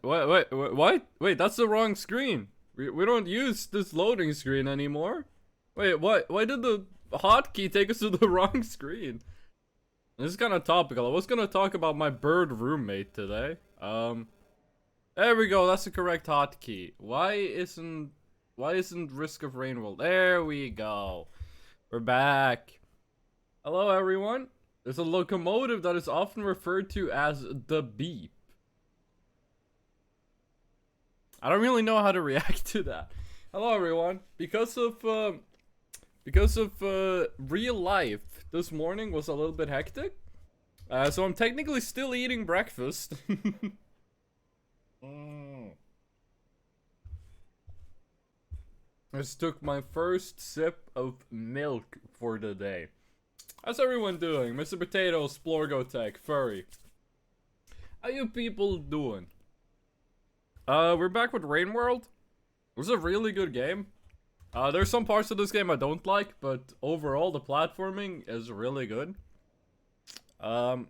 Wait, that's the wrong screen. We don't use this loading screen anymore. Wait, what? Why did the hotkey take us to the wrong screen? This is kind of topical. I was gonna talk about my bird roommate today. There we go. That's the correct hotkey. Why isn't Risk of Rain World? There we go. We're back. Hello, everyone. There's a locomotive that is often referred to as the beep. I don't really know how to react to that. Hello, everyone. Because of real life, this morning was a little bit hectic. So I'm technically still eating breakfast. I just took my first sip of milk for the day. How's everyone doing? Mr. Potato, Splorgotech, Furry. How you people doing? We're back with Rain World. It was a really good game. There's some parts of this game I don't like, but overall the platforming is really good. And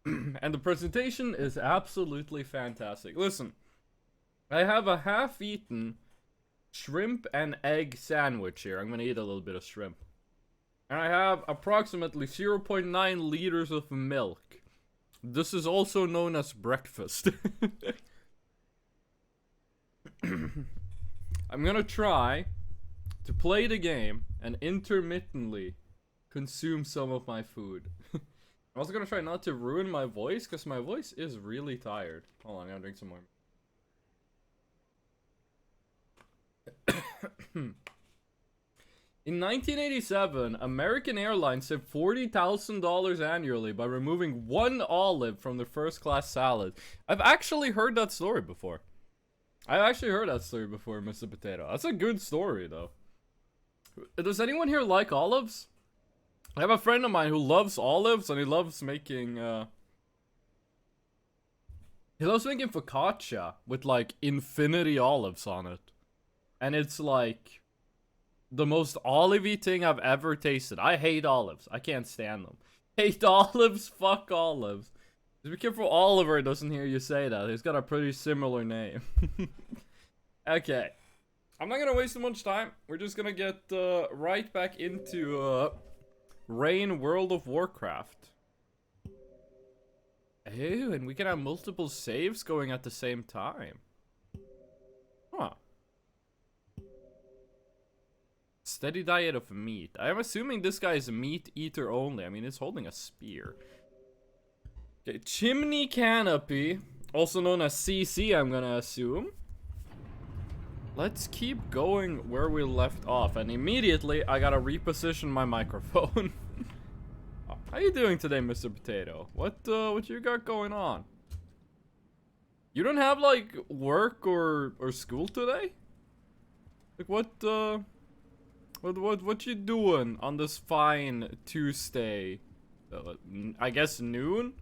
the presentation is absolutely fantastic. Listen, I have a half-eaten shrimp and egg sandwich here. I'm gonna eat a little bit of shrimp. And I have approximately 0.9 liters of milk. This is also known as breakfast. I'm gonna try to play the game and intermittently consume some of my food. I'm also gonna try not to ruin my voice, because my voice is really tired. Hold on, I gotta drink some more. In 1987, American Airlines saved $40,000 annually by removing one olive from their first-class salad. I've actually heard that story before. Mr. Potato. That's a good story, though. Does anyone here like olives? I have a friend of mine who loves olives, and he loves making focaccia with, like, infinity olives on it. And it's, like, the most olivey thing I've ever tasted. I hate olives. I can't stand them. Hate olives? Fuck olives. Just be careful Oliver doesn't hear you say that. He's got a pretty similar name. Okay. I'm not gonna waste too much time. We're just gonna get right back into Rain World of Warcraft. Oh, and we can have multiple saves going at the same time. Huh. Steady diet of meat. I am assuming this guy is a meat eater only. I mean, he's holding a spear. Okay, Chimney Canopy, also known as CC, I'm gonna assume. Let's keep going where we left off, and immediately I gotta reposition my microphone. How you doing today, Mr. Potato? What you got going on? You don't have, like, work or school today? Like, what you doing on this fine Tuesday? I guess noon?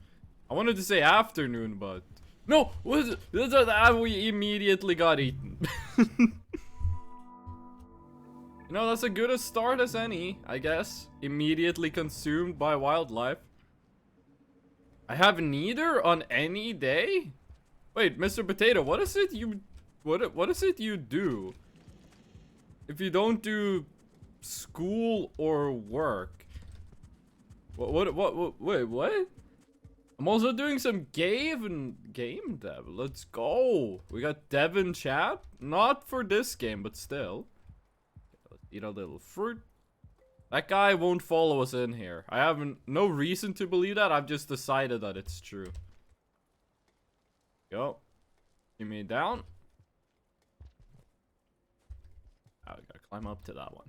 I wanted to say afternoon, but no, what is it? We immediately got eaten. You know, that's a good a start as any, I guess. Immediately consumed by wildlife. I have neither on any day? Wait, Mr. Potato, what is it you do if you don't do school or work? Wait, what? I'm also doing some game dev. Let's go. We got dev in chat. Not for this game, but still. Let's eat a little fruit. That guy won't follow us in here. I have no reason to believe that. I've just decided that it's true. Go. Give me down. Oh, I gotta climb up to that one.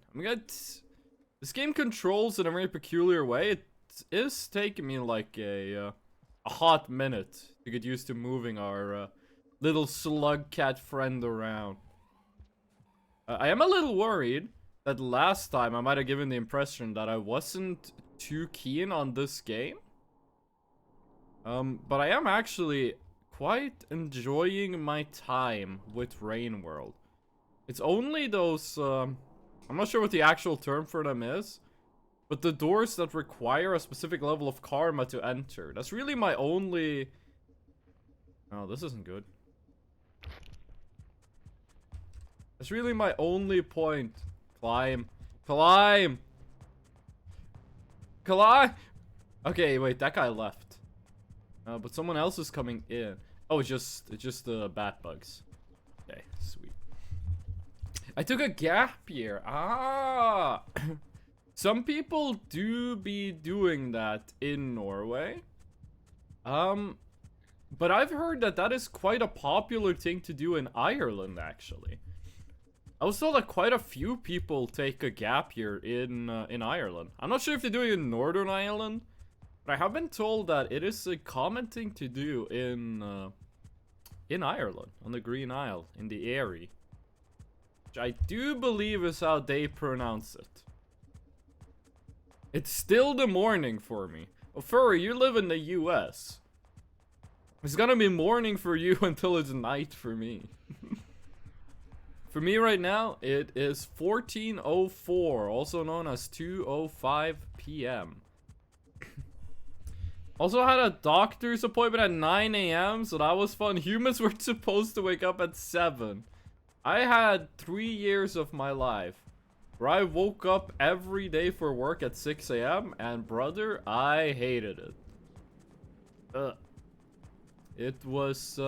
This game controls in a very peculiar way. It is taking me like a hot minute to get used to moving our little slug cat friend around. I am a little worried that last time I might have given the impression that I wasn't too keen on this game. But I am actually quite enjoying my time with Rain World. It's only those, I'm not sure what the actual term for them is, but the doors that require a specific level of karma to enter. That's really my only... Oh, this isn't good. That's really my only point. Climb. Climb! Climb! Okay, wait, that guy left. But someone else is coming in. Oh, it's just the bat bugs. Okay, sweet. I took a gap year. Ah! Some people do be doing that in Norway. But I've heard that that is quite a popular thing to do in Ireland, actually. I was told that quite a few people take a gap year in Ireland. I'm not sure if they do it in Northern Ireland, but I have been told that it is a common thing to do in Ireland, on the Green Isle, in the Erie. Which I do believe is how they pronounce it. It's still the morning for me. Oh, Furry, you live in the US. It's gonna be morning for you until it's night for me. For me right now, it is 14:04, also known as 2:05 p.m. Also had a doctor's appointment at 9 a.m, so that was fun. Humans were supposed to wake up at 7. I had 3 years of my life where I woke up every day for work at 6 a.m, and brother, I hated it. It was, you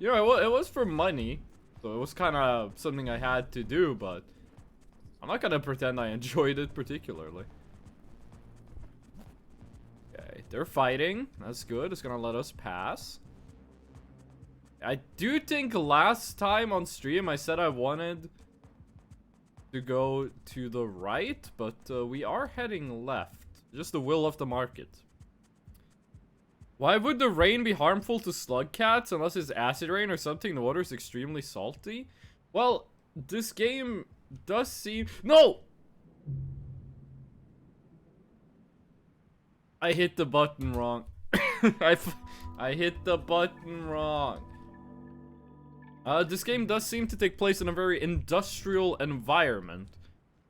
know, it was for money. So it was kind of something I had to do, but I'm not gonna pretend I enjoyed it particularly. Okay, they're fighting. That's good. It's gonna let us pass. I do think last time on stream I said I wanted to go to the right, but we are heading left. Just the will of the market. Why would the rain be harmful to slug cats unless it's acid rain or something? The water is extremely salty. Well, this game does seem... No! I hit the button wrong. I hit the button wrong. This game does seem to take place in a very industrial environment.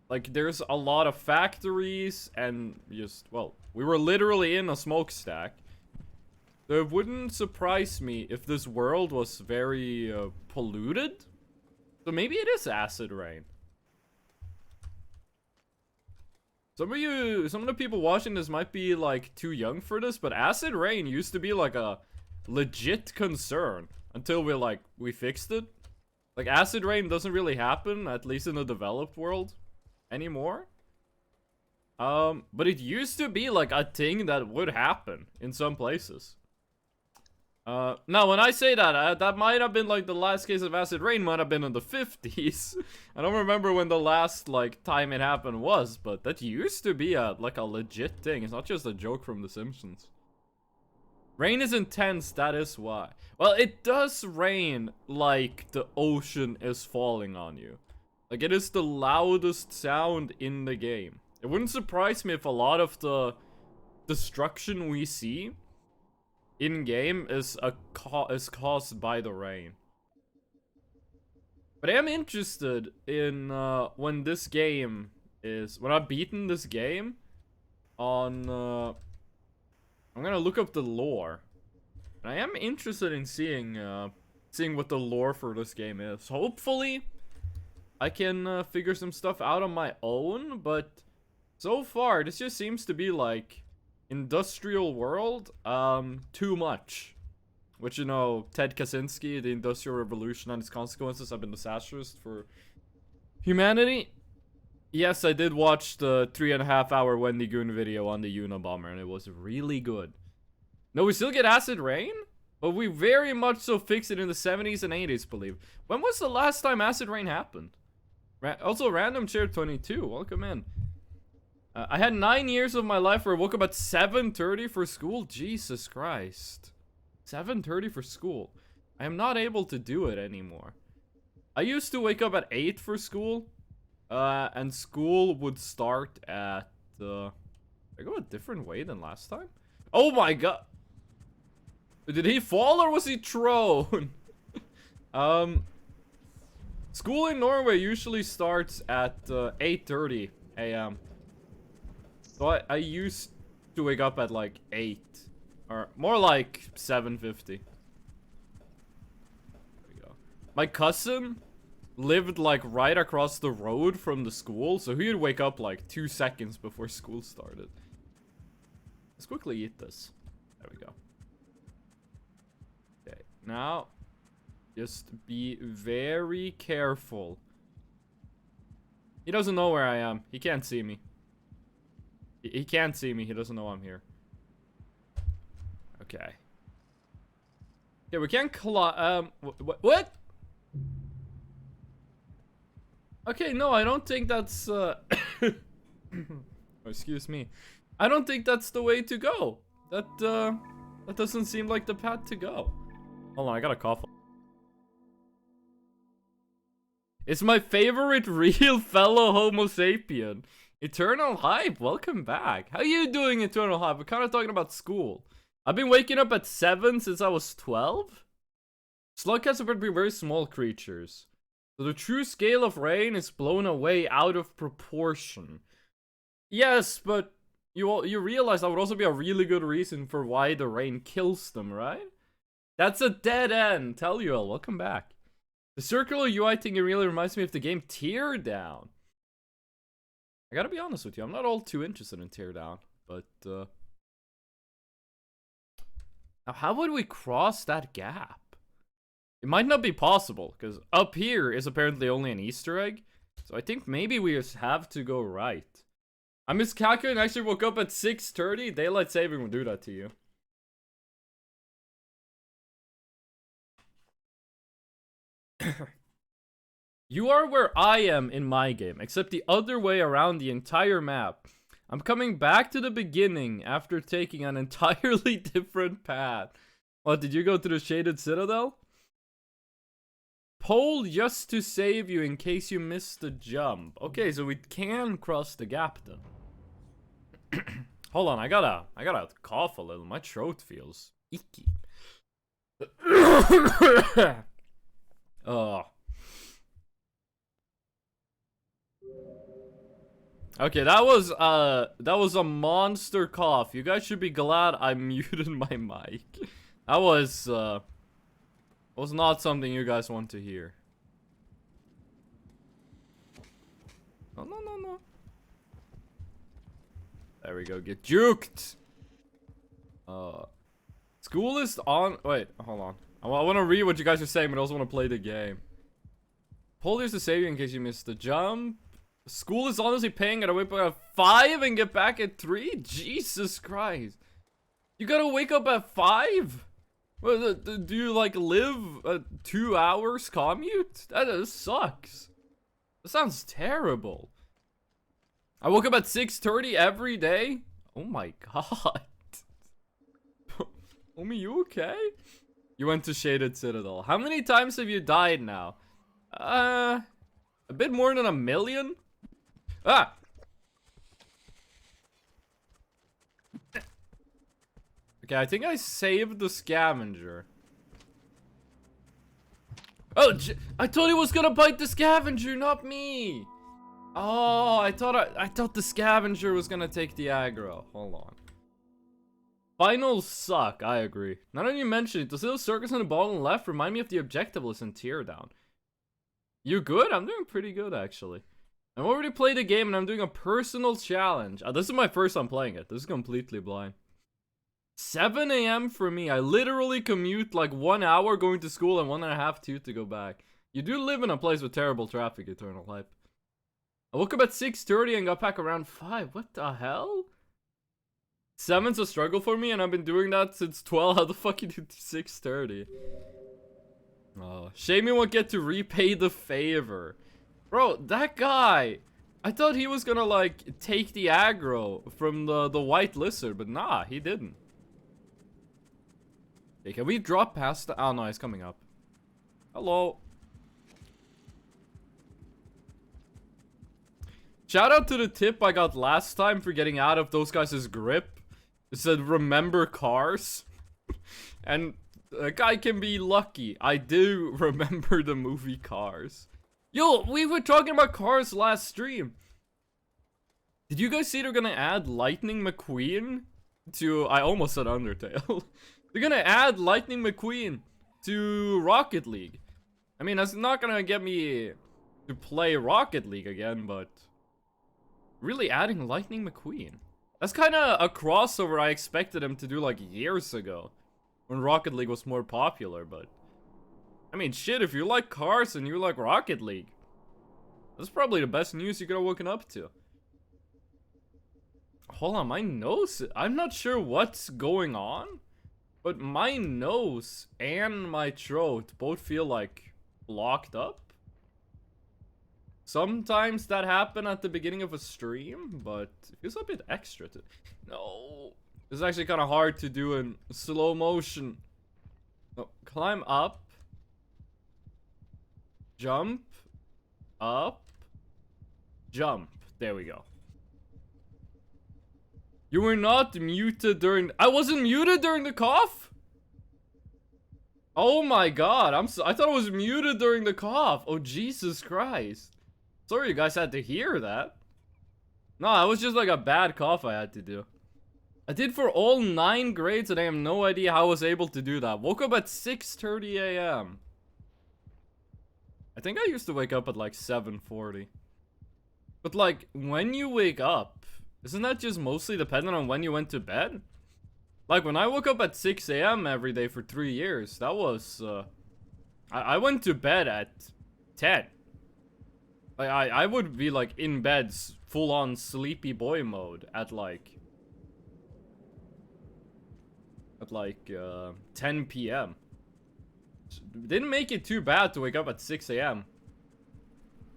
Like, there's a lot of factories and just, well, we were literally in a smokestack. It wouldn't surprise me if this world was very polluted. So maybe it is acid rain. Some of the people watching this might be like too young for this, but acid rain used to be like a legit concern until we fixed it. Like, acid rain doesn't really happen, at least in the developed world, anymore. But it used to be like a thing that would happen in some places. Now, when I say that, that might have been, like, the last case of acid rain might have been in the 50s. I don't remember when the last, like, time it happened was, but that used to be like a legit thing. It's not just a joke from The Simpsons. Rain is intense, that is why. Well, it does rain like the ocean is falling on you. Like, it is the loudest sound in the game. It wouldn't surprise me if a lot of the destruction we see in-game is caused by the rain. But I am interested in when I've beaten this game on I'm gonna look up the lore. And I am interested in seeing what the lore for this game is. Hopefully I can figure some stuff out on my own, but so far this just seems to be like industrial world, too much. Which, you know, Ted Kaczynski, the Industrial Revolution and its consequences have been disastrous for humanity. Yes, I did watch the 3.5-hour Wendy Goon video on the Unabomber, and it was really good. No, we still get acid rain? But we very much so fixed it in the 70s and 80s, believe. When was the last time acid rain happened? Also, Random Chair 22, welcome in. I had 9 years of my life where I woke up at 7:30 for school. Jesus Christ. 7:30 for school. I am not able to do it anymore. I used to wake up at 8 for school. And school would start at, I go a different way than last time? Oh my god! Did he fall or was he thrown? School in Norway usually starts at 8:30 a.m. So I used to wake up at like 8. Or more like 7:50. There we go. My cousin lived like right across the road from the school, so he would wake up like 2 seconds before school started. Let's quickly eat this. There we go. Okay, now just be very careful. He doesn't know where I am. He can't see me. He can't see me. He doesn't know I'm here. Okay. Yeah, we can't what? Okay, no, I don't think that's, oh, excuse me. I don't think that's the way to go. That doesn't seem like the path to go. Hold on, I got a cough. It's my favorite real fellow Homo sapien. Eternal Hype, welcome back. How you doing, Eternal Hype? We're kind of talking about school. I've been waking up at 7 since I was 12. Slugcats appear to be very small creatures. So the true scale of rain is blown away out of proportion. Yes, but you realize that would also be a really good reason for why the rain kills them, right? That's a dead end. Tell you all, welcome back. The circular UI thing really reminds me of the game Teardown. I gotta be honest with you, I'm not all too interested in Teardown, but now how would we cross that gap? It might not be possible, because up here is apparently only an Easter egg. So I think maybe we just have to go right. I miscalculated and actually woke up at 6:30. Daylight saving will do that to you. You are where I am in my game, except the other way around the entire map. I'm coming back to the beginning after taking an entirely different path. What, did you go to the Shaded Citadel? Pole just to save you in case you missed the jump. Okay, so we can cross the gap then. Hold on, I gotta cough a little. My throat feels icky. Oh. Okay, that was a monster cough. You guys should be glad I muted my mic. That was not something you guys want to hear. No, no, no, no. There we go. Get juked. School is on. Wait, hold on. I want to read what you guys are saying, but I also want to play the game. Pull this to save you in case you missed the jump. School is honestly paying at a wake up at 5 and get back at 3? Jesus Christ. You gotta wake up at 5? Well, do you like live a 2 hours commute? That sucks. That sounds terrible. I woke up at 6:30 every day? Oh my god. Homie, you okay? You went to Shaded Citadel. How many times have you died now? A bit more than 1 million? Ah! Okay, I think I saved the scavenger. Oh, I thought he was gonna bite the scavenger, not me. Oh, I thought the scavenger was gonna take the aggro. Hold on. Finals suck, I agree. Now that you mention it, the little circus on the bottom left remind me of the objective list in Teardown. You good? I'm doing pretty good, actually. I've already played the game and I'm doing a personal challenge. This is my first time playing it. This is completely blind. 7 AM for me. I literally commute like 1 hour going to school and 1.5, 2 to go back. You do live in a place with terrible traffic, Eternal Hype. I woke up at 6:30 and got back around 5. What the hell? 7's a struggle for me and I've been doing that since 12. How the fuck you do 6:30? Oh, shame you won't get to repay the favor. Bro, that guy, I thought he was gonna like take the aggro from the white lizard, but nah, he didn't. Okay, can we drop past the... Oh no, he's coming up. Hello. Shout out to the tip I got last time for getting out of those guys' grip. It said, remember cars. And a guy can be lucky. I do remember the movie Cars. Yo, we were talking about Cars last stream. Did you guys see they're gonna add Lightning McQueen to... I almost said Undertale. They're gonna add Lightning McQueen to Rocket League. I mean, that's not gonna get me to play Rocket League again, but really adding Lightning McQueen. That's kind of a crossover I expected him to do like years ago, when Rocket League was more popular, but I mean, shit, if you like cars and you like Rocket League, that's probably the best news you could have woken up to. Hold on, my nose, I'm not sure what's going on, but my nose and my throat both feel like blocked up. Sometimes that happens at the beginning of a stream, but it feels a bit extra to... No. This is actually kind of hard to do in slow motion. No, climb up. Jump. Up. Jump. There we go. You were not muted during... I wasn't muted during the cough? Oh my god, I thought I was muted during the cough. Oh, Jesus Christ. Sorry you guys had to hear that. No, it was just like a bad cough I had to do. I did for all 9 grades and I have no idea how I was able to do that. Woke up at 6:30 a.m. I think I used to wake up at like 7:40. But like, when you wake up, isn't that just mostly dependent on when you went to bed? Like, when I woke up at 6 a.m. every day for 3 years, that was, I went to bed at 10. Like, I would be, like, in bed, full-on sleepy boy mode at, like, 10 p.m. Didn't make it too bad to wake up at 6 a.m.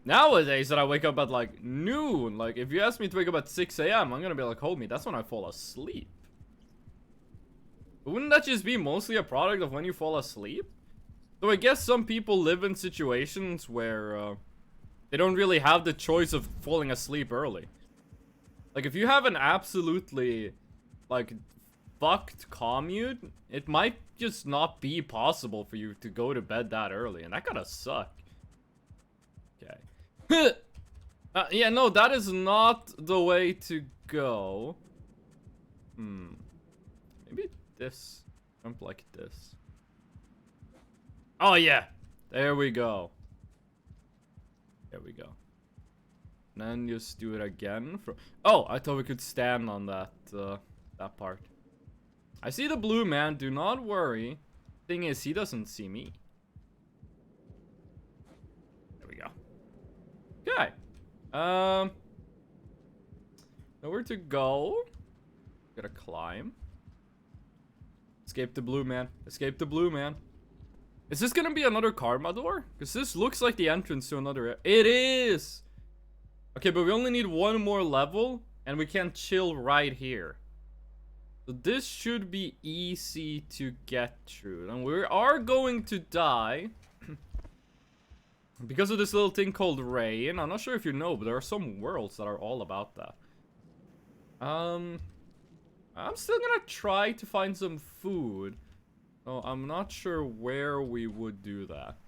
Nowadays, that I wake up at, like, noon, like, if you ask me to wake up at 6 a.m., I'm gonna be like, homie, that's when I fall asleep. But wouldn't that just be mostly a product of when you fall asleep? So I guess some people live in situations where, they don't really have the choice of falling asleep early. Like, if you have an absolutely, like, fucked commute, it might just not be possible for you to go to bed that early, and that gotta suck. Okay. Yeah, no, that is not the way to go. Maybe this. Jump like this. Oh, yeah. There we go. There we go. And then just do it again. Oh, I thought we could stand on that, that part. I see the blue man, do not worry. Thing is, he doesn't see me. There we go. Okay. Nowhere to go. Gotta climb. Escape the blue man. Escape the blue man. Is this gonna be another karma door? Because this looks like the entrance to another... It is! Okay, but we only need one more level, and we can chill right here. So this should be easy to get through. And we are going to die. Because of this little thing called rain. I'm not sure if you know, but there are some worlds that are all about that. I'm still gonna try to find some food. Oh, I'm not sure where we would do that.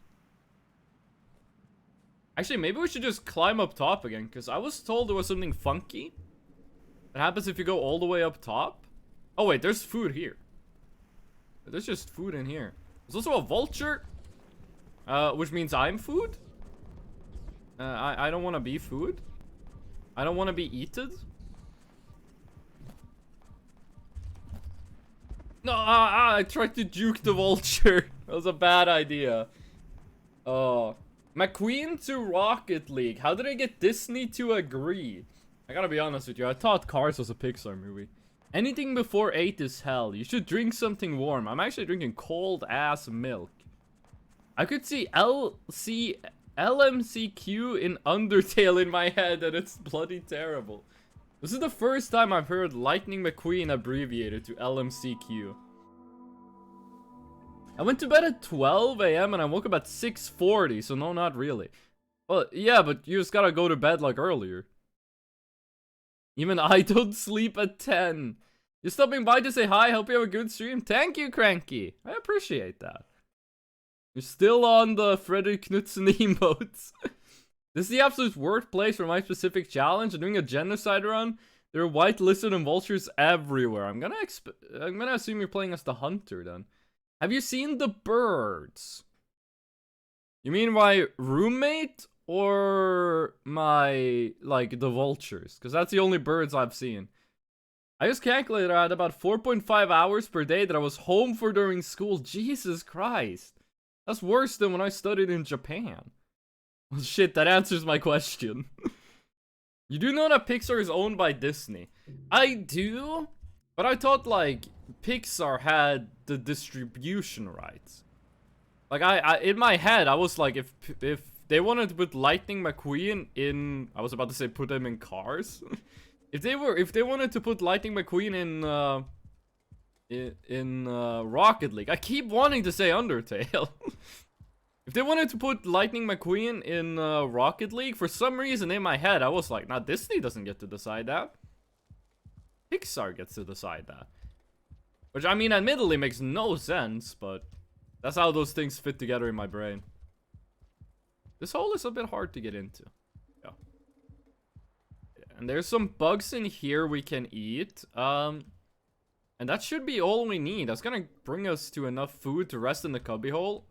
Actually, maybe we should just climb up top again, because I was told there was something funky that happens if you go all the way up top. Oh wait, there's food here. There's just food in here. There's also a vulture, which means I'm food. I don't want to be food. I don't want to be eaten. No, I tried to juke the vulture. That was a bad idea. Oh. McQueen to Rocket League. How did I get Disney to agree? I gotta be honest with you. I thought Cars was a Pixar movie. Anything before 8 is hell. You should drink something warm. I'm actually drinking cold ass milk. I could see LMCQ in Undertale in my head, and it's bloody terrible. This is the first time I've heard Lightning McQueen abbreviated to LMCQ. I went to bed at 12 a.m. and I woke up at 6:40, so no, not really. Well, yeah, but you just gotta go to bed like earlier. Even I don't sleep at 10. You're stopping by to say hi, hope you have a good stream. Thank you, Cranky. I appreciate that. You're still on the Frederick Knudsen emotes. This is the absolute worst place for my specific challenge. I'm doing a genocide run. There are white lizard and vultures everywhere. I'm gonna assume you're playing as the hunter then. Have you seen the birds? You mean my roommate or my, like, the vultures? Because that's the only birds I've seen. I just calculated I had about 4.5 hours per day that I was home for during school. Jesus Christ. That's worse than when I studied in Japan. Well, shit, that answers my question. You do know that Pixar is owned by Disney? I do, but I thought, like, Pixar had the distribution rights. Like, I in my head, I was like, if they wanted to put Lightning McQueen in, I was about to say put them in Cars. If they wanted to put Lightning McQueen in Rocket League, I keep wanting to say Undertale. If they wanted to put Lightning McQueen in Rocket League, for some reason in my head, I was like, nah, Disney doesn't get to decide that. Pixar gets to decide that. Which, I mean, admittedly makes no sense, but that's how those things fit together in my brain. This hole is a bit hard to get into. Yeah. And there's some bugs in here we can eat. And that should be all we need. That's gonna bring us to enough food to rest in the cubbyhole.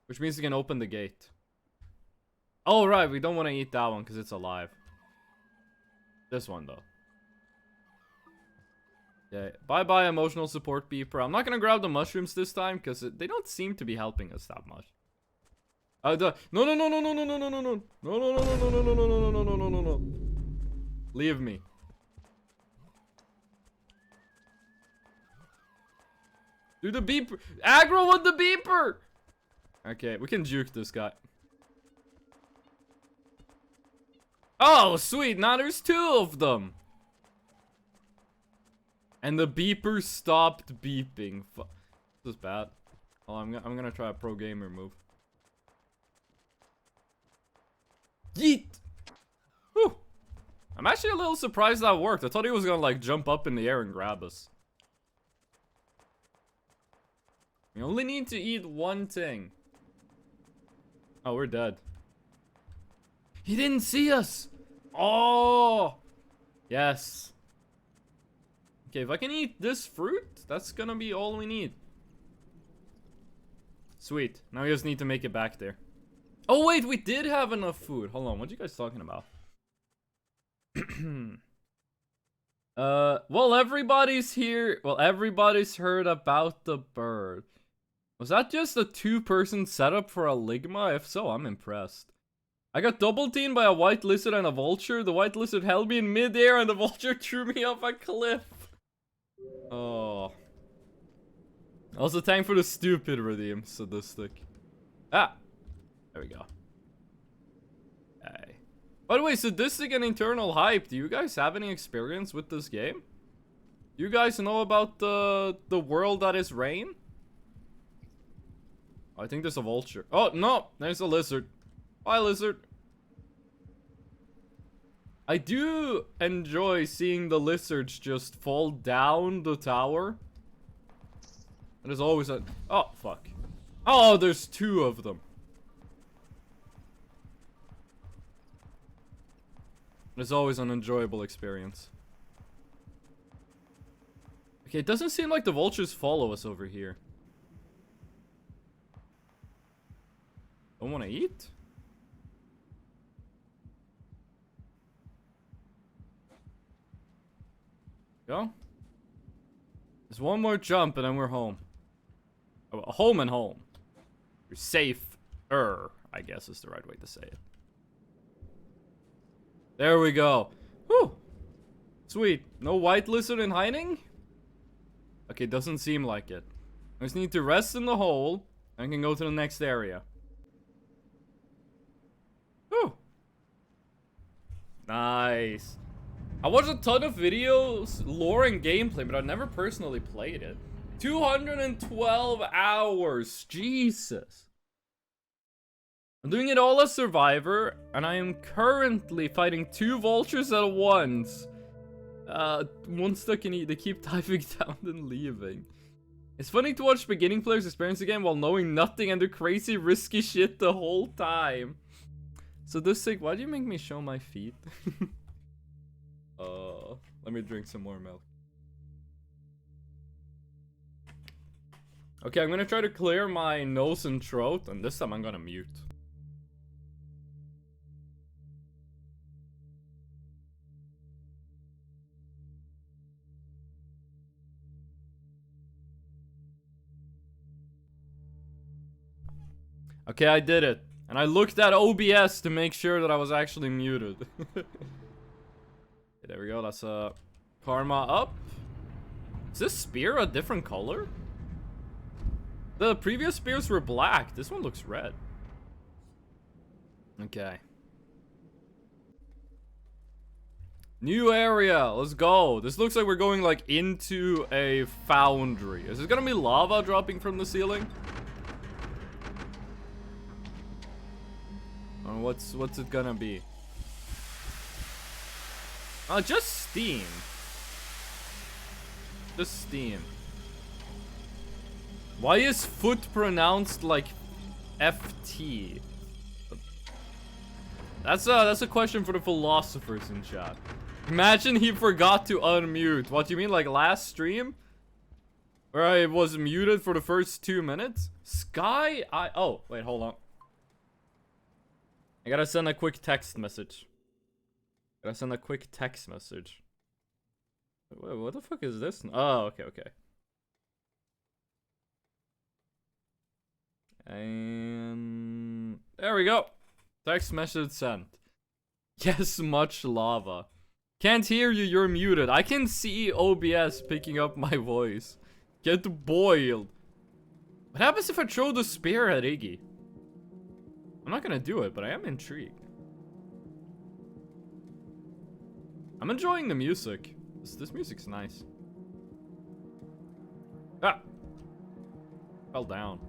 Which means we can open the gate. Oh, right. We don't want to eat that one because it's alive. This one, though. Yeah. Bye-bye, emotional support beeper. I'm not going to grab the mushrooms this time because they don't seem to be helping us that much. No, no, no, no, no, no, no, no, no, no, no. No, no, no, no, no, no, no, no, no, no, no, no, no. Leave me. Do the beeper. Aggro with the beeper! Okay, we can juke this guy. Oh, sweet. Now there's 2 of them. And the beeper stopped beeping. This is bad. Oh, I'm gonna try a pro gamer move. Yeet! Whew. I'm actually a little surprised that worked. I thought he was gonna, like, jump up in the air and grab us. We only need to eat one thing. Oh, we're dead. He didn't see us! Oh! Yes. Okay, if I can eat this fruit, that's gonna be all we need. Sweet. Now we just need to make it back there. Oh, wait, we did have enough food. Hold on, what are you guys talking about? Well, everybody's here. Well, everybody's heard about the bird. Was that just a 2-person setup for a Ligma? If so, I'm impressed. I got double teamed by a white lizard and a vulture. The white lizard held me in midair and the vulture threw me off a cliff. Oh. Also, thank for the stupid redeem, sadistic. Ah. There we go. Hey. By the way, sadistic and internal hype. Do you guys have any experience with this game? Do you guys know about the world that is Rain? I think there's a vulture. Oh, no! There's a lizard. Bye, lizard. I do enjoy seeing the lizards just fall down the tower. There's always a... Oh, fuck. Oh, there's 2 of them. It's always an enjoyable experience. Okay, it doesn't seem like the vultures follow us over here. Don't want to eat? Go. There's one more jump and then we're home. Oh, home and home. You're safe-er, I guess is the right way to say it. There we go. Whew. Sweet. No white lizard in hiding? Okay, doesn't seem like it. I just need to rest in the hole and can go to the next area. Whew. Nice. I watched a ton of videos, lore, and gameplay, but I've never personally played it. 212 hours. Jesus. I'm doing it all as Survivor, and I am currently fighting 2 vultures at once. One stuck in they keep diving down and leaving. It's funny to watch beginning players experience the game while knowing nothing and do crazy risky shit the whole time. So this thing, why do you make me show my feet? Let me drink some more milk. Okay, I'm gonna try to clear my nose and throat, and this time I'm gonna mute. Okay, I did it. And I looked at OBS to make sure that I was actually muted. Okay, there we go. That's karma up. Is this spear a different color? The previous spears were black. This one looks red. Okay. New area. Let's go. This looks like we're going like into a foundry. Is this gonna be lava dropping from the ceiling? Or what's it gonna be? Just steam. Just steam. Why is foot pronounced like FT? That's a question for the philosophers in chat. Imagine he forgot to unmute. What do you mean, like last stream? Where I was muted for the first 2 minutes? Oh, wait, hold on. I gotta send a quick text message. Wait, what the fuck is this? Oh, okay. And there we go. Text message sent. Yes, much lava. Can't hear you, you're muted. I can see OBS picking up my voice. Get boiled. What happens if I throw the spear at Iggy? I'm not gonna do it, but I am intrigued. I'm enjoying the music. This music's nice. Ah! Fell down.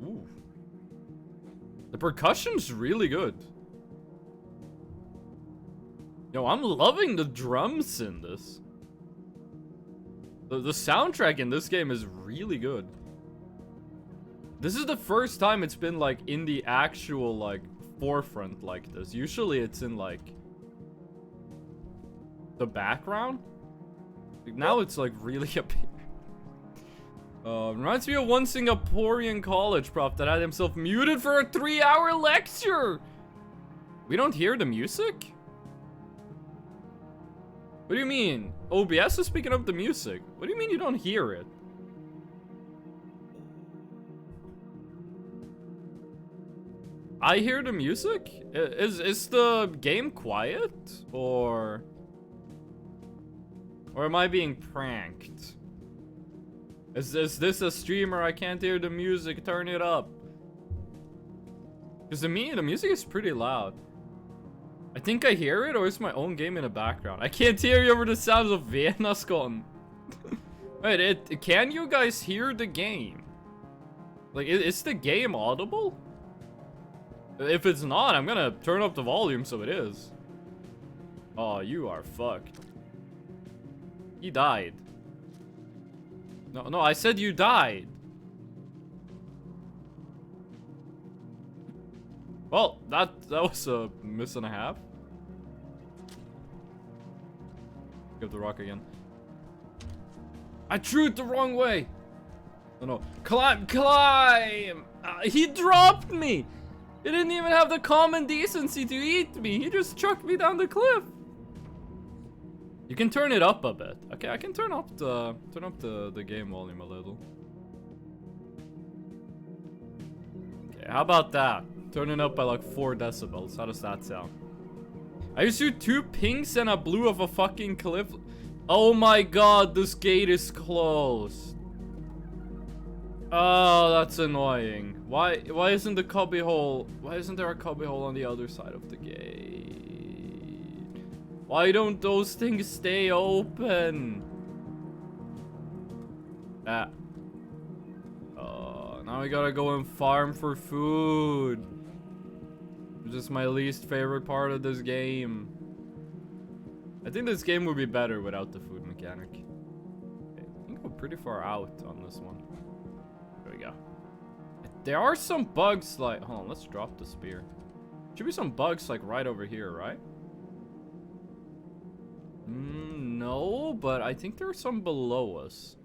Ooh. The percussion's really good. Yo, I'm loving the drums in this. The soundtrack in this game is really good. This is the first time it's been like in the actual like forefront like this. Usually it's in like the background. Now it's like really up here. Reminds me of one Singaporean college prof that had himself muted for a 3-hour lecture. We don't hear the music? What do you mean? OBS is picking up the music. What do you mean you don't hear it? I hear the music? Is the game quiet? Or am I being pranked? Is this a streamer? I can't hear the music. Turn it up. Because to me, the music is pretty loud. I think I hear it, or it's my own game in the background. I can't hear you over the sounds of Venaskon. Wait, can you guys hear the game? Like, is the game audible? If it's not, I'm gonna turn up the volume so it is. Oh, you are fucked. He died. No, I said you died. Well, that was a miss and a half. Give the rock again. I threw it the wrong way. No. Climb! He dropped me! He didn't even have the common decency to eat me. He just chucked me down the cliff. You can turn it up a bit. Okay, I can turn up the game volume a little. Okay, how about that? Turn it up by like 4 decibels. How does that sound? I just threw 2 pinks and a blue of a fucking cliff. Oh my god, this gate is closed. Oh, that's annoying. Why isn't the cubbyhole? Why isn't there a cubbyhole on the other side of the gate? Why don't those things stay open? Ah. Oh, now we gotta go and farm for food. Which is my least favorite part of this game. I think this game would be better without the food mechanic. Okay, I think we're pretty far out on this one. There we go. There are some bugs like... Hold on, let's drop the spear. Should be some bugs like right over here, right? No, but I think there are some below us.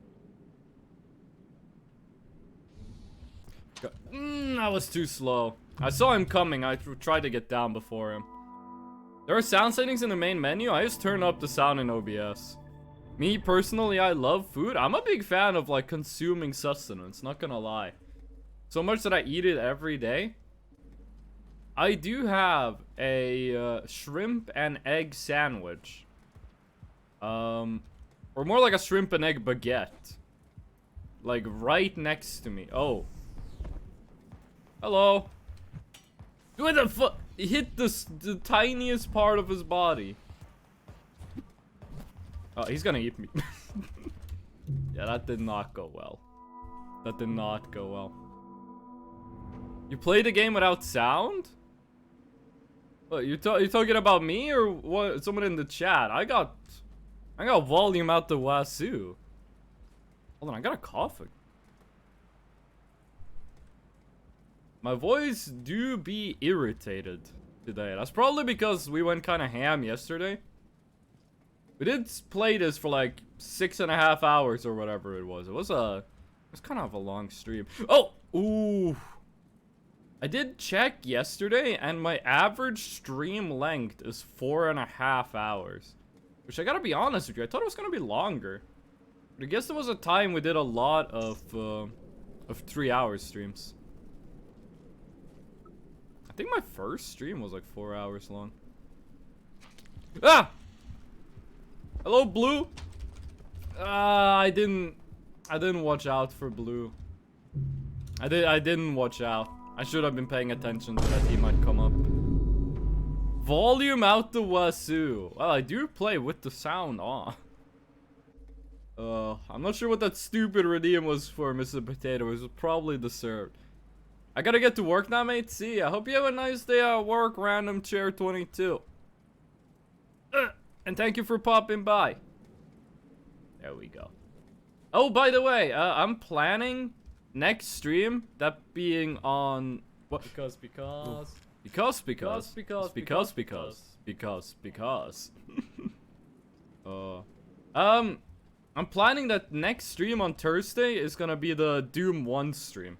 That was too slow. I saw him coming. I tried to get down before him. There are sound settings in the main menu. I just turn up the sound in OBS. Me personally, I love food. I'm a big fan of like consuming sustenance, not gonna lie. So much that I eat it every day. I do have a shrimp and egg sandwich. Or more like a shrimp and egg baguette. Like right next to me. Oh. Hello. What the fuck? He hit the tiniest part of his body. Oh, he's gonna eat me. Yeah, that did not go well. That did not go well. You played the game without sound? What, you talking about me or what? Someone in the chat? I got volume out the wazoo. Hold on, I got a cough. My voice do be irritated today. That's probably because we went kind of ham yesterday. We did play this for like 6.5 hours or whatever it was. It was kind of a long stream. Oh, ooh. I did check yesterday, and my average stream length is 4.5 hours. Which I gotta be honest with you, I thought it was gonna be longer. But I guess there was a time we did a lot of 3-hour streams. I think my first stream was like 4 hours long. Ah! Hello, Blue. I didn't watch out for Blue. I didn't watch out. I should have been paying attention to that he might come up. Volume out the wazoo. Well, I do play with the sound on. I'm not sure what that stupid redeem was for, Mr. Potato. It was probably deserved. I gotta get to work now, mate. See ya. Hope you have a nice day at work, Random Chair 22. And thank you for popping by. There we go. Oh, by the way, I'm planning next stream, that being on what? Because I'm planning that next stream on Thursday is gonna be the Doom 1 stream.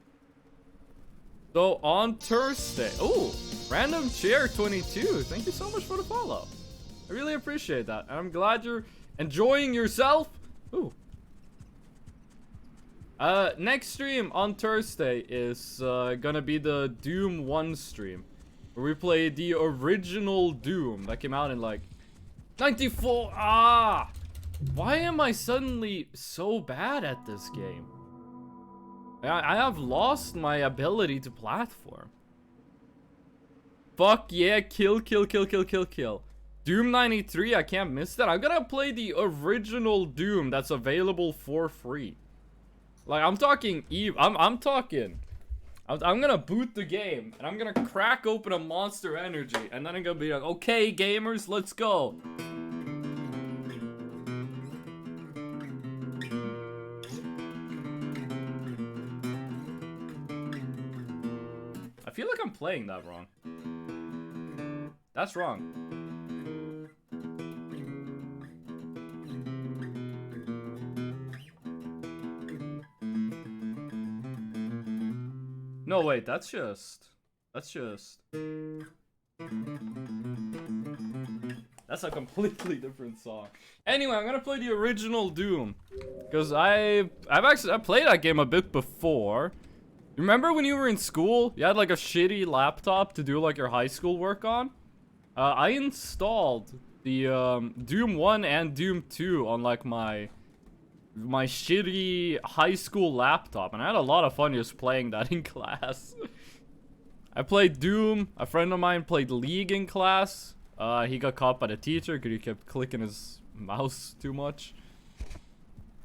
So on Thursday, oh, Random Chair 22, thank you so much for the follow. I really appreciate that, and I'm glad you're enjoying yourself. Ooh. Next stream on Thursday is gonna be the Doom 1 stream, where we play the original Doom that came out in like 94. Ah, why am I suddenly so bad at this game? I have lost my ability to platform. Fuck yeah, kill. Doom 93, I can't miss that. I'm gonna play the original Doom that's available for free. Like, I'm talking I'm gonna boot the game, and I'm gonna crack open a Monster Energy, and then I'm gonna be like, okay, gamers, let's go. I feel like I'm playing that wrong. That's wrong. No, wait, that's a completely different song. Anyway, I'm gonna play the original Doom, because I've played that game a bit before. Remember when you were in school, you had like a shitty laptop to do like your high school work on? I installed the Doom 1 and Doom 2 on like my shitty high school laptop, and I had a lot of fun just playing that in class. I played Doom. A friend of mine played League in class. He got caught by the teacher because he kept clicking his mouse too much.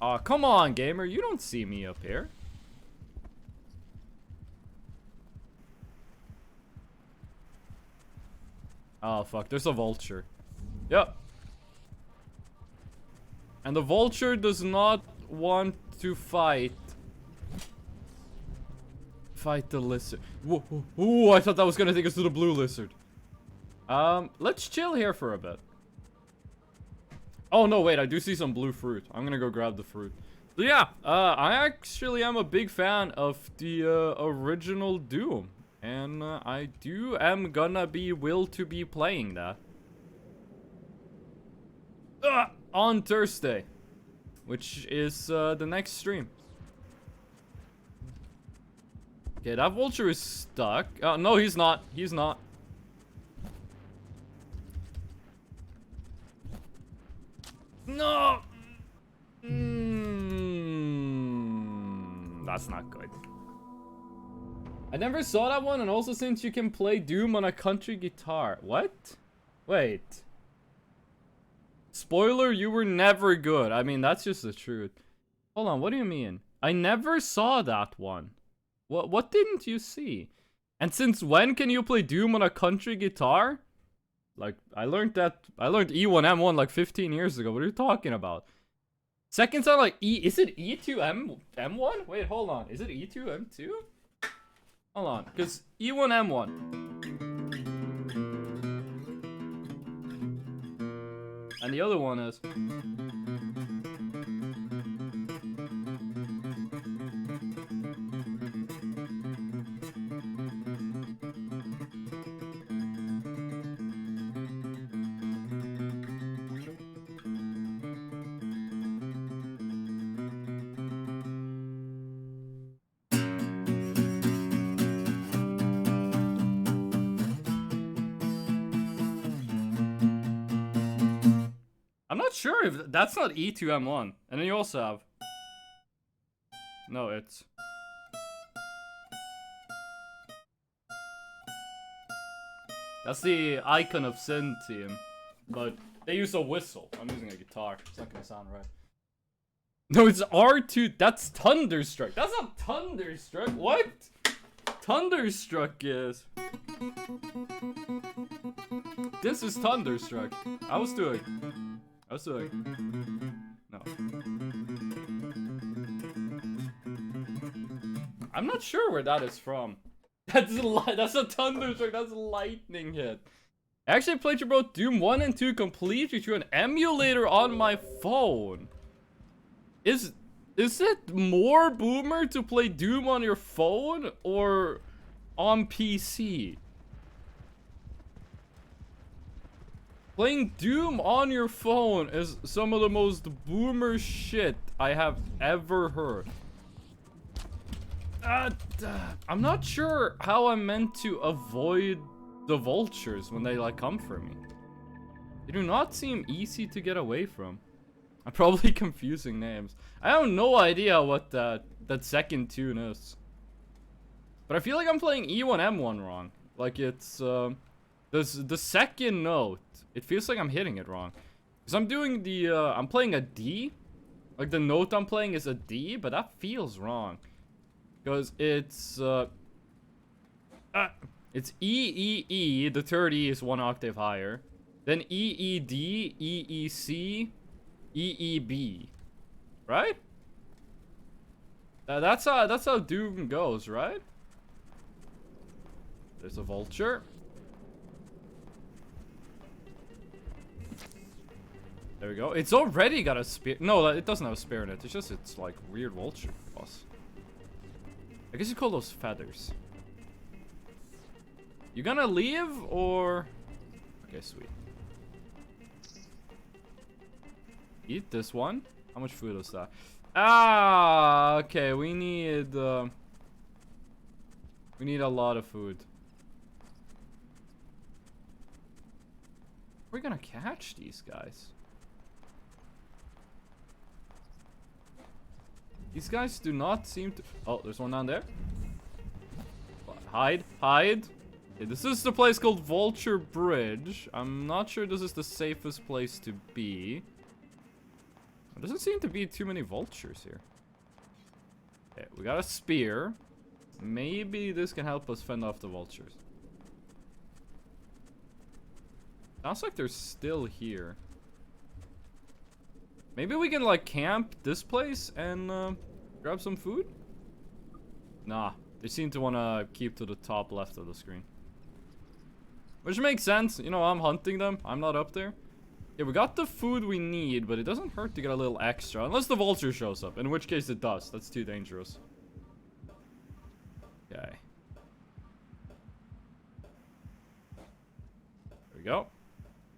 Aw, come on, gamer. You don't see me up here. Oh, fuck. There's a vulture. Yep. And the vulture does not want to fight the lizard. Whoa, ooh, I thought that was gonna take us to the blue lizard. Let's chill here for a bit. Oh, no, wait. I do see some blue fruit. I'm gonna go grab the fruit. So, yeah. I actually am a big fan of the, original Doom. And, I am gonna be to be playing that. On Thursday. which is the next stream. Okay, that vulture is stuck. No, he's not. He's not. No! That's not good. I never saw that one, and also since you can play Doom on a country guitar. What? Wait. Spoiler, you were never good. I mean, that's just the truth. Hold on, what do you mean? I never saw that one. What didn't you see? And since when can you play Doom on a country guitar? Like, I learned E1M1 like 15 years ago. What are you talking about? Second sound like E. Is it E2M1? Wait, hold on. Is it E2M2? Hold on, because E1M1. And the other one is. I'm not sure if that's not E2M1. And then you also have. No, it's. That's the icon of Sin Team. But they use a whistle. I'm using a guitar. It's not gonna sound right. No, it's R2. That's Thunderstruck. That's not Thunderstruck. What? Thunderstruck is. This is Thunderstruck. I was doing. No. I'm not sure where that is from. That's a Thunderstruck. That's a lightning hit. I actually played both Doom 1 and 2 completely through an emulator on my phone. Is it more boomer to play Doom on your phone or on PC? Playing Doom on your phone is some of the most boomer shit I have ever heard. I'm not sure how I'm meant to avoid the vultures when they like come for me. They do not seem easy to get away from. I'm probably confusing names. I have no idea what that second tune is. But I feel like I'm playing E1M1 wrong. Like it's the second note. It feels like I'm hitting it wrong. Because I'm doing the I'm playing a D. Like the note I'm playing is a D, but that feels wrong. Because it's E, E, E, the third E is one octave higher. Then E, E, D, E, E, C, E, E, B. Right? That's how Doom goes, right? There's a vulture. There we go. It's already got a spear. No, it doesn't have a spear in it. It's just it's like weird vulture boss. I guess you call those feathers. You gonna leave or? Okay, sweet. Eat this one. How much food is that? Ah, okay. We need a lot of food. We're gonna catch these guys. These guys do not seem to. Oh, there's one down there. Hide, hide. Okay, this is the place called Vulture Bridge. I'm not sure this is the safest place to be. There doesn't seem to be too many vultures here. Okay, we got a spear. Maybe this can help us fend off the vultures. Sounds like they're still here. Maybe we can like camp this place and grab some food? Nah, they seem to want to keep to the top left of the screen. Which makes sense, you know, I'm hunting them, I'm not up there. Yeah, we got the food we need, but it doesn't hurt to get a little extra. Unless the vulture shows up, in which case it does. That's too dangerous. Okay. There we go.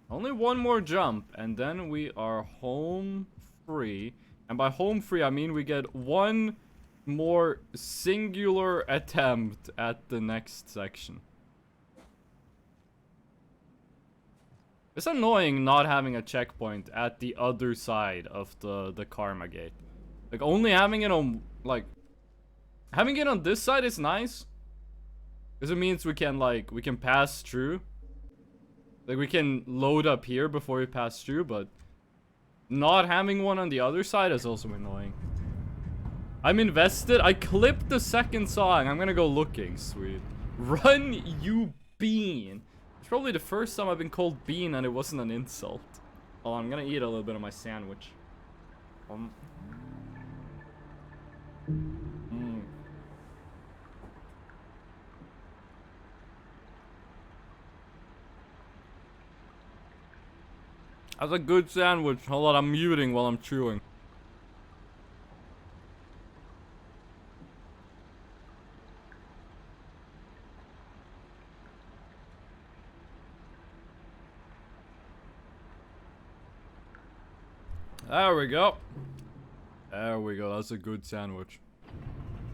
Only one more jump, and then we are home free. And by home free, I mean we get one more singular attempt at the next section. It's annoying not having a checkpoint at the other side of the karma gate. Like, only having it on, like... Having it on this side is nice. Because it means we can pass through. Like, we can load up here before we pass through, but... Not having one on the other side is also annoying. I'm invested. I clipped the second song. I'm gonna go looking. Sweet. Run, you bean. It's probably the first time I've been called bean and it wasn't an insult. Oh, I'm gonna eat a little bit of my sandwich. That's a good sandwich. Hold on, I'm muting while I'm chewing. There we go. There we go. That's a good sandwich.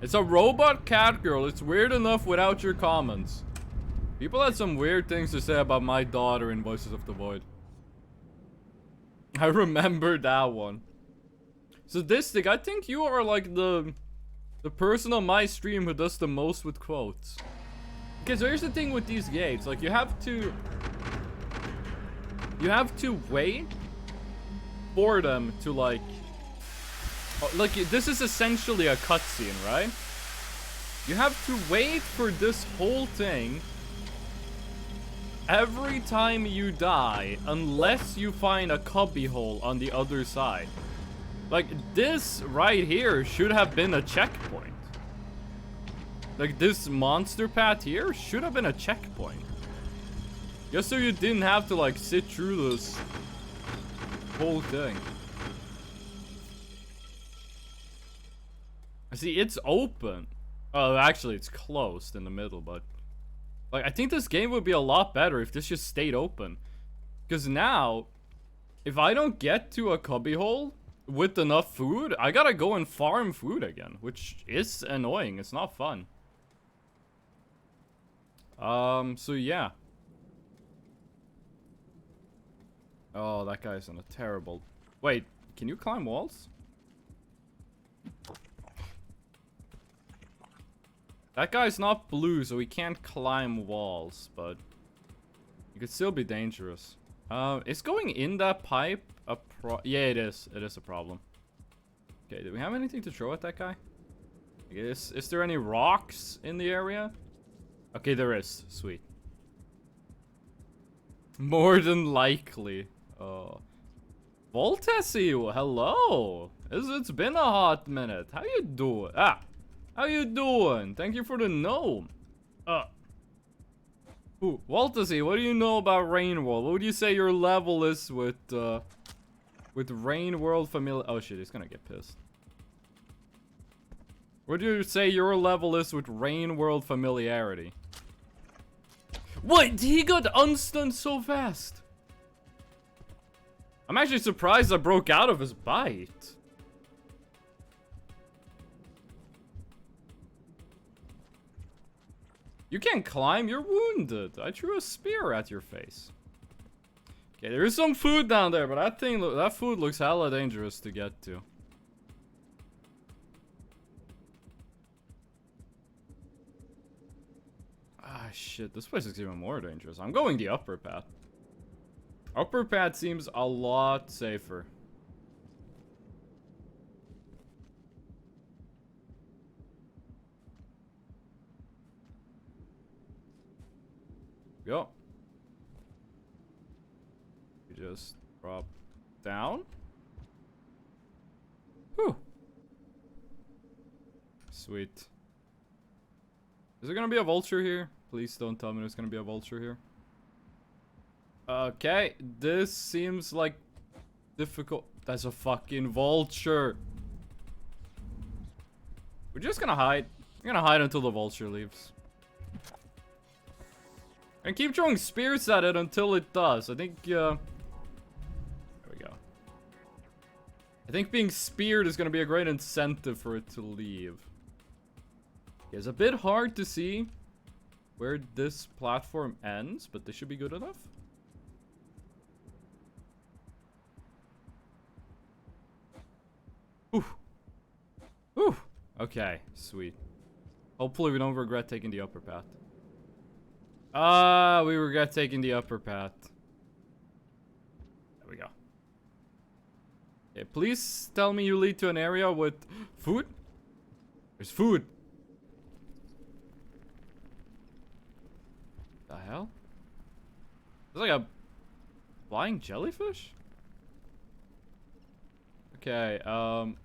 It's a robot cat girl. It's weird enough without your comments. People had some weird things to say about my daughter in Voices of the Void. I remember that one. Sadistic, I think you are like the person on my stream who does the most with quotes. Because here's the thing with these gates, like you have to wait for them to like this is essentially a cutscene, right? You have to wait for this whole thing every time you die, unless you find a cubbyhole on the other side. Like, this right here should have been a checkpoint. Like, this monster path here should have been a checkpoint. Just so you didn't have to, like, sit through this whole thing. See, it's open. Oh, actually, it's closed in the middle, but... Like, I think this game would be a lot better if this just stayed open. Because now, if I don't get to a cubbyhole with enough food, I gotta go and farm food again, which is annoying. It's not fun. So yeah. Oh, that guy's on a terrible... Wait, can you climb walls? That guy's not blue, so he can't climb walls, but it could still be dangerous. Is going in that pipe a yeah, it is. It is a problem. Okay, do we have anything to throw at that guy? Is there any rocks in the area? Okay, there is. Sweet. More than likely. Oh. Voltesi, hello. It's been a hot minute. How you doing? Ah. How you doing? Thank you for the gnome. Ooh, Waltzy, what do you know about Rain World? What would you say your level is with Rain World familiar? Oh shit, he's gonna get pissed. What do you say your level is with Rain World familiarity? What? He got unstunned so fast. I'm actually surprised I broke out of his bite. You can't climb, you're wounded. I threw a spear at your face. Okay, there is some food down there, but that food looks hella dangerous to get to. Ah, shit, this place is even more dangerous. I'm going the upper path. Upper path seems a lot safer. Go. You just drop down. Whew. Sweet. Is there gonna be a vulture here? Please don't tell me there's gonna be a vulture here. Okay, this seems like difficult. That's a fucking vulture. We're just gonna hide. We're gonna hide until the vulture leaves. And keep throwing spears at it until it does. I think, there we go. I think being speared is gonna be a great incentive for it to leave. It's a bit hard to see where this platform ends, but this should be good enough. Ooh. Ooh. Okay, sweet. Hopefully we don't regret taking the upper path. We regret taking the upper path. There we go. Okay, please tell me you lead to an area with food. There's food. The hell? There's like a flying jellyfish? Okay, okay,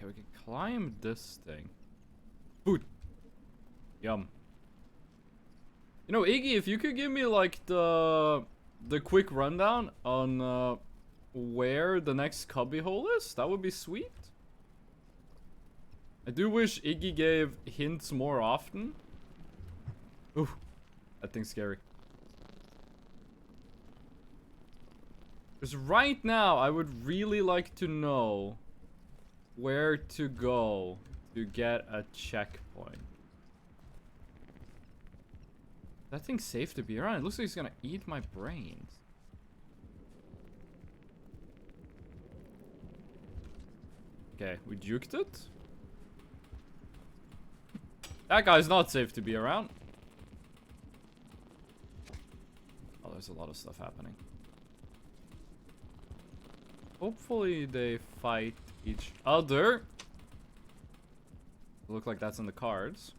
we can climb this thing. Food. Yum. You know, Iggy, if you could give me like the quick rundown on where the next cubbyhole is, that would be sweet. I do wish Iggy gave hints more often. Ooh, that thing's scary. Because right now, I would really like to know where to go to get a checkpoint. That thing's safe to be around. It looks like it's gonna eat my brains. Okay, we juked it. That guy's not safe to be around. Oh, there's a lot of stuff happening. Hopefully they fight each other. Look like that's in the cards.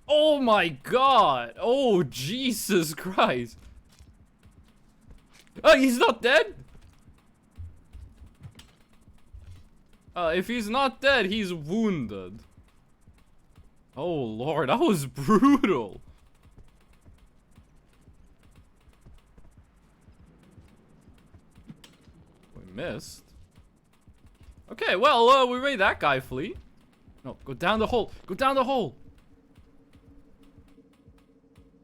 Oh my god! Oh, Jesus Christ! Oh, he's not dead? If he's not dead, he's wounded. Oh lord, that was brutal. We missed. Okay, well, we made that guy flee. No, go down the hole. Go down the hole.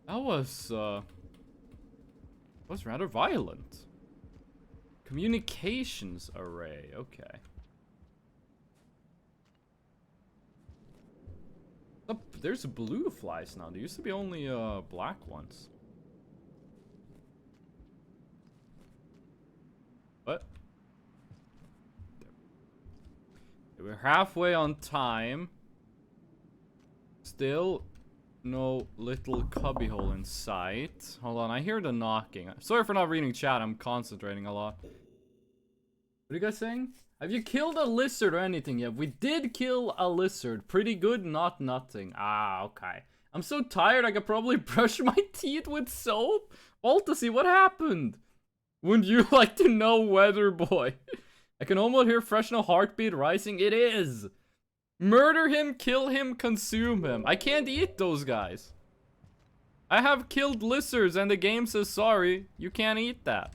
That was rather violent. Communications array. Okay. Oh, there's blue flies now. There used to be only black ones. What? We're halfway on time. Still no little cubbyhole in sight. Hold on, I hear the knocking. Sorry for not reading chat, I'm concentrating a lot. What are you guys saying? Have you killed a lizard or anything yet? We did kill a lizard. Pretty good, not nothing. Ah, okay. I'm so tired I could probably brush my teeth with soap. All to see what happened. Wouldn't you like to know, weather boy? I can almost hear Fresno heartbeat rising. It is. Murder him, kill him, consume him. I can't eat those guys. I have killed lizards and the game says sorry. You can't eat that.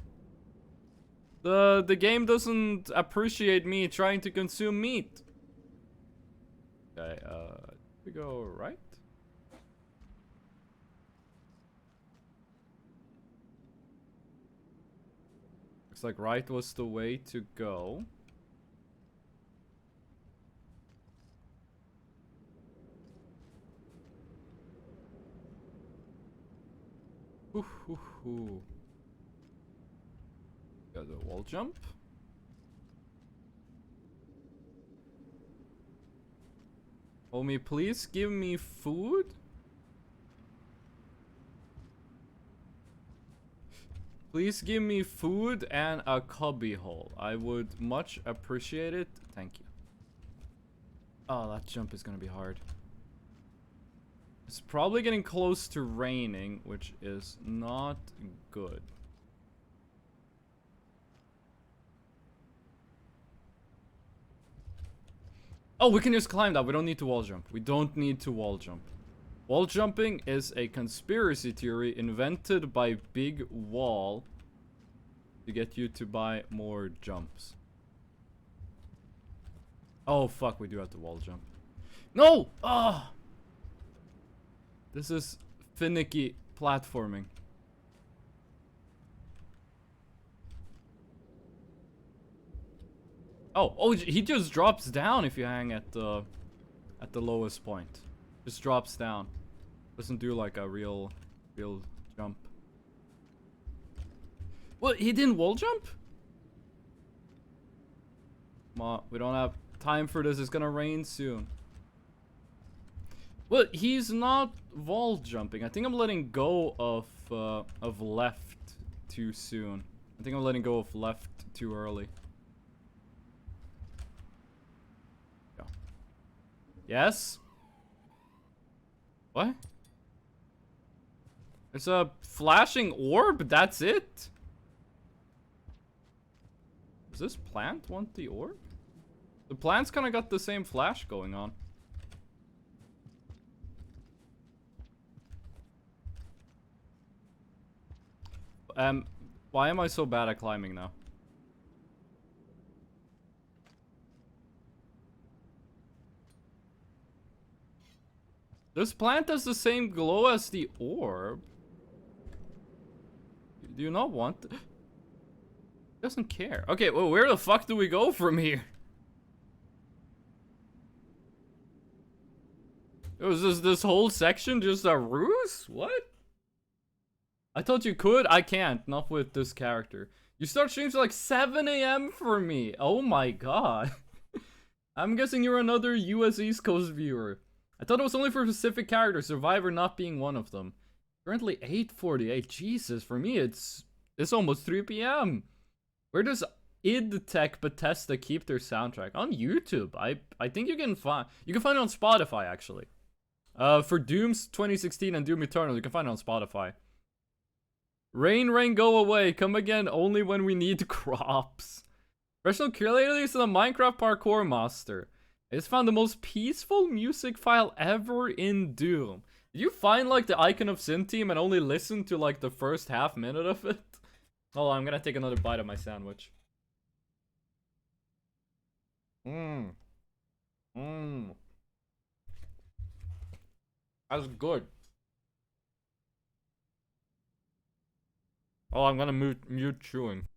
The game doesn't appreciate me trying to consume meat. Okay, we go right? Looks like right was the way to go. Ooh, ooh, ooh. Got the wall jump. Homie, please give me food. Please give me food and a cubbyhole. I would much appreciate it. Thank you. Oh, that jump is gonna be hard. It's probably getting close to raining, which is not good. Oh, we can just climb that. We don't need to wall jump. We don't need to wall jump. Wall jumping is a conspiracy theory invented by Big Wall to get you to buy more jumps. Oh, fuck. We do have to wall jump. No! Ah! This is finicky platforming. Oh, he just drops down if you hang at the lowest point. Just drops down. Doesn't do like a real jump. What? He didn't wall jump? Come on, we don't have time for this. It's gonna rain soon. Well, he's not wall jumping. I think I'm letting go of left too soon. I think I'm letting go of left too early. Go. Yes? What? There's a flashing orb? That's it? Does this plant want the orb? The plant's kind of got the same flash going on. Why am I so bad at climbing now? This plant has the same glow as the orb. Do you not want it? Doesn't care. Okay, well, where the fuck do we go from here? Was this whole section just a ruse? What? I thought you could. I can't. Not with this character. You start streams at like 7 a.m. for me. Oh my god. I'm guessing you're another US East Coast viewer. I thought it was only for specific characters, Survivor not being one of them. Currently 8:48. Jesus, for me it's almost 3 p.m. Where does id Tech Bethesda keep their soundtrack? On YouTube. I think you can find it on Spotify actually. For Doom's 2016 and Doom Eternal, you can find it on Spotify. Rain, go away. Come again only when we need crops. Professional creator is a Minecraft parkour master. I just found the most peaceful music file ever in Doom. Did you find like the icon of Sin Team and only listen to like the first half minute of it? Hold on, I'm gonna take another bite of my sandwich. That's good. Oh, I'm gonna mute chewing.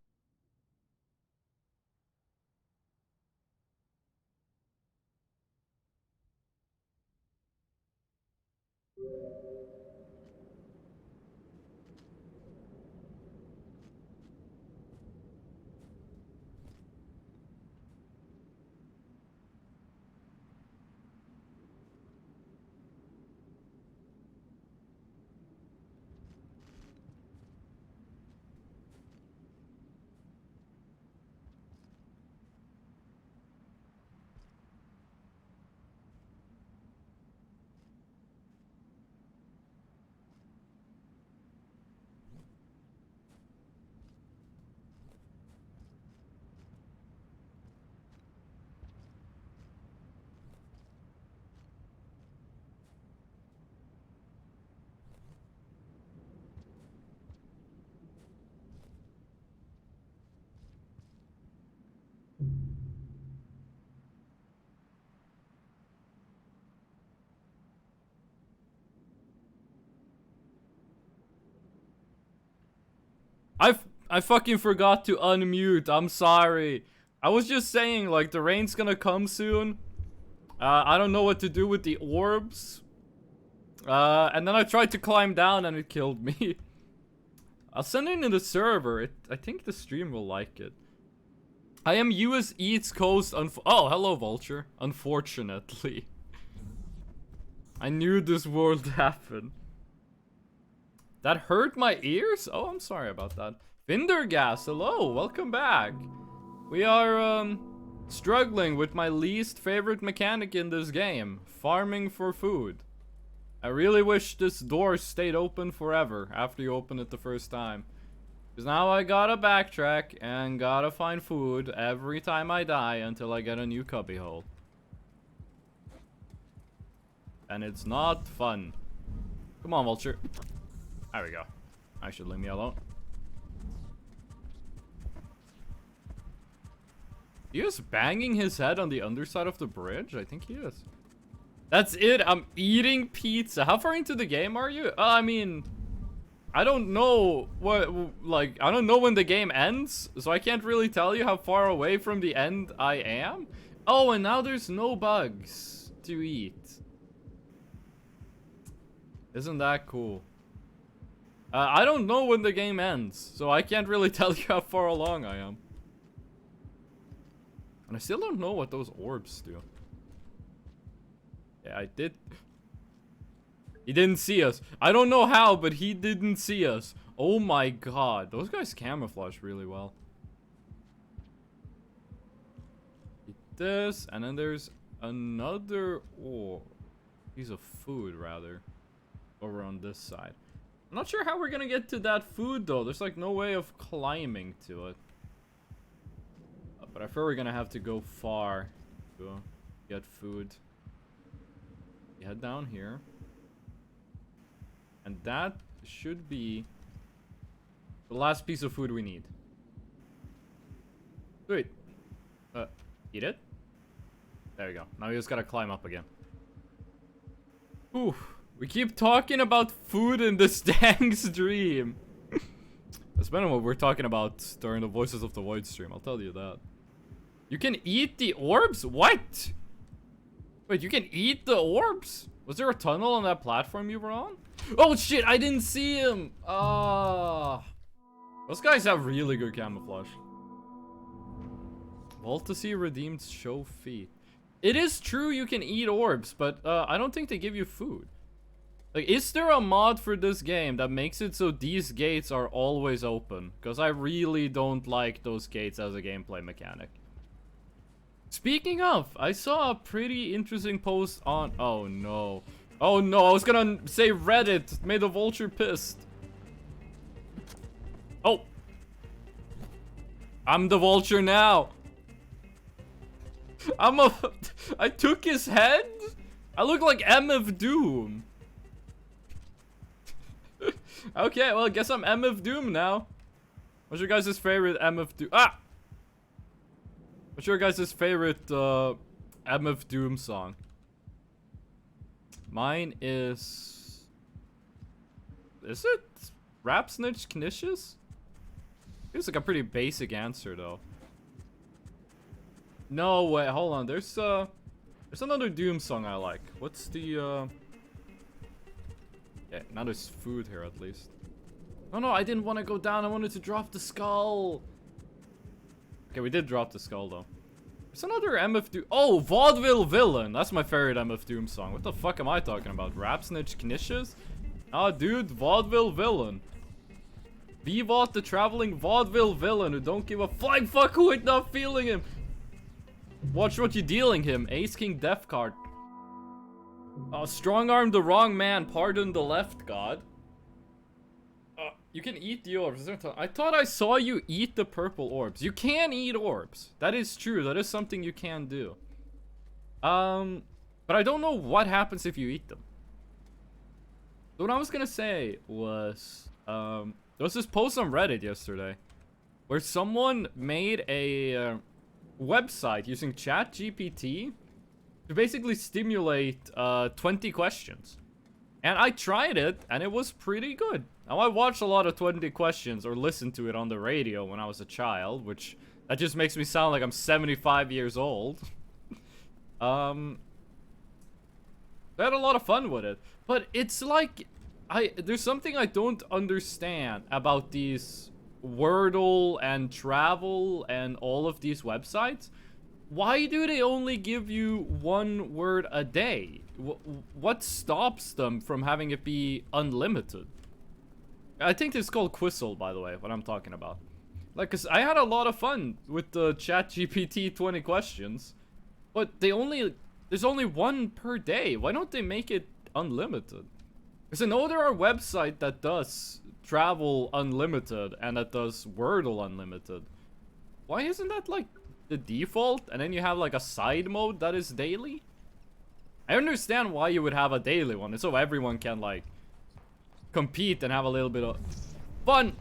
I fucking forgot to unmute. I'm sorry. I was just saying, like, the rain's gonna come soon. I don't know what to do with the orbs. And then I tried to climb down and it killed me. I'll send it in the server. I think the stream will like it. I am US East Coast. Oh, hello, Vulture. Unfortunately. I knew this would happen. That hurt my ears? Oh, I'm sorry about that. Findergas, hello, welcome back. We are, struggling with my least favorite mechanic in this game. Farming for food. I really wish this door stayed open forever after you open it the first time. Because now I gotta backtrack and gotta find food every time I die until I get a new cubbyhole. And it's not fun. Come on, Vulture. There we go. I should leave me alone. He is banging his head on the underside of the bridge? I think he is. That's it. I'm eating pizza. How far into the game are you? I mean, I don't know what, like, I don't know when the game ends, so I can't really tell you how far away from the end I am. Oh, and now there's no bugs to eat. Isn't that cool? I don't know when the game ends, so I can't really tell you how far along I am. And I still don't know what those orbs do. Yeah, I did. He didn't see us. I don't know how, but he didn't see us. Oh my god. Those guys camouflage really well. Eat this, and then there's another piece of food, rather, over on this side. I'm not sure how we're gonna get to that food, though. There's like no way of climbing to it. But I fear we're gonna have to go far to get food. We head down here. And that should be the last piece of food we need. Sweet. Eat it? There we go. Now we just gotta climb up again. Ooh. We keep talking about food in this dang stream. That's better than what we're talking about during the Voices of the Void stream, I'll tell you that. You can eat the orbs? What? Wait, you can eat the orbs? Was there a tunnel on that platform you were on? Oh shit, I didn't see him! Those guys have really good camouflage. Vault to see redeemed show feet. It is true you can eat orbs, but I don't think they give you food. Like, is there a mod for this game that makes it so these gates are always open? Because I really don't like those gates as a gameplay mechanic. Speaking of, I saw a pretty interesting post on... Oh no. Oh no, I was gonna say Reddit. Made the vulture pissed. Oh. I'm the vulture now. I took his head? I look like MF Doom. Okay, well, I guess I'm MF Doom now. What's your guys' favorite MF Doom? Ah! What's your guys' favorite MF Doom song? Mine is... Is it Rap Snitch Knishes? It's like a pretty basic answer, though. No, wait, hold on. There's another Doom song I like. What's the, Yeah, now there's food here, at least. Oh no, I didn't want to go down. I wanted to drop the skull. Okay, we did drop the skull, though. There's another MF Doom. Oh, Vaudeville Villain. That's my favorite MF Doom song. What the fuck am I talking about? Rap Snitch Knishes? Ah, dude, Vaudeville Villain. Vivat the traveling vaudeville villain who don't give a flying fuck with not feeling him. Watch what you're dealing him. Ace King Death card. Strong arm the wrong man, pardon the left god. You can eat the orbs. I thought I saw you eat the purple orbs. You can eat orbs. That is true. That is something you can do. But I don't know what happens if you eat them. So what I was gonna say was, there was this post on Reddit yesterday where someone made a website using ChatGPT to basically stimulate 20 questions. And I tried it, and it was pretty good. Now, I watched a lot of 20 questions, or listened to it on the radio when I was a child, which, that just makes me sound like I'm 75 years old. I had a lot of fun with it. But it's like, there's something I don't understand about these Wordle and Travel and all of these websites. Why do they only give you one word a day? What stops them from having it be unlimited? I think it's called Quizzle, by the way, what I'm talking about. Like, cause I had a lot of fun with the ChatGPT 20 questions, but there's only one per day. Why don't they make it unlimited? Because I know there are websites that does Travel Unlimited and that does Wordle Unlimited. Why isn't that like the default? And then you have like a side mode that is daily? I understand why you would have a daily one, so everyone can like compete and have a little bit of fun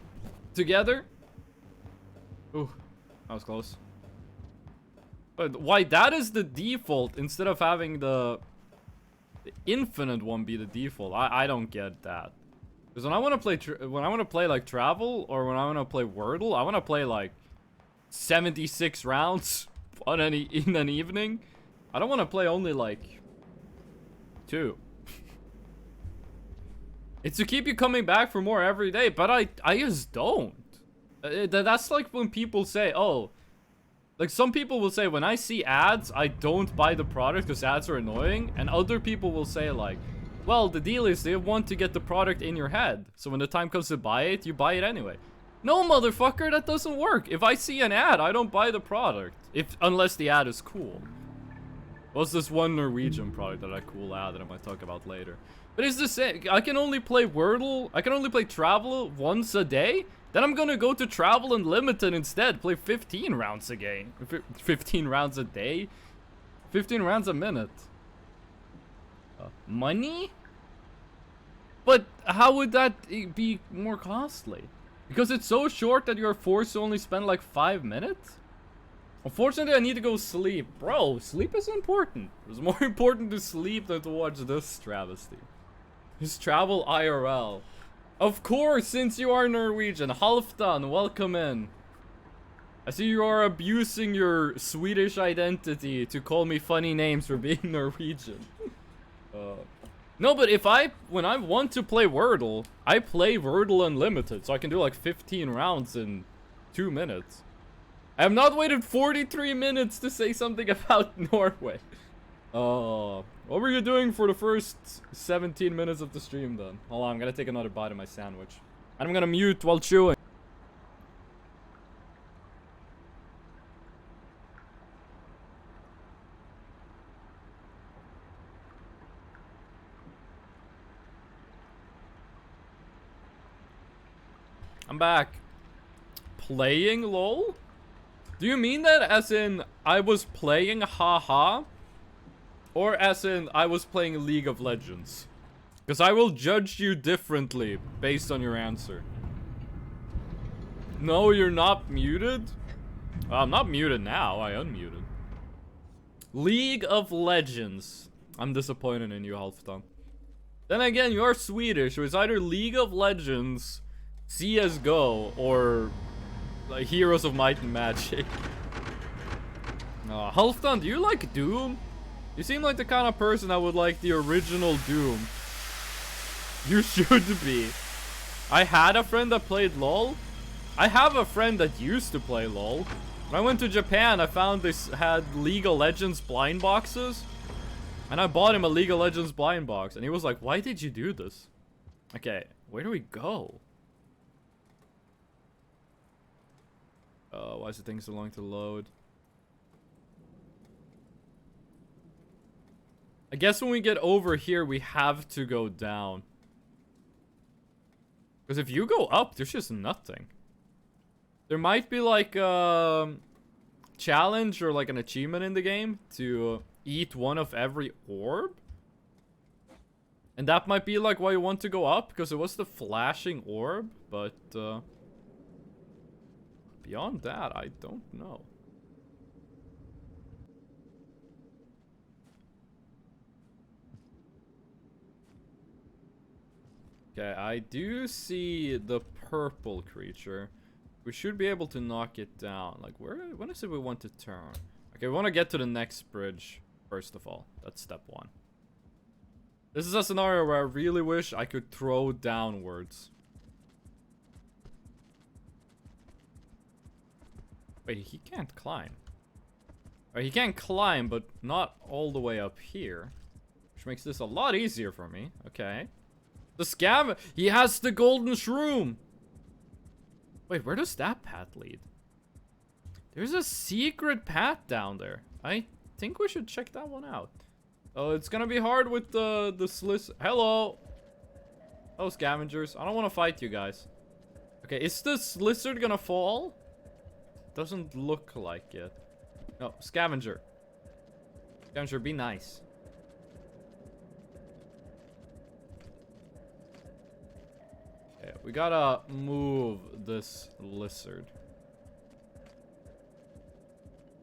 together. Ooh, that was close. But why that is the default instead of having the infinite one be the default? I don't get that. Because when I want to play like travel, or when I want to play Wordle, I want to play like 76 rounds in an evening. I don't want to play only like 2. It's to keep you coming back for more every day, but I just don't. That's like when people say, oh, like some people will say, when I see ads, I don't buy the product because ads are annoying. And other people will say like, well, the deal is they want to get the product in your head. So when the time comes to buy it, you buy it anyway. No, motherfucker, that doesn't work. If I see an ad, I don't buy the product. Unless the ad is cool. What's this one Norwegian product that I cool ad that I might talk about later? But it's the same. I can only play Wordle. I can only play Travel once a day. Then I'm gonna go to Travel Unlimited instead. Play 15 rounds a game. 15 rounds a day? 15 rounds a minute. Money? But how would that be more costly? Because it's so short that you're forced to only spend like 5 minutes? Unfortunately, I need to go sleep. Bro, sleep is important. It's more important to sleep than to watch this travesty. Just travel IRL. Of course, since you are Norwegian. Halvdan, welcome in. I see you are abusing your Swedish identity to call me funny names for being Norwegian. No, but when I want to play Wordle, I play Wordle Unlimited, so I can do like 15 rounds in 2 minutes. I have not waited 43 minutes to say something about Norway. Oh, what were you doing for the first 17 minutes of the stream then? Hold on, I'm gonna take another bite of my sandwich. And I'm gonna mute while chewing. I'm back. Playing LOL? Do you mean that as in I was playing haha? Or as in I was playing League of Legends? Because I will judge you differently based on your answer. No, you're not muted? I'm not muted now, I unmuted. League of Legends. I'm disappointed in you, Halvdan. Then again, you're Swedish, so it's either League of Legends, CSGO, or like Heroes of Might and Magic. Halvdan, do you like Doom? You seem like the kind of person that would like the original Doom. You should be. I had a friend that played LOL. I have a friend that used to play LOL. When I went to Japan, I found this had League of Legends blind boxes. And I bought him a League of Legends blind box. And he was like, why did you do this? Okay, where do we go? Why is the thing so long to load? I guess when we get over here, we have to go down. Because if you go up, there's just nothing. There might be like a challenge or like an achievement in the game to eat one of every orb. And that might be like why you want to go up, because it was the flashing orb, but beyond that, I don't know. Okay, I do see the purple creature. We should be able to knock it down. Like, when is it we want to turn? Okay, we want to get to the next bridge, first of all. That's step 1. This is a scenario where I really wish I could throw downwards. Wait, he can't climb. He can climb, but not all the way up here. Which makes this a lot easier for me. Okay. The scam, he has the golden shroom. Wait, where does that path lead? There's a secret path down there. I think we should check that one out. Oh, it's gonna be hard with the sliss. Hello. Oh, scavengers. I don't want to fight you guys. Okay, is this lizard gonna fall? Doesn't look like it. No, scavenger. Scavenger, be nice. Okay, we gotta move this lizard.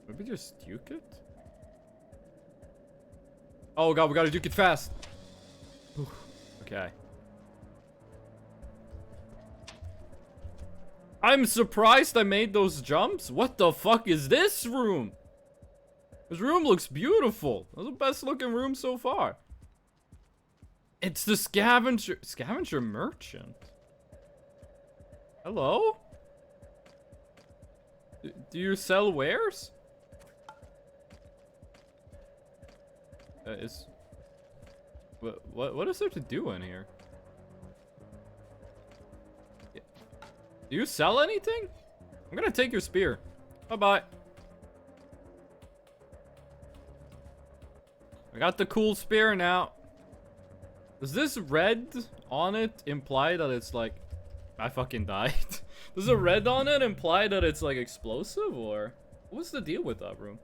Maybe just duke it? Oh god, we gotta duke it fast. Oof. Okay. I'm surprised I made those jumps. What the fuck is this room? This room looks beautiful. That's the best looking room so far. It's the scavenger merchant. Hello? Do you sell wares? What is there to do in here? Do you sell anything? I'm gonna take your spear. Bye-bye. I got the cool spear now. Does this red on it imply that it's like... I fucking died. Does the red on it imply that it's like explosive, or... What's the deal with that room?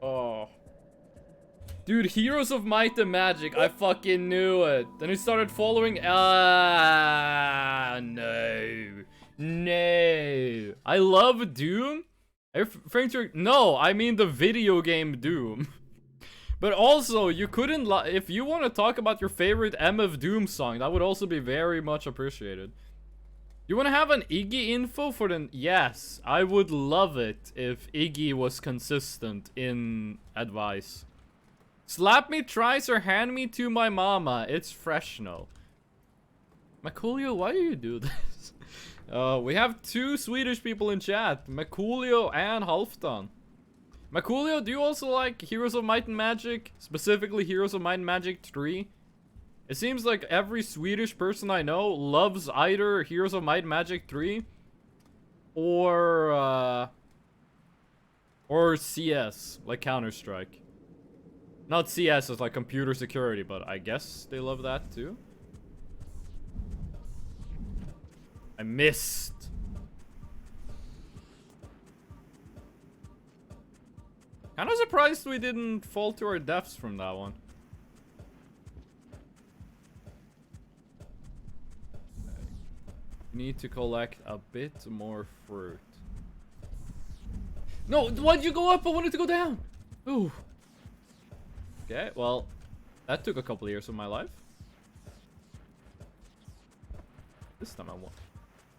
Oh. Dude, Heroes of Might and Magic. I fucking knew it. Then he started following... no. No. I love Doom. Are you referring to... No, I mean the video game Doom. But also, you couldn't... If you want to talk about your favorite MF Doom song, that would also be very much appreciated. You want to have an Iggy info for the... Yes, I would love it if Iggy was consistent in advice. Slap me twice or hand me to my mama. It's fresh, no. Maculio, why do you do this? We have 2 Swedish people in chat. Maculio and Halfdan. Maculio, do you also like Heroes of Might and Magic? Specifically Heroes of Might and Magic 3? It seems like every Swedish person I know loves either Heroes of Might and Magic 3 or CS, like Counter-Strike. Not CS as like computer security, but I guess they love that too. I missed. Kind of surprised we didn't fall to our deaths from that one. Need to collect a bit more fruit. No, why'd you go up? I wanted to go down. Ooh. Okay, well, that took a couple of years of my life. This time I won.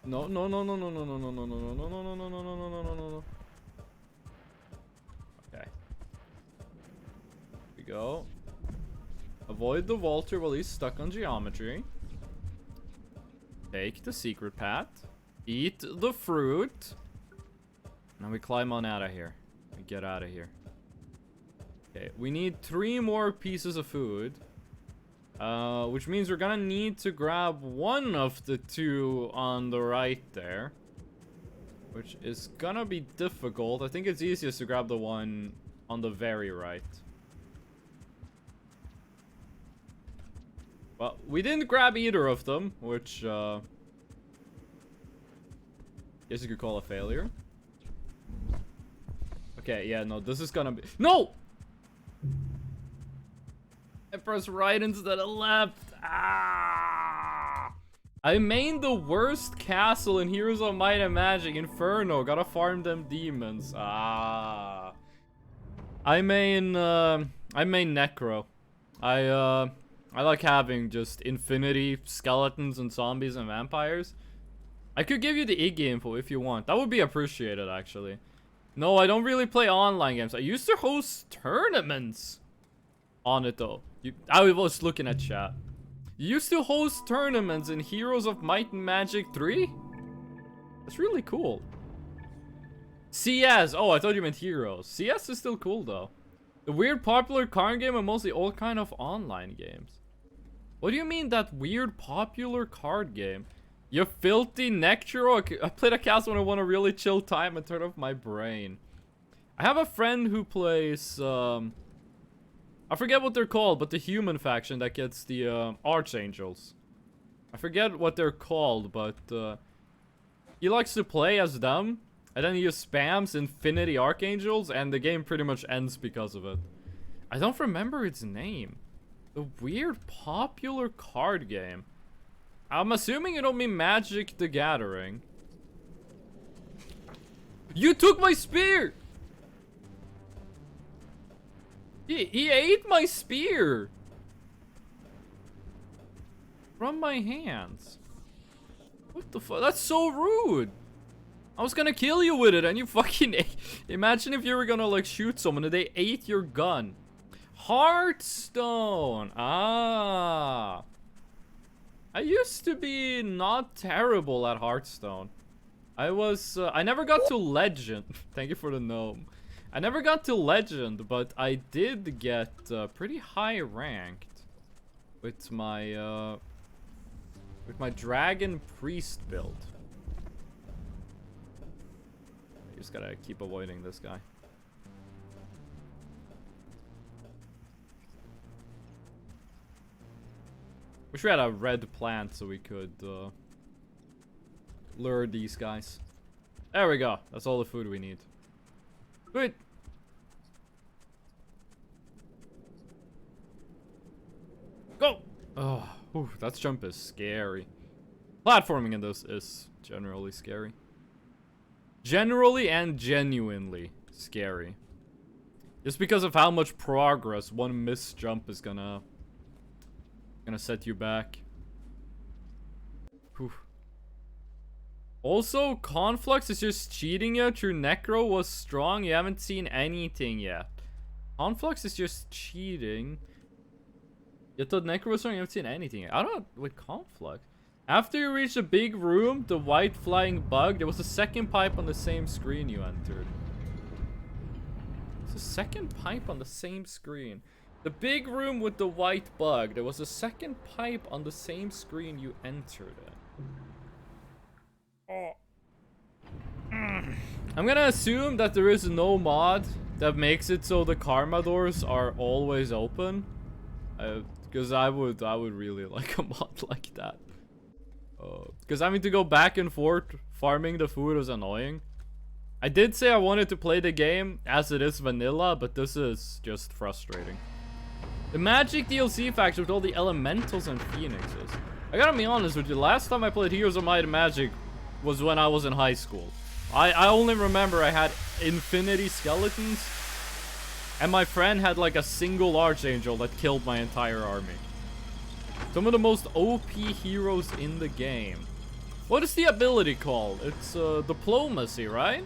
No, no, no, no, no, no, no, no, no, no, no, no, no, no, no, no, no, no, no, no. Okay. Here we go. Avoid the Walter while he's stuck on geometry. Take the secret path. Eat the fruit. Now we climb on out of here. We get out of here. Okay, we need 3 more pieces of food. Which means we're gonna need to grab one of the 2 on the right there. Which is gonna be difficult. I think it's easiest to grab the one on the very right. Well, we didn't grab either of them, which, guess you could call a failure. Okay, yeah, no, this is gonna be... No! I pressed right instead of left. Ah! I mained the worst castle in Heroes of Might and Magic, Inferno. Gotta farm them demons. Ah. I main Necro. I like having just infinity skeletons and zombies and vampires. I could give you the Iggy info if you want. That would be appreciated, actually. No, I don't really play online games. I used to host tournaments on it, though. I was looking at chat. You used to host tournaments in Heroes of Might and Magic 3? That's really cool. CS. Oh, I thought you meant Heroes. CS is still cool, though. The weird popular card game and mostly all kind of online games. What do you mean that weird popular card game? You filthy Nectro. I played a cast when I want a really chill time and turn off my brain. I have a friend who plays, I forget what they're called, but the human faction that gets the, Archangels. I forget what they're called, but, he likes to play as them, and then he just spams Infinity Archangels, and the game pretty much ends because of it. I don't remember its name. The weird popular card game. I'm assuming you don't mean Magic the Gathering. You took my spear! He ate my spear! From my hands. What the fuck? That's so rude! I was gonna kill you with it and you fucking ate. Imagine if you were gonna like shoot someone and they ate your gun. Hearthstone. Ah. I used to be not terrible at Hearthstone. I never got to Legend. Thank you for the gnome. I never got to Legend, but I did get pretty high ranked with my Dragon Priest build. You just gotta keep avoiding this guy. Wish we had a red plant so we could lure these guys. There we go. That's all the food we need. Wait. Go! Oh, whew, that jump is scary. Platforming in this is generally scary. Generally and genuinely scary. Just because of how much progress one missed jump is gonna set you back. Whew. Also, Conflux is just cheating you. True Necro was strong. You haven't seen anything yet. Conflux is just cheating. You thought Necro was strong. You haven't seen anything yet. I don't know with Conflux. After you reach a big room, the white flying bug, there was a second pipe on the same screen you entered. There's a second pipe on the same screen. The big room with the white bug, there was a second pipe on the same screen you entered it. Oh. I'm gonna assume that there is no mod that makes it so the karma doors are always open. Because I would really like a mod like that. Because having to go back and forth farming the food was annoying. I did say I wanted to play the game as it is vanilla, but this is just frustrating. The Magic DLC faction with all the elementals and phoenixes. I gotta be honest with you, last time I played Heroes of Might and Magic was when I was in high school. I only remember I had infinity skeletons, and my friend had like a single archangel that killed my entire army. Some of the most OP heroes in the game. What is the ability called? It's diplomacy, right?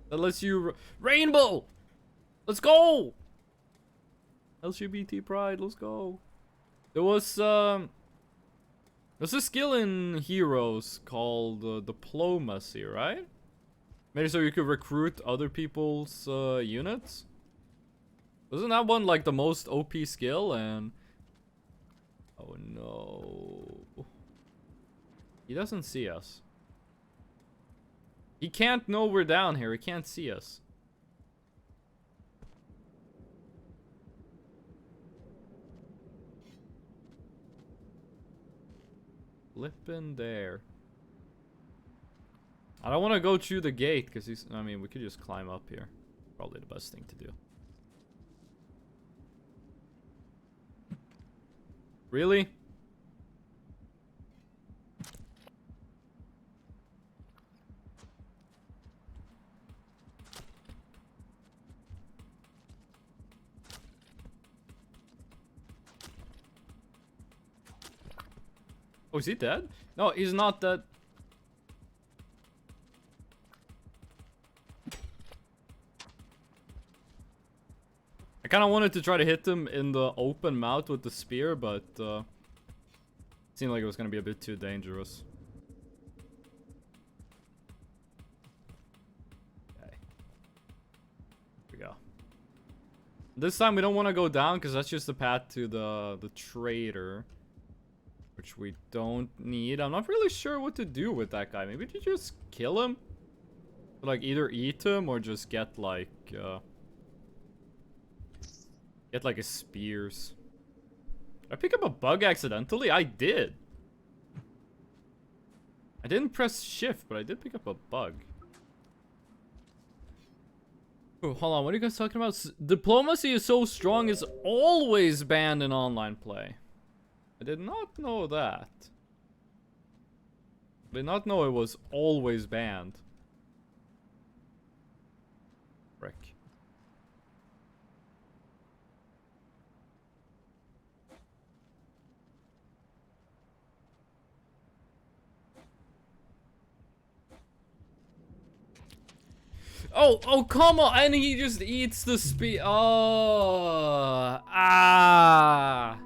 That lets you Rainbow! Let's go! LGBT pride, let's go. There's a skill in Heroes called diplomacy, right? Maybe so you could recruit other people's units? Wasn't that one like the most OP skill? And oh no, he doesn't see us. He can't know we're down here. He can't see us. Flippin' there. I don't want to go through the gate because he's. I mean, we could just climb up here. Probably the best thing to do. Really? Oh, is he dead? No, he's not dead. I kind of wanted to try to hit him in the open mouth with the spear, but it seemed like it was going to be a bit too dangerous. Okay. Here we go. This time we don't want to go down because that's just the path to the trader, which we don't need. I'm not really sure what to do with that guy. Maybe to just kill him? Like either eat him or just get like his spears. Did I pick up a bug accidentally? I did. I didn't press shift, but I did pick up a bug. Oh, hold on, what are you guys talking about? Diplomacy is so strong, it's always banned in online play. I did not know that. I did not know it was always banned. Frick. Oh, come on. And he just eats the speed. Oh. Ah.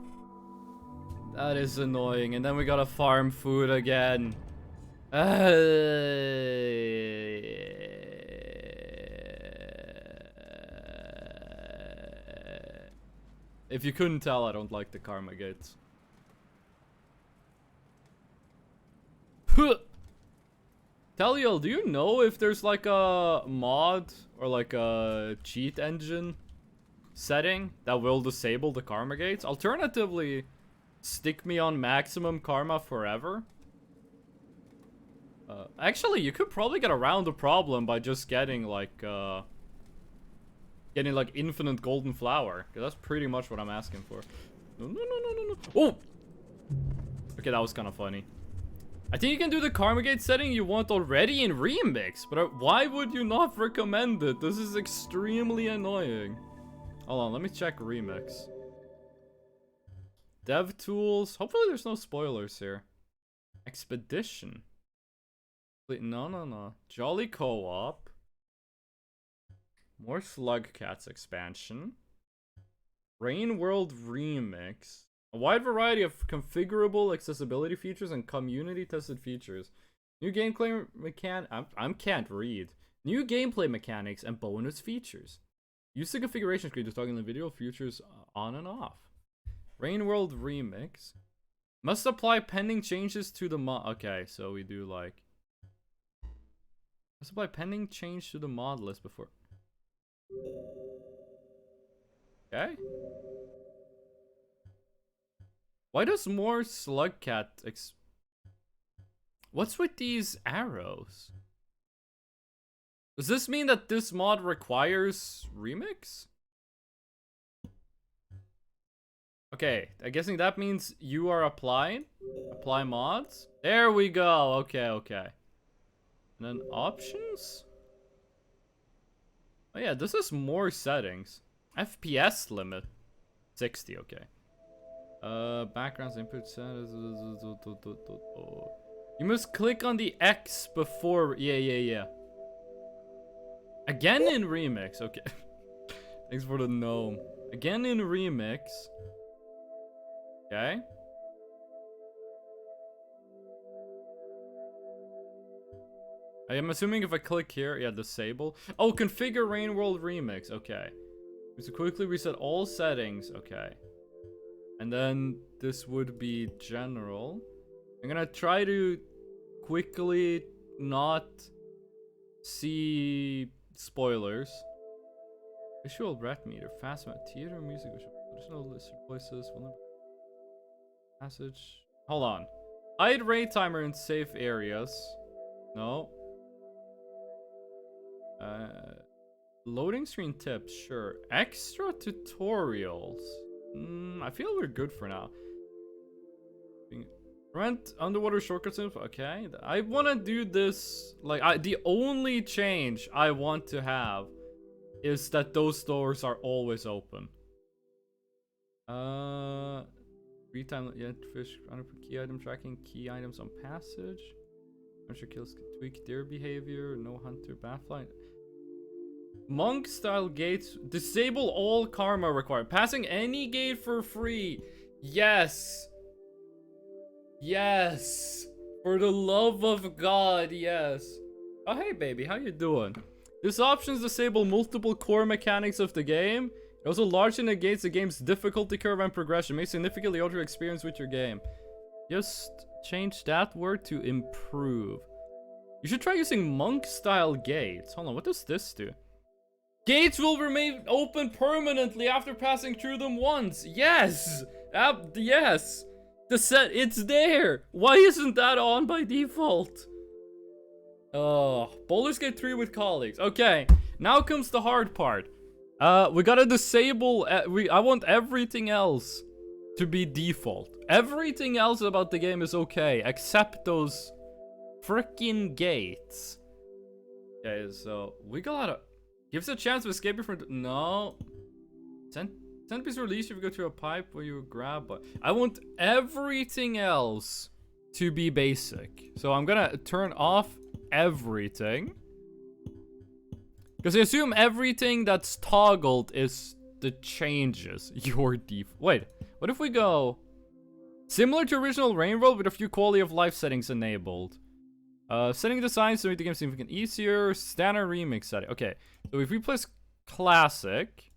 That is annoying. And then we gotta farm food again. If you couldn't tell, I don't like the karma gates. Teliel, do you know if there's like a mod or like a cheat engine setting that will disable the karma gates? Alternatively, stick me on maximum karma forever. Actually, you could probably get around the problem by just getting like infinite golden flower. 'Cause that's pretty much what I'm asking for. No. Oh! Okay, that was kind of funny. I think you can do the karma gate setting you want already in Remix, but why would you not recommend it? This is extremely annoying. Hold on, let me check Remix. Dev tools. Hopefully there's no spoilers here. Expedition. No. Jolly co-op. More Slug Cats expansion. Rain World Remix. A wide variety of configurable accessibility features and community-tested features. New gameplay can't read. New gameplay mechanics and bonus features. Use the configuration screen to toggle individual features on and off. Rain World Remix. Must apply pending changes to the mod. Okay, so we do like... Must apply pending change to the mod list before... Okay. Why does more Slugcat What's with these arrows? Does this mean that this mod requires Remix? Okay, I'm guessing that means you are applying. Apply mods. There we go. Okay. And then options? Oh yeah, this is more settings. FPS limit. 60, okay. Backgrounds, input settings. You must click on the X before. Yeah. Again in Remix, okay. Thanks for the gnome. Again in Remix. Okay. I am assuming if I click here, yeah, disable. Oh, configure Rain World Remix. Okay. So quickly reset all settings. Okay. And then this would be general. I'm gonna try to quickly not see spoilers. Visual red meter, fast theater, music, additional list of voices, passage. Hold on. Hide rate timer in safe areas. No. Loading screen tips, sure. Extra tutorials. I feel we're good for now. Rent underwater shortcuts info. Okay, I want to do this. Like, the only change I want to have is that those doors are always open. Free time, yeah, fish, key item tracking, key items on passage. Hunter kills tweak their behavior. No hunter bathline. Monk style gates. Disable all karma required. Passing any gate for free. Yes. Yes. For the love of God, yes. Oh, hey, baby. How you doing? This options disable multiple core mechanics of the game. It also largely negates the game's difficulty curve and progression. May significantly alter your experience with your game. Just change that word to improve. You should try using monk style gates. Hold on, what does this do? Gates will remain open permanently after passing through them once. Yes! Yes! It's there! Why isn't that on by default? Oh, Baldur's Gate 3 with colleagues. Okay, now comes the hard part. We gotta disable... I want everything else to be default. Everything else about the game is okay, except those freaking gates. Okay, so we gotta... Gives a chance of escaping from... No. Centerpiece release if you go through a pipe where you grab... But I want everything else to be basic. So I'm gonna turn off everything. Because I assume everything that's toggled is the changes. Your default. Wait, what if we go similar to original Rain World with a few quality of life settings enabled? Setting designs to make the game significantly easier. Standard remix setting. Okay, so if we press classic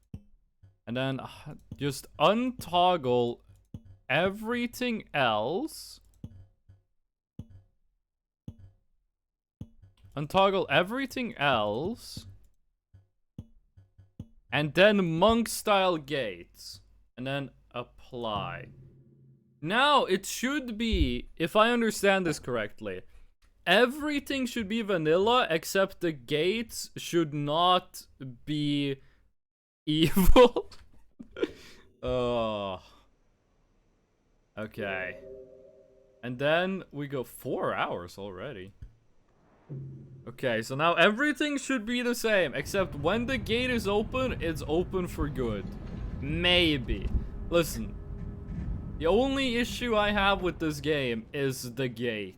and then just untoggle everything else. Untoggle everything else. And then monk style gates. And then apply. Now it should be, if I understand this correctly, everything should be vanilla except the gates should not be evil. Oh. Okay. And then we go 4 hours already. Okay, so now everything should be the same, except when the gate is open, it's open for good. Maybe. Listen. The only issue I have with this game is the gate.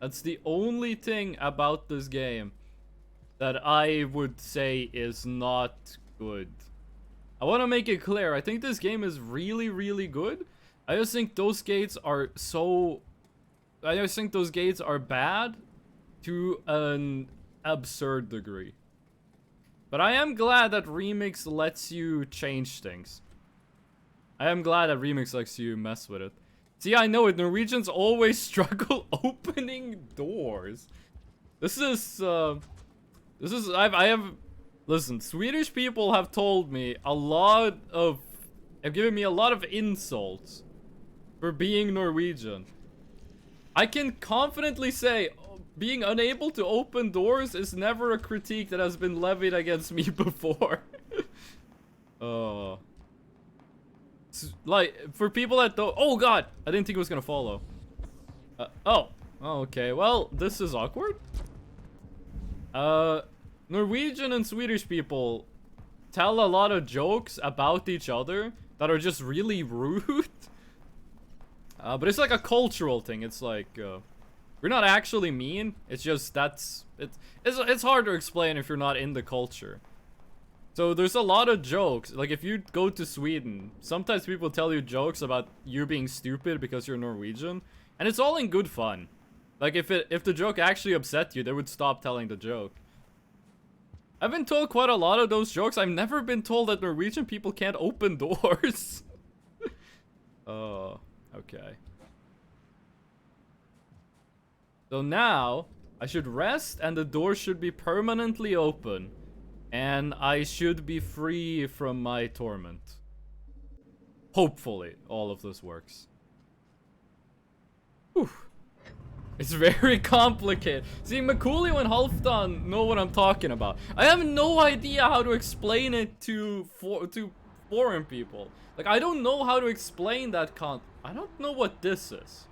That's the only thing about this game that I would say is not good. I want to make it clear, I think this game is really, really good. I just think those gates are so... I just think those gates are bad to an absurd degree. But I am glad that Remix lets you change things. I am glad that Remix lets you mess with it. See, I know it. Norwegians always struggle opening doors. I have... Listen, Swedish people have told me have given me a lot of insults for being Norwegian. I can confidently say being unable to open doors is never a critique that has been levied against me before. Like, for people that don't... Oh god! I didn't think it was gonna follow. Oh, okay. Well, this is awkward. Norwegian and Swedish people tell a lot of jokes about each other that are just really rude. But it's like a cultural thing. It's like, we're not actually mean. It's just it's hard to explain if you're not in the culture. So there's a lot of jokes. Like if you go to Sweden, sometimes people tell you jokes about you being stupid because you're Norwegian, and it's all in good fun. Like if the joke actually upset you, they would stop telling the joke. I've been told quite a lot of those jokes. I've never been told that Norwegian people can't open doors. Oh, okay. So now, I should rest and the door should be permanently open. And I should be free from my torment. Hopefully, all of this works. Whew. It's very complicated. See, Macaulay and Halfdan know what I'm talking about. I have no idea how to explain it to foreign people. Like, I don't know how to explain that I don't know what this is.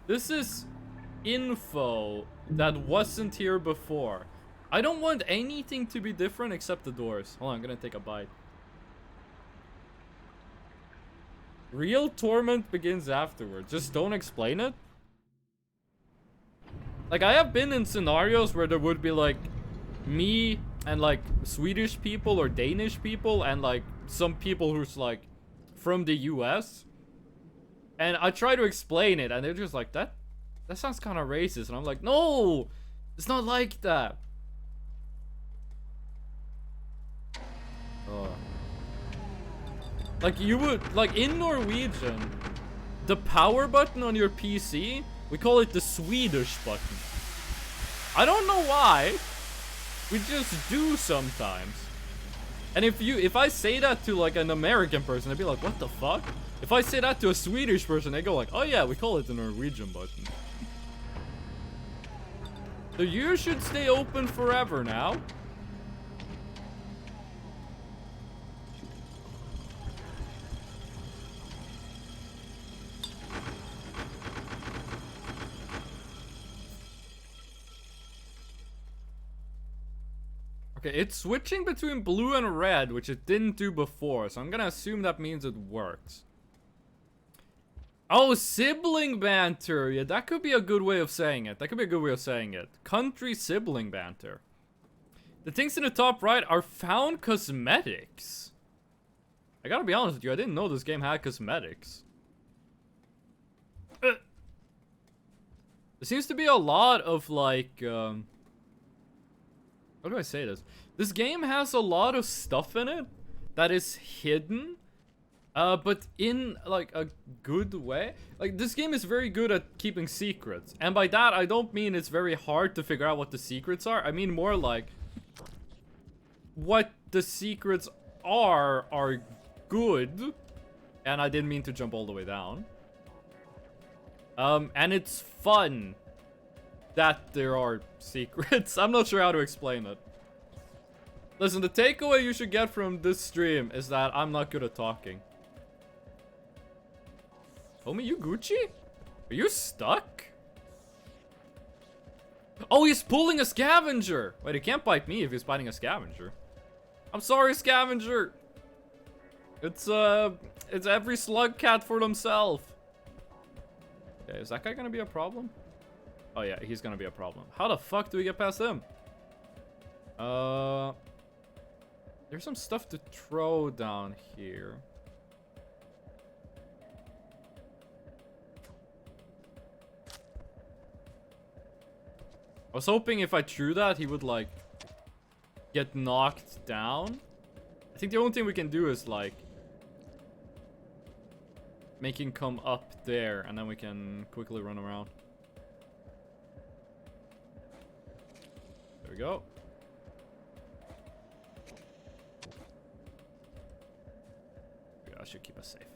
This is info that wasn't here before. I don't want anything to be different except the doors. Hold on, I'm gonna take a bite. Real torment begins afterwards. Just don't explain it. Like, I have been in scenarios where there would be, like, me and, like, Swedish people or Danish people and, like, some people who's, like, from the US. And I try to explain it, and they're just like, that sounds kind of racist. And I'm like, no! It's not like that. Like, you would, like, in Norwegian, the power button on your PC, we call it the Swedish button. I don't know why. We just do sometimes. And if I say that to, like, an American person, they'd be like, what the fuck? If I say that to a Swedish person, they go like, oh yeah, we call it the Norwegian button. So you should stay open forever now. Okay, it's switching between blue and red, which it didn't do before, so I'm gonna assume that means it works. Oh, sibling banter! Yeah, that could be a good way of saying it. Country sibling banter. The things in the top right are found cosmetics. I gotta be honest with you, I didn't know this game had cosmetics. There seems to be a lot of like, how do I say this? This game has a lot of stuff in it that is hidden, but in like a good way. Like, this game is very good at keeping secrets. And by that, I don't mean it's very hard to figure out what the secrets are. I mean more like, what the secrets are good. And I didn't mean to jump all the way down. And it's fun that there are secrets. I'm not sure how to explain it. Listen, the takeaway you should get from this stream is that I'm not good at talking. Homie, you Gucci? Are you stuck? Oh, he's pulling a scavenger! Wait, he can't bite me if he's biting a scavenger. I'm sorry, scavenger! It's every slug cat for themselves. Okay, is that guy gonna be a problem? Oh yeah, he's gonna be a problem. How the fuck do we get past him? There's some stuff to throw down here. I was hoping if I threw that, he would, like, get knocked down. I think the only thing we can do is, like, make him come up there, and then we can quickly run around. There we go. I should keep us safe.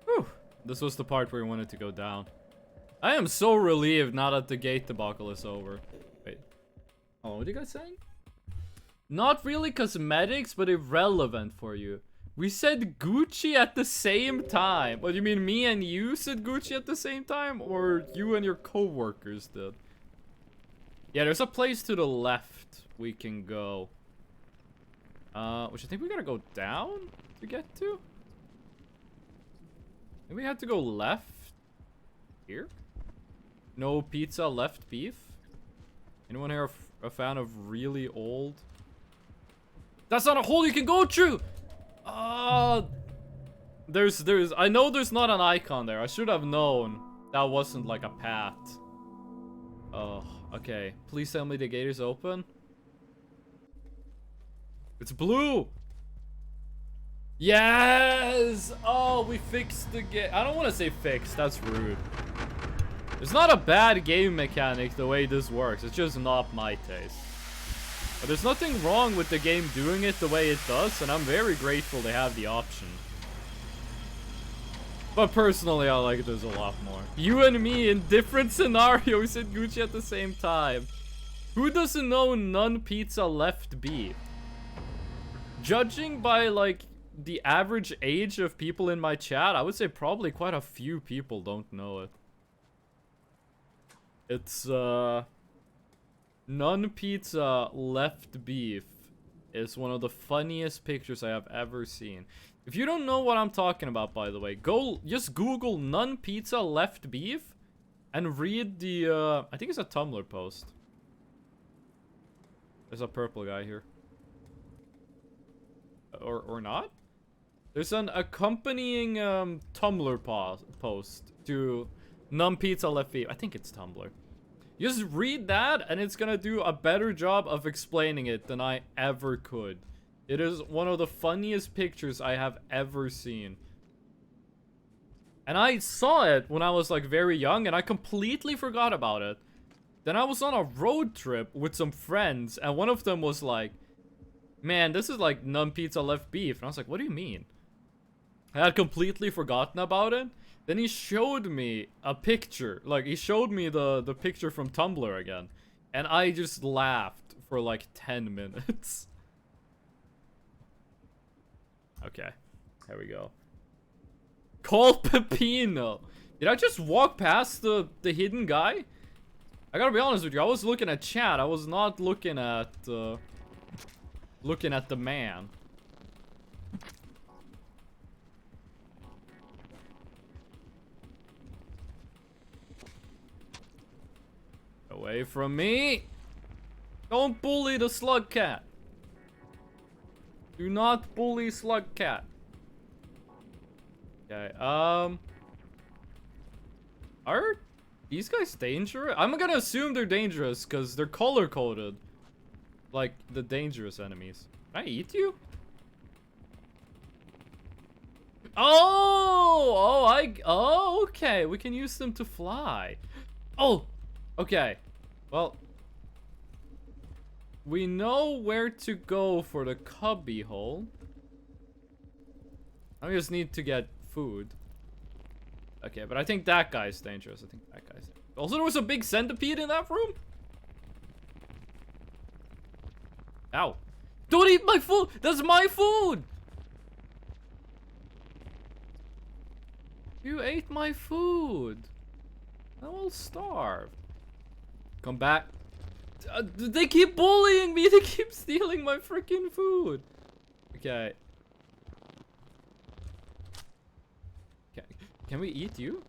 Whew. This was the part where we wanted to go down. I am so relieved now that the gate debacle is over. Wait. Oh, what are you guys saying? Not really cosmetics, but irrelevant for you. We said Gucci at the same time. What, do you mean me and you said Gucci at the same time? Or you and your co-workers did? Yeah, there's a place to the left we can go. Which I think we gotta go down to get to? Maybe we have to go left here? No pizza, left beef? Anyone here a fan of really old? That's not a hole you can go through! I know there's not an icon there. I should have known that wasn't like a path. Oh, okay. Please tell me the gate is open. It's blue! Yes! Oh, we fixed the game. I don't want to say fixed. That's rude. It's not a bad game mechanic the way this works. It's just not my taste. But there's nothing wrong with the game doing it the way it does, and I'm very grateful they have the option. But personally, I like this a lot more. You and me in different scenarios at Gucci at the same time. Who doesn't know none pizza left beef? Judging by, like, the average age of people in my chat, I would say probably quite a few people don't know it. It's, none pizza left beef is one of the funniest pictures I have ever seen. If you don't know what I'm talking about, by the way, just Google none pizza left beef and read the, I think it's a Tumblr post. There's a purple guy here. Or not? There's an accompanying Tumblr post to none pizza left beef. I think it's Tumblr. Just read that and it's gonna do a better job of explaining it than I ever could. It is one of the funniest pictures I have ever seen. And I saw it when I was like very young and I completely forgot about it. Then I was on a road trip with some friends and one of them was like, man, this is like none pizza left beef. And I was like, what do you mean? I had completely forgotten about it. Then he showed me a picture. Like, he showed me the picture from Tumblr again. And I just laughed for like 10 minutes. Okay. Here we go. Call Pepino. Did I just walk past the hidden guy? I gotta be honest with you. I was looking at chat. I was not looking at the man. Away from me. Don't bully the slug cat. Do not bully slug cat. Okay, are these guys dangerous? I'm gonna assume they're dangerous because they're color-coded. Like the dangerous enemies. Can I eat you? Oh, okay. We can use them to fly. Oh, okay. Well, we know where to go for the cubby hole. I just need to get food. Okay, but I think that guy's dangerous. I think that guy's dangerous. Also, there was a big centipede in that room. Ow. Don't eat my food. That's my food. You ate my food. I will starve. Come back. They keep bullying me. They keep stealing my freaking food. Okay. Can we eat you?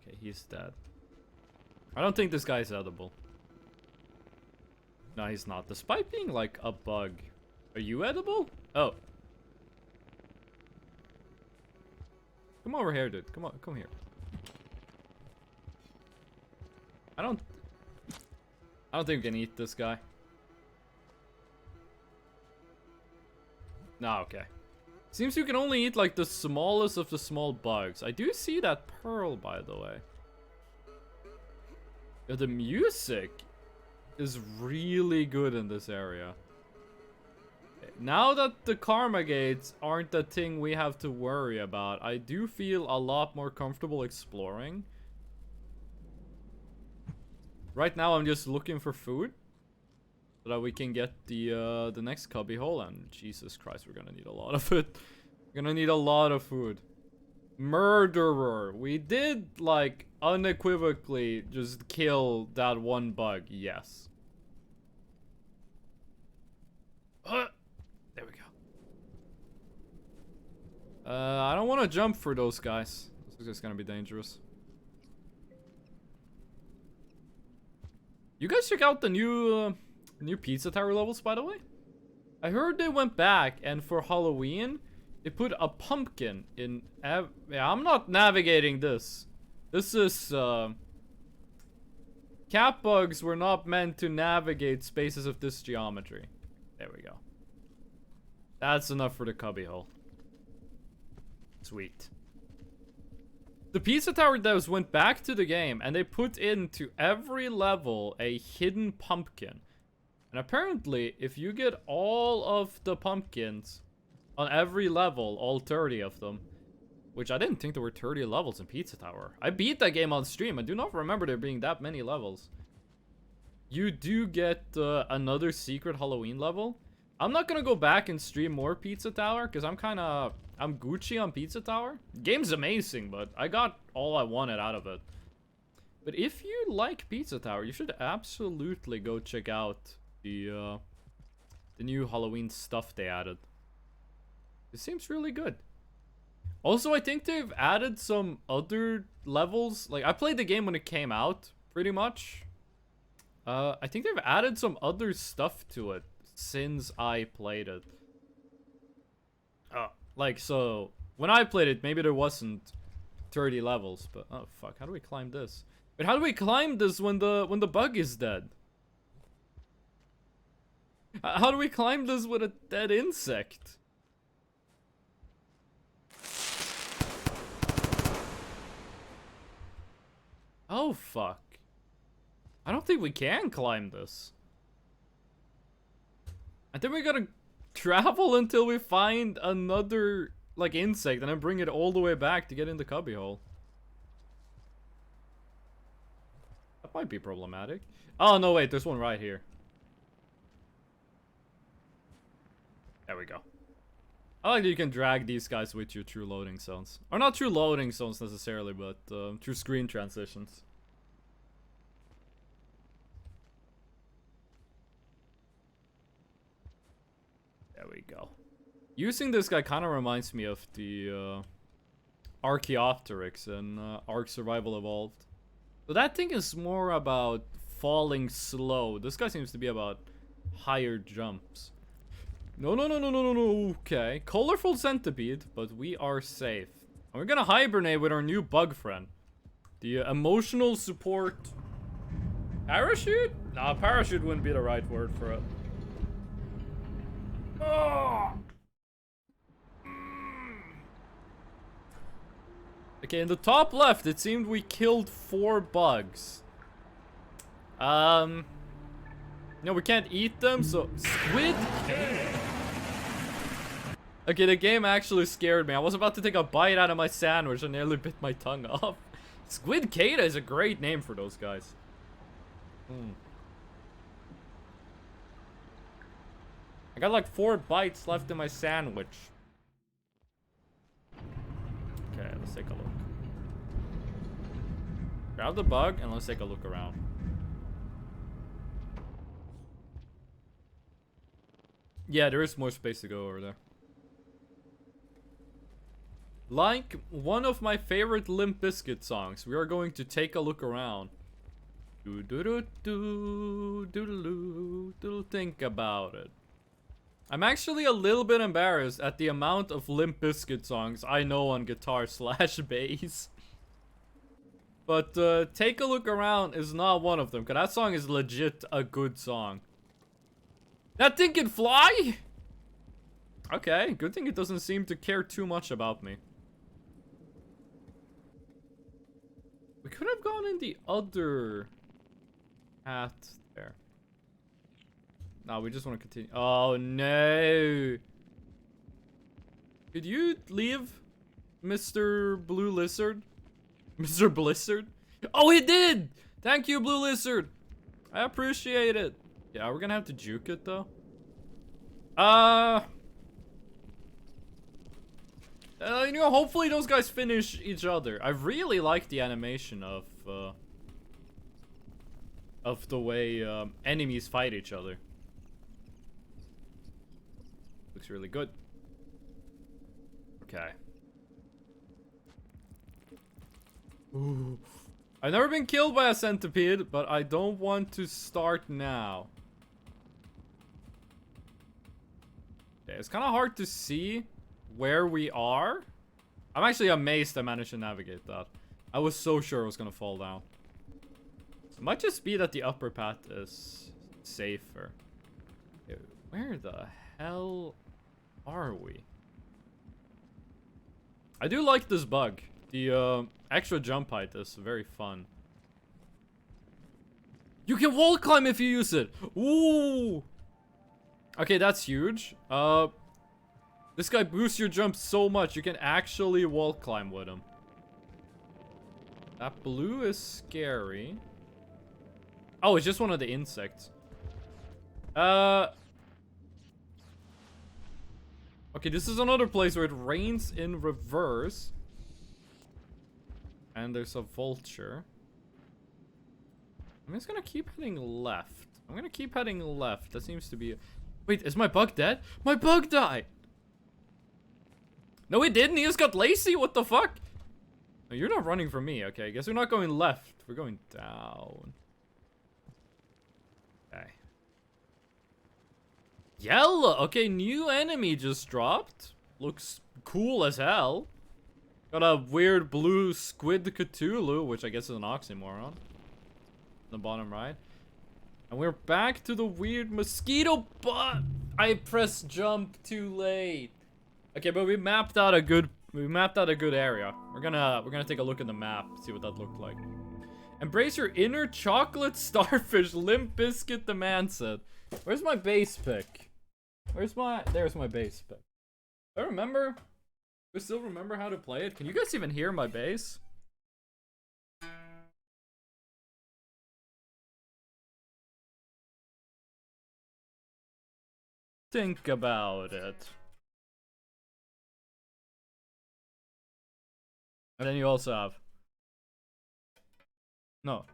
Okay, he's dead. I don't think this guy's edible. No, he's not. Despite being like a bug. Are you edible? Oh. Come over here, dude. Come on, come here. I don't think we can eat this guy. No, okay. Seems you can only eat like the smallest of the small bugs. I do see that pearl, by the way. Yeah, the music is really good in this area. Now that the karma gates aren't the thing we have to worry about, I do feel a lot more comfortable exploring. Right now I'm just looking for food so that we can get the next cubby hole, and Jesus Christ, we're gonna need a lot of it. We're gonna need a lot of food. Murderer. We did like unequivocally just kill that one bug. Yes. There we go. I don't want to jump for those guys. This is just gonna be dangerous. You guys check out the new pizza tower levels, by the way? I heard they went back and for Halloween they put a pumpkin in. Yeah, I'm not navigating this. This is cat bugs were not meant to navigate spaces of this geometry. There we go. That's enough for the cubby hole. Sweet. The pizza tower devs went back to the game and they put into every level a hidden pumpkin. And apparently, if you get all of the pumpkins on every level, all 30 of them, which I didn't think there were 30 levels in Pizza Tower. I beat that game on stream. I do not remember there being that many levels. You do get another secret Halloween level. I'm not gonna go back and stream more Pizza Tower because I'm Gucci on Pizza Tower. Game's amazing, but I got all I wanted out of it. But if you like Pizza Tower, you should absolutely go check out the new Halloween stuff they added. It seems really good. Also, I think they've added some other levels. Like, I played the game when it came out, pretty much. I think they've added some other stuff to it since I played it. Like, so, when I played it, maybe there wasn't 30 levels, but, oh, fuck, how do we climb this? But how do we climb this when the bug is dead? How do we climb this with a dead insect? Oh, fuck. I don't think we can climb this. I think we gotta travel until we find another, like, insect and then bring it all the way back to get in the cubby hole. That might be problematic. Oh, no, wait, there's one right here. There we go. I like that you can drag these guys with you through loading zones. Or not through loading zones necessarily, but through screen transitions. There we go. Using this guy kind of reminds me of the Archaeopteryx in Ark Survival Evolved. So that thing is more about falling slow. This guy seems to be about higher jumps. No, no, no, no, no, no, no. Okay. Colorful centipede, but we are safe. And we're gonna hibernate with our new bug friend. The emotional support... Parachute? Nah, parachute wouldn't be the right word for it. Oh! Okay, in the top left, it seemed we killed 4 bugs. No, we can't eat them, so... Squid? Okay, the game actually scared me. I was about to take a bite out of my sandwich and nearly bit my tongue off. Squid Cicada is a great name for those guys. I got like 4 bites left in my sandwich. Okay, let's take a look. Grab the bug and let's take a look around. Yeah, there is more space to go over there. Like one of my favorite Limp Bizkit songs, we are going to take a look around. Think about it. I'm actually a little bit embarrassed at the amount of Limp Bizkit songs I know on guitar slash bass. But Take a Look Around is not one of them, because that song is legit a good song. That thing can fly? Okay, good thing it doesn't seem to care too much about me. We could have gone in the other path there. No, we just want to continue. Oh, no. Could you leave, Mr. Blue Lizard? Mr. Blizzard? Oh, he did! Thank you, Blue Lizard. I appreciate it. Yeah, we're gonna have to juke it, though. You know, hopefully those guys finish each other. I really like the animation of the way enemies fight each other. Looks really good. Okay. Ooh. I've never been killed by a centipede, but I don't want to start now. Okay, it's kind of hard to see where we are. I'm actually amazed I managed to navigate that. I was so sure I was gonna fall down. It might just be that the upper path is safer. Okay, where the hell are we? I do like this bug. The extra jump height is very fun. You can wall climb if you use it. Ooh. Okay, that's huge. This guy boosts your jump so much you can actually wall climb with him. That blue is scary. Oh, it's just one of the insects. Okay, this is another place where it rains in reverse. And there's a vulture. I'm just gonna keep heading left. I'm gonna keep heading left. That seems to be... Wait, is my bug dead? My bug died! No, he didn't. He just got lazy. What the fuck? No, you're not running from me. Okay, I guess we're not going left. We're going down. Okay. Yellow. Okay, new enemy just dropped. Looks cool as hell. Got a weird blue squid Cthulhu, which I guess is an oxymoron. The bottom right. And we're back to the weird mosquito butt. I pressed jump too late. Okay, but we mapped out a good area. We're gonna take a look at the map, see what that looked like. Embrace your inner chocolate starfish, Limp Bizkit the man said. Where's my base pick? There's my base pick. I remember. I still remember how to play it. Can you guys even hear my bass? Think about it. And then you also have... No.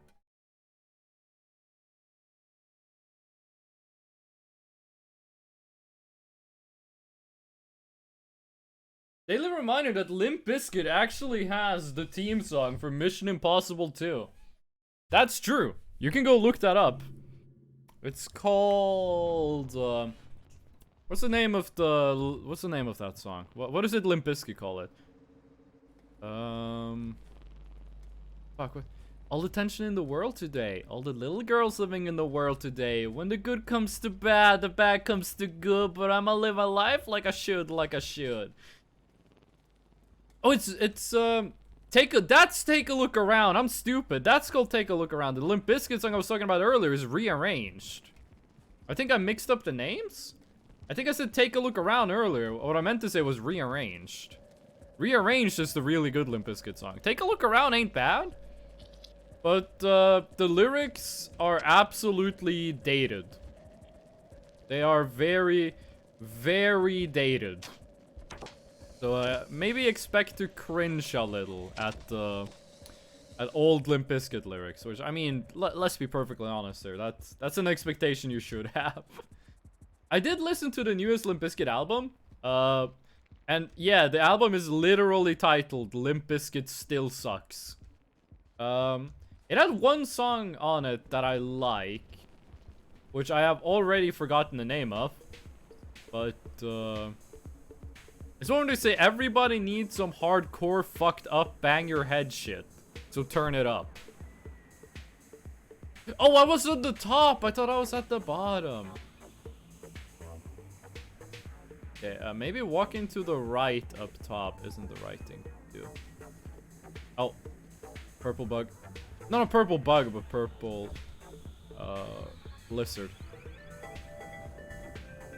Daily reminder that Limp Bizkit actually has the theme song for Mission Impossible 2. That's true. You can go look that up. It's called what's the name of that song? What does it Limp Bizkit call it? Fuck, what? All the tension in the world today. All the little girls living in the world today. When the good comes to bad, the bad comes to good. But I'ma live a life like I should, like I should. Oh, it's take a look around. I'm stupid. That's called Take a Look Around. The Limp Bizkit song I was talking about earlier is Rearranged. I think I mixed up the names. I think I said Take a Look Around earlier. What I meant to say was Rearranged. Rearranged is the really good Limp Bizkit song. Take a Look Around ain't bad. But the lyrics are absolutely dated. They are very, very dated. So maybe expect to cringe a little at old Limp Bizkit lyrics. Which, I mean, let's be perfectly honest there. That's an expectation you should have. I did listen to the newest Limp Bizkit album. And yeah, the album is literally titled Limp Bizkit Still Sucks. It had one song on it that I like, which I have already forgotten the name of. But, I just wanted to say everybody needs some hardcore fucked up bang your head shit. So turn it up. Oh, I was at the top. I thought I was at the bottom. Okay, maybe walking to the right up top isn't the right thing to do. Oh, purple bug. Not a purple bug, but purple lizard.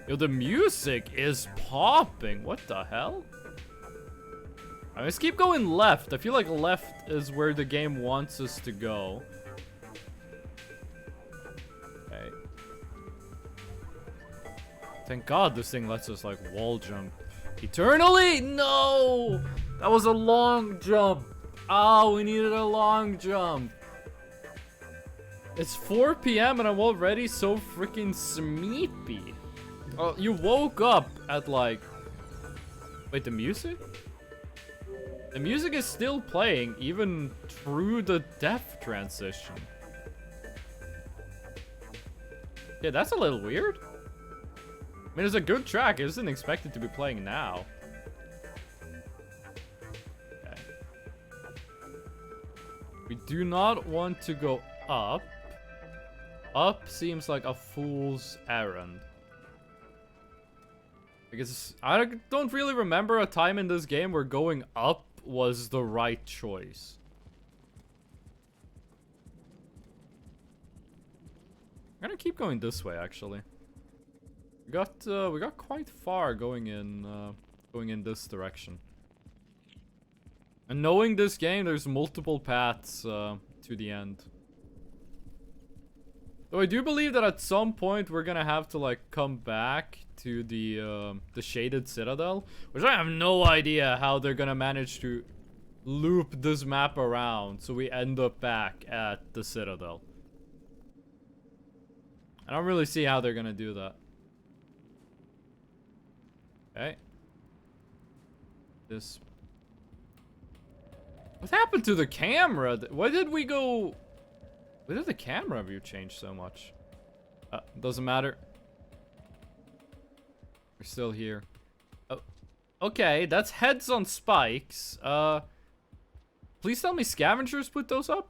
Yo, the music is popping. What the hell? Alright, let's keep going left. I feel like left is where the game wants us to go. Okay. Thank God this thing lets us, like, wall jump eternally. No! That was a long jump. Oh, we needed a long jump. It's 4 p.m. and I'm already so freaking sleepy. Oh, you woke up at like... Wait, the music? The music is still playing even through the death transition. Yeah, that's a little weird. I mean, it's a good track. It isn't expected to be playing now. Okay. We do not want to go up. Up seems like a fool's errand. Because I don't really remember a time in this game where going up was the right choice. I'm gonna keep going this way, actually. We got quite far going in this direction. And knowing this game, there's multiple paths to the end. Though I do believe that at some point we're gonna have to like come back to the shaded citadel, which I have no idea how they're gonna manage to loop this map around so we end up back at the citadel. I don't really see how they're gonna do that. Okay. This. What happened to the camera? Why did we go? Why did the camera view change so much? Doesn't matter. We're still here. Oh, okay, that's heads on spikes. Please tell me scavengers put those up.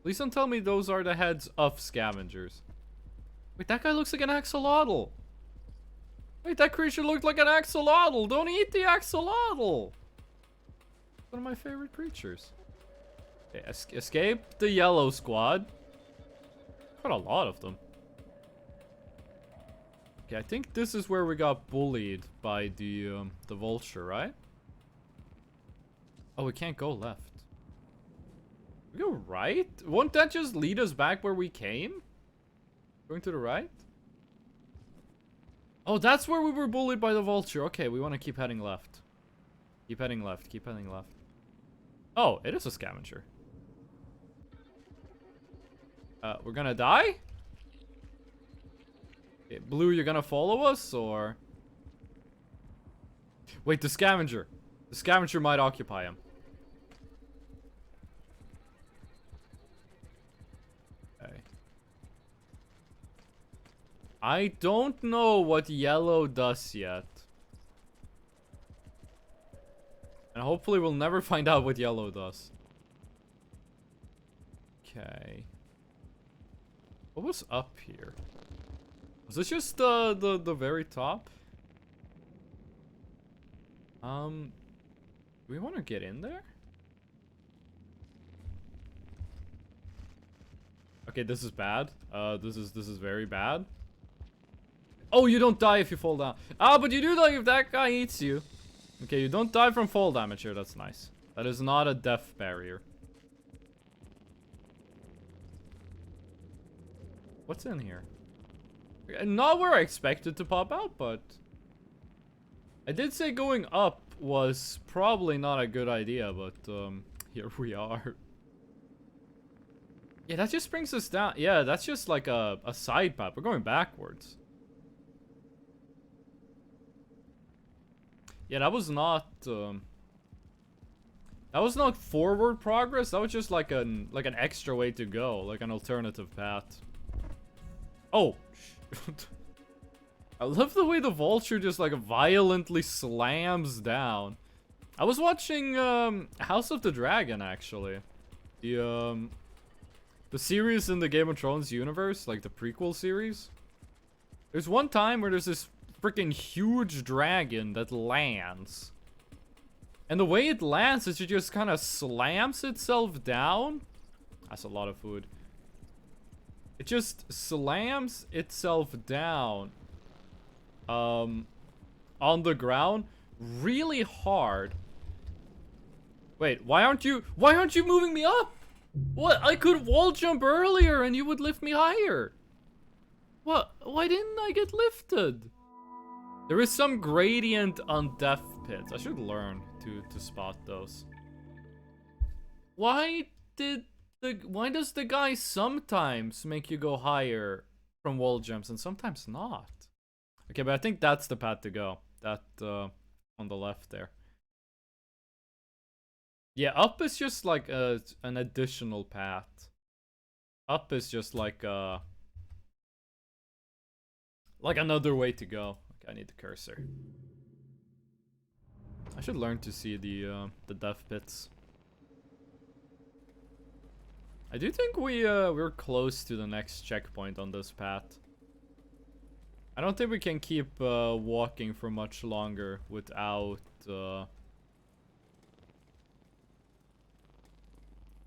Please don't tell me those are the heads of scavengers. Wait, that guy looks like an axolotl. Wait, that creature looked like an axolotl. Don't eat the axolotl. One of my favorite creatures. Okay, escape the yellow squad. Quite a lot of them. Okay, I think this is where we got bullied by the vulture, right? Oh, we can't go left. We go right? Won't that just lead us back where we came? Going to the right? Oh, that's where we were bullied by the vulture. Okay, we want to keep heading left. Keep heading left. Keep heading left. Oh, it is a scavenger. We're gonna die? Okay, Blue, you're gonna follow us, or? Wait, the scavenger. The scavenger might occupy him. Okay. I don't know what yellow does yet. And hopefully we'll never find out what yellow does. Okay. What was up here? Was this just the very top? Do we want to get in there? Okay, this is bad. This is very bad. Oh, you don't die if you fall down. Ah, but you do die if that guy eats you. Okay, you don't die from fall damage here. That's nice. That is not a death barrier. What's in here? Not where I expected to pop out, but I did say going up was probably not a good idea, but here we are. Yeah, that just brings us down. Yeah, that's just like a side path. We're going backwards. Yeah, that was not forward progress. That was just like an extra way to go, like an alternative path. Oh, I love the way the vulture just like violently slams down. I was watching House of the Dragon actually. The series in the Game of Thrones universe, like the prequel series. There's one time where there's this freaking huge dragon that lands. And the way it lands is it just kind of slams itself down. That's a lot of food. It just slams itself down on the ground really hard. Wait, why aren't you moving me up? What? I could wall jump earlier and you would lift me higher. What? Why didn't I get lifted? There is some gradient on death pits. I should learn to spot those. Why does the guy sometimes make you go higher from wall jumps and sometimes not? Okay, but I think that's the path to go. That on the left there. Yeah, up is just like an additional path. Up is just like another way to go. Okay, I need the cursor. I should learn to see the death pits. I do think we're close to the next checkpoint on this path. I don't think we can keep walking for much longer without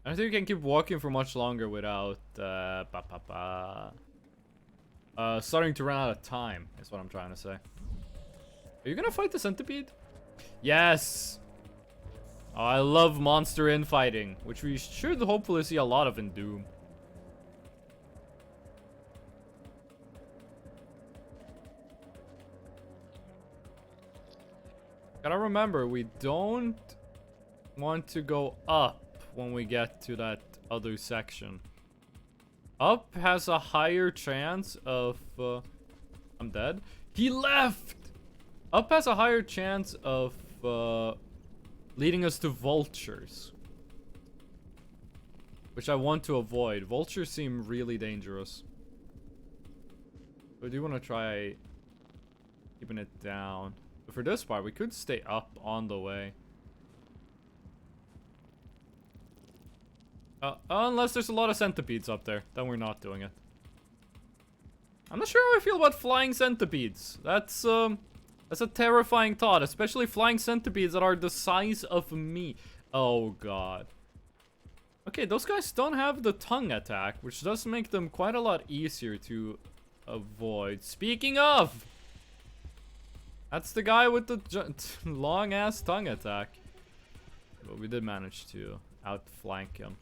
I don't think we can keep walking for much longer without starting to run out of time, is what I'm trying to say. Are you gonna fight the centipede? Yes! Oh, I love monster infighting, which we should hopefully see a lot of in Doom. Gotta remember, we don't want to go up when we get to that other section. Up has a higher chance of... I'm dead. He left! Up has a higher chance of leading us to vultures. Which I want to avoid. Vultures seem really dangerous. But I do want to try keeping it down. But for this part, we could stay up on the way. Unless there's a lot of centipedes up there, then we're not doing it. I'm not sure how I feel about flying centipedes. That's a terrifying thought, especially flying centipedes that are the size of me. Oh god. Okay, those guys don't have the tongue attack, which does make them quite a lot easier to avoid. Speaking of, that's the guy with the long ass tongue attack. But we did manage to outflank him.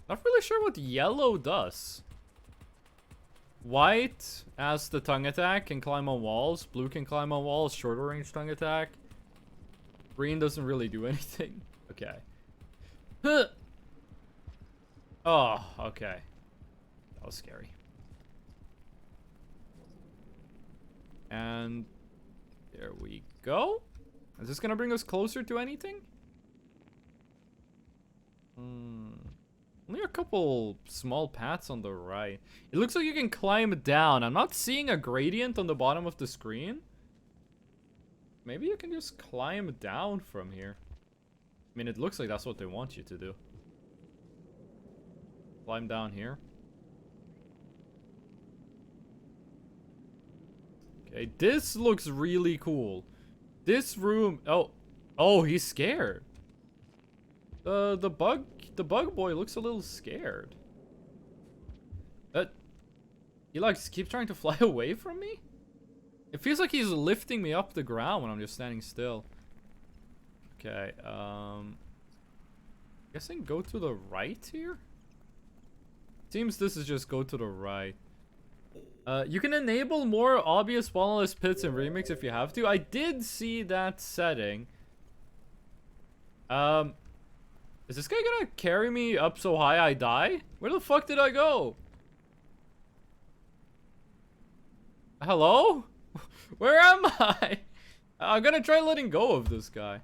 Not really sure what yellow does. White has the tongue attack, can climb on walls. Blue can climb on walls, shorter range tongue attack. Green doesn't really do anything. Okay. Huh. Oh, okay. That was scary. And there we go. Is this gonna bring us closer to anything? Only a couple small paths on the right. It looks like you can climb down. I'm not seeing a gradient on the bottom of the screen. Maybe you can just climb down from here. I mean, it looks like that's what they want you to do. Climb down here. Okay, this looks really cool. This room... Oh, he's scared. The bug boy looks a little scared. He like keeps trying to fly away from me? It feels like he's lifting me up the ground when I'm just standing still. Okay, guessing go to the right here? Seems this is just go to the right. You can enable more obvious spawnless pits in Remix if you have to. I did see that setting. Is this guy gonna carry me up so high I die? Where the fuck did I go? Hello? Where am I? I'm gonna try letting go of this guy.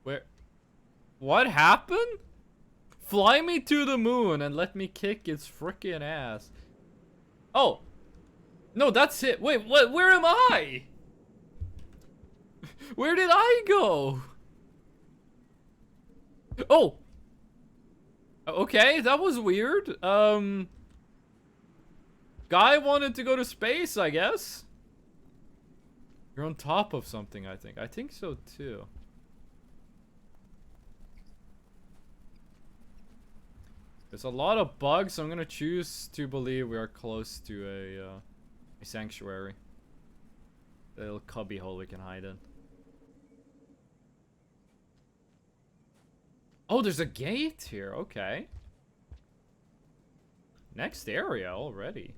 Where? What happened? Fly me to the moon and let me kick its frickin' ass. Oh. No, that's it. Wait, what? Where am I? Where did I go? Oh. Okay, that was weird. Guy wanted to go to space, I guess. You're on top of something, I think. I think so, too. There's a lot of bugs, so I'm gonna choose to believe we are close to a sanctuary. A little cubby hole we can hide in. Oh, there's a gate here. Okay. Next area already.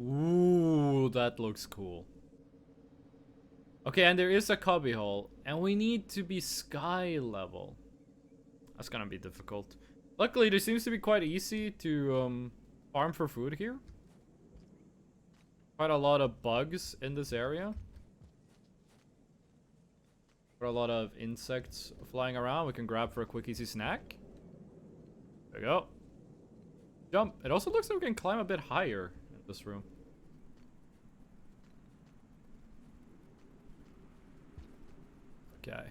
Ooh, that looks cool. Okay, and there is a cubby hole. And we need to be sky level. That's gonna be difficult. Luckily, there seems to be quite easy to farm for food here. Quite a lot of bugs in this area. Quite a lot of insects flying around we can grab for a quick easy snack. There we go. Jump. It also looks like we can climb a bit higher in this room. Okay.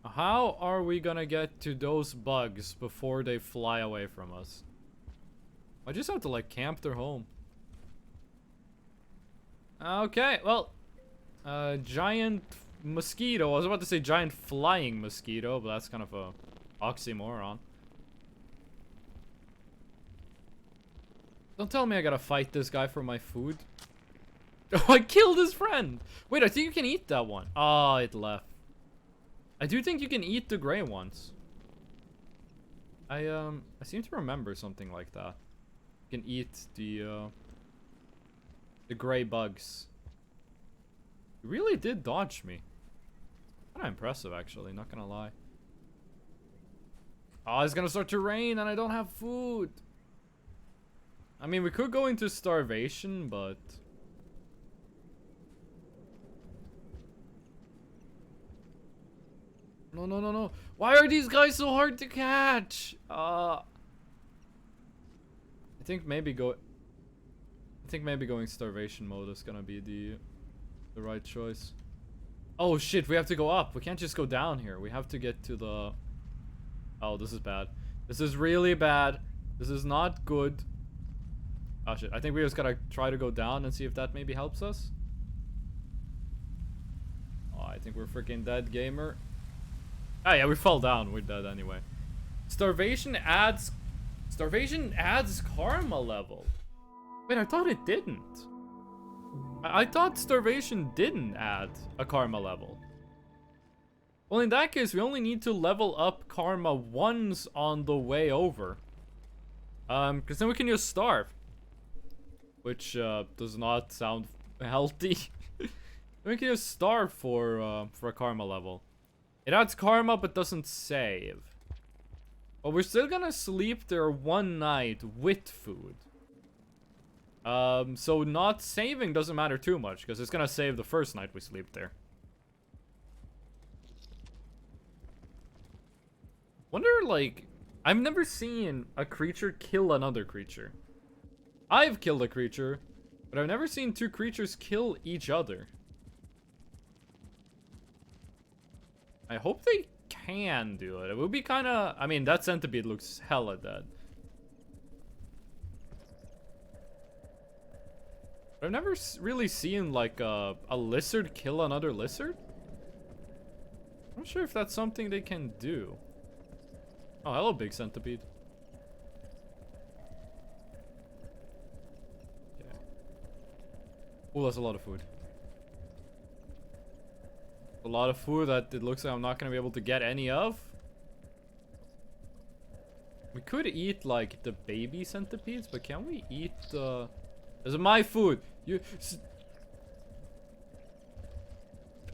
How are we gonna get to those bugs before they fly away from us? I just have to like camp their home. Okay, well, giant mosquito. I was about to say giant flying mosquito, but that's kind of a oxymoron. Don't tell me I gotta fight this guy for my food. Oh, I killed his friend. Wait, I think you can eat that one. Oh, it left. I do think you can eat the gray ones. I seem to remember something like that. You can eat the gray bugs. You really did dodge me. Kinda impressive, actually, not gonna lie. Oh, it's gonna start to rain and I don't have food. I mean, we could go into starvation, but... No, no, no, no. Why are these guys so hard to catch? I think maybe going starvation mode is gonna be the right choice. Oh shit, we have to go up. We can't just go down here. We have to get to the... Oh, this is bad. This is really bad. This is not good. Oh shit, I think we just gotta try to go down and see if that maybe helps us. Oh, I think we're freaking dead, gamer. Oh yeah, we fell down. We're dead anyway. Starvation adds karma level. Wait, I thought it didn't. I thought starvation didn't add a karma level. Well, in that case, we only need to level up karma once on the way over. Because then we can just starve. Which, does not sound healthy. We can just starve for a karma level. It adds karma, but doesn't save. But we're still gonna sleep there one night with food. So not saving doesn't matter too much, because it's gonna save the first night we sleep there. Wonder, like, I've never seen a creature kill another creature. I've killed a creature, but I've never seen two creatures kill each other. I hope they can do it. It would be kind of... I mean, that centipede looks hella dead. I've never really seen, like, a lizard kill another lizard. I'm not sure if that's something they can do. Oh, hello, big centipede. Okay. Oh, that's a lot of food. A lot of food that it looks like I'm not going to be able to get any of. We could eat, like, the baby centipedes, but can we eat the... This is my food. You...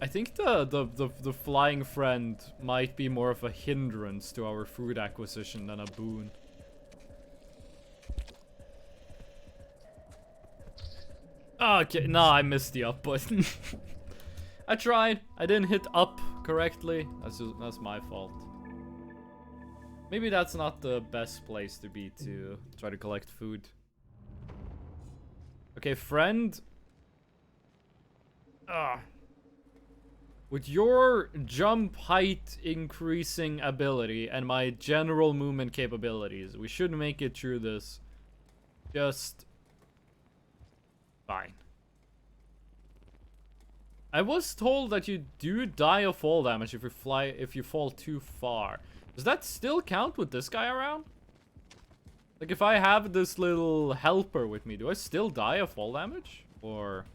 I think the flying friend might be more of a hindrance to our food acquisition than a boon. Okay, no, I missed the up button. I tried. I didn't hit up correctly. That's my fault. Maybe that's not the best place to be to try to collect food. Okay, friend. With your jump height increasing ability and my general movement capabilities, we should make it through this just fine. I was told that you do die of fall damage if you fall too far. Does that still count with this guy around? Like, if I have this little helper with me, do I still die of fall damage? Or...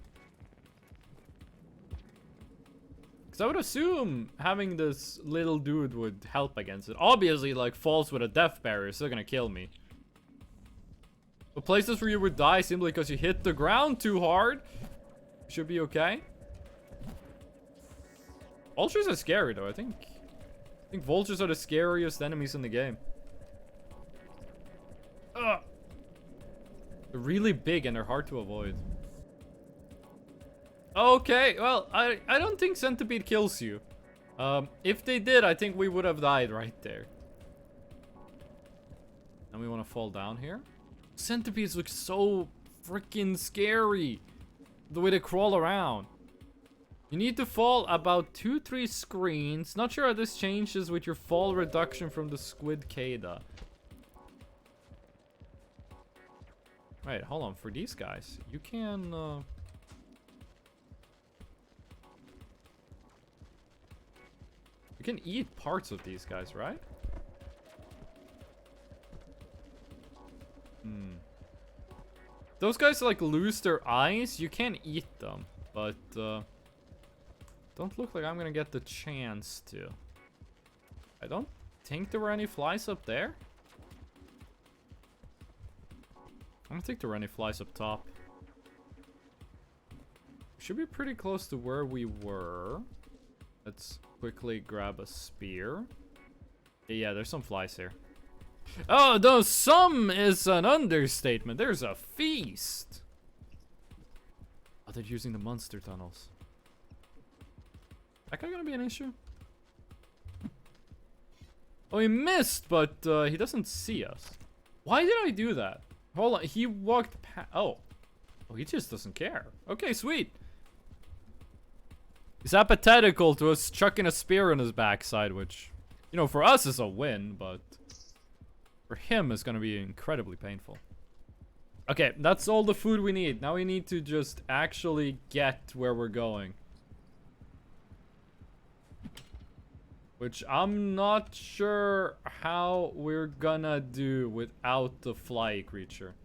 Because I would assume having this little dude would help against it. Obviously, like, falls with a death barrier is still gonna kill me. But places where you would die simply because you hit the ground too hard should be okay. Vultures are scary, though. I think vultures are the scariest enemies in the game. Ugh. They're really big and they're hard to avoid. Okay, well, I don't think centipede kills you. If they did, I think we would have died right there. And we want to fall down here. Centipedes look so freaking scary. The way they crawl around. You need to fall about 2-3 screens. Not sure how this changes with your fall reduction from the squid Kada. Wait, hold on. For these guys, you can... You can eat parts of these guys, right? Those guys, like, lose their eyes. You can eat them, but... don't look like I'm gonna get the chance to. I don't think there were any flies up there. I don't think there were any flies up top. We should be pretty close to where we were. Let's quickly grab a spear. Yeah, there's some flies here. Oh, no, some is an understatement. There's a feast. Oh, they're using the monster tunnels. That guy gonna be an issue? Oh, he missed, but he doesn't see us. Why did I do that? Hold on, he walked past. Oh, he just doesn't care. Okay, sweet. He's apathetical to us chucking a spear in his backside, which, you know, for us is a win, but for him is gonna be incredibly painful. Okay, that's all the food we need. Now we need to just actually get where we're going. Which I'm not sure how we're gonna do without the fly creature.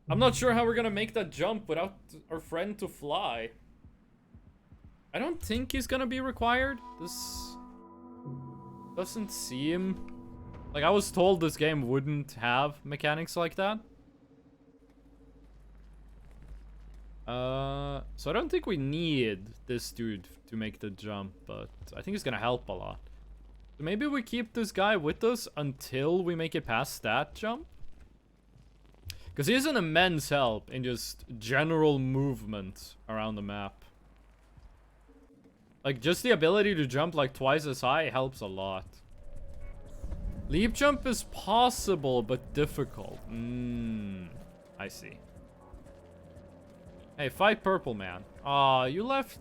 I'm not sure how we're gonna make that jump without our friend to fly. I don't think he's gonna be required. This doesn't seem... Like, I was told this game wouldn't have mechanics like that. So I don't think we need this dude to make the jump, but I think it's gonna help a lot. So maybe we keep this guy with us until we make it past that jump. Because he is an immense help in just general movement around the map. Like, just the ability to jump like twice as high helps a lot. Leap jump is possible, but difficult. I see. Hey, fight Purple Man. Aw, you left.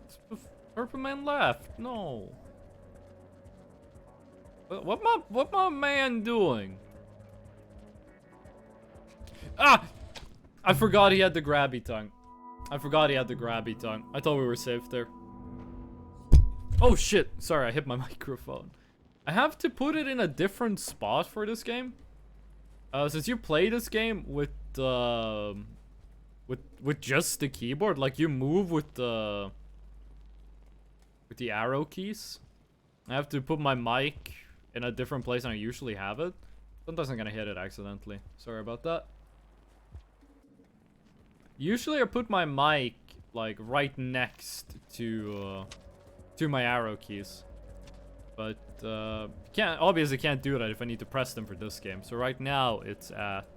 Purple Man left. No. What my man doing? Ah! I forgot he had the grabby tongue. I thought we were safe there. Oh shit! Sorry, I hit my microphone. I have to put it in a different spot for this game. Since you play this game with just the keyboard, like you move with the arrow keys. I have to put my mic in a different place than I usually have it. Sometimes I'm gonna hit it accidentally. Sorry about that. Usually I put my mic like right next to my arrow keys. But obviously can't do that if I need to press them for this game. So right now it's at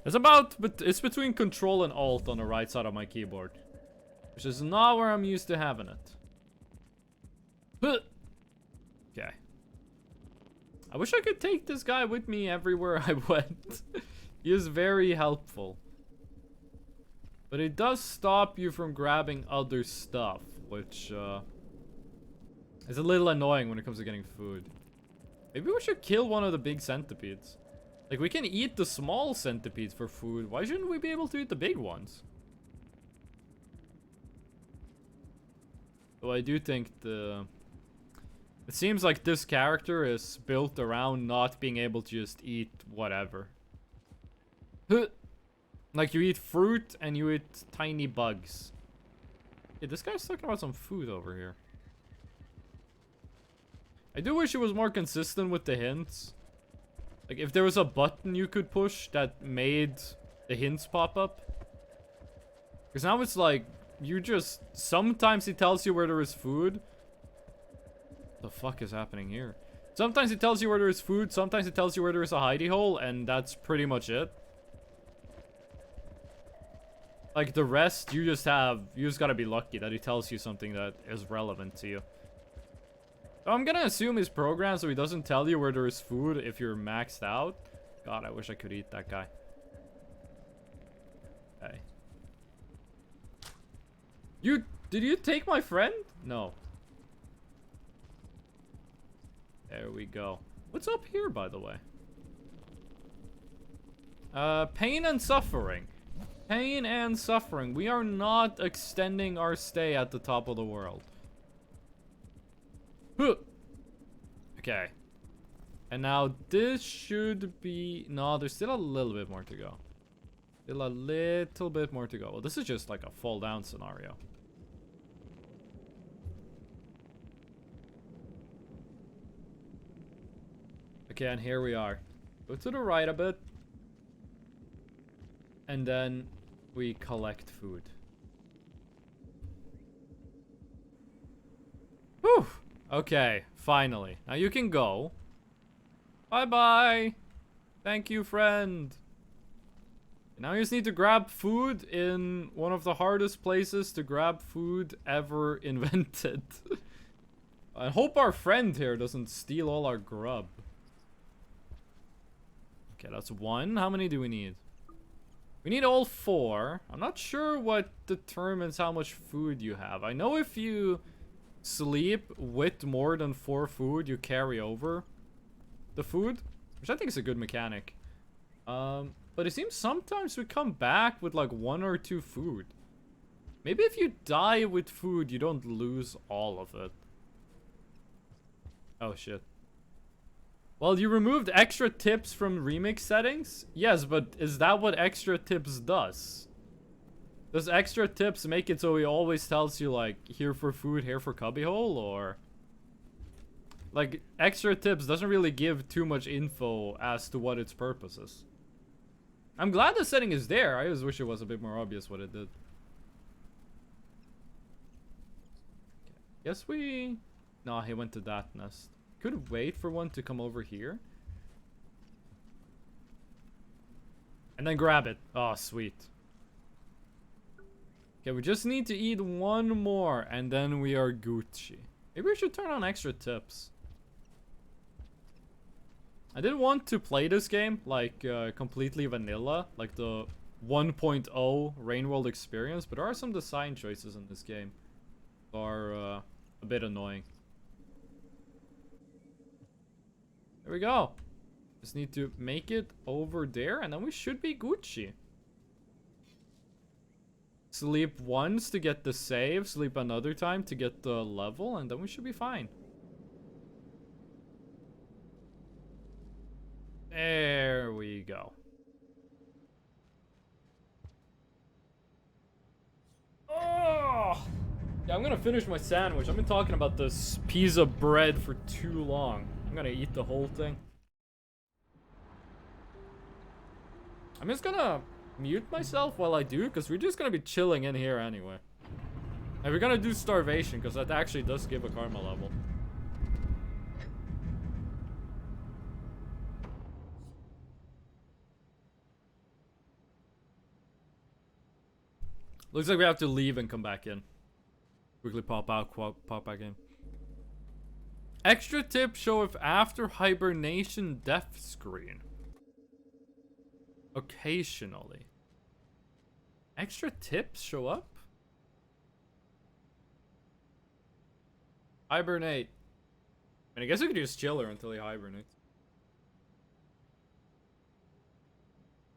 it's between Control and Alt on the right side of my keyboard, which is not where I'm used to having it. Okay. I wish I could take this guy with me everywhere I went. He is very helpful. But it does stop you from grabbing other stuff, which is a little annoying when it comes to getting food. Maybe we should kill one of the big centipedes. Like, we can eat the small centipedes for food. Why shouldn't we be able to eat the big ones? Though I do think it seems like this character is built around not being able to just eat whatever. Like, you eat fruit and you eat tiny bugs. Yeah, this guy's talking about some food over here. I do wish it was more consistent with the hints. Like, if there was a button you could push that made the hints pop up. Because now it's like, you just... Sometimes it tells you where there is food. What the fuck is happening here? Sometimes it tells you where there is food, sometimes it tells you where there is a hidey hole, and that's pretty much it. Like, the rest, you just gotta be lucky that it tells you something that is relevant to you. So I'm gonna assume his program so he doesn't tell you where there is food if you're maxed out. God, I wish I could eat that guy. Okay. Did you take my friend? No. There we go. What's up here, by the way? Pain and suffering. Pain and suffering. We are not extending our stay at the top of the world. Okay. And now this should be... No, there's still a little bit more to go. Still a little bit more to go. Well, this is just like a fall down scenario. Okay, and here we are. Go to the right a bit. And then we collect food. Whew! Okay, finally. Now you can go. Bye-bye! Thank you, friend. Now you just need to grab food in one of the hardest places to grab food ever invented. I hope our friend here doesn't steal all our grub. Okay, that's one. How many do we need? We need all 4. I'm not sure what determines how much food you have. I know if you sleep with more than 4 food, you carry over the food, which I think is a good mechanic. But it seems sometimes we come back with like 1 or 2 food. Maybe if you die with food, you don't lose all of it. Oh shit. Well, you removed extra tips from remix settings? Yes, but is that what extra tips does? Does extra tips make it so he always tells you, like, here for food, here for cubbyhole, or... Like, extra tips doesn't really give too much info as to what its purpose is. I'm glad the setting is there. I just wish it was a bit more obvious what it did. Okay. Guess we... No, he went to that nest. Could wait for one to come over here. And then grab it. Oh, sweet. Okay, we just need to eat one more, and then we are Gucci. Maybe we should turn on extra tips. I didn't want to play this game, like, completely vanilla, like the 1.0 Rain World experience, but there are some design choices in this game that are, a bit annoying. There we go. Just need to make it over there, and then we should be Gucci. Sleep once to get the save, sleep another time to get the level, and then we should be fine. There we go. Oh! Yeah, I'm gonna finish my sandwich. I've been talking about this piece of bread for too long. I'm gonna eat the whole thing. I'm just gonna mute myself while I do, because we're just gonna be chilling in here anyway. And we're gonna do starvation, because that actually does give a karma level. Looks like we have to leave and come back in. Quickly pop out, pop back in. Extra tip show if after hibernation death screen. Occasionally. Extra tips show up? Hibernate. And I guess we could just chill her until he hibernates.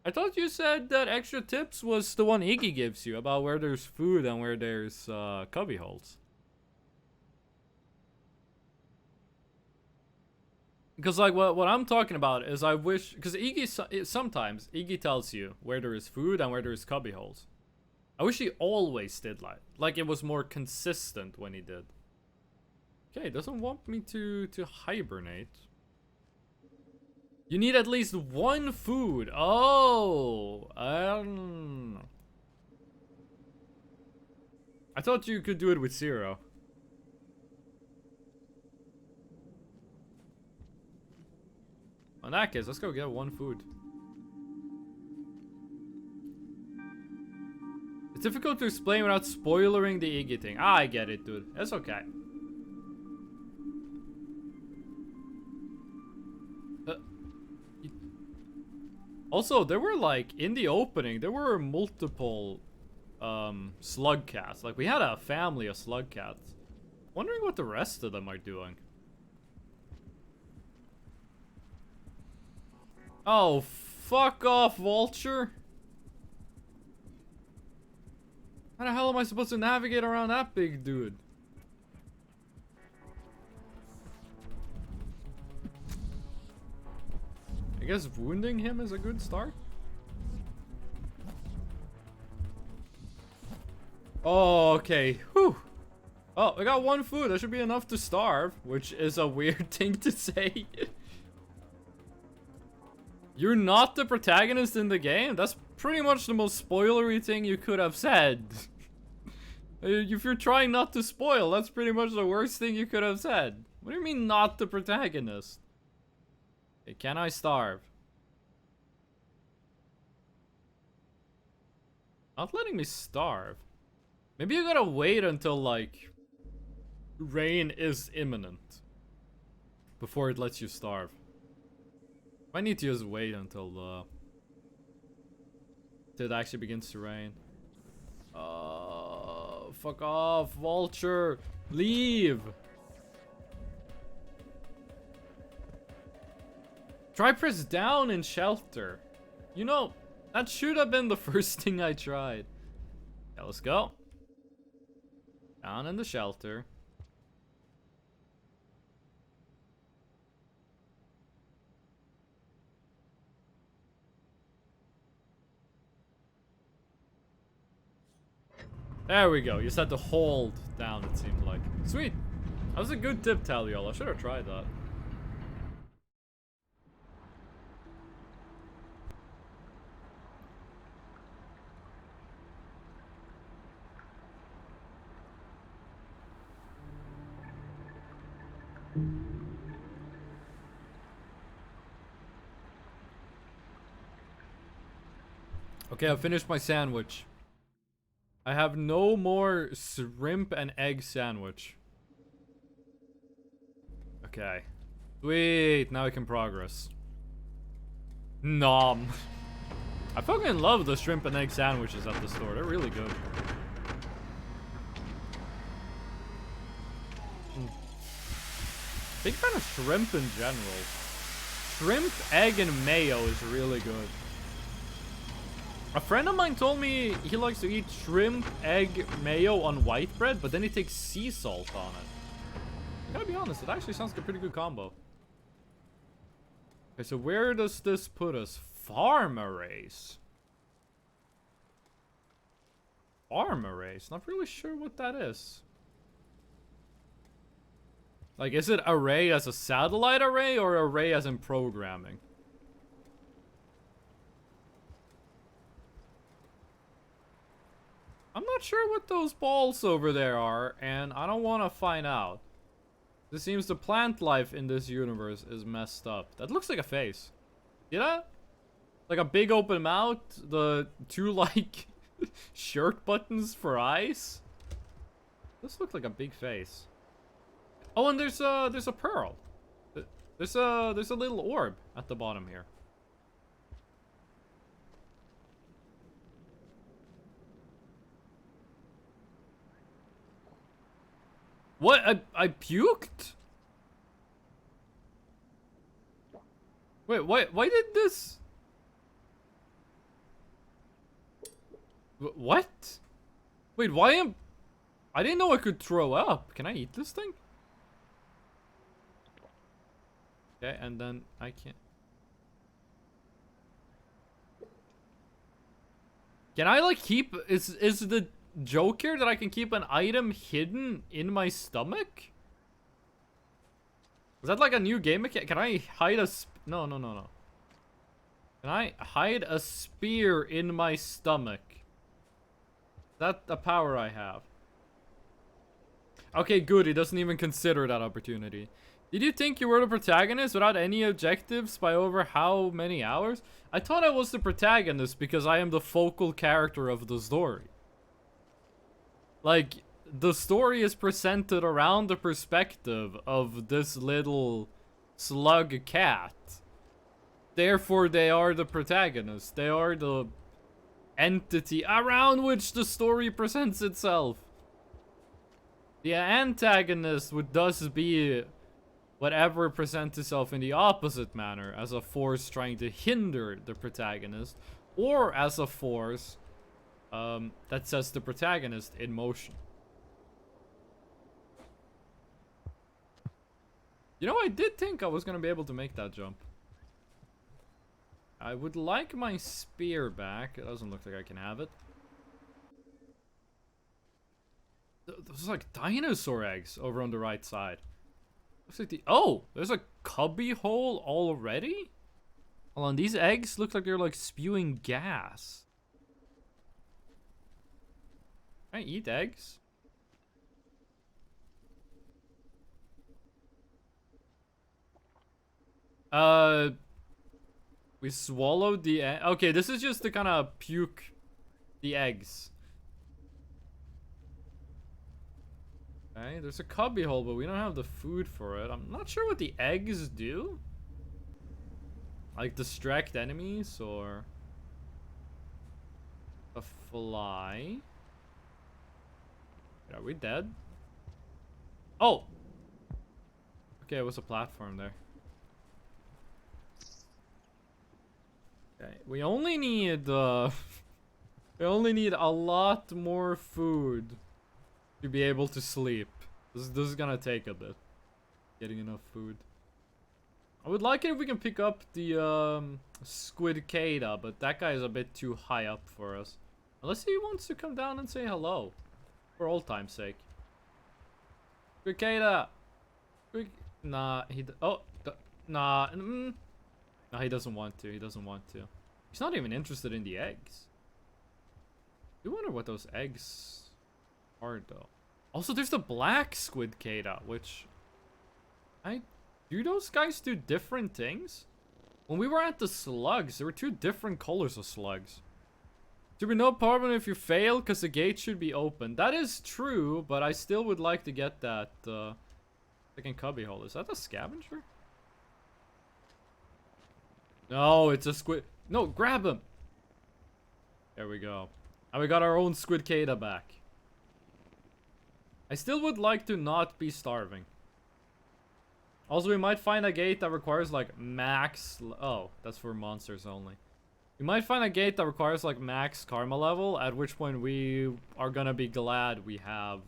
I thought you said that extra tips was the one Iggy gives you about where there's food and where there's cubby holes. Because like what I'm talking about is I wish, because Iggy sometimes Iggy tells you where there is food and where there is cubby holes. I wish he always did like it was more consistent when he did. Okay, it doesn't want me to hibernate. You need at least one food. Oh, I thought you could do it with 0. In that case, let's go get one food. It's difficult to explain without spoilering the Iggy thing. Ah, I get it, dude. That's okay. Also, there were like, in the opening, there were multiple slug cats. Like, we had a family of slug cats. Wondering what the rest of them are doing. Oh, fuck off, vulture. How the hell am I supposed to navigate around that big dude? I guess wounding him is a good start. Oh, okay. Whew. Oh, I got one food. That should be enough to starve, which is a weird thing to say. You're not the protagonist in the game? That's pretty much the most spoilery thing you could have said. If you're trying not to spoil, that's pretty much the worst thing you could have said. What do you mean not the protagonist? Okay, can I starve? Not letting me starve. Maybe you gotta wait until, like, rain is imminent before it lets you starve. I need to just wait until it actually begins to rain. Fuck off, vulture! Leave! Try press down in shelter. You know, that should have been the first thing I tried. Yeah, let's go. Down in the shelter. There we go. You just had to hold down, it seemed like. Sweet. That was a good tip, Taliol. I should have tried that. Okay, I finished my sandwich. I have no more shrimp and egg sandwich. Okay. Sweet, now I can progress. Nom. I fucking love the shrimp and egg sandwiches at the store. They're really good. Big fan of shrimp in general. Shrimp, egg, and mayo is really good. A friend of mine told me he likes to eat shrimp, egg, mayo on white bread, but then he takes sea salt on it. I gotta be honest, it actually sounds like a pretty good combo. Okay, so where does this put us? Farmer race. Farmer race? Not really sure what that is. Like, is it array as a satellite array or array as in programming? I'm not sure what those balls over there are, and I don't want to find out. This seems the plant life in this universe is messed up. That looks like a face. See that? Like a big open mouth, the two like shirt buttons for eyes. This looks like a big face. Oh, and there's a pearl. There's a little orb at the bottom here. What? I puked? Wait, why did this? What? Wait, why am... I didn't know I could throw up. Can I eat this thing? Okay, and then I can't... Can I, like, keep... Is the joke here that I can keep an item hidden in my stomach? Is that, like, a new game mechanic? Can I hide a... No. Can I hide a spear in my stomach? Is that the power I have? Okay, good. He doesn't even consider that opportunity. Did you think you were the protagonist without any objectives by over how many hours? I thought I was the protagonist because I am the focal character of the story. Like, the story is presented around the perspective of this little slug cat. Therefore, they are the protagonist. They are the entity around which the story presents itself. The antagonist would thus be whatever presents itself in the opposite manner, as a force trying to hinder the protagonist, or as a force that sets the protagonist in motion. You know, I did think I was gonna be able to make that jump. I would like my spear back. It doesn't look like I can have it. There's like dinosaur eggs over on the right side. Looks like the... Oh! There's a cubby hole already? Hold on, these eggs look like they're like spewing gas. Can I eat eggs? We swallowed the egg. Okay, this is just to kind of puke the eggs. Okay, there's a cubby hole, but we don't have the food for it. I'm not sure what the eggs do. Like distract enemies or a fly. Are we dead? Oh! Okay, it was a platform there. Okay, we only need we only need a lot more food to be able to sleep. This is gonna take a bit. Getting enough food. I would like it if we can pick up the squid Kada, but that guy is a bit too high up for us. Unless he wants to come down and say hello. For old time's sake. Squid Kada! Nah, nah. No, he doesn't want to. He doesn't want to. He's not even interested in the eggs. I wonder what those eggs are, though. Also, there's the black squid Kada, which... Do those guys do different things? When we were at the slugs, there were two different colors of slugs. Should be no problem if you fail, because the gate should be open. That is true, but I still would like to get that second cubby hole. Is that a scavenger? No, it's a squid. No, grab him. There we go. And we got our own squid Kada back. I still would like to not be starving. Also, we might find a gate that requires like max... Oh, that's for monsters only. We might find a gate that requires like max karma level, at which point we are gonna be glad we have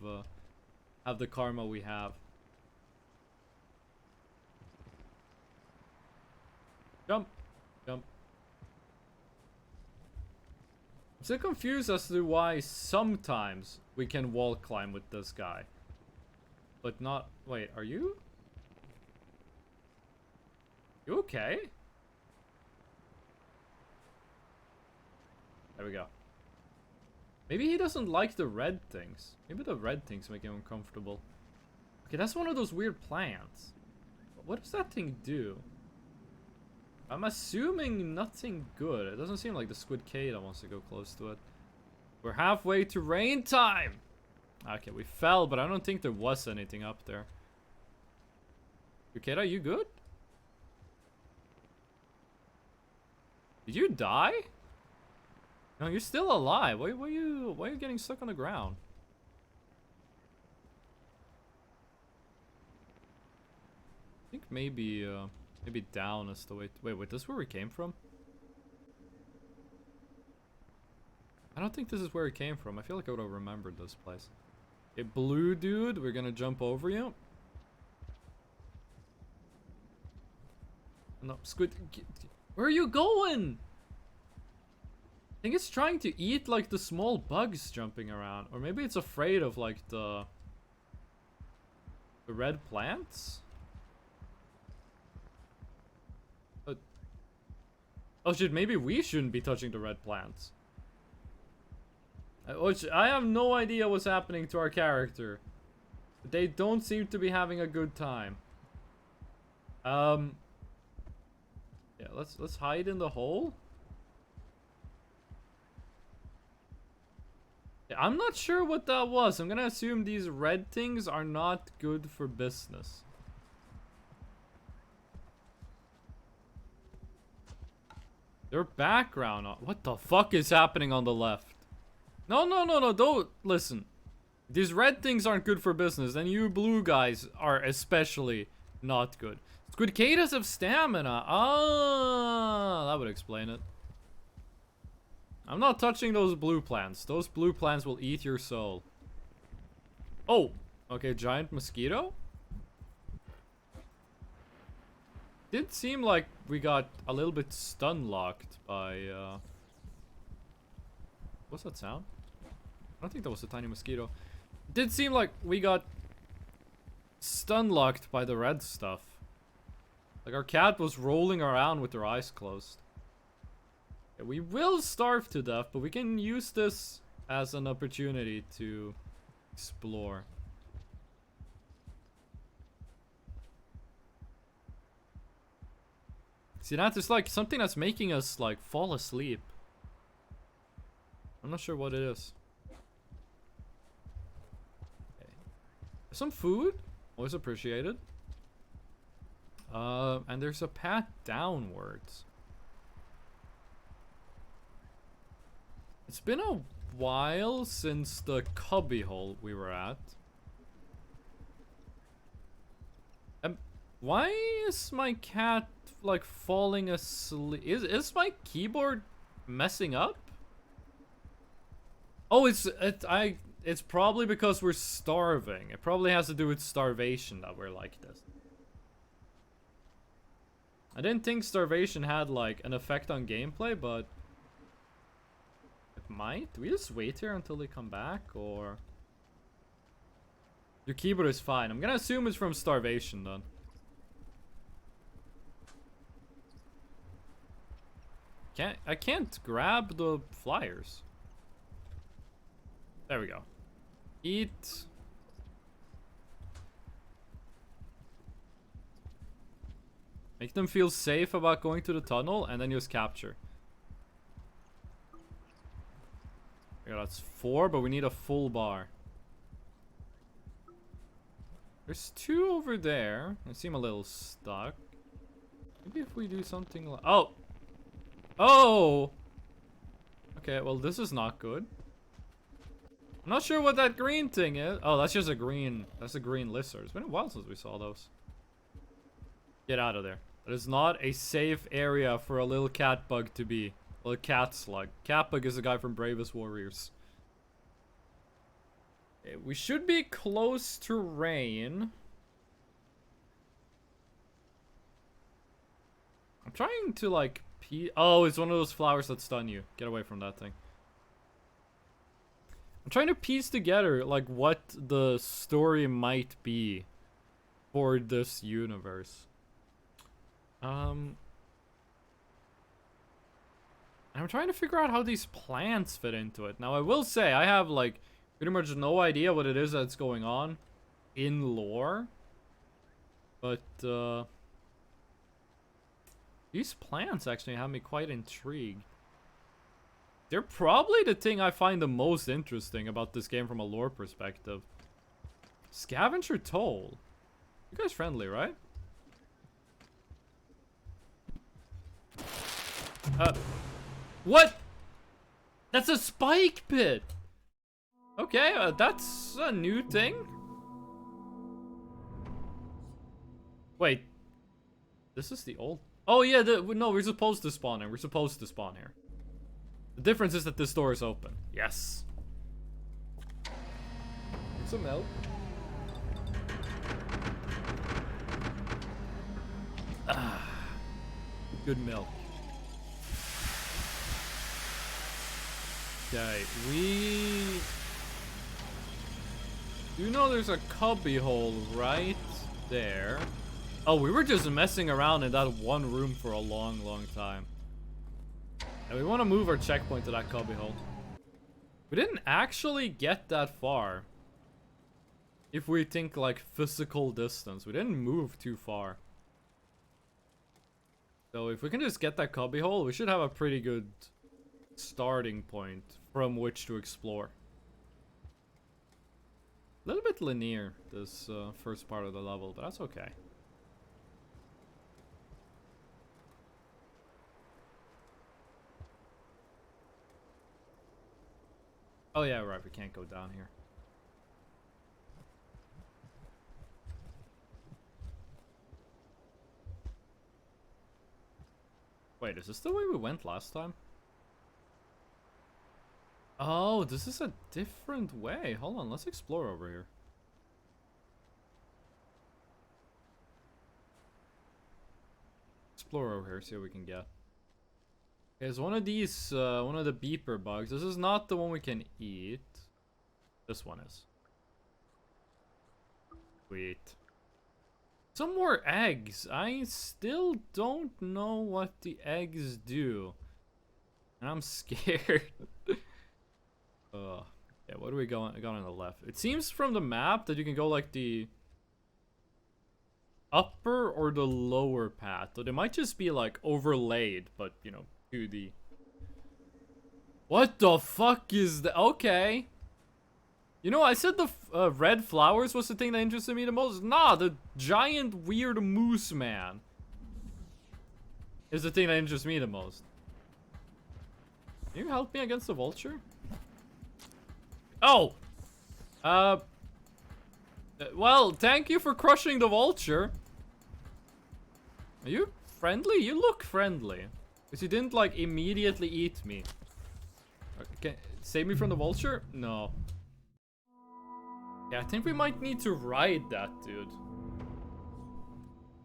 the karma we have. Jump. Jump. I'm still confused as to why sometimes we can wall climb with this guy. But not... Wait, are you? You okay? There we go. Maybe he doesn't like the red things. Maybe the red things make him uncomfortable. Okay, that's one of those weird plants. What does that thing do? I'm assuming nothing good. It doesn't seem like the squid Kada wants to go close to it. We're halfway to rain time! Okay, we fell, but I don't think there was anything up there. Kada, you good? Did you die? No, you're still alive. Why are you getting stuck on the ground? I think maybe down is the way. Wait, this is where we came from? I don't think this is where it came from. I feel like I would have remembered this place. A blue dude, we're gonna jump over you. No, squid. Where are you going? I think it's trying to eat like the small bugs jumping around, or maybe it's afraid of like the red plants. Oh shit, maybe we shouldn't be touching the red plants. Which I have no idea what's happening to our character. They don't seem to be having a good time. Yeah, let's hide in the hole. Yeah, I'm not sure what that was. I'm gonna assume these red things are not good for business. Their background. What the fuck is happening on the left? No, don't listen. These red things aren't good for business, and you blue guys are especially not good. Squid Kadas have stamina. Ah, that would explain it. I'm not touching those blue plants. Those blue plants will eat your soul. Oh, okay, giant mosquito. Did seem like we got a little bit stun locked by what's that sound? I don't think that was a tiny mosquito. Did seem like we got stun locked by the red stuff. Like our cat was rolling around with her eyes closed. Yeah, we will starve to death, but we can use this as an opportunity to explore. See, that's just like something that's making us like fall asleep. I'm not sure what it is. Okay. Some food, always appreciated. And there's a path downwards. It's been a while since the cubbyhole we were at. Why is my cat like falling asleep? Is my keyboard messing up? Oh, it's probably because we're starving. It probably has to do with starvation that we're like this. I didn't think starvation had like an effect on gameplay, but it might. Do we just wait here until they come back, or your keyboard is fine? I'm gonna assume it's from starvation then. I can't grab the flyers. There we go. Eat. Make them feel safe about going to the tunnel, and then just capture. Yeah, that's 4, but we need a full bar. There's 2 over there. I seem a little stuck. Maybe if we do something like... Oh! Oh! Okay, well, this is not good. I'm not sure what that green thing is. Oh, that's just a green... That's a green lizard. It's been a while since we saw those. Get out of there. That is not a safe area for a little cat bug to be. Well, a cat slug. Cat bug is the guy from Bravest Warriors. Okay, we should be close to rain. I'm trying to, like, oh, it's one of those flowers that stun you. Get away from that thing. I'm trying to piece together, like, what the story might be for this universe. I'm trying to figure out how these plants fit into it. Now, I will say, I have, like, pretty much no idea what it is that's going on in lore. But, these plants actually have me quite intrigued. They're probably the thing I find the most interesting about this game from a lore perspective. Scavenger Toll. You guys friendly, right? What? That's a spike pit! Okay, that's a new thing. Wait. This is the old... Oh yeah, no, we're supposed to spawn here. We're supposed to spawn here. The difference is that this door is open. Yes. Some milk. Ah. Good milk. Okay, we do know there's a cubby hole right there. Oh, we were just messing around in that one room for a long, long time. And we want to move our checkpoint to that cubby hole. We didn't actually get that far. If we think like physical distance, we didn't move too far. So if we can just get that cubby hole, we should have a pretty good starting point from which to explore. A little bit linear, this first part of the level, but that's okay. Oh yeah, right, we can't go down here. Wait, is this the way we went last time? Oh, this is a different way. Hold on, let's explore over here. Explore over here, see what we can get. Okay, so one of these, one of the beeper bugs. This is not the one we can eat. This one is. Sweet. Some more eggs. I still don't know what the eggs do. And I'm scared. Yeah, what do we got on the left? It seems from the map that you can go like the upper or the lower path. So they might just be like overlaid, but you know, 2D. What the fuck is that? Okay. You know, I said the red flowers was the thing that interested me the most. Nah, the giant weird moose man is the thing that interests me the most. Can you help me against the vulture? Oh! Well, thank you for crushing the vulture. Are you friendly? You look friendly. Because you didn't, like, immediately eat me. Okay, save me from the vulture? No. Yeah, I think we might need to ride that, dude.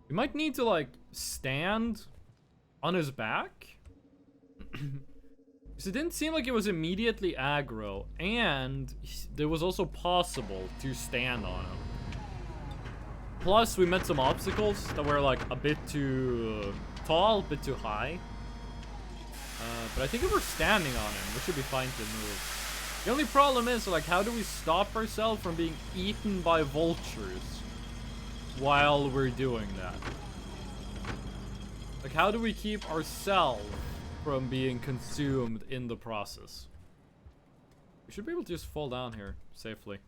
We might need to, like, stand on his back. Because it didn't seem like it was immediately aggro, and it was also possible to stand on him. Plus, we met some obstacles that were like a bit too tall, a bit too high. But I think if we're standing on him, we should be fine to move. The only problem is, like, how do we stop ourselves from being eaten by vultures while we're doing that? Like, how do we keep ourselves from being consumed in the process? We should be able to just fall down here safely.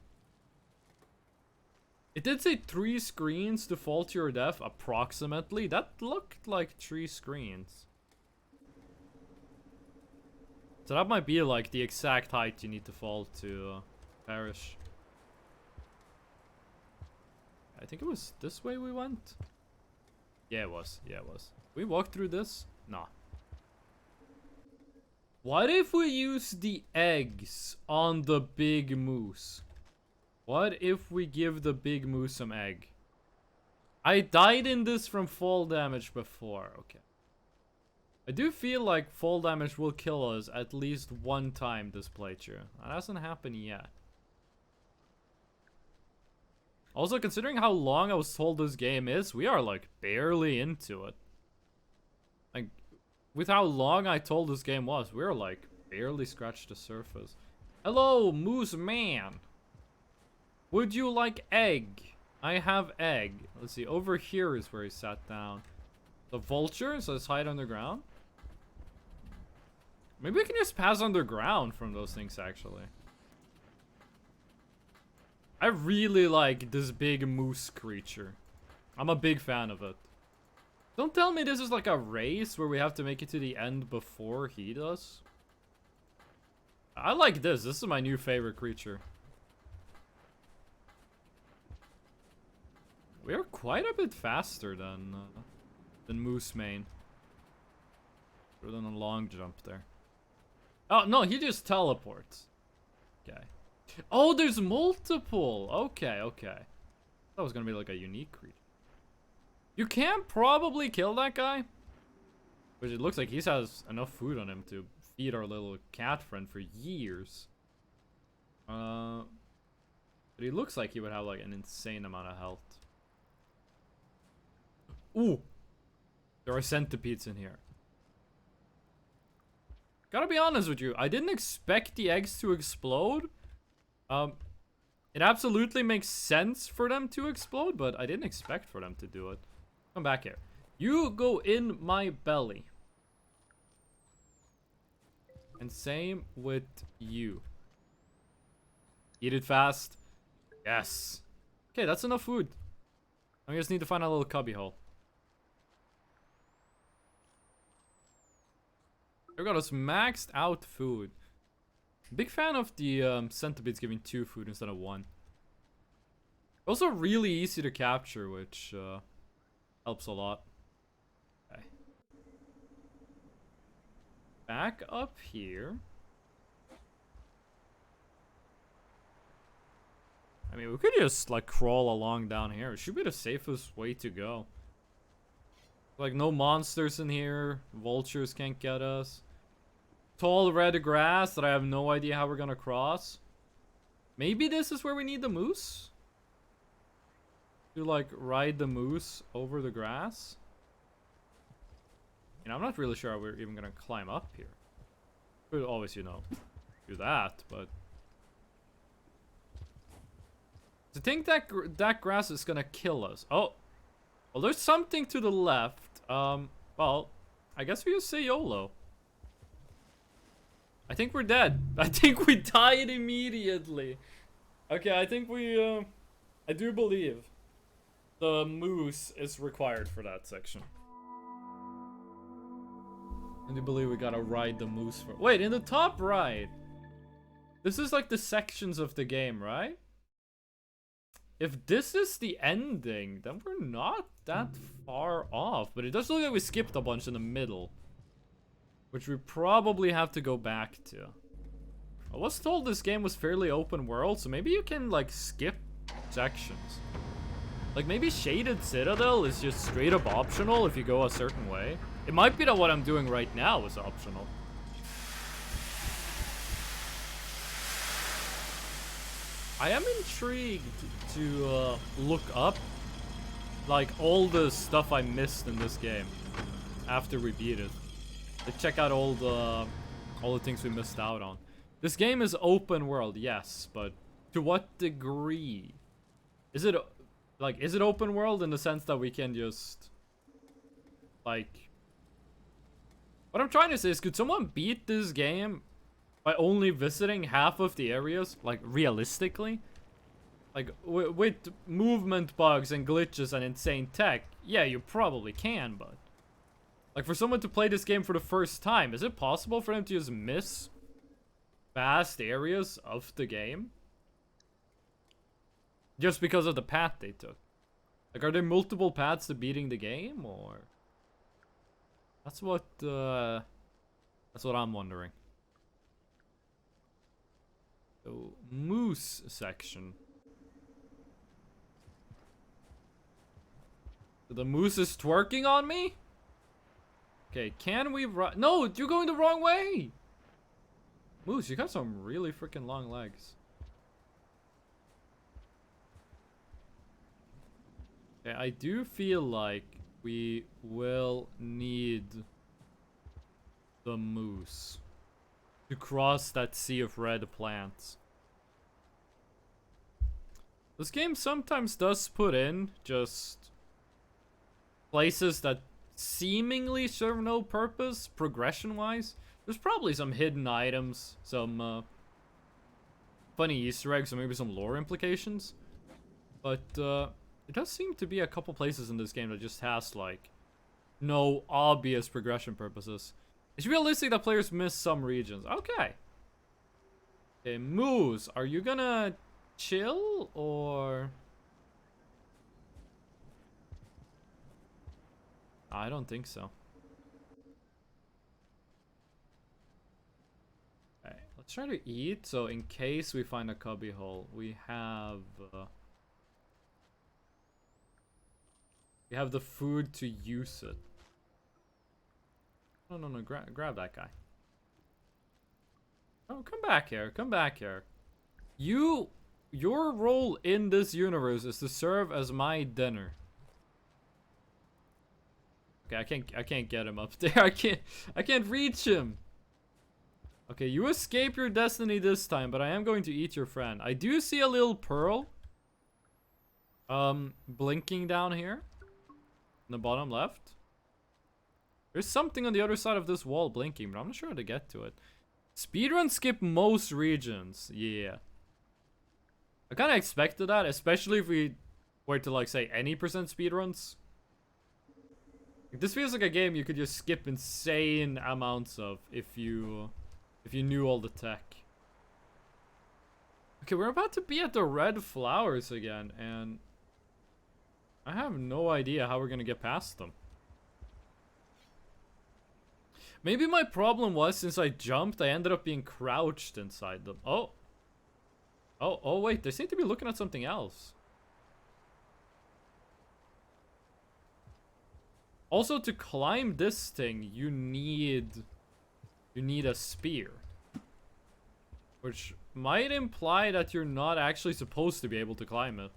It did say 3 screens to fall to your death, approximately. That looked like 3 screens. So that might be like the exact height you need to fall to perish. I think it was this way we went. Yeah, it was. Yeah, it was. We walked through this? Nah. What if we use the eggs on the big moose? What if we give the big moose some egg? I died in this from fall damage before. Okay. I do feel like fall damage will kill us at least one time this playthrough. That hasn't happened yet. Also, considering how long I was told this game is, we are like barely into it. Like, with how long I told this game was, we're like barely scratched the surface. Hello, Moose Man. Would you like egg? I have egg. Let's see, over here is where he sat down. The vulture, so let's hide underground. Maybe we can just pass underground from those things, actually. I really like this big moose creature. I'm a big fan of it. Don't tell me this is like a race where we have to make it to the end before he does. I like this. This is my new favorite creature. We are quite a bit faster than Moose Main. Other than a long jump there. Oh, no, he just teleports. Okay. Oh, there's multiple. Okay, okay. That was gonna be like a unique creature. You can probably kill that guy. Which it looks like he has enough food on him to feed our little cat friend for years. But he looks like he would have like an insane amount of health. Ooh! There are centipedes in here. Gotta be honest with you, I didn't expect the eggs to explode. It absolutely makes sense for them to explode, but I didn't expect for them to do it. Come back here. You go in my belly. And same with you. Eat it fast. Yes. Okay, that's enough food. I just need to find a little cubby hole. We got us maxed out food. Big fan of the centipedes giving 2 food instead of 1. Also really easy to capture, which helps a lot. Okay. Back up here. I mean, we could just like crawl along down here. It should be the safest way to go. Like no monsters in here. Vultures can't get us. Tall red grass that I have no idea how we're gonna cross. Maybe this is where we need the moose? To like ride the moose over the grass? You know, I'm not really sure how we're even gonna climb up here. Could always, you know, do that, but to think that that grass is gonna kill us. Oh, well, there's something to the left. Well, I guess we just say YOLO. I think we're dead. I think we died immediately. Okay, I think we, I do believe the moose is required for that section. I do believe we gotta ride the moose for— wait, in the top right. This is like the sections of the game, right? If this is the ending, then we're not that far off. But it does look like we skipped a bunch in the middle, which we probably have to go back to. I was told this game was fairly open world, so maybe you can like skip sections. Like maybe Shaded Citadel is just straight up optional if you go a certain way. It might be that what I'm doing right now is optional. I am intrigued to look up like all the stuff I missed in this game after we beat it. Like check out all the things we missed out on. This game is open world, yes, but to what degree? Is it like, is it open world in the sense that we can just like— what I'm trying to say is, could someone beat this game by only visiting half of the areas, like, realistically. Like, with movement bugs and glitches and insane tech, yeah, you probably can, but... Like, for someone to play this game for the first time, is it possible for them to just miss vast areas of the game? Just because of the path they took. Like, are there multiple paths to beating the game, or... That's what I'm wondering. So, moose section. The moose is twerking on me? Okay, can we run? No, you're going the wrong way! Moose, you got some really freaking long legs. Okay, I do feel like we will need the moose to cross that sea of red plants. This game sometimes does put in just places that seemingly serve no purpose, progression-wise. There's probably some hidden items, some funny Easter eggs, or maybe some lore implications. But there does seem to be a couple places in this game that just has, like, no obvious progression purposes. It's realistic that players miss some regions. Okay. Okay, Moose, are you gonna chill, or... I don't think so. Okay, let's try to eat. So in case we find a cubby hole, we have the food to use it. No, grab that guy. Oh, come back here, come back here. Your role in this universe is to serve as my dinner. Okay, I can't get him up there. I can't reach him. Okay, you escape your destiny this time, but I am going to eat your friend. I do see a little pearl blinking down here in the bottom left. There's something on the other side of this wall blinking, but I'm not sure how to get to it. Speedrun skip most regions. Yeah. I kind of expected that, especially if we were to, like, say any percent speedruns. This feels like a game you could just skip insane amounts of if you knew all the tech. Okay, we're about to be at the red flowers again, and I have no idea how we're gonna get past them. Maybe my problem was, since I jumped, I ended up being crouched inside them. Oh, wait, they seem to be looking at something else. Also, to climb this thing, you need a spear. Which might imply that you're not actually supposed to be able to climb it.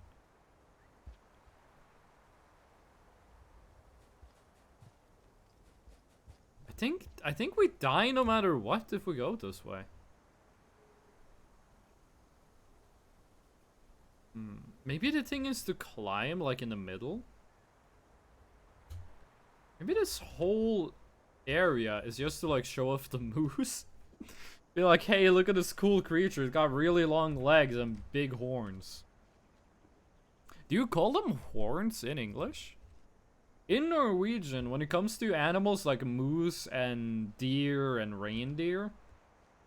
I think we die no matter what if we go this way. Maybe the thing is to climb, like, in the middle? Maybe this whole area is just to, like, show off the moose. Be like, hey, look at this cool creature. It's got really long legs and big horns. Do you call them horns in English? In Norwegian, when it comes to animals like moose and deer and reindeer,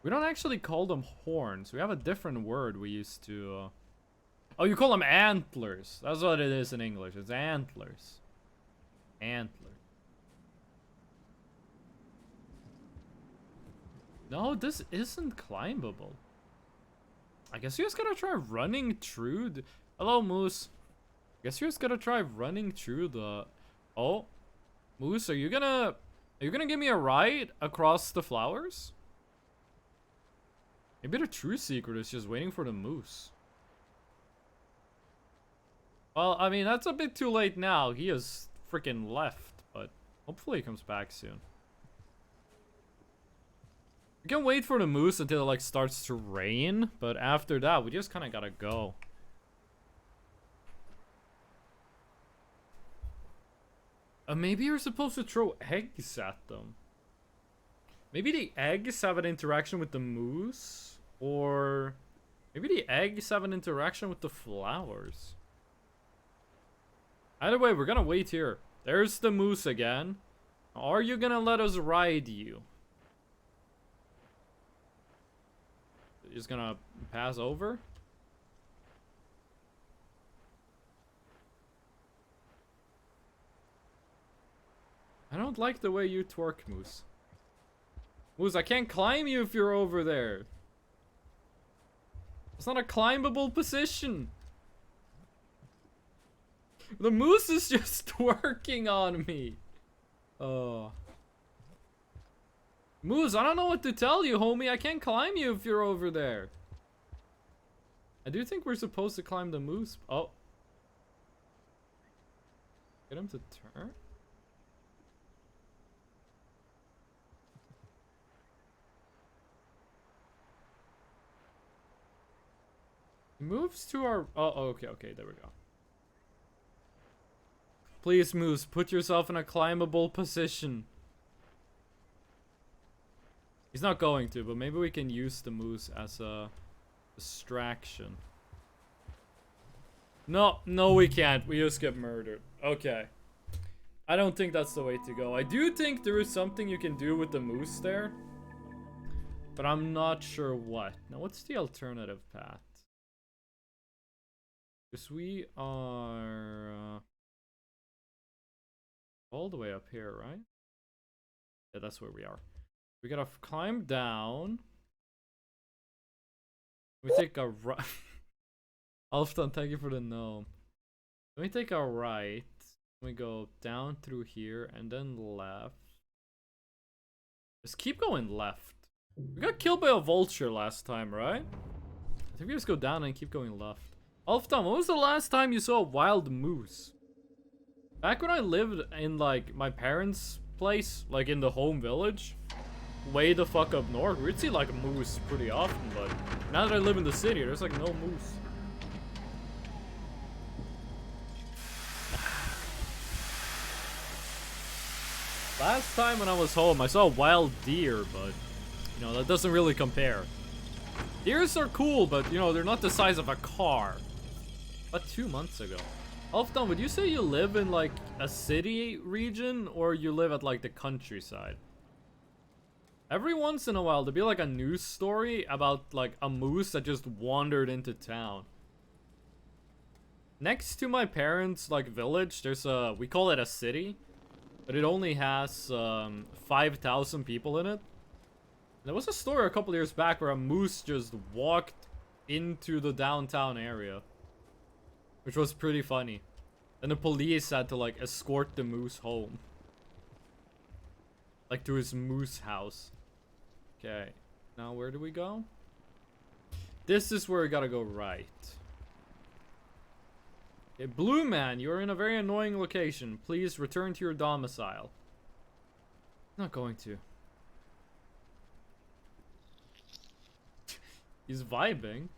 we don't actually call them horns. We have a different word we used to... Oh, you call them antlers. That's what it is in English. It's antlers. Antlers. No, this isn't climbable. I guess you just gotta try running through the... Hello, Moose. I guess you just gotta try running through the... Oh. Moose, are you gonna give me a ride across the flowers? Maybe the true secret is just waiting for the moose. Well, I mean, that's a bit too late now. He has freaking left, but hopefully he comes back soon. We can wait for the moose until it, like, starts to rain, but after that, we just kind of gotta go. Maybe you're supposed to throw eggs at them. Maybe the eggs have an interaction with the moose? Or maybe the eggs have an interaction with the flowers? Either way, we're gonna wait here. There's the moose again. Are you gonna let us ride you? He's gonna pass over? I don't like the way you twerk, Moose. Moose, I can't climb you if you're over there. It's not a climbable position. The moose is just twerking on me. Oh. Moose, I don't know what to tell you, homie. I can't climb you if you're over there. I do think we're supposed to climb the moose. Oh. Get him to turn? He moves to our... Oh, okay, okay. There we go. Please, Moose, put yourself in a climbable position. He's not going to, but maybe we can use the moose as a distraction. No, no we can't. We just get murdered. Okay. I don't think that's the way to go. I do think there is something you can do with the moose there. But I'm not sure what. Now, what's the alternative path? Because we are... all the way up here, right? Yeah, that's where we are. We gotta climb down. We take a right. Alfton, thank you for the gnome. Let me take a right. We go down through here and then left. Just keep going left. We got killed by a vulture last time, right? I think we just go down and keep going left. Alfton, when was the last time you saw a wild moose? Back when I lived in, like, my parents' place, like in the home village, way the fuck up north, we'd see, like, a moose pretty often, but now that I live in the city, there's, like, no moose. Last time when I was home, I saw a wild deer, but, you know, that doesn't really compare. Deers are cool, but, you know, they're not the size of a car. About 2 months ago. Alfton, would you say you live in, like, a city region, or you live at, like, the countryside? Every once in a while, there'll be, like, a news story about, like, a moose that just wandered into town. Next to my parents', like, village, there's a... we call it a city, but it only has, 5,000 people in it. There was a story a couple years back where a moose just walked into the downtown area. Which was pretty funny. Then the police had to, like, escort the moose home. Like, to his moose house. Okay. Now, where do we go? This is where we gotta go right. Okay, Blue Man, you're in a very annoying location. Please return to your domicile. Not going to. He's vibing.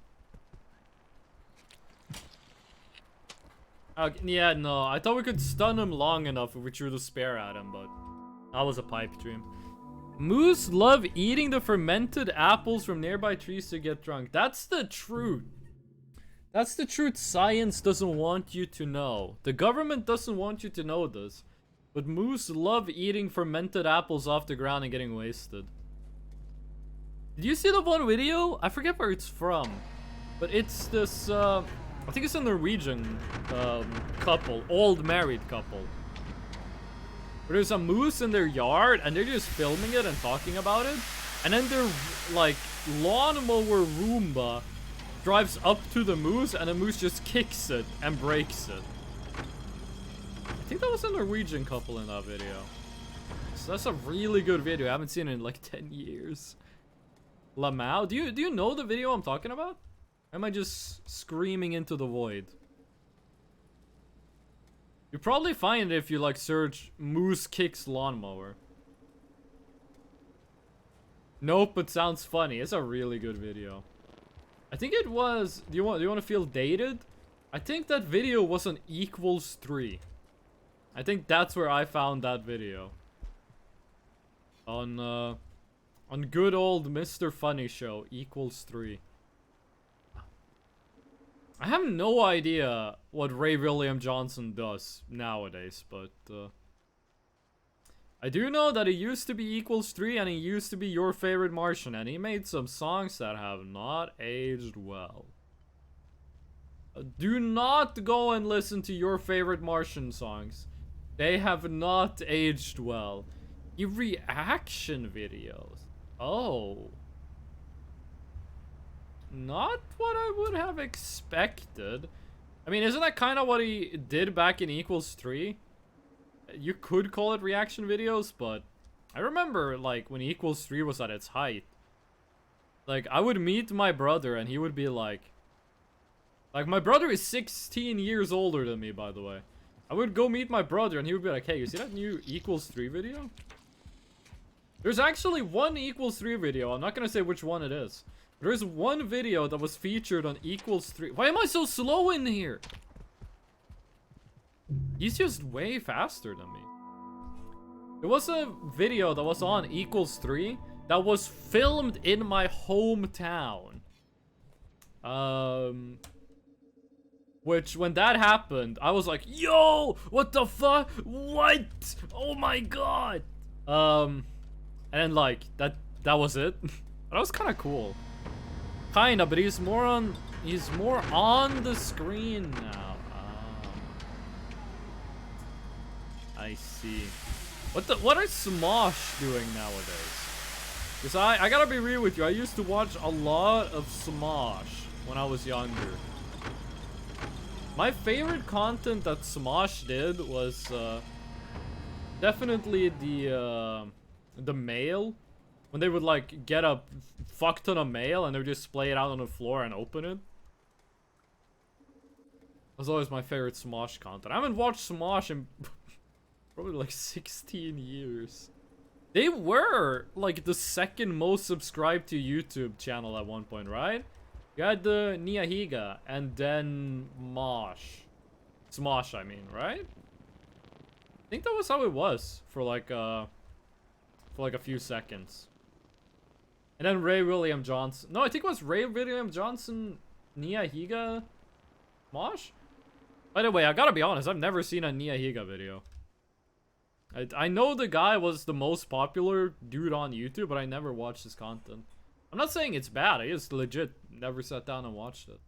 Yeah, no, I thought we could stun him long enough if we threw the spear at him, but that was a pipe dream. Moose love eating the fermented apples from nearby trees to get drunk. That's the truth. That's the truth science doesn't want you to know. The government doesn't want you to know this. But moose love eating fermented apples off the ground and getting wasted. Did you see the one video? I forget where it's from. But it's this, I think it's a Norwegian couple, old married couple. Where there's a moose in their yard and they're just filming it and talking about it. And then their, like, lawnmower Roomba drives up to the moose and the moose just kicks it and breaks it. I think that was a Norwegian couple in that video. So that's a really good video. I haven't seen it in like 10 years. Lamau, do you know the video I'm talking about? Or am I just screaming into the void? You probably find it if you like search moose kicks lawnmower. Nope, but sounds funny. It's a really good video. I think it was. Do you want to feel dated? I think that video was on equals 3. I think that's where I found that video. On On good old Mr. Funny Show equals 3. I have no idea what Ray William Johnson does nowadays, but I do know that he used to be equals 3 and he used to be Your Favorite Martian, and he made some songs that have not aged well. Do not go and listen to Your Favorite Martian songs. They have not aged well. Your reaction videos. Oh. Not what I would have expected. I mean, isn't that kind of what he did back in equals 3? You could call it reaction videos, but I remember, like, when equals 3 was at its height. Like, I would meet my brother and he would be like, my brother is 16 years older than me, by the way. I would go meet my brother and he would be like, hey, you see that new equals 3 video? There's actually one equals 3 video. I'm not gonna say which one it is. There's one video that was featured on equals 3. Why am I so slow in here? He's just way faster than me. There was a video that was on equals 3 that was filmed in my hometown. Which, when that happened, I was like, yo, what the fuck? What? Oh my god. And then, like, that was it. That was kind of cool. Kinda, but he's more on the screen now. I see. What is Smosh doing nowadays? Because I gotta be real with you, I used to watch a lot of Smosh when I was younger. My favorite content that Smosh did was definitely the mail. When they would, like, get a fuck ton of mail and they would just splay it out on the floor and open it. That was always my favorite Smosh content. I haven't watched Smosh in probably like 16 years. They were like the second most subscribed to YouTube channel at one point, right? You had the Niyahiga and then Mosh. Smosh, I mean, right? I think that was how it was for like a few seconds. And then Ray William Johnson. No, I think it was Ray William Johnson, Niyahiga, Mosh? By the way, I gotta be honest, I've never seen a Niyahiga video. I know the guy was the most popular dude on YouTube, but I never watched his content. I'm not saying it's bad, I just legit never sat down and watched it.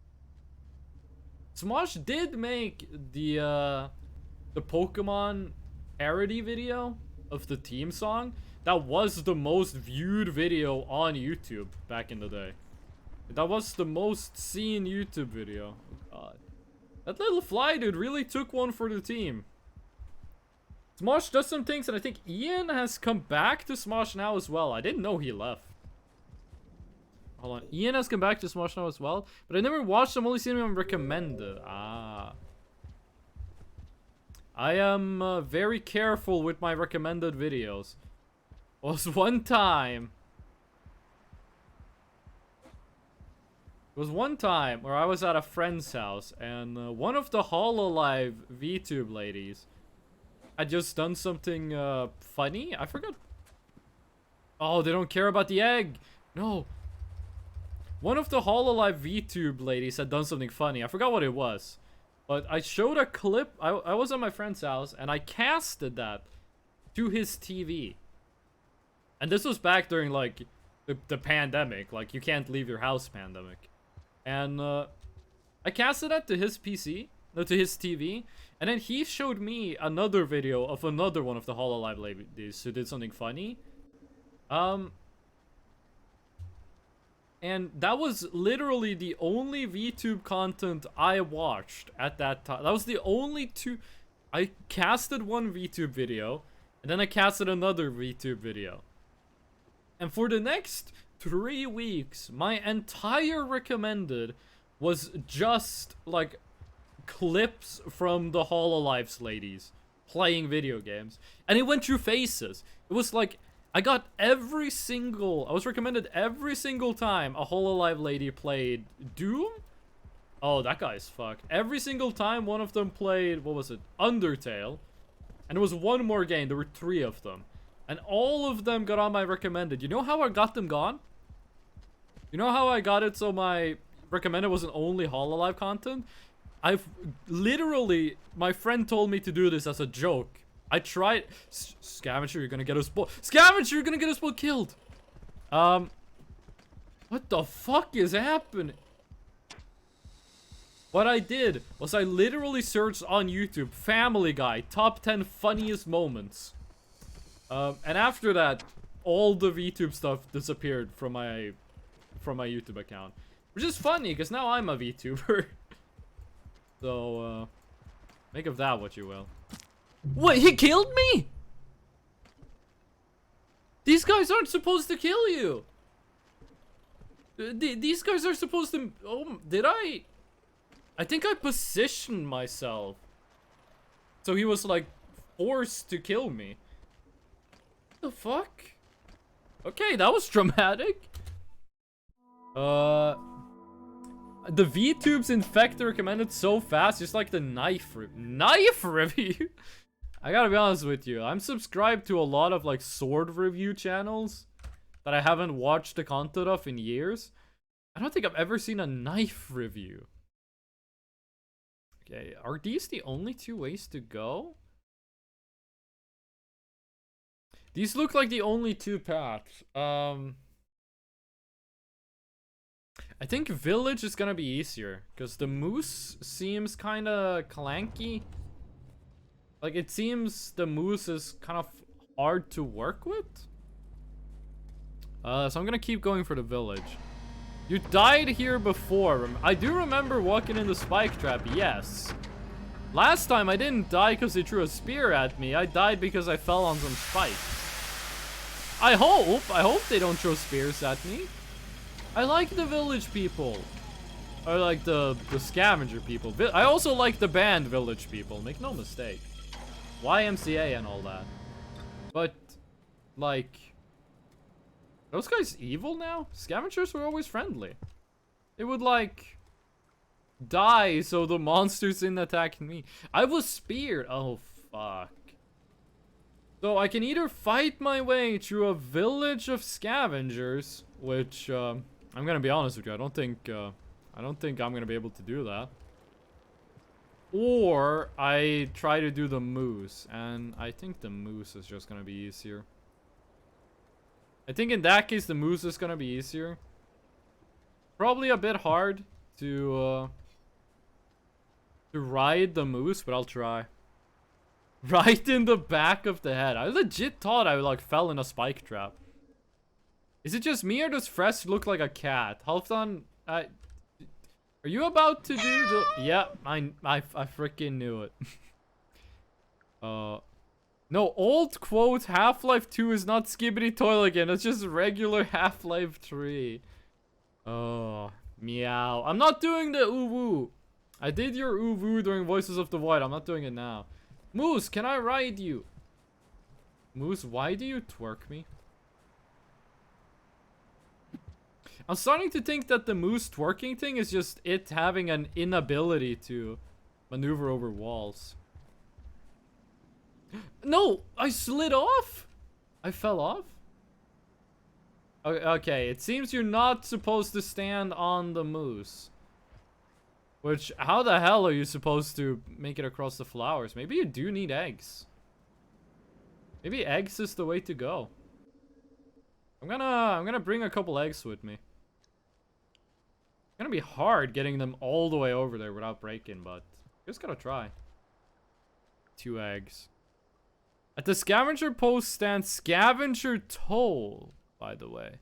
Smosh did make the Pokemon parody video of the theme song. That was the most viewed video on YouTube back in the day. That was the most seen YouTube video. Oh god. That little fly dude really took one for the team. Smosh does some things, and I think Ian has come back to Smosh now as well. I didn't know he left. Hold on. Ian has come back to Smosh now as well, but I never watched him, only seen him recommended. Ah. I am very careful with my recommended videos. Was one time where I was at a friend's house and one of the Hololive VTube ladies had just done something funny. I forgot. Oh, they don't care about the egg. No. One of the Hololive VTube ladies had done something funny. I forgot what it was. But I showed a clip. I was at my friend's house and I casted that to his TV. And this was back during, like, the pandemic. Like, you can't leave your house pandemic. And, I casted that to his PC. No, to his TV. And then he showed me another video of another one of the Hololive ladies who did something funny. And that was literally the only VTube content I watched at that time. That was the only two. I casted one VTube video. And then I casted another VTube video. And for the next 3 weeks, my entire recommended was just, like, clips from the Hololives ladies playing video games. And it went through phases. It was like, I was recommended every single time a Hololive lady played Doom? Oh, that guy's fucked. Every single time one of them played, what was it? Undertale. And there was one more game, there were 3 of them. And all of them got on my recommended. You know how I got them gone? You know how I got it so my recommended wasn't only Hololive content? I've literally, my friend told me to do this as a joke. I tried. Scavenger, you're gonna get us both. Scavenger, you're gonna get us both killed. What the fuck is happening? What I did was I literally searched on YouTube, Family Guy, top 10 funniest moments. And after that, all the VTube stuff disappeared from my YouTube account. Which is funny, because now I'm a VTuber. So, make of that what you will. What, he killed me? These guys aren't supposed to kill you. These guys are supposed to... Oh, did I? I think I positioned myself. So he was like forced to kill me. What the fuck? Okay, that was dramatic. The VTubes infect recommended so fast, just like the knife review. I gotta be honest with you, I'm subscribed to a lot of like sword review channels that I haven't watched the content of in years. I don't think I've ever seen a knife review. Okay, are these the only two ways to go? These look like the only two paths. I think village is gonna be easier, because the moose seems kinda clanky. Like, it seems the moose is kind of hard to work with. So I'm gonna keep going for the village. You died here before. I do remember walking in the spike trap, yes. Last time I didn't die because they threw a spear at me. I died because I fell on some spikes. I hope they don't throw spears at me. I like the village people. I like the scavenger people. I also like the band village people, make no mistake. YMCA and all that. But, like... those guys evil now? Scavengers were always friendly. They would, like... die so the monsters didn't attack me. I was speared. Oh, fuck. So I can either fight my way through a village of scavengers, which, I'm gonna be honest with you, I don't think I'm gonna be able to do that. Or I try to do the moose, and I think the moose is just gonna be easier. I think in that case the moose is gonna be easier. Probably a bit hard to ride the moose, but I'll try. Right in the back of the head. I legit thought I like fell in a spike trap. Is it just me or does Fresh look like a cat? Halfdan, are you about to do the... Yeah, I freaking knew it. No, old quote, Half-Life 2 is not Skibbity Toilet again. It's just regular Half-Life 3. Oh, meow. I'm not doing the ooh-woo. I did your ooh-woo during Voices of the Void. I'm not doing it now. Moose, can I ride you? Moose, why do you twerk me? I'm starting to think that the moose twerking thing is just it having an inability to maneuver over walls. No, I slid off. I fell off. Okay, it seems you're not supposed to stand on the moose. Which, how the hell are you supposed to make it across the flowers? Maybe you do need eggs. Maybe eggs is the way to go. I'm gonna bring a couple eggs with me. It's gonna be hard getting them all the way over there without breaking, but just gotta try. 2 eggs. At the scavenger post stands scavenger toll, by the way.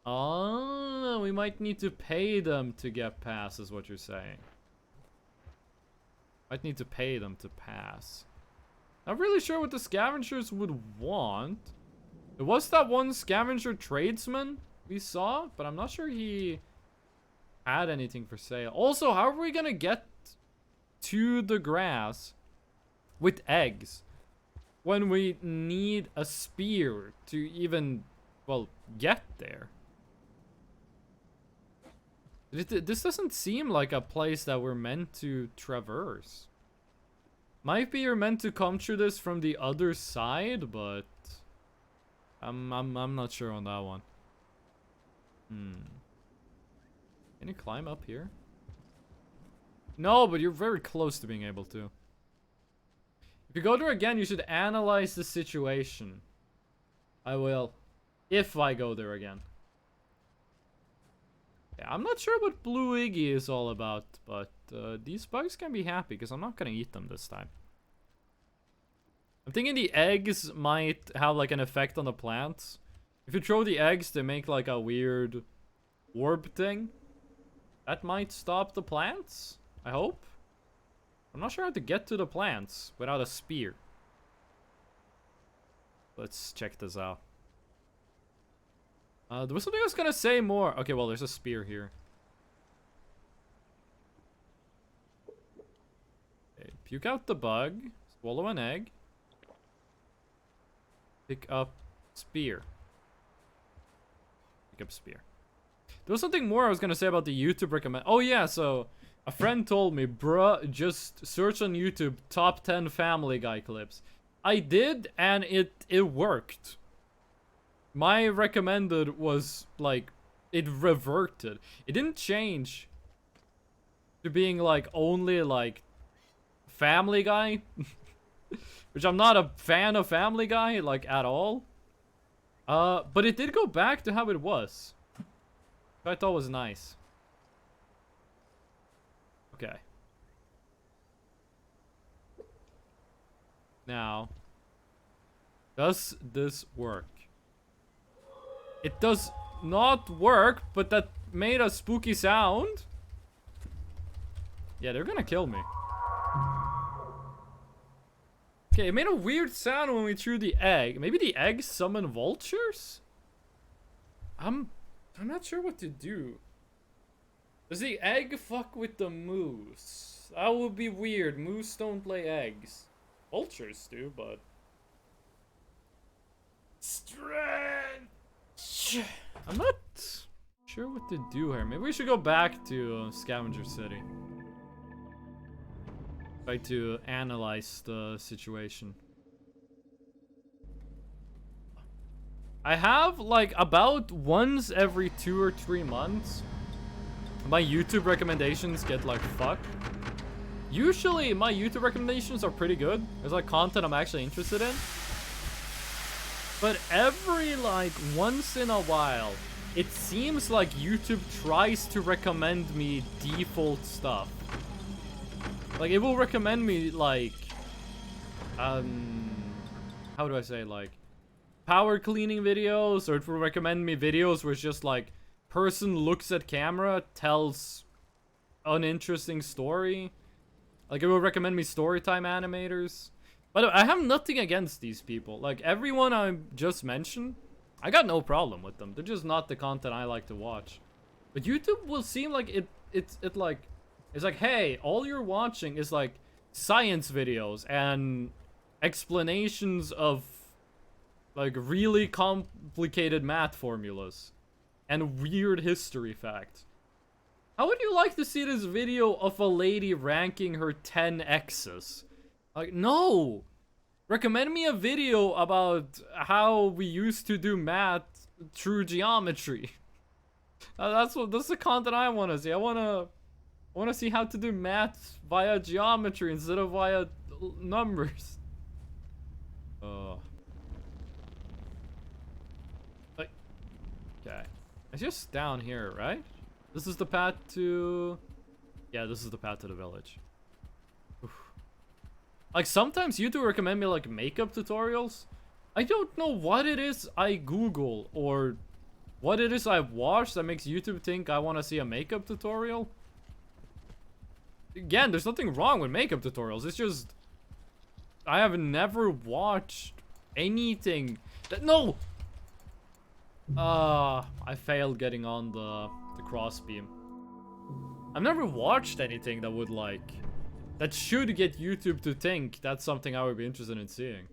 Oh, we might need to pay them to get past, is what you're saying. Might need to pay them to pass. Not really sure what the scavengers would want. There was that one scavenger tradesman we saw, but I'm not sure he had anything for sale. Also, how are we gonna get to the grass with eggs when we need a spear to even, well, get there? This doesn't seem like a place that we're meant to traverse. Might be you're meant to come through this from the other side, but I'm not sure on that one. Can you climb up here? No, but you're very close to being able to. If you go there again, you should analyze the situation. I will. If I go there again. Yeah, I'm not sure what Blue Iggy is all about, but these bugs can be happy because I'm not gonna eat them this time. I'm thinking the eggs might have like an effect on the plants. If you throw the eggs, they make like a weird orb thing. That might stop the plants, I hope. I'm not sure how to get to the plants without a spear. Let's check this out. There was something I was gonna say more. Okay, well, there's a spear here. Okay, puke out the bug. Swallow an egg. Pick up spear. Pick up spear. There was something more I was gonna say about the YouTube recommend. Oh yeah, so a friend told me, bruh, just search on YouTube top 10 Family Guy clips. I did, and it worked. My recommended was like, it reverted. It didn't change to being like only like Family Guy, which I'm not a fan of Family Guy like at all. But it did go back to how it was. Which I thought was nice. Okay. Now, does this work? It does not work, but that made a spooky sound. Yeah, they're gonna kill me. Okay, it made a weird sound when we threw the egg. Maybe the egg summon vultures? I'm not sure what to do. Does the egg fuck with the moose? That would be weird. Moose don't lay eggs. Vultures do, but... Strength! I'm not sure what to do here. Maybe we should go back to Scavenger City. Try to analyze the situation. I have like about once every 2 or 3 months my YouTube recommendations get like fucked. Usually my YouTube recommendations are pretty good. There's like content I'm actually interested in. But every like once in a while, it seems like YouTube tries to recommend me default stuff. Like it will recommend me like, how do I say, like power cleaning videos, or it will recommend me videos where it's just like person looks at camera, tells uninteresting story. Like it will recommend me storytime animators. But I have nothing against these people. Like everyone I just mentioned, I got no problem with them. They're just not the content I like to watch. But YouTube will seem like it's like, hey, all you're watching is like science videos and explanations of like really complicated math formulas and weird history facts. How would you like to see this video of a lady ranking her 10 exes? Like, no! Recommend me a video about how we used to do math through geometry. That's the content I want to see. I want to see how to do math via geometry instead of via numbers. Okay. It's just down here, right? This is the path to... Yeah, this is the path to the village. Oof. Like, sometimes YouTube recommend me, like, makeup tutorials. I don't know what it is I Google or what it is I watch that makes YouTube think I want to see a makeup tutorial. Again, there's nothing wrong with makeup tutorials. It's just... I have never watched anything that... No! I failed getting on the crossbeam. I've never watched anything that would like... that should get YouTube to think that's something I would be interested in seeing.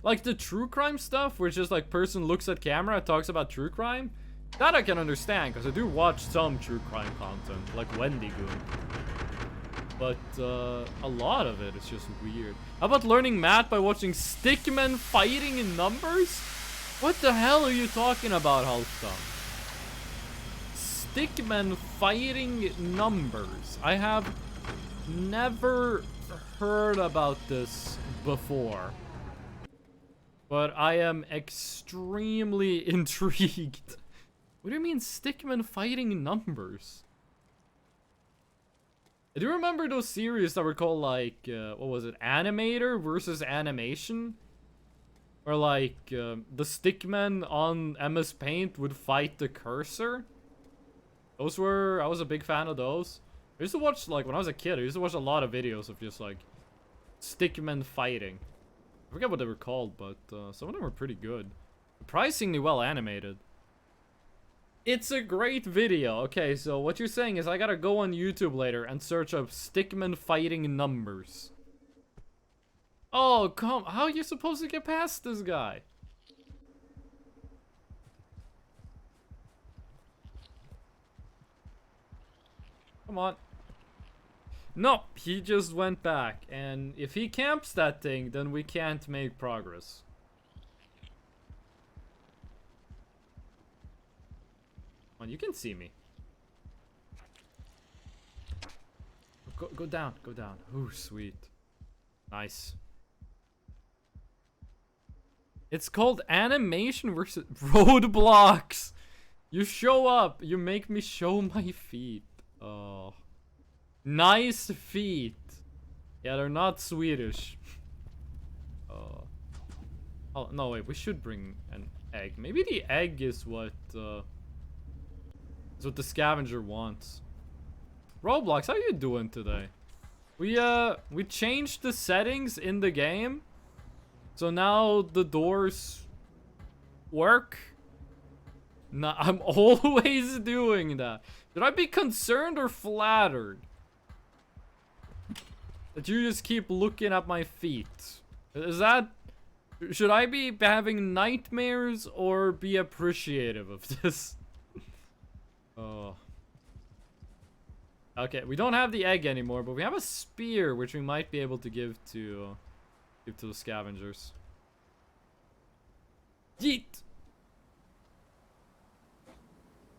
Like the true crime stuff, where it's just like person looks at camera, talks about true crime. That I can understand, because I do watch some true crime content, like Wendy Goon. But a lot of it is just weird. How about learning math by watching stickmen fighting in numbers? What the hell are you talking about, Halston? Stickmen fighting numbers. I have never heard about this before. But I am extremely intrigued. What do you mean stickmen fighting numbers? I do remember those series that were called like, what was it? Animator versus animation? Or like, the stickmen on MS Paint would fight the cursor. I was a big fan of those. I used to watch, like, when I was a kid, I used to watch a lot of videos of just, like, stickmen fighting. I forget what they were called, but some of them were pretty good. Surprisingly well animated. It's a great video. Okay, so what you're saying is I gotta go on YouTube later and search up stickmen fighting numbers. Oh, how are you supposed to get past this guy? Come on. No, he just went back. And if he camps that thing, then we can't make progress. Come on, you can see me. Go down, go down. Ooh, sweet. Nice. It's called animation versus roadblocks. You show up. You make me show my feet. Oh. Nice feet. Yeah, they're not Swedish. Oh, no, wait. We should bring an egg. Maybe the egg is what the scavenger wants. Roblox, how you doing today? We changed the settings in the game. So now the doors work. Nah, I'm always doing that. Should I be concerned or flattered? That you just keep looking at my feet. Is that... Should I be having nightmares or be appreciative of this? Oh. Okay, we don't have the egg anymore, but we have a spear, which we might be able to give to the scavengers. Yeet!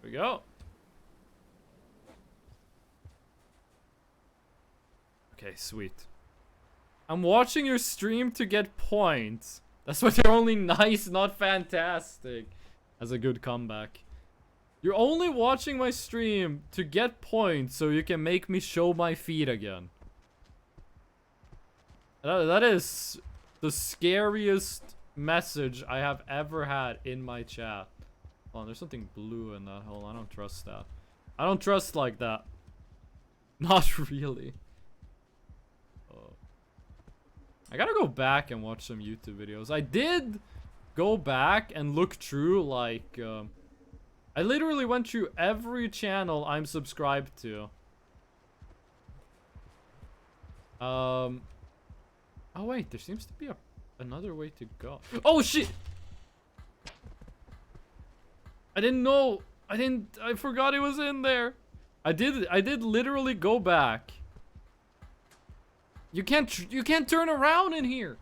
There we go. Okay, sweet. I'm watching your stream to get points. That's why they're only nice, not fantastic. That's a good comeback. You're only watching my stream to get points so you can make me show my feet again. That is the scariest message I have ever had in my chat. Oh, there's something blue in that hole. I don't trust that. I don't trust like that. Not really. Oh. I gotta go back and watch some YouTube videos. I did go back and look through, like, I literally went through every channel I'm subscribed to. Oh wait, there seems to be another way to go. Oh shit! I didn't know. I forgot it was in there. I did literally go back. You can't turn around in here.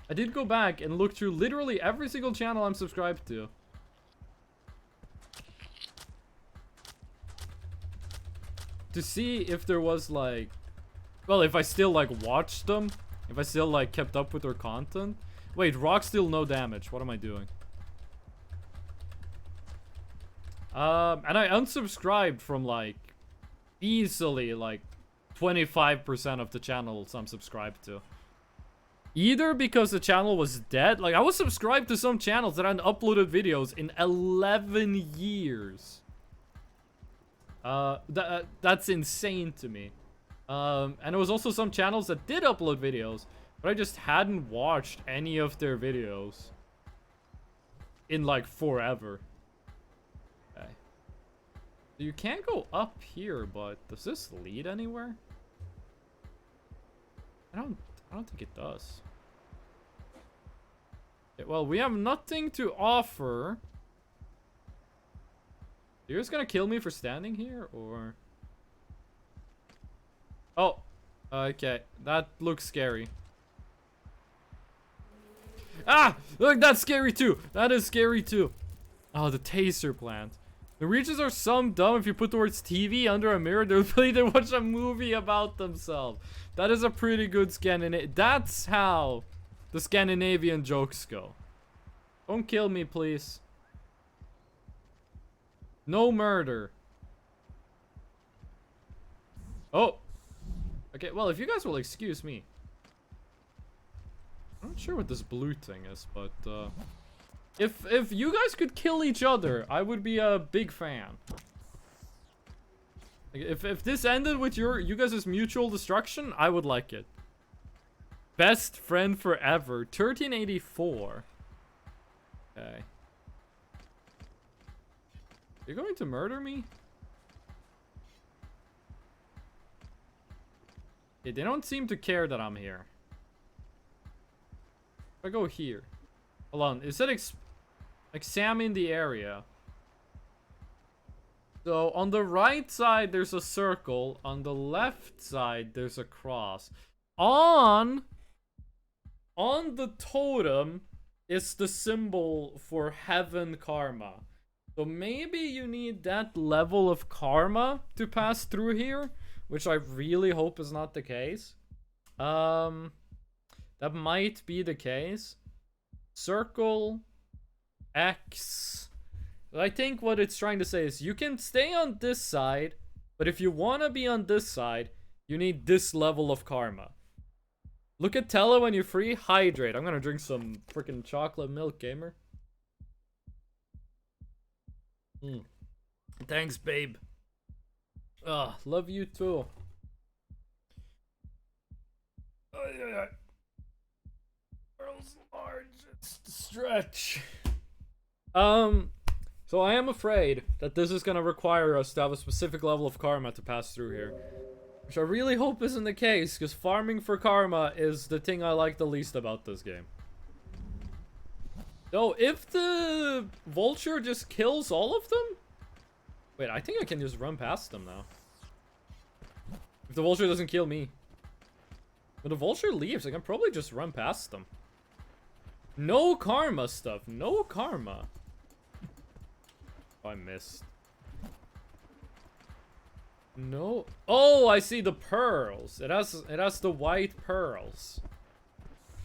I did go back and look through literally every single channel I'm subscribed to. To see if there was like, well, if I still like watched them, if I still like kept up with their content. Wait, rock still no damage. What am I doing? And I unsubscribed from like easily like 25% of the channels I'm subscribed to. Either because the channel was dead, like I was subscribed to some channels that hadn't uploaded videos in 11 years. That's insane to me. And there was also some channels that did upload videos, but I just hadn't watched any of their videos in like forever. Okay. You can't go up here, but does this lead anywhere? I don't think it does. Okay, well, we have nothing to offer. You're just gonna kill me for standing here, or? Oh, okay. That looks scary. Ah! Look, that's scary too. That is scary too. Oh, the taser plant. The reaches are some dumb. If you put the words TV under a mirror, they'll play to watch a movie about themselves. That is a pretty good That's how the Scandinavian jokes go. Don't kill me, please. No murder. Oh. Okay, well, if you guys will excuse me. I'm not sure what this blue thing is, but, if you guys could kill each other, I would be a big fan. Like, if this ended with you guys' mutual destruction, I would like it. Best friend forever. 1384. Okay. You're going to murder me? Yeah, they don't seem to care that I'm here. If I go here. Hold on. It said examine the area. So, on the right side, there's a circle. On the left side, there's a cross. On the totem is the symbol for heaven karma. So maybe you need that level of karma to pass through here, which I really hope is not the case. That might be the case. Circle X. I think what it's trying to say is you can stay on this side, but if you want to be on this side, you need this level of karma. Look at Tella when you're free. Hydrate. I'm gonna drink some freaking chocolate milk, gamer. Thanks, babe. Love you too. Girl's largest stretch. So I am afraid that this is gonna require us to have a specific level of karma to pass through here. Which I really hope isn't the case, because farming for karma is the thing I like the least about this game. Though, if the vulture just kills all of them? Wait, I think I can just run past them now. If the vulture doesn't kill me. When the vulture leaves, I can probably just run past them. No karma stuff. No karma. Oh, I missed. No. Oh, I see the pearls. It has the white pearls.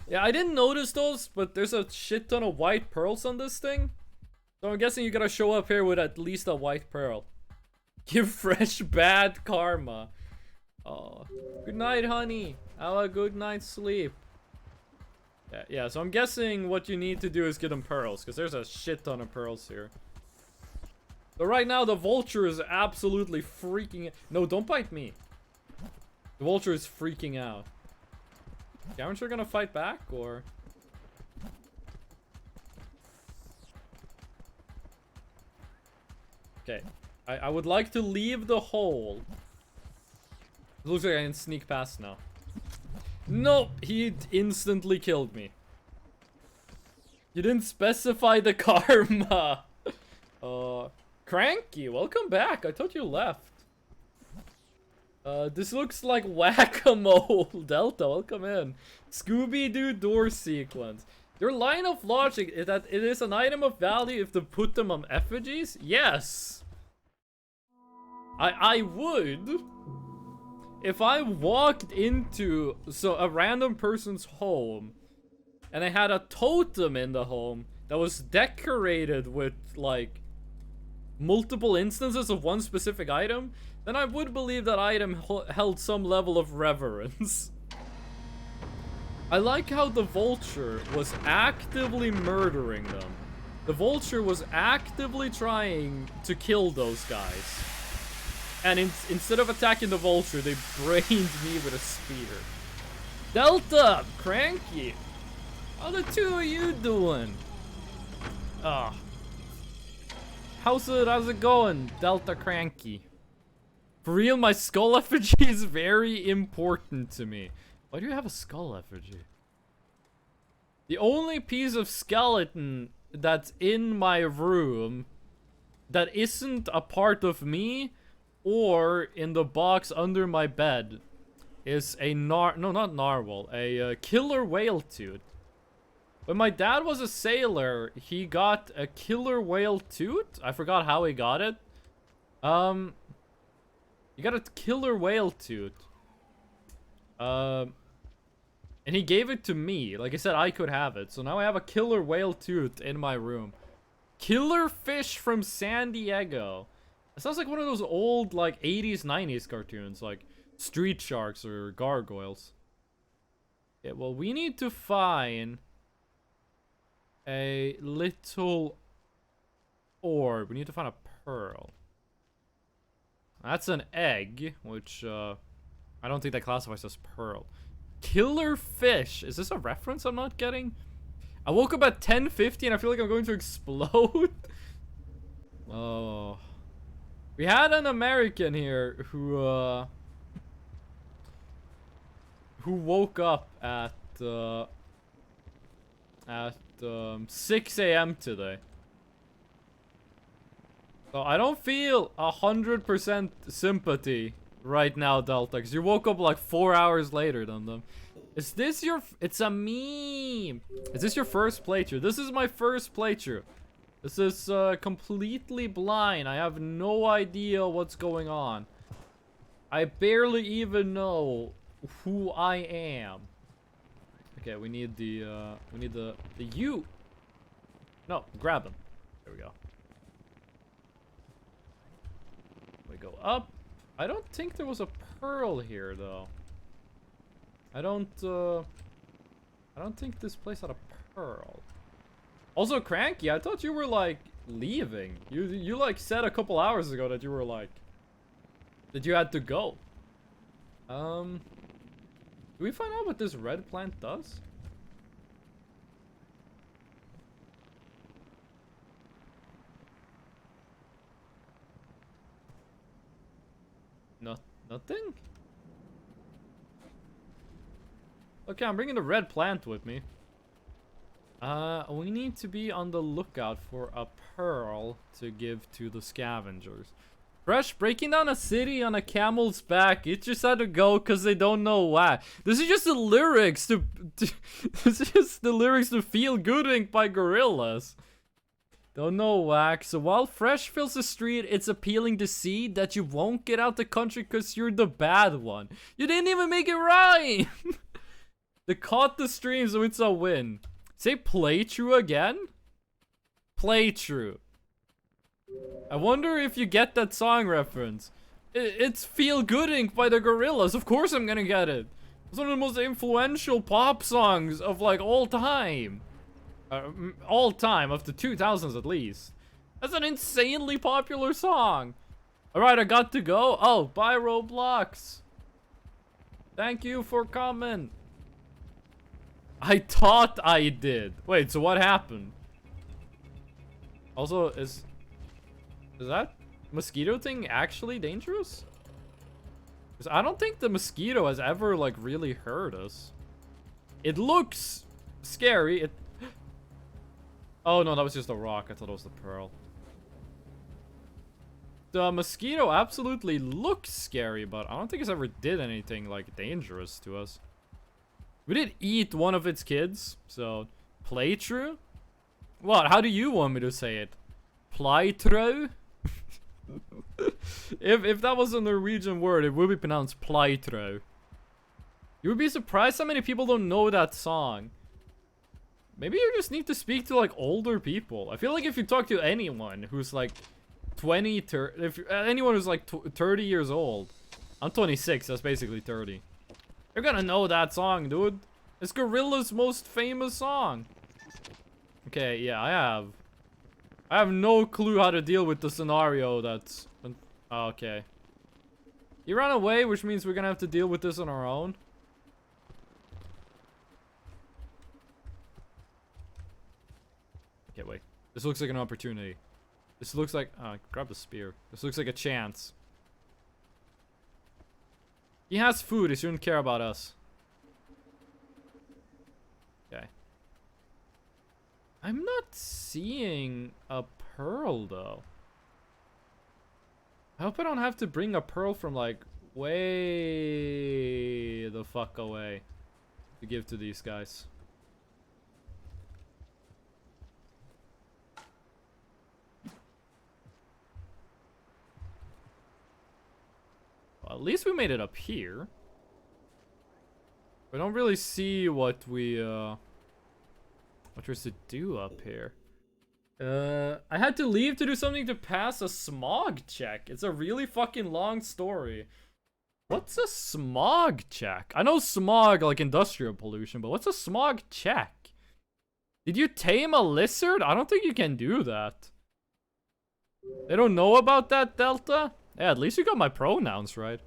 Yeah, I didn't notice those, but there's a shit ton of white pearls on this thing. So I'm guessing you gotta show up here with at least a white pearl. Give fresh bad karma. Oh. Good night, honey. Have a good night's sleep. Yeah, so I'm guessing what you need to do is get them pearls, because there's a shit ton of pearls here. So right now, the vulture is absolutely freaking... No, don't bite me. The vulture is freaking out. Okay, aren't you gonna fight back, or... Okay. I would like to leave the hole. It looks like I can sneak past now. Nope! He instantly killed me. You didn't specify the karma! Cranky, welcome back. I thought you left. This looks like whack-a-mole. Delta, welcome in. Scooby-Doo door sequence. Your line of logic is that it is an item of value if to put them on effigies? Yes. I would. If I walked into a random person's home and I had a totem in the home that was decorated with, like, multiple instances of one specific item, then I would believe that item held some level of reverence. I like how the vulture was actively murdering them. The vulture was actively trying to kill those guys. And instead of attacking the vulture, they brained me with a spear. Delta! Cranky! How the two of you doing? How's it going, Delta Cranky? For real, my skull effigy is very important to me. Why do you have a skull effigy? The only piece of skeleton that's in my room that isn't a part of me or in the box under my bed is a no, not narwhal, a killer whale tooth. When my dad was a sailor, he got a killer whale tooth. I forgot how he got it. He got a killer whale tooth. And he gave it to me. Like I said, I could have it. So now I have a killer whale tooth in my room. Killer fish from San Diego. It sounds like one of those old, like, 80s, 90s cartoons. Like, Street Sharks or Gargoyles. Yeah, well, we need to find a little orb. We need to find a pearl. That's an egg, which, I don't think that classifies as pearl. Killer fish. Is this a reference I'm not getting? I woke up at 10:50 and I feel like I'm going to explode. Oh. We had an American here who woke up at 6 a.m. today. So I don't feel 100% sympathy right now, Delta, because you woke up like 4 hours later than them. Is this your... It's a meme. Is this your first playthrough? This is my first playthrough. This is completely blind. I have no idea what's going on. I barely even know who I am. Okay, we need the U. No, grab them. There we go. We go up. I don't think there was a pearl here though. I don't think this place had a pearl. Also, Cranky, I thought you were like leaving. You like said a couple hours ago that you were like that you had to go. Do we find out what this red plant does? Nothing? Okay, I'm bringing the red plant with me. We need to be on the lookout for a pearl to give to the scavengers. Fresh, breaking down a city on a camel's back. It just had to go because they don't know why. This is just the lyrics to this is just the lyrics to Feel Good Inc. by Gorillaz. Don't know whack. So while Fresh fills the street, it's appealing to see that you won't get out the country because you're the bad one. You didn't even make it rhyme. They caught the stream, so it's a win. Say playthrough again? Playthrough. I wonder if you get that song reference. It's Feel Good Inc. by the Gorillaz. Of course I'm gonna get it. It's one of the most influential pop songs of like all time. All time, of the 2000s at least. That's an insanely popular song. Alright, I got to go. Oh, bye Roblox. Thank you for coming. I thought I did. Wait, so what happened? Also, is that mosquito thing actually dangerous? Because I don't think the mosquito has ever, like, really hurt us. It looks scary. Oh, no, that was just a rock. I thought it was the pearl. The mosquito absolutely looks scary, but I don't think it's ever did anything, like, dangerous to us. We did eat one of its kids, so... Playthrough? What? How do you want me to say it? Playthrough? If that was a Norwegian word, it would be pronounced playthrough. You would be surprised how many people don't know that song. Maybe you just need to speak to, like, older people. I feel like if you talk to anyone who's, like, 20, 30... If anyone who's, like, 30 years old... I'm 26, that's basically 30. You're gonna know that song, dude. It's Gorillaz' most famous song. Okay, yeah, I have no clue how to deal with the scenario that's... Oh, okay. He ran away, which means we're gonna have to deal with this on our own. Okay, wait. This looks like an opportunity. This looks like... grab the spear. This looks like a chance. He has food. He shouldn't care about us. Okay. I'm not seeing a pearl, though. I hope I don't have to bring a pearl from, like, way the fuck away to give to these guys. At least we made it up here. We don't really see what there's to do up here. I had to leave to do something to pass a smog check. It's a really fucking long story. What's a smog check? I know smog, like industrial pollution, but what's a smog check? Did you tame a lizard? I don't think you can do that. They don't know about that, Delta? Yeah, at least you got my pronouns right.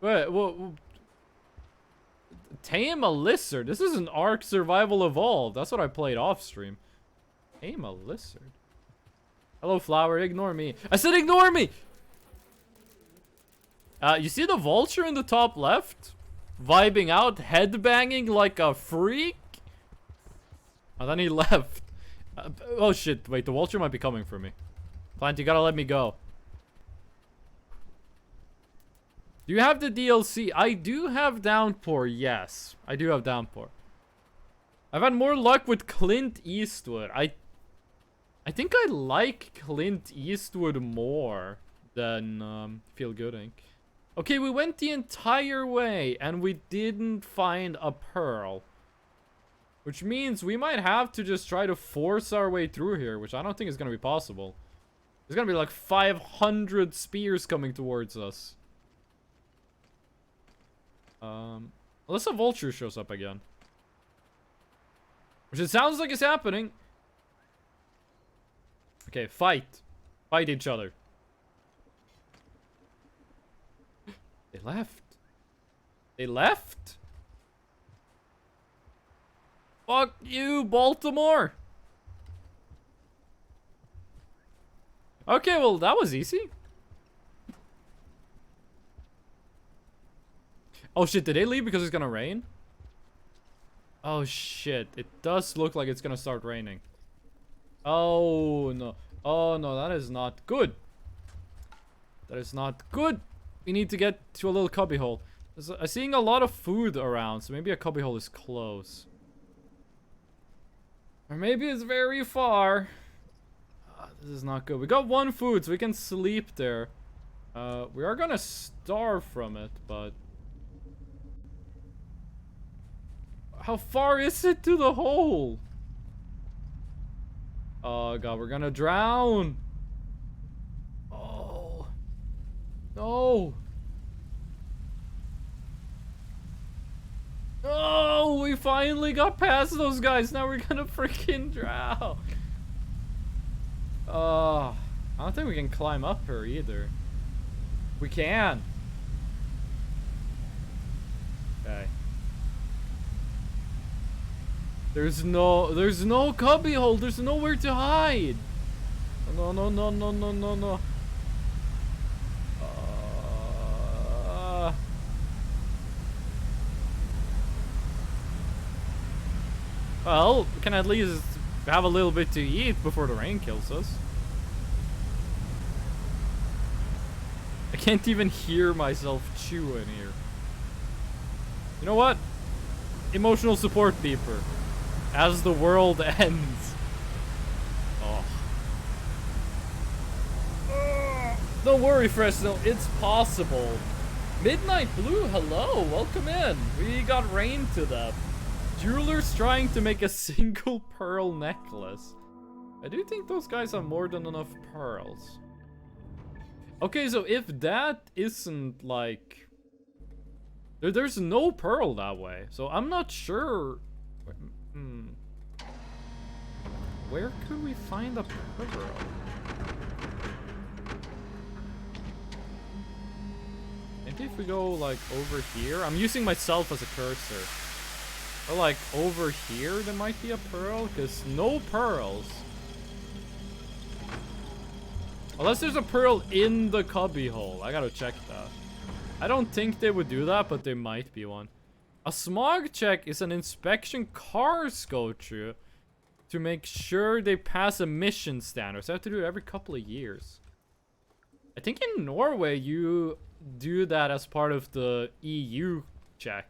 Wait, well, tame a lizard? This is an Ark Survival Evolved. That's what I played off stream. Tame a lizard? Hello, flower. Ignore me. I said ignore me! You see the vulture in the top left? Vibing out, headbanging like a freak? And then he left. Oh shit, wait, the vulture might be coming for me. Plant, you gotta let me go. Do you have the DLC? I do have Downpour, yes. I do have Downpour. I've had more luck with Clint Eastwood. I think I like Clint Eastwood more than Feel Gooding. Okay, we went the entire way and we didn't find a pearl. Which means we might have to just try to force our way through here, which I don't think is going to be possible. There's going to be like 500 spears coming towards us. Unless a vulture shows up again. Which it sounds like it's happening. Okay, fight. Fight each other. They left. They left? Fuck you, Baltimore! Okay, well, that was easy. Oh shit, did they leave because it's gonna rain? Oh shit, it does look like it's gonna start raining. Oh no. Oh no, that is not good. That is not good. We need to get to a little cubbyhole. I'm seeing a lot of food around, so maybe a cubbyhole is close. Or maybe it's very far. This is not good. We got one food, so we can sleep there. We are gonna starve from it, but... How far is it to the hole? Oh god, we're gonna drown. Oh. No. Oh, we finally got past those guys. Now we're gonna freaking drown. I don't think we can climb up her either. We can. Okay. There's no cubbyhole. There's nowhere to hide. No, no, no, no, no, no, no. Well, we can at least have a little bit to eat before the rain kills us. I can't even hear myself chew in here. You know what? Emotional support beeper. As the world ends. Oh. Don't worry, Fresno. It's possible. Midnight Blue, hello. Welcome in. We got rain to them. Jewelers trying to make a single pearl necklace. I do think those guys have more than enough pearls. Okay, so if that isn't like... There's no pearl that way. So I'm not sure... Where could we find a pearl? Maybe if we go like over here. I'm using myself as a cursor. Or like over here there might be a pearl, because no pearls. Unless there's a pearl in the cubbyhole. I gotta check that. I don't think they would do that, but there might be one. A smog check is an inspection cars go through to make sure they pass emission standards. I have to do it every couple of years. I think in Norway you do that as part of the EU check.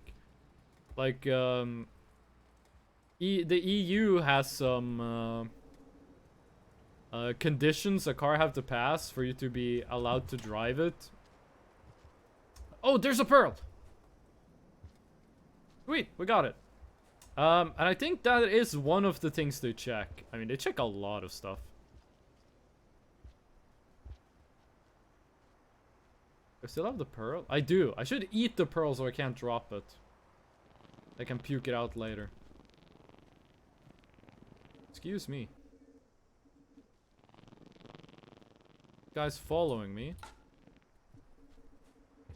Like, the EU has some conditions a car have to pass for you to be allowed to drive it. Oh, there's a pearl. Sweet, we got it. And I think that is one of the things they check. I mean, they check a lot of stuff. I still have the pearl? I do. I should eat the pearl so I can't drop it. I can puke it out later. Excuse me. Guy's following me.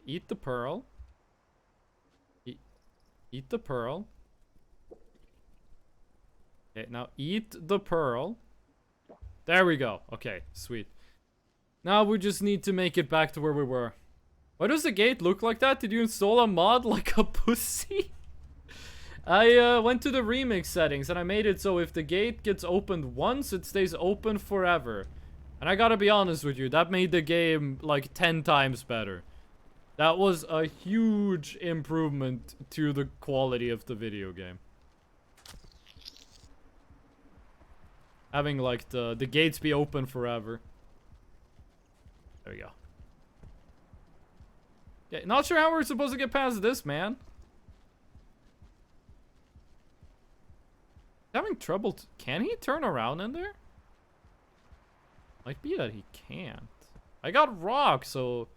Eat the pearl. Eat the pearl. Okay, now eat the pearl. There we go. Okay, sweet. Now we just need to make it back to where we were. Why does the gate look like that? Did you install a mod like a pussy? I went to the remix settings and I made it so if the gate gets opened once, it stays open forever. And I gotta be honest with you, that made the game like 10 times better. That was a huge improvement to the quality of the video game. Having like the gates be open forever. There we go. Yeah, not sure how we're supposed to get past this, man. Having trouble. Can he turn around in there? Might be that he can't. I got rock, so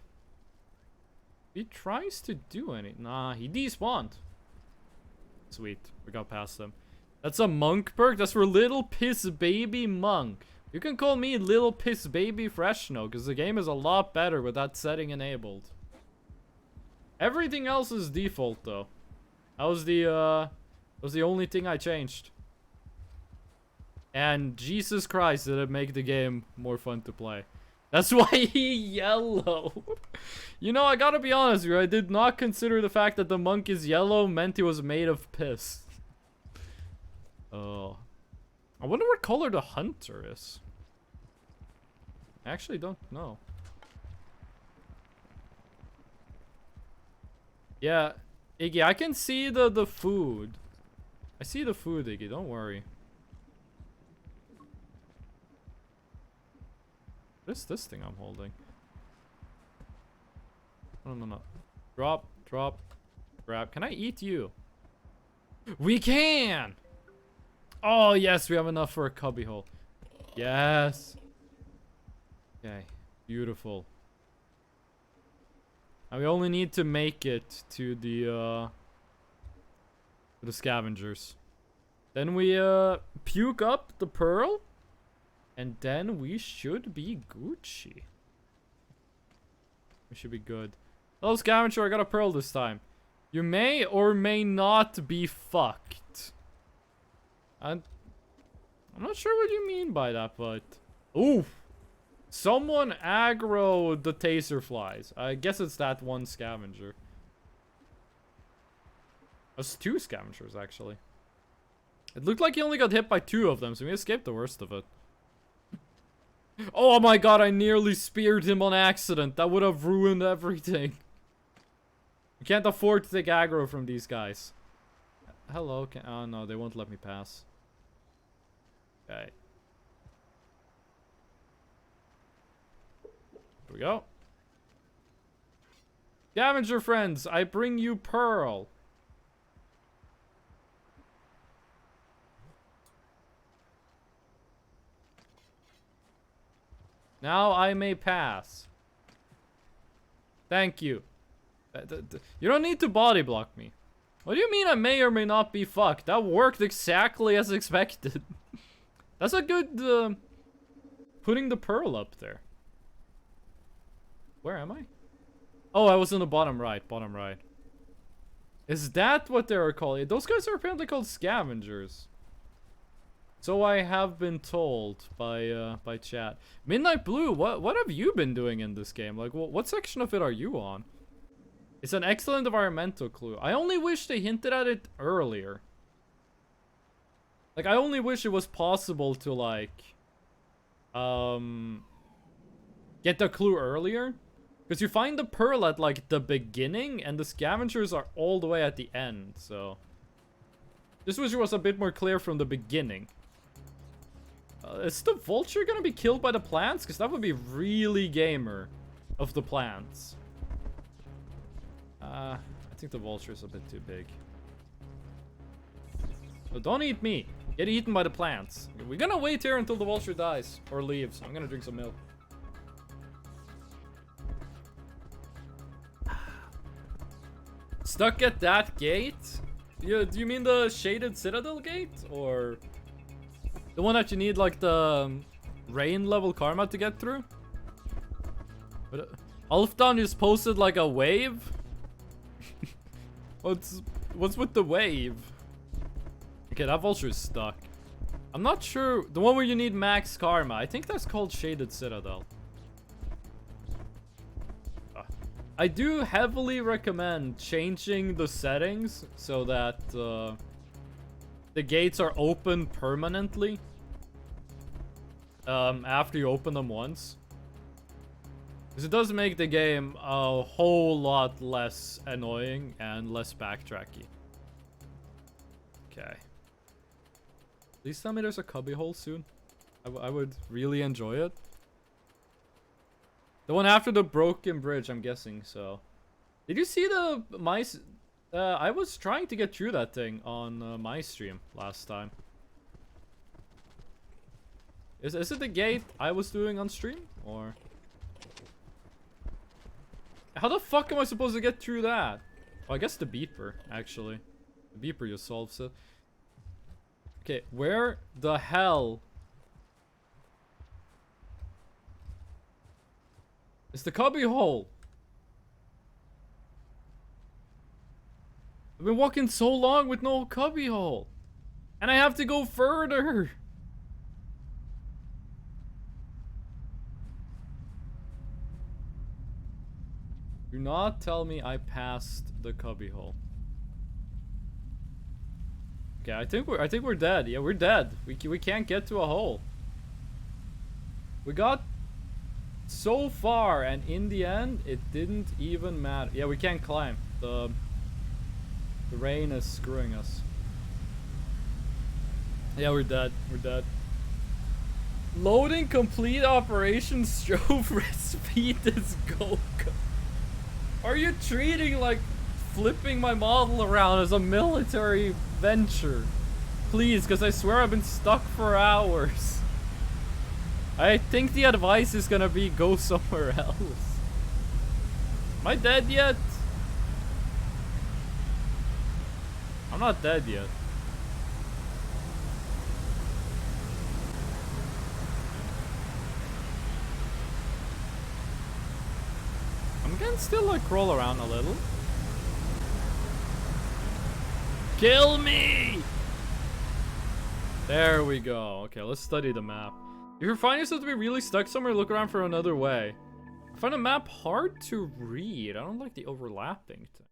he tries to do anything. Nah, he despawned. Sweet, we got past him. That's a monk perk. That's for little piss baby monk. You can call me little piss baby Freshno, because the game is a lot better with that setting enabled. Everything else is default though. That was the only thing I changed. And Jesus Christ, did it make the game more fun to play. That's why he yellow. You know, I gotta be honest with you, I did not consider the fact that the monk is yellow meant he was made of piss. Oh. I wonder what color the hunter is. I actually don't know. Yeah, Iggy, I can see the food. I see the food, Iggy, don't worry. What is this thing I'm holding? No. Drop, grab. Can I eat you? We can! Oh, yes, we have enough for a cubby hole. Yes. Okay, beautiful. And we only need to make it to the scavengers. Then we puke up the pearl, and then we should be Gucci. We should be good. Hello, scavenger. I got a pearl this time. You may or may not be fucked. I'm not sure what you mean by that, but oof. Someone aggroed the taser flies. I guess it's that one scavenger. That's two scavengers, actually. It looked like he only got hit by 2 of them, so we escaped the worst of it. Oh my god, I nearly speared him on accident. That would have ruined everything. You can't afford to take aggro from these guys. Hello, oh no, they won't let me pass. Okay. Here we go. Scavenger friends, I bring you pearl. Now I may pass. Thank you. You don't need to body block me. What do you mean I may or may not be fucked? That worked exactly as expected. That's a good, putting the pearl up there. Where am I? Oh, I was in the bottom right, Is that what they are called? Those guys are apparently called scavengers. So I have been told by chat. Midnight Blue, what have you been doing in this game? Like, what section of it are you on? It's an excellent environmental clue. I only wish they hinted at it earlier. Like, I only wish it was possible to, like, get the clue earlier. Because you find the pearl at, like, the beginning, and the scavengers are all the way at the end, so. This wish it was a bit more clear from the beginning. Is the vulture gonna be killed by the plants? Because that would be really gamer of the plants. I think the vulture is a bit too big. So don't eat me. Get eaten by the plants. We're gonna wait here until the vulture dies or leaves. I'm gonna drink some milk. Stuck at that gate? Yeah, do you mean the shaded citadel gate? Or the one that you need like the rain level karma to get through? But Alfdan just posted like a wave? What's with the wave? Okay, that vulture is stuck. I'm not sure. The one where you need max karma. I think that's called Shaded Citadel. I do heavily recommend changing the settings so that the gates are open permanently after you open them once. Because it does make the game a whole lot less annoying and less backtracky. Okay. Please tell me there's a cubbyhole soon. I would really enjoy it. The one after the broken bridge, I'm guessing, so. Did you see the mice? I was trying to get through that thing on my stream last time. Is it the gate I was doing on stream? Or? How the fuck am I supposed to get through that? Oh, I guess the beeper, actually. The beeper just solves it. Okay, where the hell is the cubby hole? I've been walking so long with no cubby hole. And I have to go further. Do not tell me I passed the cubby hole. Okay, I think we're dead. Yeah, we're dead. We can't get to a hole. We got so far, and in the end, it didn't even matter. Yeah, we can't climb. The rain is screwing us. Yeah, we're dead. We're dead. Loading complete operation strove speed this go. Are you treating like flipping my model around as a military venture? Please, because I swear I've been stuck for hours. I think the advice is gonna be go somewhere else. Am I dead yet? I'm not dead yet. I'm gonna still like crawl around a little. Kill me! There we go. Okay, let's study the map. If you find yourself to be really stuck somewhere, look around for another way. I find a map hard to read. I don't like the overlapping thing.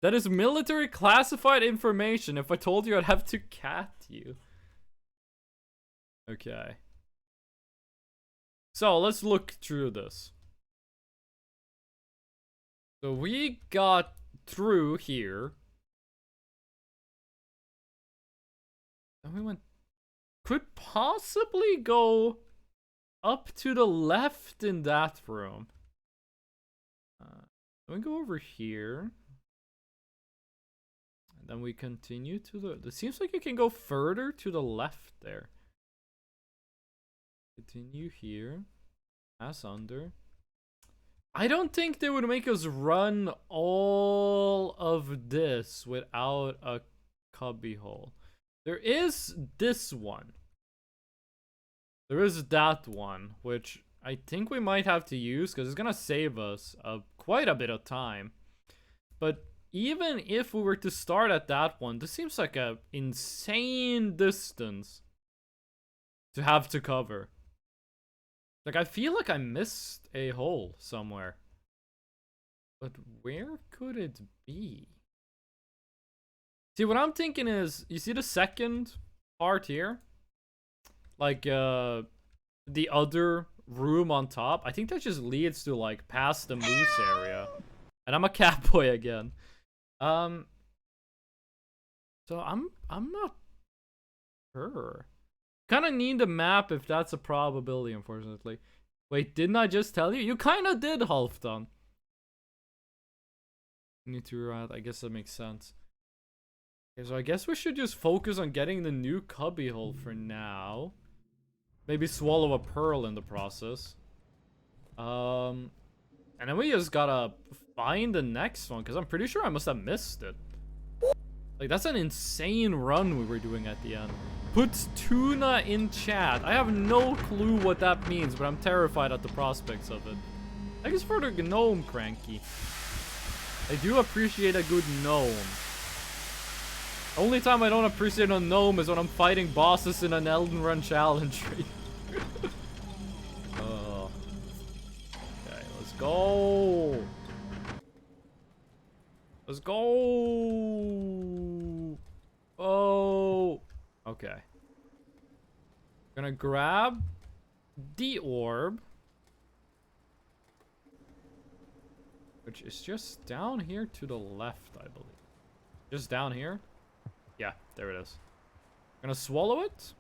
That is military classified information. If I told you, I'd have to cat you. Okay. So, let's look through this. So, we got through here. And we went... Could possibly go up to the left in that room. Then we go over here. And then we continue to the... It seems like you can go further to the left there. Continue here. Pass under. I don't think they would make us run all of this without a cubbyhole. There is this one. There is that one, which I think we might have to use because it's gonna save us quite a bit of time. But even if we were to start at that one, this seems like an insane distance to have to cover. Like, I feel like I missed a hole somewhere. But where could it be? See, what I'm thinking is, you see the second part here? Like, the other room on top? I think that just leads to, like, past the moose area. And I'm a cat boy again. So I'm not sure. Kinda need the map if that's a probability, unfortunately. Wait, didn't I just tell you? You kinda did, Halfdan. Need to rant. I guess that makes sense. Okay, so I guess we should just focus on getting the new cubbyhole for now. Maybe swallow a pearl in the process. And then we just gotta find the next one, because I'm pretty sure I must have missed it. Like, that's an insane run we were doing at the end. Puts tuna in chat. I have no clue what that means, but I'm terrified at the prospects of it. Thanks for the gnome, Cranky. I do appreciate a good gnome. Only time I don't appreciate a gnome is when I'm fighting bosses in an Elden Run challenge. Oh. Okay, let's go. Let's go. Oh. Okay. Gonna grab the orb. Which is just down here to the left, I believe. Just down here? Yeah, there it is. Gonna swallow it.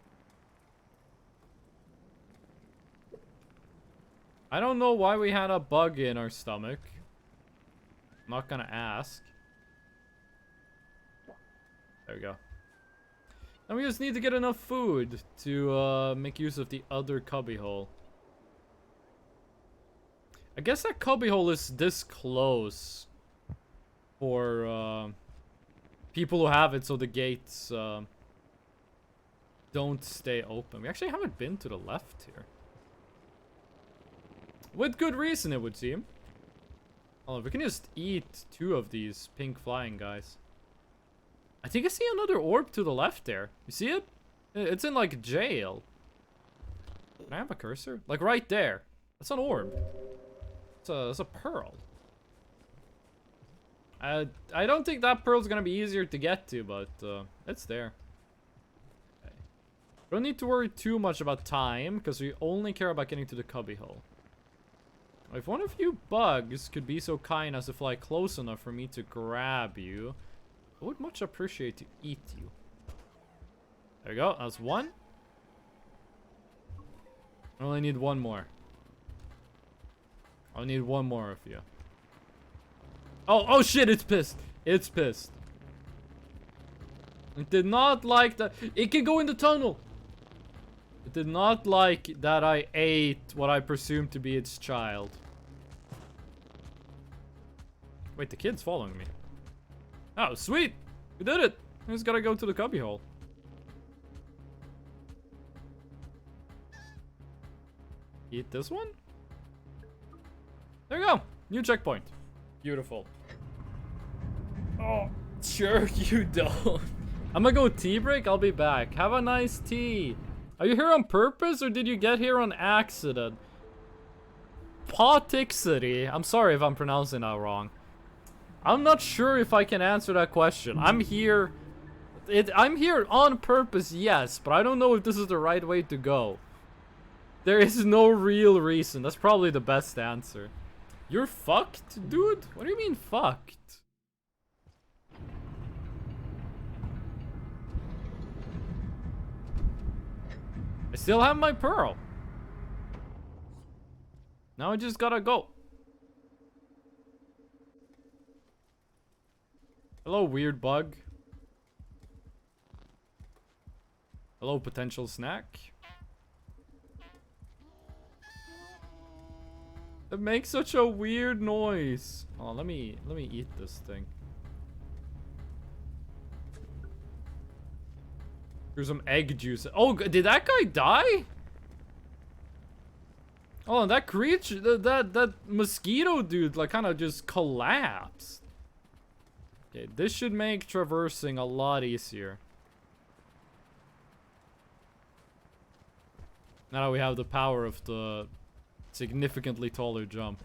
I don't know why we had a bug in our stomach. I'm not gonna ask. There we go. And we just need to get enough food to make use of the other cubbyhole. I guess that cubbyhole is this close for people who have it, so the gates don't stay open. We actually haven't been to the left here. With good reason, it would seem. Oh, we can just eat 2 of these pink flying guys. I think I see another orb to the left there. You see it? It's in, like, jail. Can I have a cursor? Like, right there. That's an orb. It's a pearl. I don't think that pearl's gonna be easier to get to, but it's there. Okay. Don't need to worry too much about time, because we only care about getting to the cubbyhole. If one of you bugs could be so kind as to fly close enough for me to grab you, I would much appreciate to eat you. There we go. That's 1. I only need 1 more. I need 1 more of you. Oh shit, it's pissed. It's pissed. It did not like that. It can go in the tunnel. It did not like that I ate what I presumed to be its child. Wait, the kid's following me. Oh, sweet. We did it. I just gotta go to the cubbyhole. Eat this one? There we go. New checkpoint. Beautiful. Oh, sure you don't. I'm gonna go tea break. I'll be back. Have a nice tea. Are you here on purpose or did you get here on accident? Potixity. I'm sorry if I'm pronouncing that wrong. I'm not sure if I can answer that question. I'm here. I'm here on purpose, yes, but I don't know if this is the right way to go. There is no real reason. That's probably the best answer. You're fucked, dude? What do you mean fucked? I still have my pearl. Now I just gotta go. Hello, weird bug. Hello, potential snack. It makes such a weird noise. Oh, let me eat this thing. Here's some egg juice. Oh, did that guy die? Oh, that creature, that mosquito dude, like, kind of just collapsed. Okay, this should make traversing a lot easier. Now that we have the power of the significantly taller jump.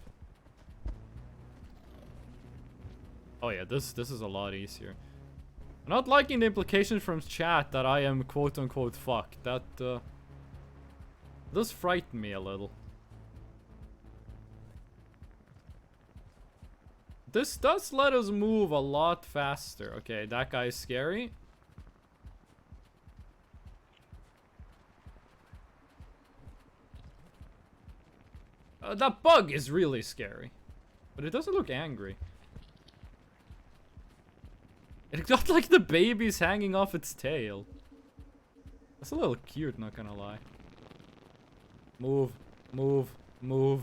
Oh yeah, this is a lot easier. I'm not liking the implications from chat that I am quote-unquote fucked. That does frighten me a little. This does let us move a lot faster. Okay, that guy's scary. That bug is really scary. But it doesn't look angry. It got like the babies hanging off its tail. That's a little cute, not gonna lie. Move, move, move.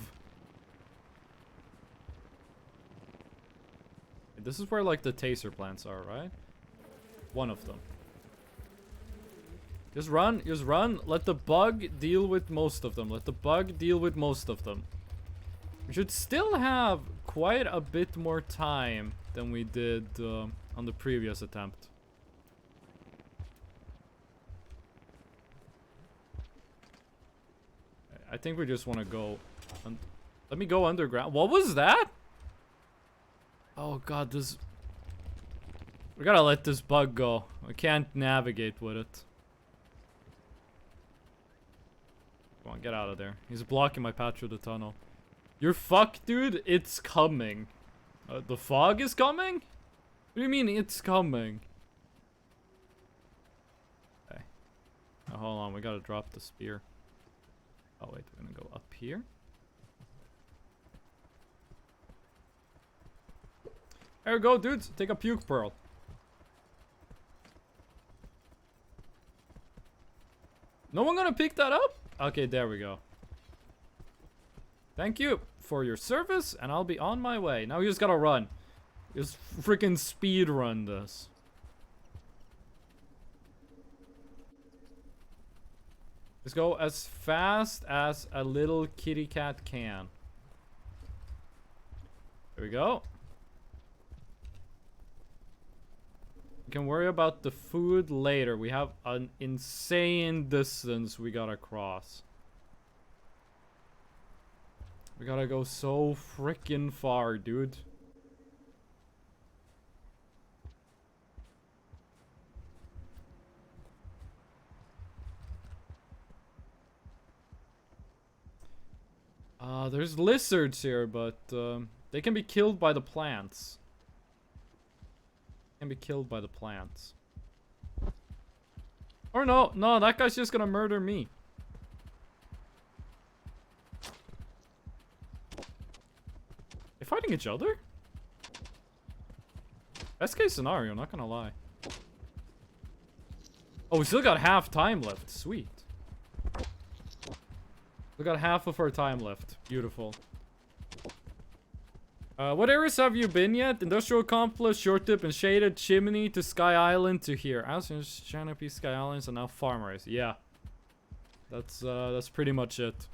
This is where like the taser plants are, right? One of them. Just run, just run. Let the bug deal with most of them. Let the bug deal with most of them. We should still have quite a bit more time than we did on the previous attempt. I think we just want to go... Let me go underground. What was that? Oh god, this... We gotta let this bug go. I can't navigate with it. Come on, get out of there. He's blocking my path through the tunnel. You're fucked, dude. It's coming. The fog is coming? What do you mean it's coming? Okay. Now, hold on, we gotta drop the spear. Oh wait, we're gonna go up here. There we go, dudes. Take a puke pearl. No one gonna pick that up? Okay, there we go. Thank you for your service, and I'll be on my way. Now we just gotta run. Just freaking speed run this. Just go as fast as a little kitty cat can. There we go. We can worry about the food later. We have an insane distance we gotta cross. We gotta go so freaking far, dude. There's lizards here, but they can be killed by the plants. Can be killed by the plants. Or no, that guy's just gonna murder me. They fighting each other? Best case scenario, not gonna lie. Oh, we still got half time left. Sweet. We got half of our time left. Beautiful. What areas have you been yet? Industrial Complex, Short Dip, and Shaded, Chimney, to Sky Island, to here. I was in Canopy, Sky Islands, and now Farmers. Yeah. That's pretty much it.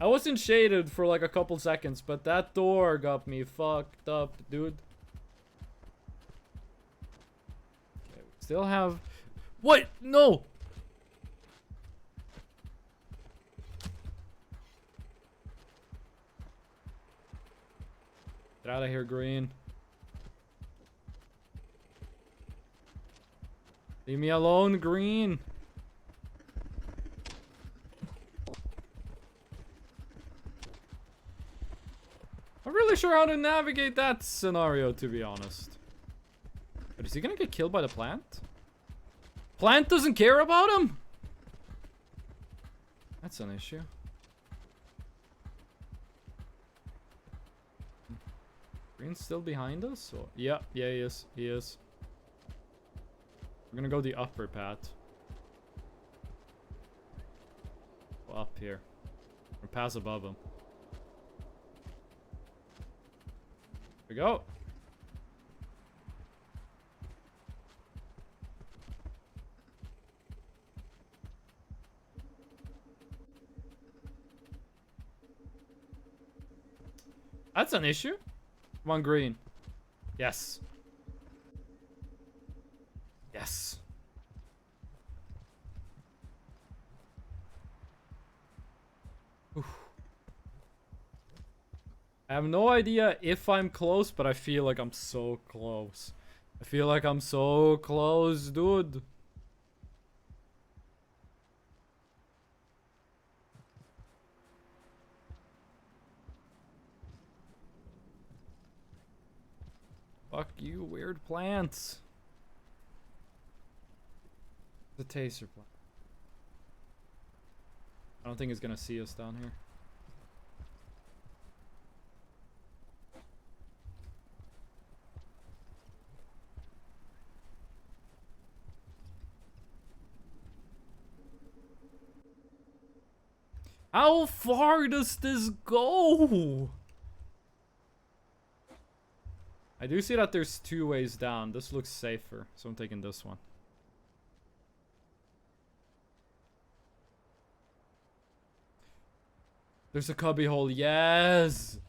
I was in Shaded for like a couple seconds, but that door got me fucked up, dude. Okay, we still have... What? No! Get out of here, Green. Leave me alone, Green. I'm really sure how to navigate that scenario, to be honest. But is he gonna get killed by the plant? Plant doesn't care about him? That's an issue. Green's still behind us? Or... Yeah, he is. He is. We're gonna go the upper path. Go up here. Or pass above him. Here we go. That's an issue. Come on, Green. Yes. Yes. Oof. I have no idea if I'm close, but I feel like I'm so close. I feel like I'm so close, dude. Fuck you, weird plants. The taser plant. I don't think it's gonna see us down here. How far does this go? I do see that there's 2 ways down. This looks safer, so I'm taking this one. There's a cubby hole. Yes!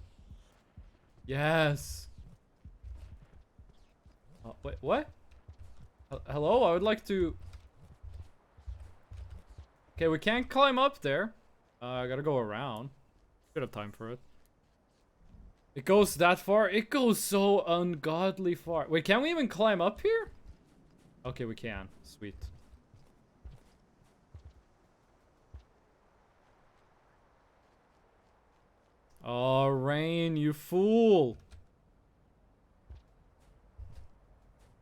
Yes! Wait, what? Hello? I would like to... Okay, we can't climb up there. I gotta go around. Could have time for it. It goes that far? It goes so ungodly far. Wait, can we even climb up here? Okay, we can. Sweet. Oh, Rain, you fool.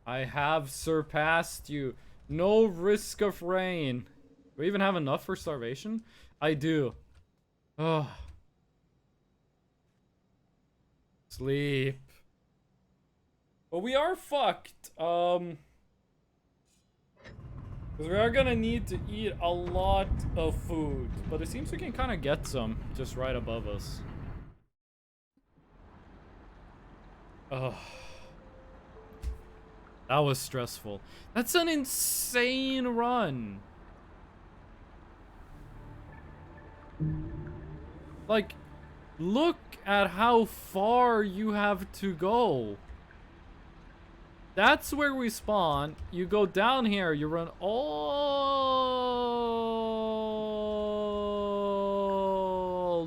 I have surpassed you. No risk of rain. Do we even have enough for starvation? I do. Oh. Sleep. But we are fucked. Because we are gonna need to eat a lot of food. But it seems we can kind of get some just right above us. Ugh. That was stressful. That's an insane run. Like, look at how far you have to go. That's where we spawn. You go down here, you run all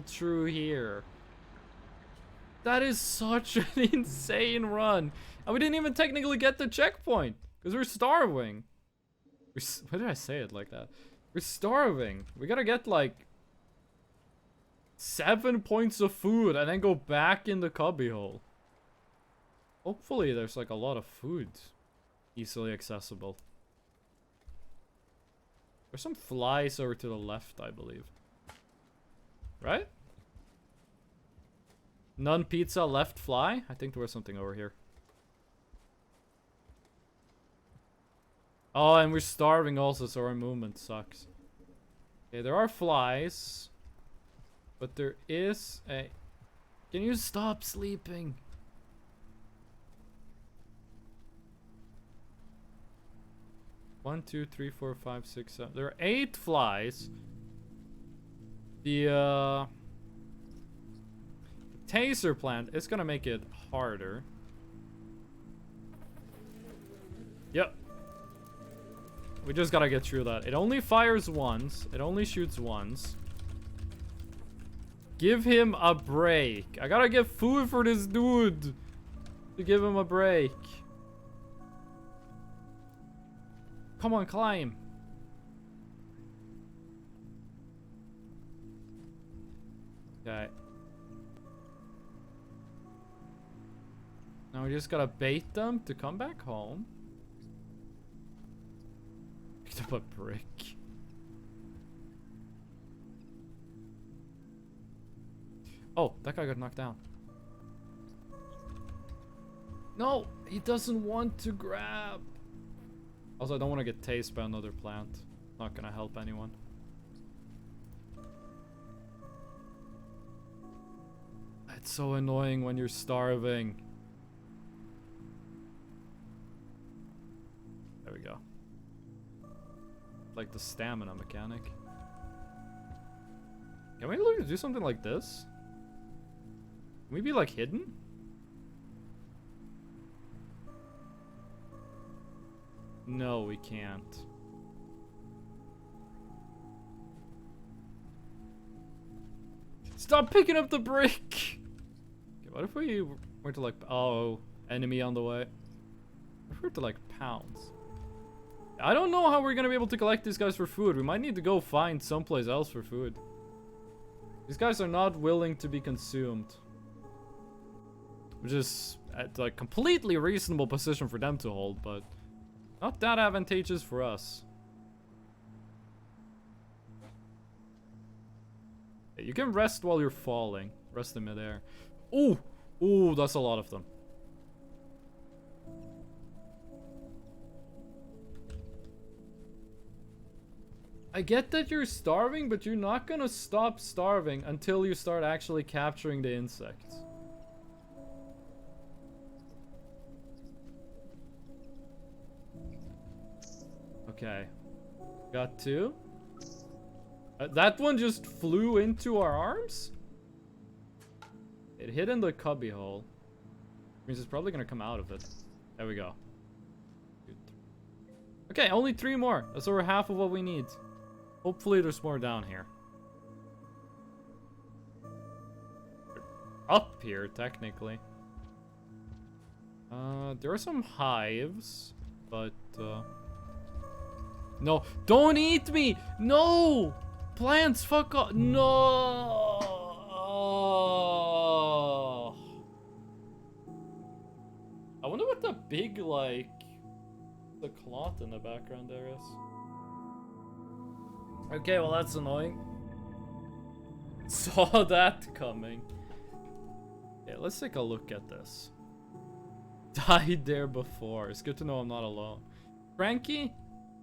through here. That is such an insane run. And we didn't even technically get the checkpoint. Because we're starving. Why did I say it like that? We're starving. We gotta get like 7 points of food and then go back in the cubbyhole. Hopefully there's like a lot of food easily accessible. There's some flies over to the left, I believe. Right? None pizza, left fly? I think there was something over here. Oh, and we're starving also, so our movement sucks. Okay, there are flies. But there is a... Can you stop sleeping? One, two, three, four, five, six, seven. There are 8 flies. The taser plant is gonna make it harder. Yep. We just gotta get through that. It only fires once. It only shoots once. Give him a break. I gotta get food for this dude to give him a break. Come on, climb. Okay. Now we just gotta bait them to come back home. Picked up a brick. Oh, that guy got knocked down. No, he doesn't want to grab. Also, I don't want to get tased by another plant. Not gonna help anyone. It's so annoying when you're starving. There we go. Like the stamina mechanic. Can we literally do something like this? Can we be like hidden? No, we can't. Stop picking up the brick! Okay, what if we were to like... Oh, enemy on the way. What if we were to like pounce? I don't know how we're gonna be able to collect these guys for food. We might need to go find someplace else for food. These guys are not willing to be consumed. Which is like completely reasonable position for them to hold, but not that advantageous for us. Okay, you can rest while you're falling. Rest in midair. Ooh! Ooh, that's a lot of them. I get that you're starving, but you're not gonna stop starving until you start actually capturing the insects. Okay. Got two. That one just flew into our arms? It hit in the cubby hole. Means it's probably gonna come out of it. There we go. Okay, only 3 more. That's over half of what we need. Hopefully there's more down here. Up here, technically. There are some hives, but, no, don't eat me! No! Plants, fuck off! No! I wonder what the big, like, the cloth in the background there is. Okay, well that's annoying. Saw that coming. Okay, let's take a look at this. Died there before. It's good to know I'm not alone. Frankie,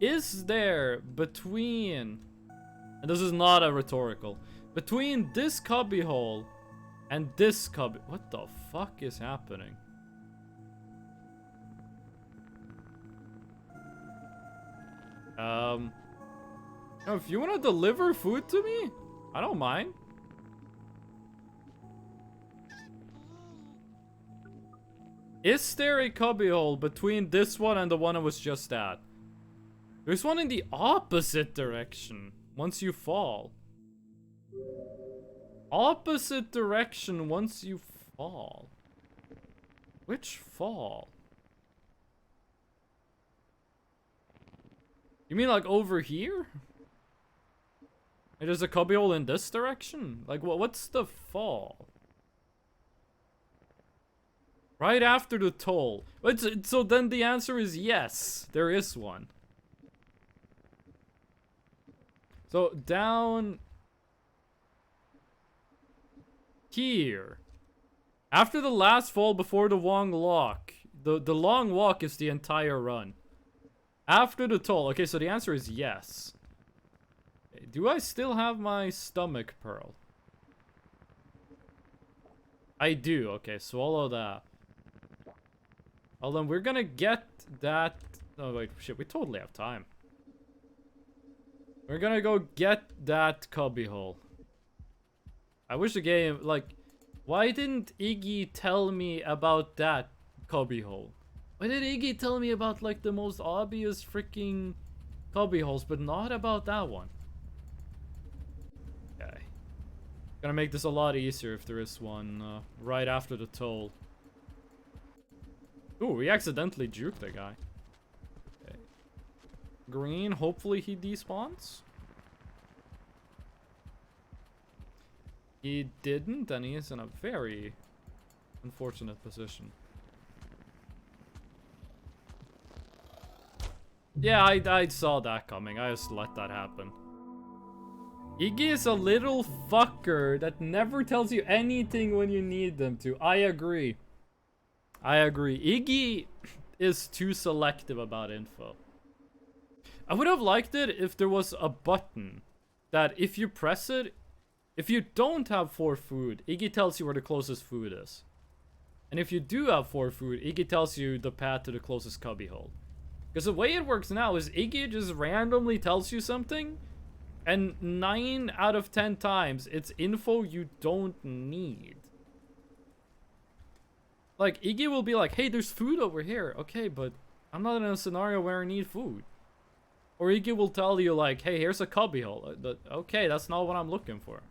is there between, and this is not a rhetorical, between this cubby hole and this cubby, what the fuck is happening? If you want to deliver food to me, I don't mind. Is there a cubbyhole between this one and the one I was just at? There's one in the opposite direction once you fall. Opposite direction once you fall. Which fall? You mean like over here? There's a cubbyhole in this direction? Like what's the fall? Right after the toll. So then the answer is yes, there is one. So down here. After the last fall before the long walk. The long walk is the entire run. After the toll. Okay, so the answer is yes. Do I still have my stomach pearl? I do. Okay, swallow that. Well, then we're gonna get that. Oh, wait, shit, we totally have time. We're gonna go get that cubbyhole. I wish the game, like, why didn't Iggy tell me about that cubbyhole? Why did Iggy tell me about, like, the most obvious freaking cubbyholes, but not about that one? Okay. Gonna make this a lot easier if there is one right after the toll. Ooh, we accidentally juked the guy. Okay. Green, hopefully he despawns. He didn't, and he is in a very unfortunate position. Yeah, I saw that coming. I just let that happen. Iggy is a little fucker that never tells you anything when you need them to. I agree. I agree. Iggy is too selective about info. I would have liked it if there was a button that if you press it, if you don't have 4 food, Iggy tells you where the closest food is. And if you do have 4 food, Iggy tells you the path to the closest cubbyhole. Because the way it works now is Iggy just randomly tells you something, and 9 out of 10 times it's info you don't need. Like, Iggy will be like, hey, there's food over here. Okay, but I'm not in a scenario where I need food. Or Iggy will tell you, like, hey, here's a cubbyhole. Okay, that's not what I'm looking for.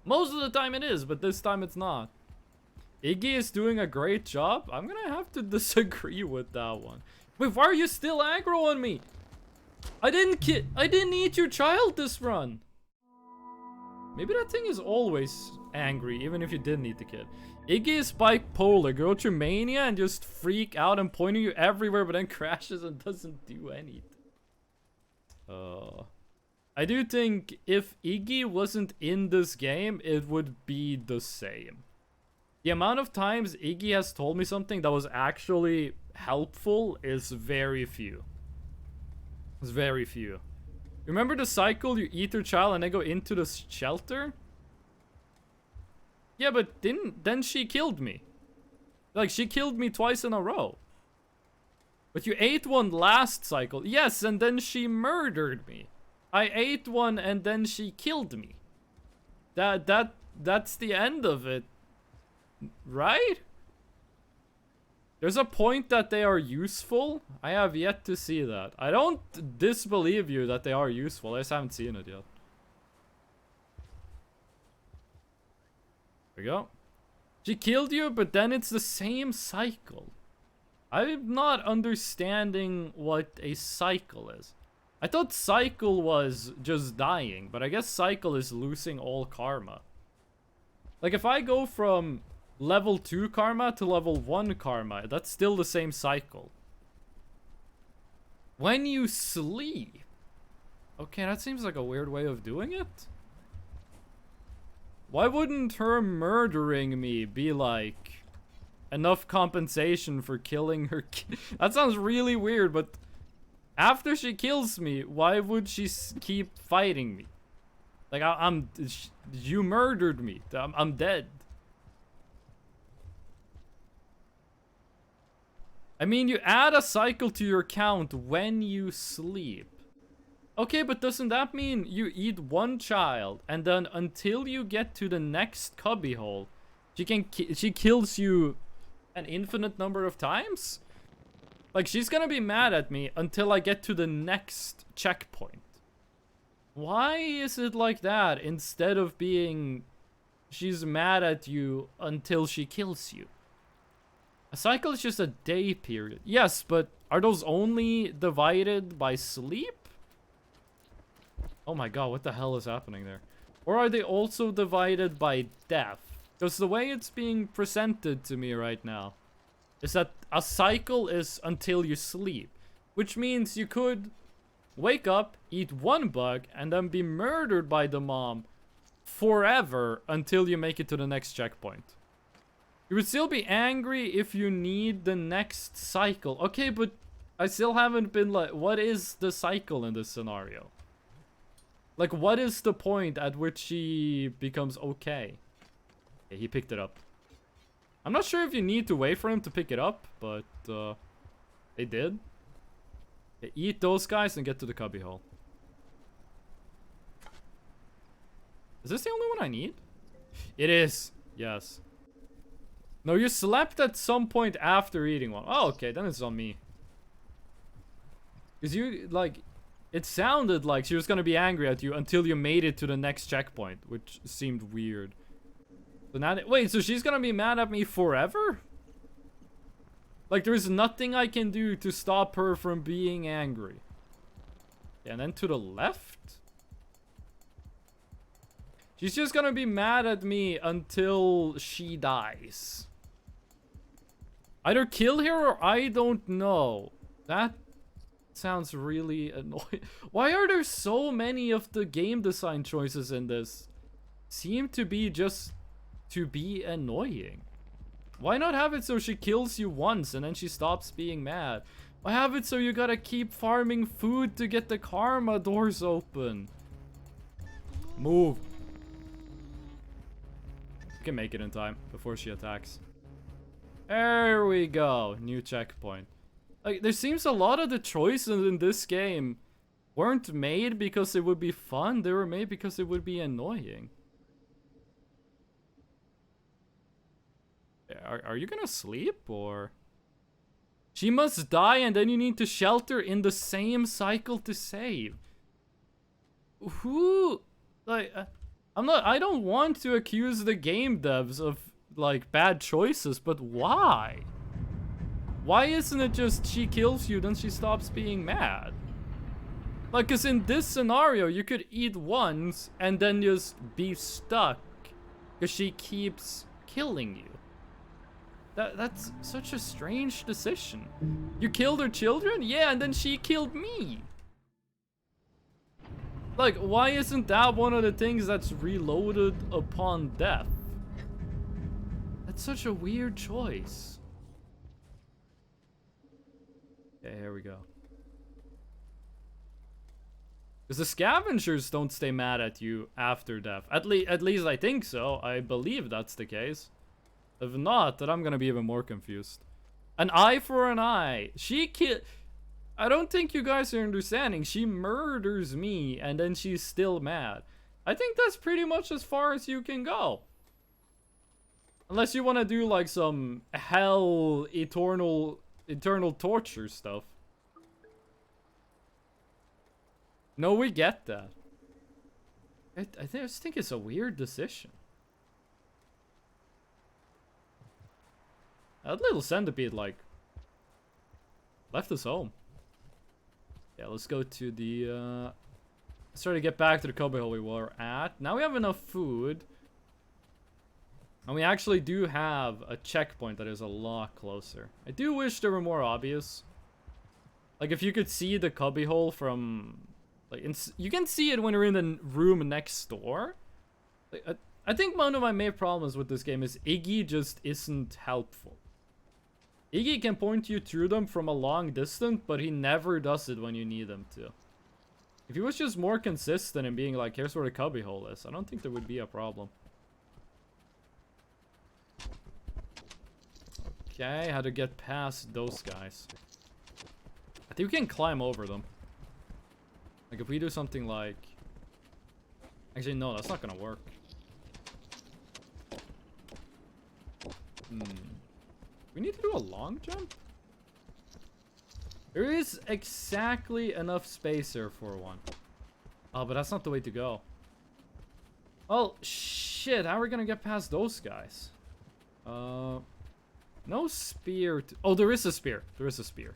Most of the time it is, but this time it's not. Iggy is doing a great job. I'm gonna have to disagree with that one. Wait, why are you still aggro on me? I didn't eat your child this run. Maybe that thing is always angry, even if you didn't eat the kid. Iggy is bipolar. Go to mania and just freak out and point at you everywhere, but then crashes and doesn't do anything. I do think if Iggy wasn't in this game, it would be the same. The amount of times Iggy has told me something that was actually helpful is very few. It's very few. Remember the cycle? You eat your child and then go into the shelter? Yeah, but then she killed me. Like, she killed me twice in a row. But you ate one last cycle. Yes, and then she murdered me. I ate one and then she killed me. That's the end of it. Right? There's a point that they are useful. I have yet to see that. I don't disbelieve you that they are useful. I just haven't seen it yet. There we go. She killed you, but then it's the same cycle. I'm not understanding what a cycle is. I thought cycle was just dying, but I guess cycle is losing all karma. Like, if I go from level 2 karma to level 1 karma, that's still the same cycle. When you sleep... Okay, that seems like a weird way of doing it. Why wouldn't her murdering me be like enough compensation for killing her kid? That sounds really weird, but after she kills me, why would she keep fighting me? Like, you murdered me. I'm dead. I mean, you add a cycle to your count when you sleep. Okay, but doesn't that mean you eat one child and then until you get to the next cubbyhole, she kills you an infinite number of times? Like, she's gonna be mad at me until I get to the next checkpoint. Why is it like that instead of being she's mad at you until she kills you? A cycle is just a day period. Yes, but are those only divided by sleep? Oh my god, what the hell is happening there? Or are they also divided by death? Because the way it's being presented to me right now is that a cycle is until you sleep. Which means you could wake up, eat one bug, and then be murdered by the mom forever until you make it to the next checkpoint. You would still be angry if you need the next cycle. Okay, but I still haven't been like, what is the cycle in this scenario? Like, what is the point at which she becomes okay? Okay, he picked it up. I'm not sure if you need to wait for him to pick it up, but they did. Okay, eat those guys and get to the cubbyhole. Is this the only one I need? It is. Yes. No, you slept at some point after eating one. Oh, okay, then it's on me. Because you, like... It sounded like she was gonna be angry at you until you made it to the next checkpoint, which seemed weird. So now, wait, so she's gonna be mad at me forever? Like, there's nothing I can do to stop her from being angry. Yeah, and then to the left? She's just gonna be mad at me until she dies. Either kill her or I don't know. That sounds really annoying. Why are there so many of the game design choices in this? Seem to be just to be annoying. Why not have it so she kills you once and then she stops being mad? Why have it so you gotta keep farming food to get the karma doors open? Move. You can make it in time before she attacks. There we go. New checkpoint. Like, there seems a lot of the choices in this game weren't made because it would be fun. They were made because it would be annoying. Are you gonna sleep, or? She must die and then you need to shelter in the same cycle to save. Who? Like, I don't want to accuse the game devs of, like, bad choices, but why? Why isn't it just she kills you, then she stops being mad? Like, because in this scenario, you could eat once and then just be stuck because she keeps killing you. That's such a strange decision. You killed her children? Yeah, and then she killed me. Like, why isn't that one of the things that's reloaded upon death? That's such a weird choice. Okay, here we go. Because the scavengers don't stay mad at you after death. At least I think so. I believe that's the case. If not, then I'm gonna be even more confused. An eye for an eye. She killed... I don't think you guys are understanding. She murders me, and then she's still mad. I think that's pretty much as far as you can go. Unless you want to do, like, some hell, eternal torture stuff. No, we get that. I just think it's a weird decision. That little centipede, like, left us home. Yeah, let's go to the, let's try to get back to the cubbyhole we were at. Now we have enough food. And we actually do have a checkpoint that is a lot closer. I do wish they were more obvious. Like, if you could see the cubbyhole from... Like, you can see it when you're in the room next door. Like, I think one of my main problems with this game is Iggy just isn't helpful. Iggy can point you through them from a long distance, but he never does it when you need him to. If he was just more consistent in being like, here's where the cubbyhole is, I don't think there would be a problem. Okay, how to get past those guys. I think we can climb over them. Like, if we do something like... Actually, no, that's not gonna work. We need to do a long jump? There is exactly enough space here for one. Oh, but that's not the way to go. Well, shit, how are we gonna get past those guys? No spear. Oh, there is a spear. There is a spear.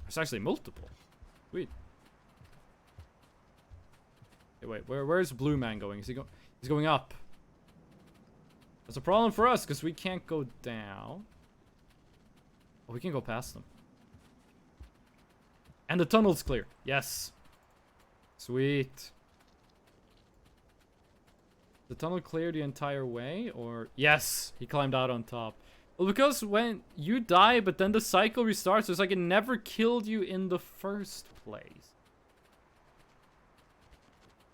There's actually multiple. Sweet. Hey, wait, where's Blue Man going? Is he going? He's going up. That's a problem for us because we can't go down. Oh, we can go past them. And the tunnel's clear. Yes. Sweet. The tunnel clear the entire way, or... Yes! He climbed out on top. Well, because when you die, but then the cycle restarts, it's like it never killed you in the first place.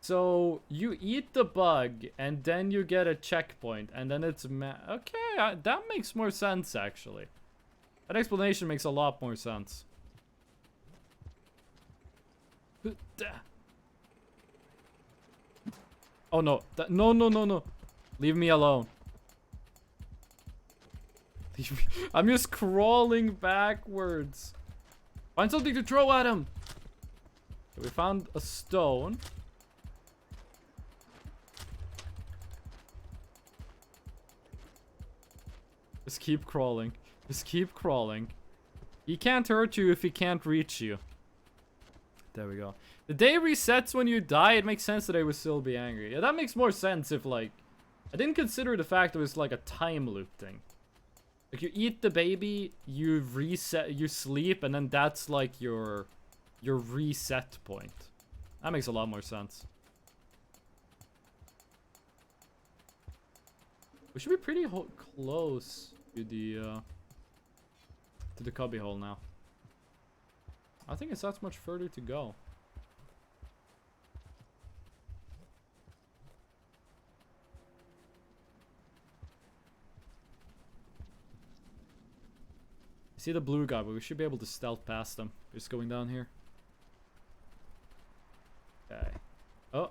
So, you eat the bug, and then you get a checkpoint, and then it's... Okay, that makes more sense, actually. That explanation makes a lot more sense. Oh, no. No, no, no, no. Leave me alone. I'm just crawling backwards. Find something to throw at him. Okay, we found a stone. Just keep crawling. Just keep crawling. He can't hurt you if he can't reach you. There we go. The day resets when you die. It makes sense that I would still be angry. Yeah, that makes more sense if, like... I didn't consider the fact it was, like, a time loop thing. Like, you eat the baby, you reset, you sleep, and then that's, like, your reset point. That makes a lot more sense. We should be pretty close to the cubbyhole now. I think it's that much further to go. I see the blue guy, but we should be able to stealth past him. Just going down here. Okay. Oh. Is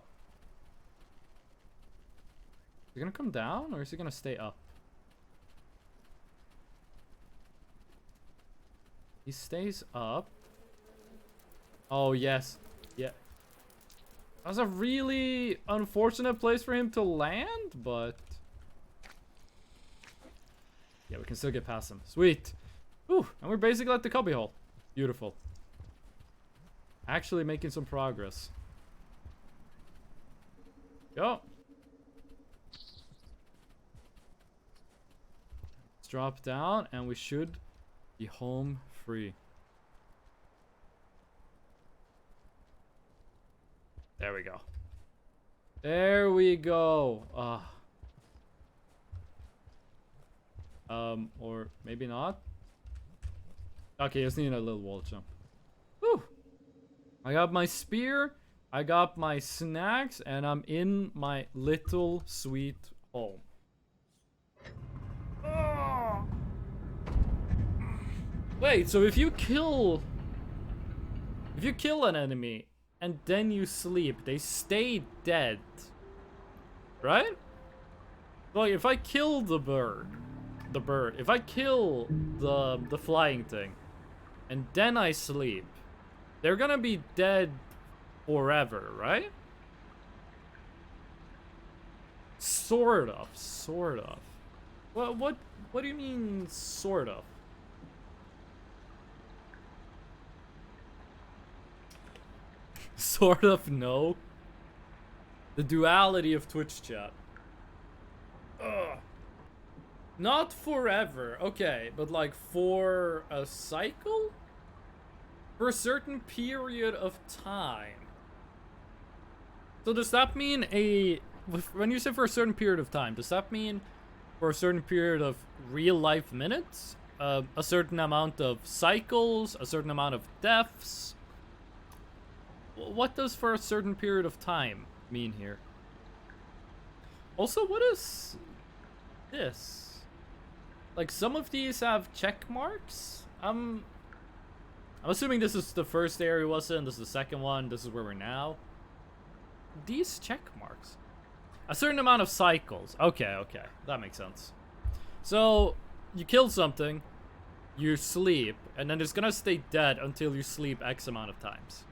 he gonna come down, or is he gonna stay up? He stays up. Oh, yes. Yeah. That's a really unfortunate place for him to land, but... Yeah, we can still get past him. Sweet. Ooh, and we're basically at the cubbyhole. Beautiful. Actually making some progress. Go. Let's drop down, and we should be home free. There we go. There we go. Or maybe not. Okay, just need a little wall jump. I got my spear, I got my snacks, and I'm in my little sweet home. Oh. Wait, so if you kill an enemy and then you sleep, they stay dead, right? Like if I kill the bird, if I kill the flying thing, and then I sleep, they're gonna be dead forever, right? Sort of. What do you mean, sort of? Sort of, no. The duality of Twitch chat. Ugh. Not forever, okay, but like for a cycle? For a certain period of time. So does that mean when you say for a certain period of time, does that mean for a certain period of real life minutes? A certain amount of cycles? A certain amount of deaths? What does for a certain period of time mean here? Also, what is this? Like, some of these have check marks? I'm assuming this is the first area we was in, this is the second one, this is where we're now. These check marks. A certain amount of cycles. Okay, that makes sense. So, you kill something, you sleep, and then it's gonna stay dead until you sleep X amount of times.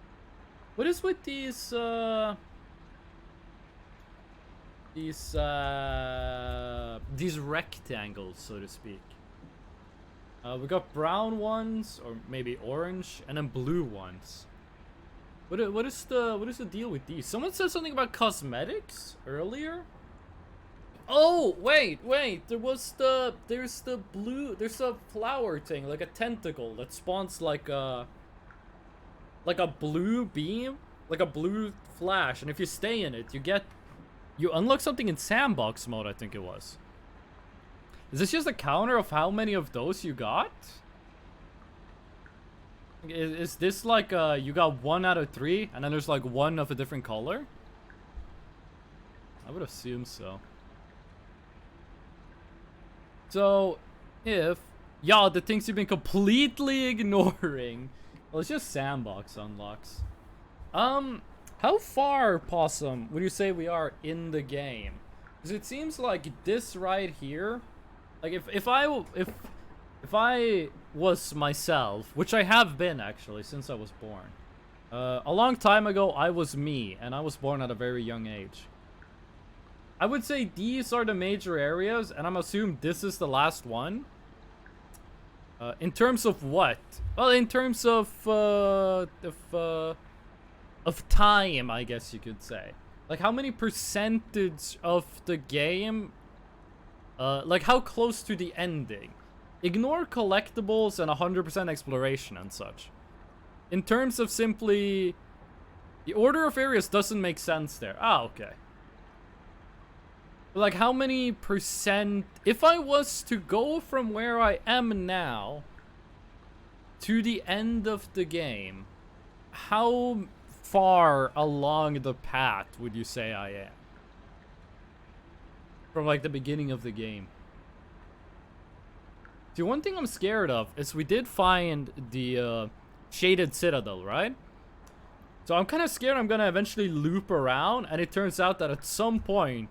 What is with these rectangles, so to speak? We got brown ones, or maybe orange, and then blue ones. What is the deal with these? Someone said something about cosmetics earlier. Oh wait, there's a flower thing, like a tentacle that spawns like a blue beam, like a blue flash, and if you stay in it, you unlock something in sandbox mode, I think it was. Is this just a counter of how many of those you got? Is this like you got 1 out of 3 and then there's like 1 of a different color? I would assume so. So if the things you've been completely ignoring, well, it's just sandbox unlocks. How far, Possum, would you say we are in the game? Because it seems like this right here, like if I was myself, which I have been actually since I was born. A long time ago, I was me, and I was born at a very young age. I would say these are the major areas, and I'm assuming this is the last one. In terms of what? Well, in terms of time, I guess you could say. Like, how many percentage of the game? Like, how close to the ending? Ignore collectibles and 100% exploration and such. In terms of simply... The order of areas doesn't make sense there. Ah, okay. Like, how many percent... If I was to go from where I am now to the end of the game, how far along the path would you say I am? From, like, the beginning of the game. See, one thing I'm scared of is we did find the Shaded Citadel, right? So I'm kind of scared I'm going to eventually loop around, and it turns out that at some point,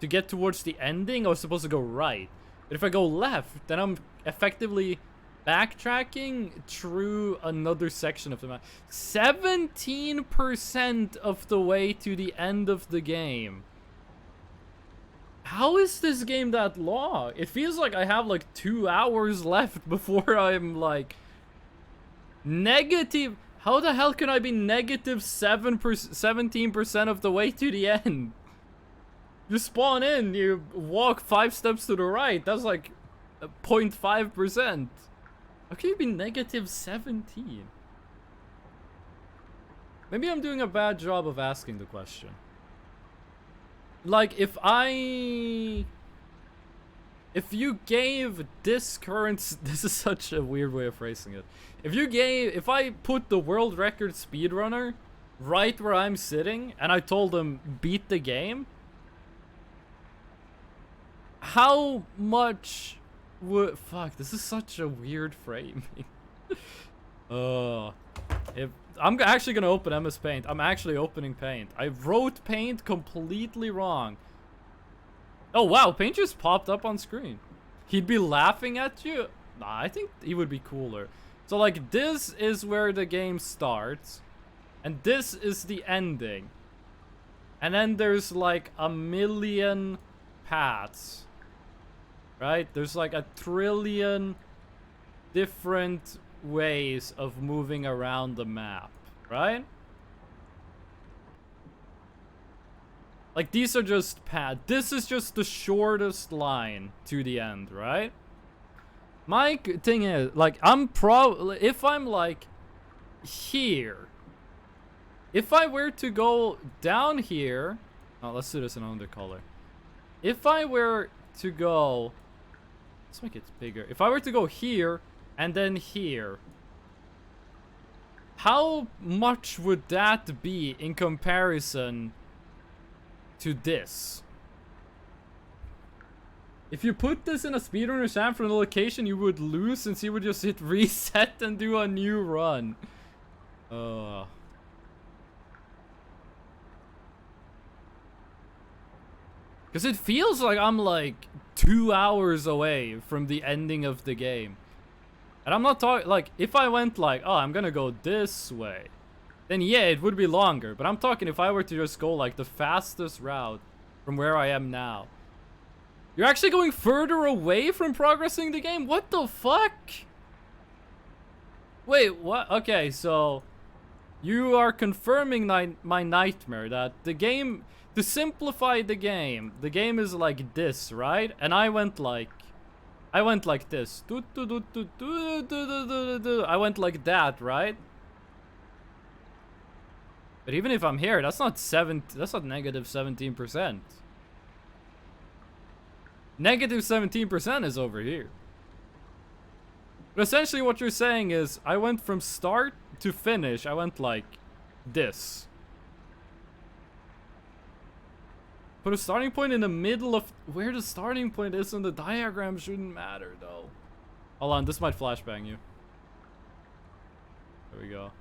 to get towards the ending, I was supposed to go right. But if I go left, then I'm effectively backtracking through another section of the map. 17% of the way to the end of the game. How is this game that long? It feels like I have like 2 hours left before I'm like negative. How the hell can I be negative 17% of the way to the end? You spawn in, you walk 5 steps to the right. That's like 0.5%. How can you be negative 17? Maybe I'm doing a bad job of asking the question. Like, if I if you gave this current... This is such a weird way of phrasing it. If I put the world record speedrunner right where I'm sitting, and I told him, beat the game, how much would... Fuck, this is such a weird framing. If I'm actually gonna open MS Paint. I'm actually opening Paint. I wrote Paint completely wrong. Oh wow, Paint just popped up on screen. He'd be laughing at you? Nah, I think he would be cooler. So like, this is where the game starts, and this is the ending. And then there's like a million paths. Right? There's like a trillion different ways of moving around the map, right? Like, these are just paths. This is just the shortest line to the end, right? My thing is, like, if I'm like here, if I were to go down here, oh, let's do this in another color. If I were to go, let's make it bigger. If I were to go here and then here, how much would that be in comparison to this? If you put this in a speedrunner Sam from the location, you would lose, since you would just hit reset and do a new run. Because it feels like I'm like 2 hours away from the ending of the game. And I'm not talking, like, if I went like, oh, I'm gonna go this way, then yeah, it would be longer. But I'm talking if I were to just go like the fastest route from where I am now. You're actually going further away from progressing the game? What the fuck? Wait, what? Okay, so you are confirming my nightmare that the game, to simplify the game is like this, right? And I went like this. I went like that, right? But even if I'm here, that's not negative 17%. Negative 17% is over here. But essentially what you're saying is, I went from start to finish, I went like this. Put a starting point in the middle of... Where the starting point is on the diagram shouldn't matter, though. Hold on, this might flashbang you. There we go.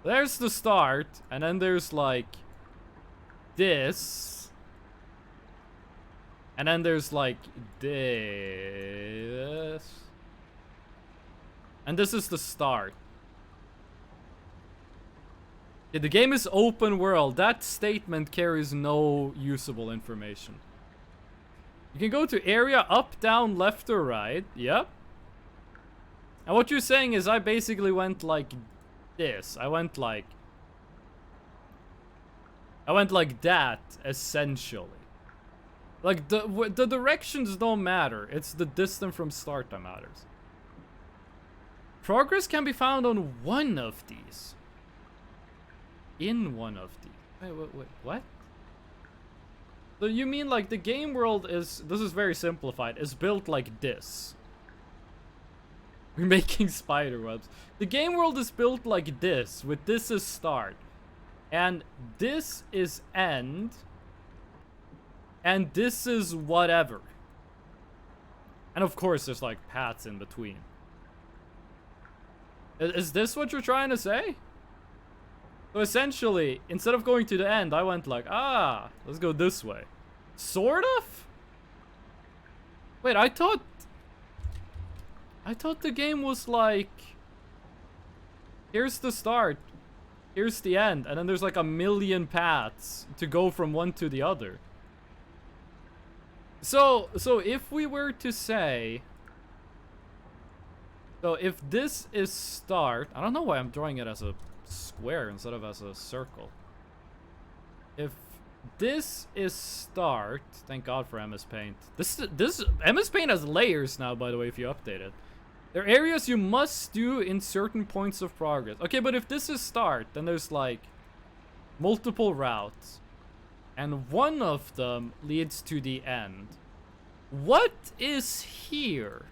There's the start, and then there's like this. And then there's like this. And this is the start. Yeah, the game is open world. That statement carries no usable information. You can go to area up, down, left, or right. Yep. And what you're saying is I basically went like this. I went like that, essentially. Like, the directions don't matter. It's the distance from start that matters. Progress can be found on one of these. In one of these. Wait, what? So you mean like the game world is... This is very simplified. Is built like this. We're making spider webs. The game world is built like this. With this is start. And this is end. And this is whatever. And of course there's like paths in between. Is this what you're trying to say? So essentially, instead of going to the end, I went like, let's go this way. Sort of? Wait, I thought the game was like, here's the start, here's the end, and then there's like a million paths to go from one to the other. So if we were to say, so if this is start, I don't know why I'm drawing it as a square instead of as a circle. If this is start, thank God for MS Paint. This MS Paint has layers now, by the way, if you update it. There are areas you must do in certain points of progress. Okay, but if this is start, then there's like multiple routes. And one of them leads to the end. What is here?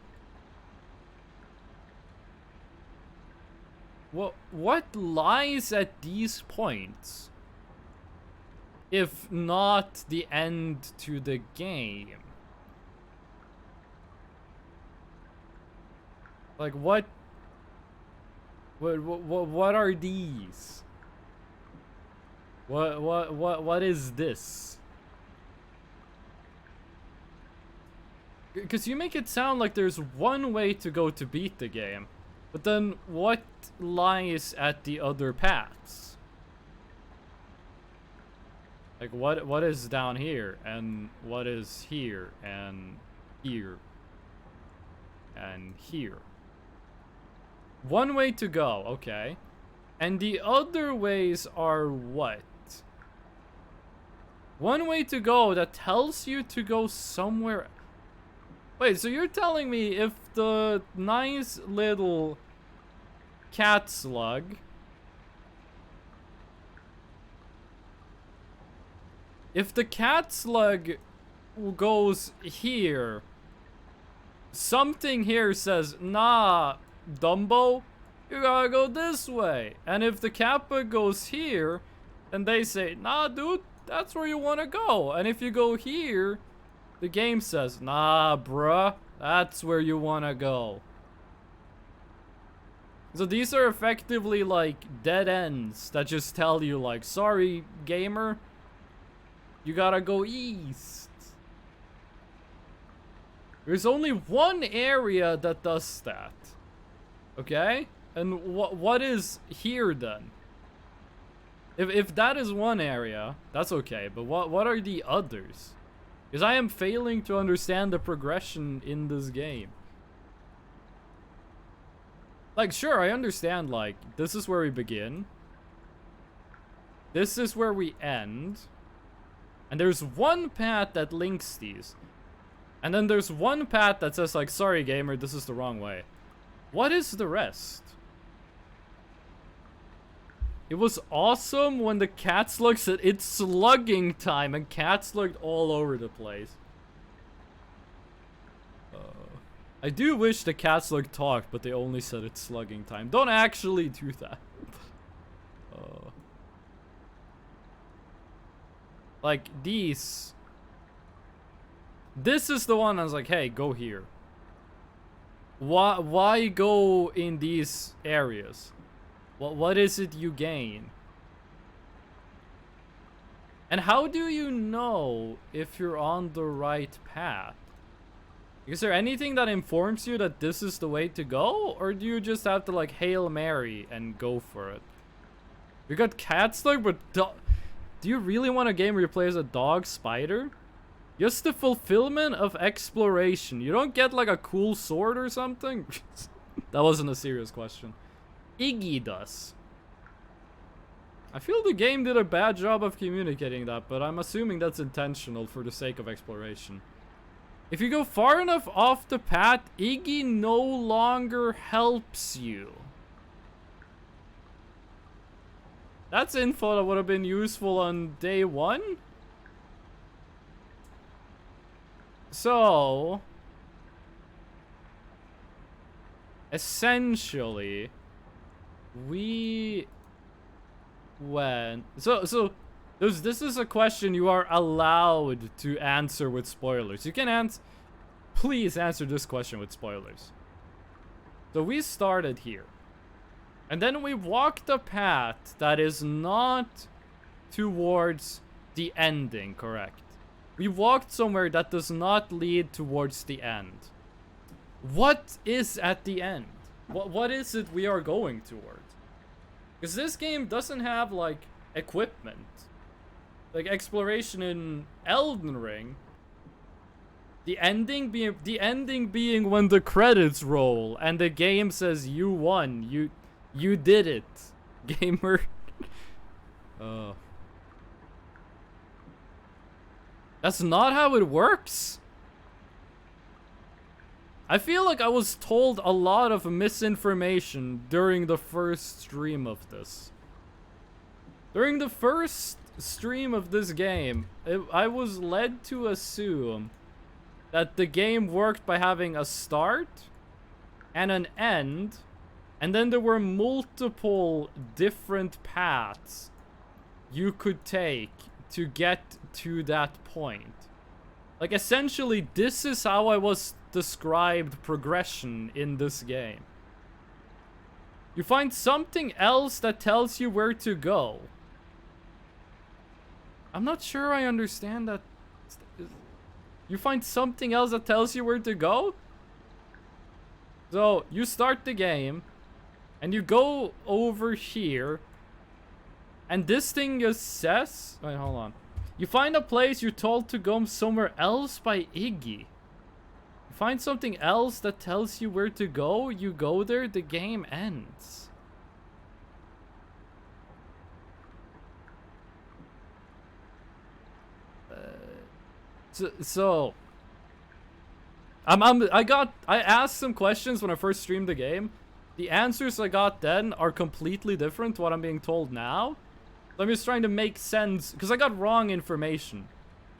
What lies at these points? If not the end to the game. Like what are these? What is this? Because you make it sound like there's one way to go to beat the game, but then what lies at the other paths? Like what is down here, and what is here, and here, and here? One way to go, okay. And the other ways are what? One way to go that tells you to go somewhere. Wait, so you're telling me if the nice little cat slug, if the cat slug goes here, something here says, nah, Dumbo, you gotta go this way. And if the Kappa goes here, then they say, nah, dude, that's where you wanna go. And if you go here, the game says, nah, bruh, that's where you wanna go. So these are effectively like dead ends that just tell you like, sorry, gamer, you gotta go east. There's only one area that does that. Okay? And what is here then? If that is one area, that's okay, but what are the others? Because I am failing to understand the progression in this game. Like, sure, I understand, like, this is where we begin. This is where we end. And there's one path that links these. And then there's one path that says, like, sorry, gamer, this is the wrong way. What is the rest? It was awesome when the cat slug said it's slugging time and cat slugged all over the place. I do wish the cat slug talked, but they only said it's slugging time. Don't actually do that. Like these. This is the one I was like, hey, go here. Why go in these areas? What is it you gain? And how do you know if you're on the right path? Is there anything that informs you that this is the way to go? Or do you just have to like Hail Mary and go for it? We got cat slug, but do you really want a game where you play as a dog spider? Just the fulfillment of exploration. You don't get like a cool sword or something? That wasn't a serious question. Iggy does. I feel the game did a bad job of communicating that, but I'm assuming that's intentional for the sake of exploration. If you go far enough off the path, Iggy no longer helps you. That's info that would have been useful on day one. So, essentially, we went. So this is a question you are allowed to answer with spoilers. You can answer. Please answer this question with spoilers. So we started here, and then we walked a path that is not towards the ending, correct? We walked somewhere that does not lead towards the end. What is at the end? What is it we are going towards? Because this game doesn't have, like, equipment. Like, exploration in Elden Ring. The ending being when the credits roll and the game says you won. You did it, gamer. That's not how it works. I feel like I was told a lot of misinformation during the first stream of this. During the first stream of this game, I was led to assume that the game worked by having a start and an end, and then there were multiple different paths you could take to get to that point. Like, essentially, this is how I was described progression in this game. You find something else that tells you where to go. I'm not sure I understand that. You find something else that tells you where to go? So, you start the game, and you go over here, and this thing just says... Wait, hold on. You find a place you're told to go somewhere else by Iggy. You find something else that tells you where to go, you go there, the game ends. So I asked some questions when I first streamed the game. The answers I got then are completely different to what I'm being told now. So I'm just trying to make sense, because I got wrong information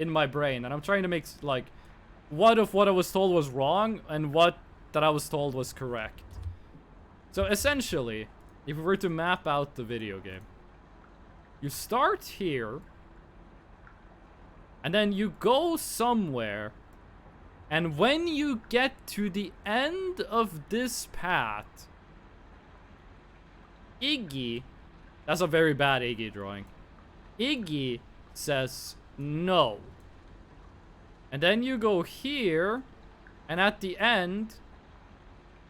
in my brain, and I'm trying to make, like, what if what I was told was wrong and what that I was told was correct. So essentially, if we were to map out the video game, you start here, and then you go somewhere, and when you get to the end of this path, Iggy, that's a very bad Iggy drawing, Iggy says no. And then you go here, and at the end,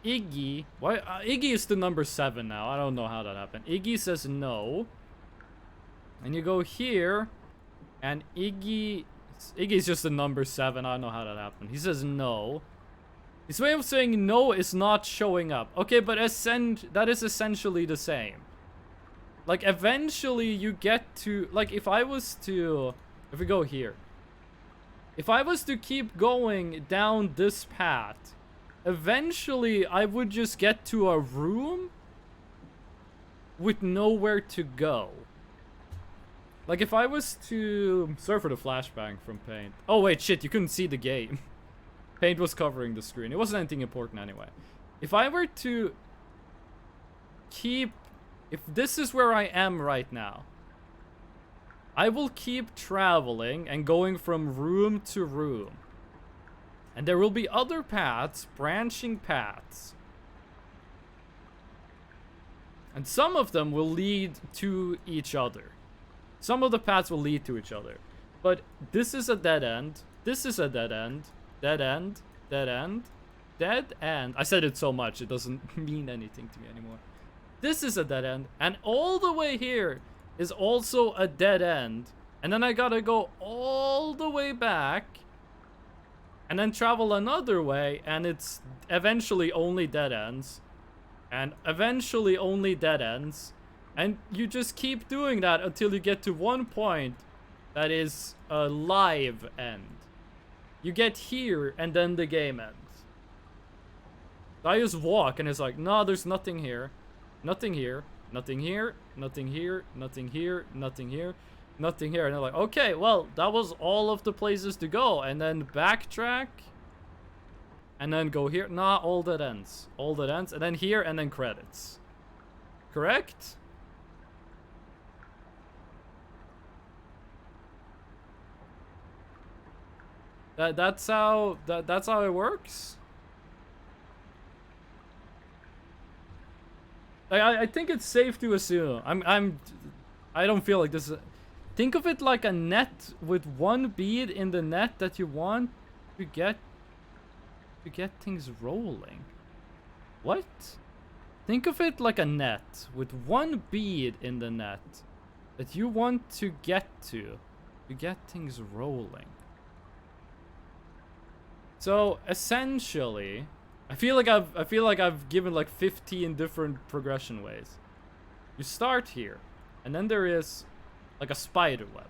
Iggy, Iggy is the number 7 now, I don't know how that happened. Iggy says no. And you go here, and Iggy's just the number 7. I don't know how that happened. He says no. His way of saying no is not showing up. Okay, but that is essentially the same. Like, eventually you get to... Like, if we go here. If I was to keep going down this path, eventually I would just get to a room with nowhere to go. Like, if I was to... Sorry for the flashbang from Paint. Oh, wait, shit, you couldn't see the game. Paint was covering the screen. It wasn't anything important anyway. If I were to keep... If this is where I am right now, I will keep traveling and going from room to room. And there will be other paths, branching paths. And some of them will lead to each other. Some of the paths will lead to each other. But this is a dead end. This is a dead end. Dead end. Dead end. Dead end. I said it so much, it doesn't mean anything to me anymore. This is a dead end. And all the way here is also a dead end. And then I gotta go all the way back. And then travel another way. And it's eventually only dead ends. And eventually only dead ends. And you just keep doing that until you get to one point that is a live end. You get here, and then the game ends. I just walk, and it's like, no, there's nothing here. Nothing here. Nothing here. Nothing here. Nothing here. Nothing here. Nothing here. And they're like, okay, well, that was all of the places to go. And then backtrack. And then go here. Nah, all dead ends. All dead ends. And then here, and then credits. Correct? That's how it works. I think it's safe to assume. I don't feel like this is... Think of it like a net with one bead in the net that you want to get things rolling. What? Think of it like a net with one bead in the net that you want to get things rolling. So essentially, I feel like I've given like 15 different progression ways. You start here, and then there is like a spider web.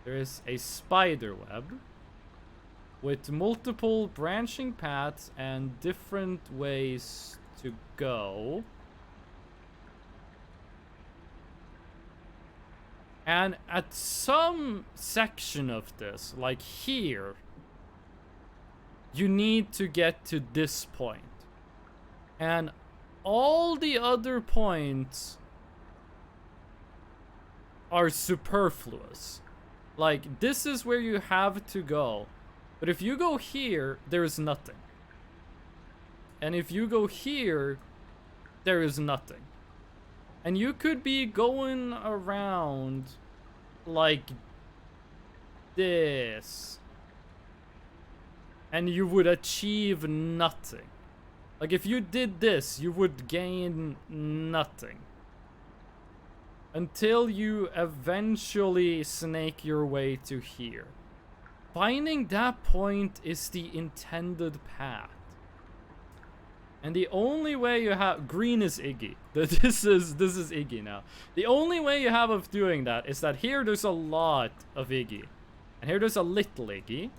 There is a spider web with multiple branching paths and different ways to go. And at some section of this, like here, you need to get to this point. And all the other points are superfluous. Like, this is where you have to go. But if you go here, there is nothing. And if you go here, there is nothing. And you could be going around like this. And you would achieve nothing. Like, if you did this, you would gain nothing. Until you eventually snake your way to here. Finding that point is the intended path. And the only way you have... Green is Iggy. This is Iggy now. The only way you have of doing that is that here there's a lot of Iggy. And here there's a little Iggy.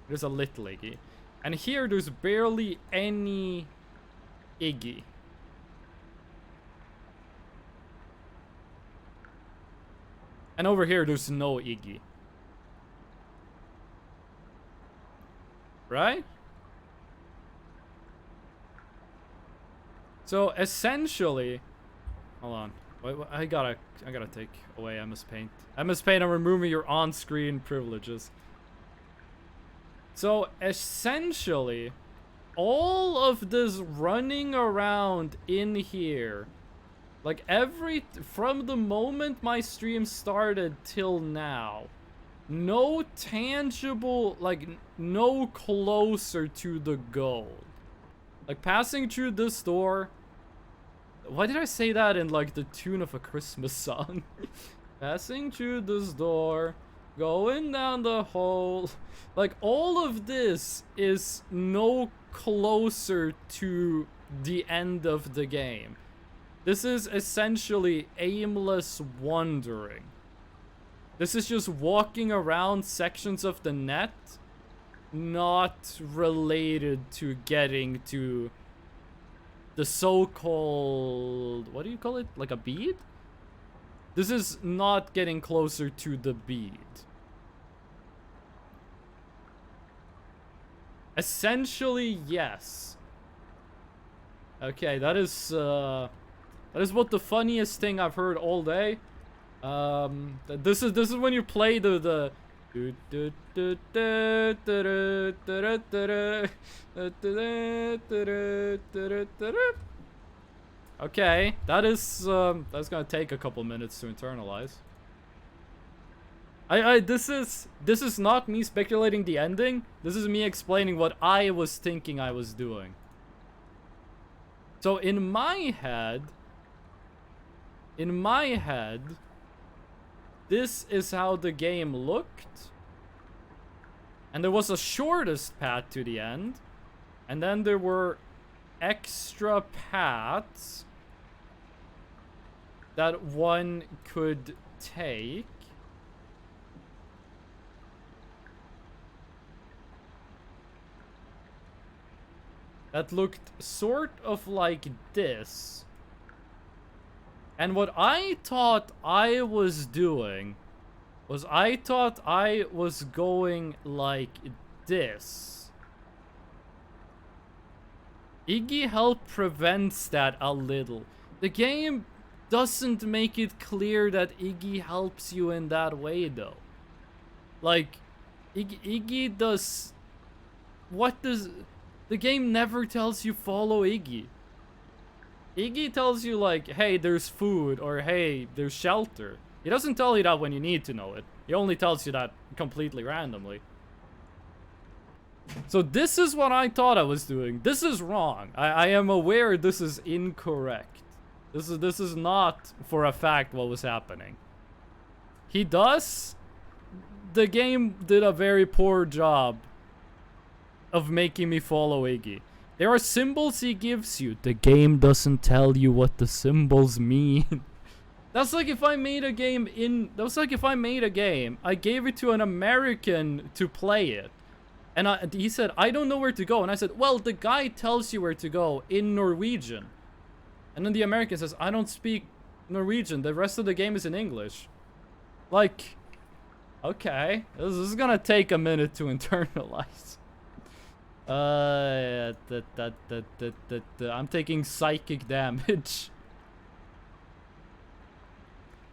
There's a little Iggy. And here there's barely any Iggy. And over here there's no Iggy. Right? So essentially, hold on. Wait, I gotta take away MS Paint. MS Paint, I'm removing your on-screen privileges. So essentially, all of this running around in here, like from the moment my stream started till now, no tangible, like no closer to the goal. Like passing through this door. Why did I say that in like the tune of a Christmas song? Passing through this door, going down the hole. Like all of this is no closer to the end of the game. This is essentially aimless wandering. This is just walking around sections of the net, not related to getting to the so-called, what do you call it? Like a bead? This is not getting closer to the bead. Essentially, yes. Okay, that is what the funniest thing I've heard all day. This is when you play the okay, that's gonna take a couple minutes to internalize. This is not me speculating the ending. This is me explaining what I was thinking I was doing. So in my head, this is how the game looked. And there was a shortest path to the end. And then there were extra paths that one could take. That looked sort of like this. And what I thought I was doing was I thought I was going like this. Iggy Help prevents that a little. The game doesn't make it clear that Iggy helps you in that way though. Like, Iggy does... What does... The game never tells you follow Iggy. Iggy tells you like, hey, there's food, or hey, there's shelter. He doesn't tell you that when you need to know it. He only tells you that completely randomly. So this is what I thought I was doing. This is wrong. I am aware this is incorrect. This is not for a fact what was happening. He does. The game did a very poor job of making me follow Iggy. There are symbols he gives you. The game doesn't tell you what the symbols mean. That's like if I made a game I gave it to an American to play it. And he said, I don't know where to go. And I said, well, the guy tells you where to go in Norwegian. And then the American says, I don't speak Norwegian. The rest of the game is in English. Like, Okay. This is gonna take a minute to internalize. I'm taking psychic damage.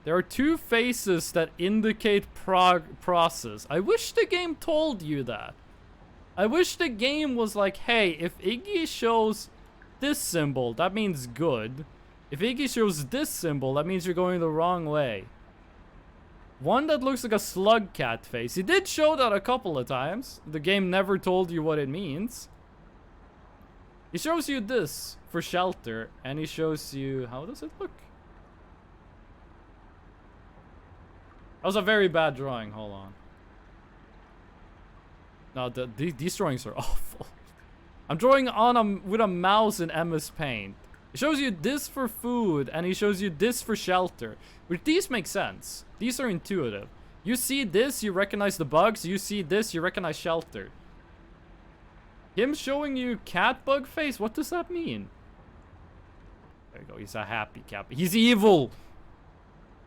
There are two faces that indicate process. I wish the game told you that. I wish the game was like, hey, if Iggy shows this symbol, that means good. If Iggy shows this symbol, that means you're going the wrong way. One that looks like a slug cat face. He did show that a couple of times. The game never told you what it means. He shows you this for shelter, and he shows you... How does it look? That was a very bad drawing. Hold on. No, these drawings are awful. I'm drawing on with a mouse in MS Paint. It shows you this for food, and he shows you this for shelter. But these make sense. These are intuitive. You see this, you recognize the bugs. You see this, you recognize shelter. Him showing you cat bug face? What does that mean? There you go. He's a happy cat. He's evil.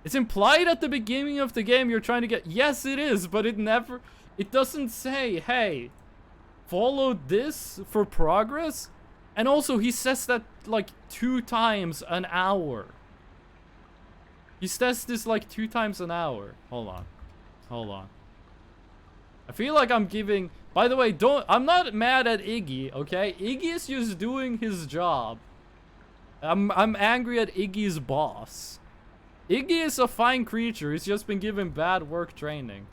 It's implied at the beginning of the game you're trying to get... Yes, it is, but it never... It doesn't say, hey, follow this for progress. And also, he says that like 2 times an hour. He says this like 2 times an hour. Hold on. Hold on. I feel like I'm giving... By the way, I'm not mad at Iggy, okay? Iggy is just doing his job. I'm angry at Iggy's boss. Iggy is a fine creature. He's just been given bad work training.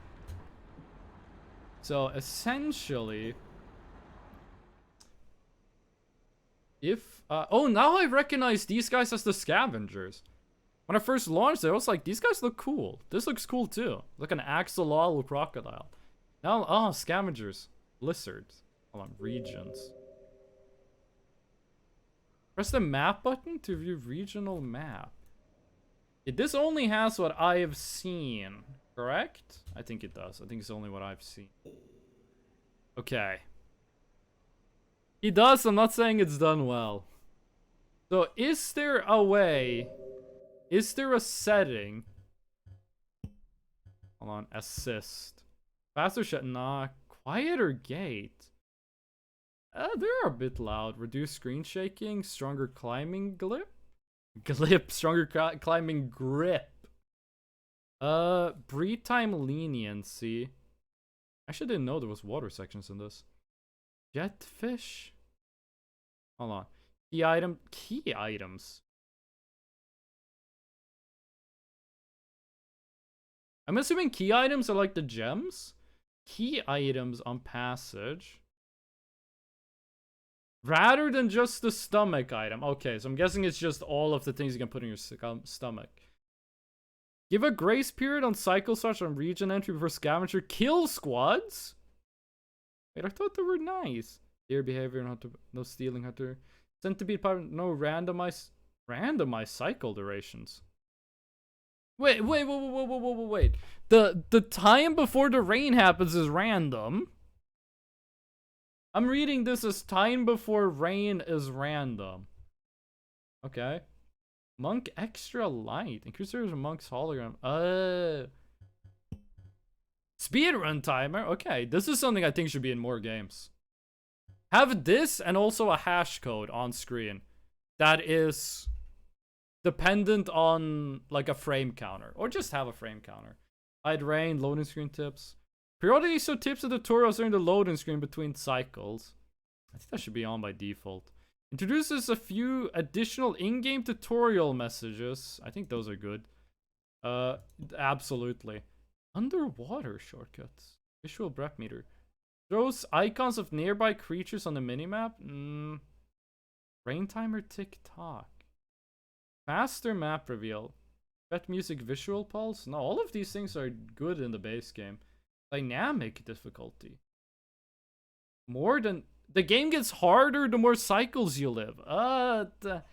So, essentially... If... oh, now I recognize these guys as the scavengers. When I first launched it, I was like, these guys look cool. This looks cool too. Like an axolotl crocodile. Now, oh, scavengers. Lizards. Hold on, regions. Press the map button to view regional map. This only has what I have seen, correct? I think it does. I think it's only what I've seen. Okay. He does, I'm not saying it's done well. So, is there a way... Is there a setting... Hold on, assist. Faster shut, nah. Quieter gate. They're a bit loud. Reduce screen shaking, stronger climbing stronger climbing grip. Breathe time leniency. Actually didn't know there was water sections in this. Jetfish. Hold on. Key items. I'm assuming key items are like the gems. Key items on passage. Rather than just the stomach item. Okay, so I'm guessing it's just all of the things you can put in your stomach. Give a grace period on cycle search on region entry before scavenger kill squads? Wait, I thought they were nice. Dear behavior, no stealing hunter. Centipede power, no randomized cycle durations. Wait. The time before the rain happens is random. I'm reading this as time before rain is random. Okay. Monk extra light. Increases a monk's hologram. Speedrun timer. Okay, this is something I think should be in more games. Have this and also a hash code on screen that is dependent on like a frame counter, or just have a frame counter. Hide rain, loading screen tips. Periodically show tips and tutorials during the loading screen between cycles. I think that should be on by default. Introduces a few additional in-game tutorial messages. I think those are good. Absolutely. Underwater shortcuts. Visual breath meter. Throws icons of nearby creatures on the minimap. Rain timer tick-tock. Faster map reveal. Bet music visual pulse. No, all of these things are good in the base game. Dynamic difficulty. More than... The game gets harder the more cycles you live. That's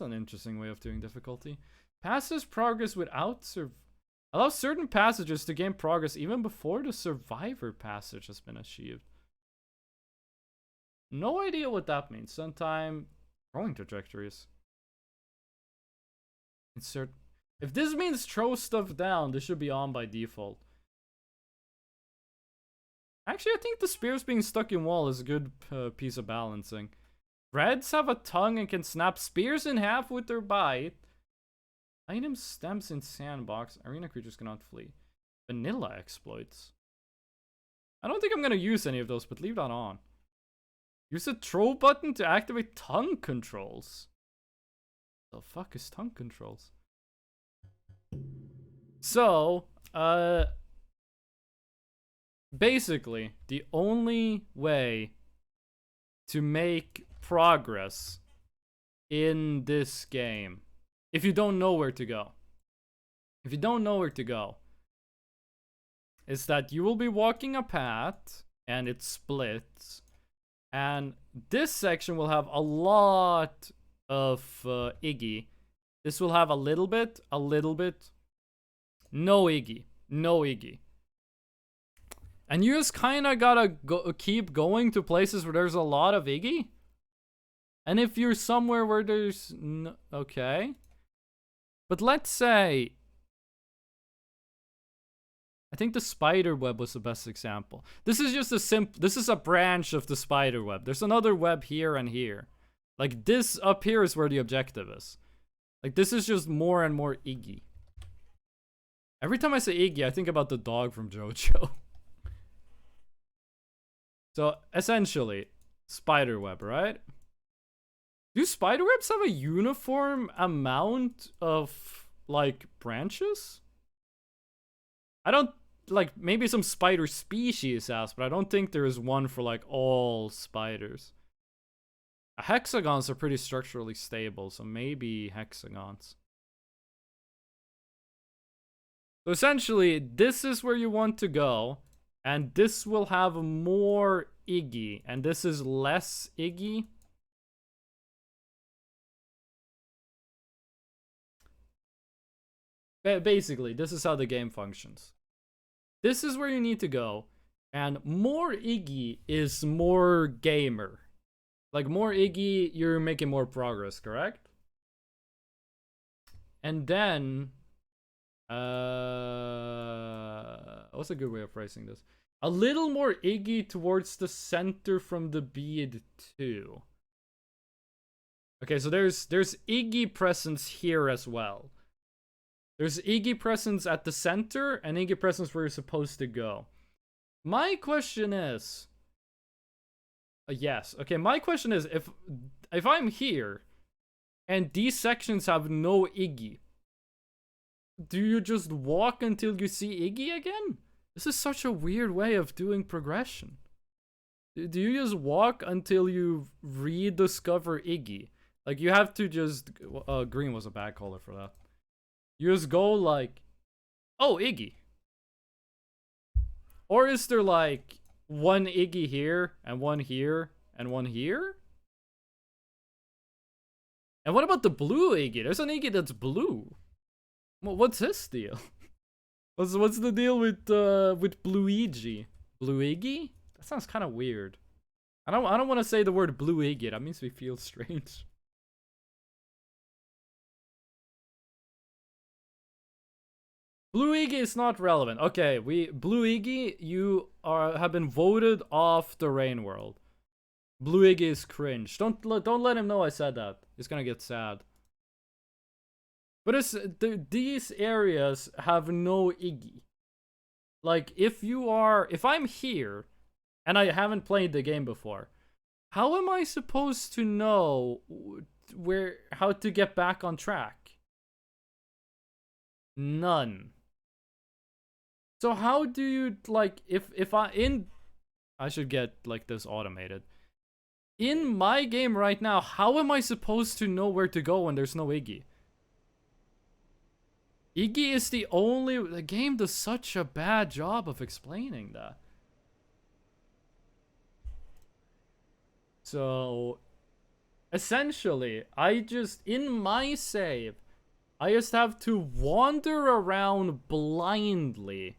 an interesting way of doing difficulty. Passes progress without allows certain passages to gain progress even before the survivor passage has been achieved. No idea what that means. Sometime growing trajectories. Insert. If this means throw stuff down, this should be on by default. Actually, I think the spears being stuck in wall is a good piece of balancing. Reds have a tongue and can snap spears in half with their bite. Item stems in sandbox. Arena creatures cannot flee. Vanilla exploits. I don't think I'm gonna use any of those, but leave that on. Use the throw button to activate tongue controls. The fuck is tongue controls? So, basically, the only way to make progress in this game, if you don't know where to go, is that you will be walking a path and it splits, and this section will have a lot of Iggy. This will have a little bit, no Iggy. And you just kind of gotta keep going to places where there's a lot of Iggy. And if you're somewhere where there's okay. But let's say, I think the spider web was the best example. This is just this is a branch of the spider web. There's another web here and here. Like this up here is where the objective is. Like this is just more and more Iggy. Every time I say Iggy, I think about the dog from JoJo. So essentially, spiderweb, right? Do spiderwebs have a uniform amount of like branches? I don't like, maybe some spider species has, but I don't think there is one for like all spiders. Hexagons are pretty structurally stable, so maybe hexagons. So essentially, this is where you want to go. And this will have more Iggy, and this is less Iggy. Basically, this is how the game functions. This is where you need to go, and more Iggy is more gamer. Like more Iggy, you're making more progress, correct? And then, what's a good way of phrasing this? A little more Iggy towards the center from the bead too. Okay, so there's Iggy presence here as well. There's Iggy presence at the center and Iggy presence where you're supposed to go. My question is, yes, okay, my question is, if I'm here and these sections have no Iggy, do you just walk until you see Iggy again? This is such a weird way of doing progression. Do you just walk until you rediscover Iggy? Like, you have to just... green was a bad color for that. You just go like... Oh, Iggy. Or is there like one Iggy here, and one here, and one here? And what about the blue Iggy? There's an Iggy that's blue. What's his deal? What's the deal with Bluigi? Blue Iggy? That sounds kind of weird. I don't want to say the word Blue Iggy. That makes me feel strange. Blue Iggy is not relevant. Okay, Blue Iggy, you have been voted off the Rain World. Blue Iggy is cringe. Don't let him know I said that. He's gonna get sad. But these areas have no Iggy. Like, if I'm here, and I haven't played the game before, how am I supposed to know how to get back on track? None. So how do you, like, I should get, like, this automated. In my game right now, how am I supposed to know where to go when there's no Iggy? Iggy is the game does such a bad job of explaining that. So, essentially, in my save, I just have to wander around blindly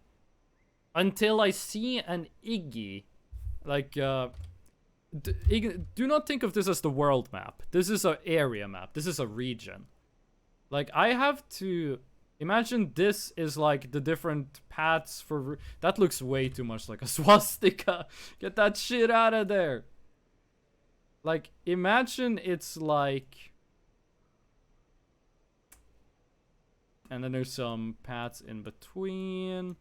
until I see an Iggy. Like, do not think of this as the world map. This is an area map. This is a region. Like, I have to... Imagine this is like the different paths for... That looks way too much like a swastika. Get that shit out of there. Like, imagine it's like... And then there's some paths in between.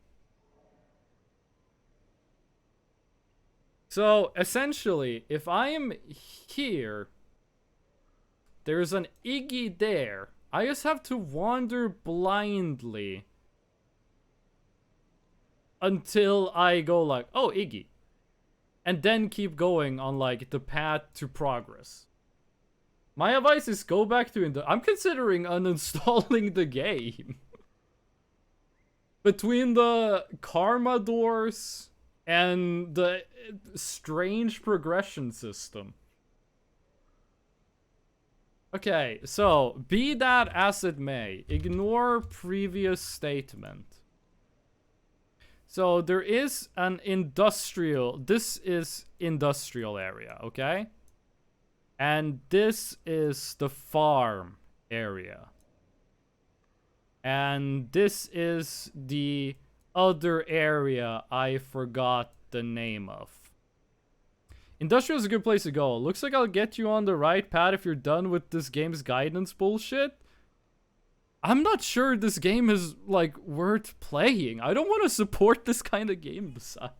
So, essentially, if I am here, there's an Iggy there. I just have to wander blindly until I go like, oh, Iggy. And then keep going on like the path to progress. My advice is go back to... I'm considering uninstalling the game. Between the karma doors and the strange progression system. Okay, so be that as it may, ignore previous statement. So there is an industrial... This is industrial area, okay? And this is the farm area. And this is the other area I forgot the name of. Industrial is a good place to go. Looks like I'll get you on the right path if you're done with this game's guidance bullshit. I'm not sure this game is, like, worth playing. I don't want to support this kind of game besides.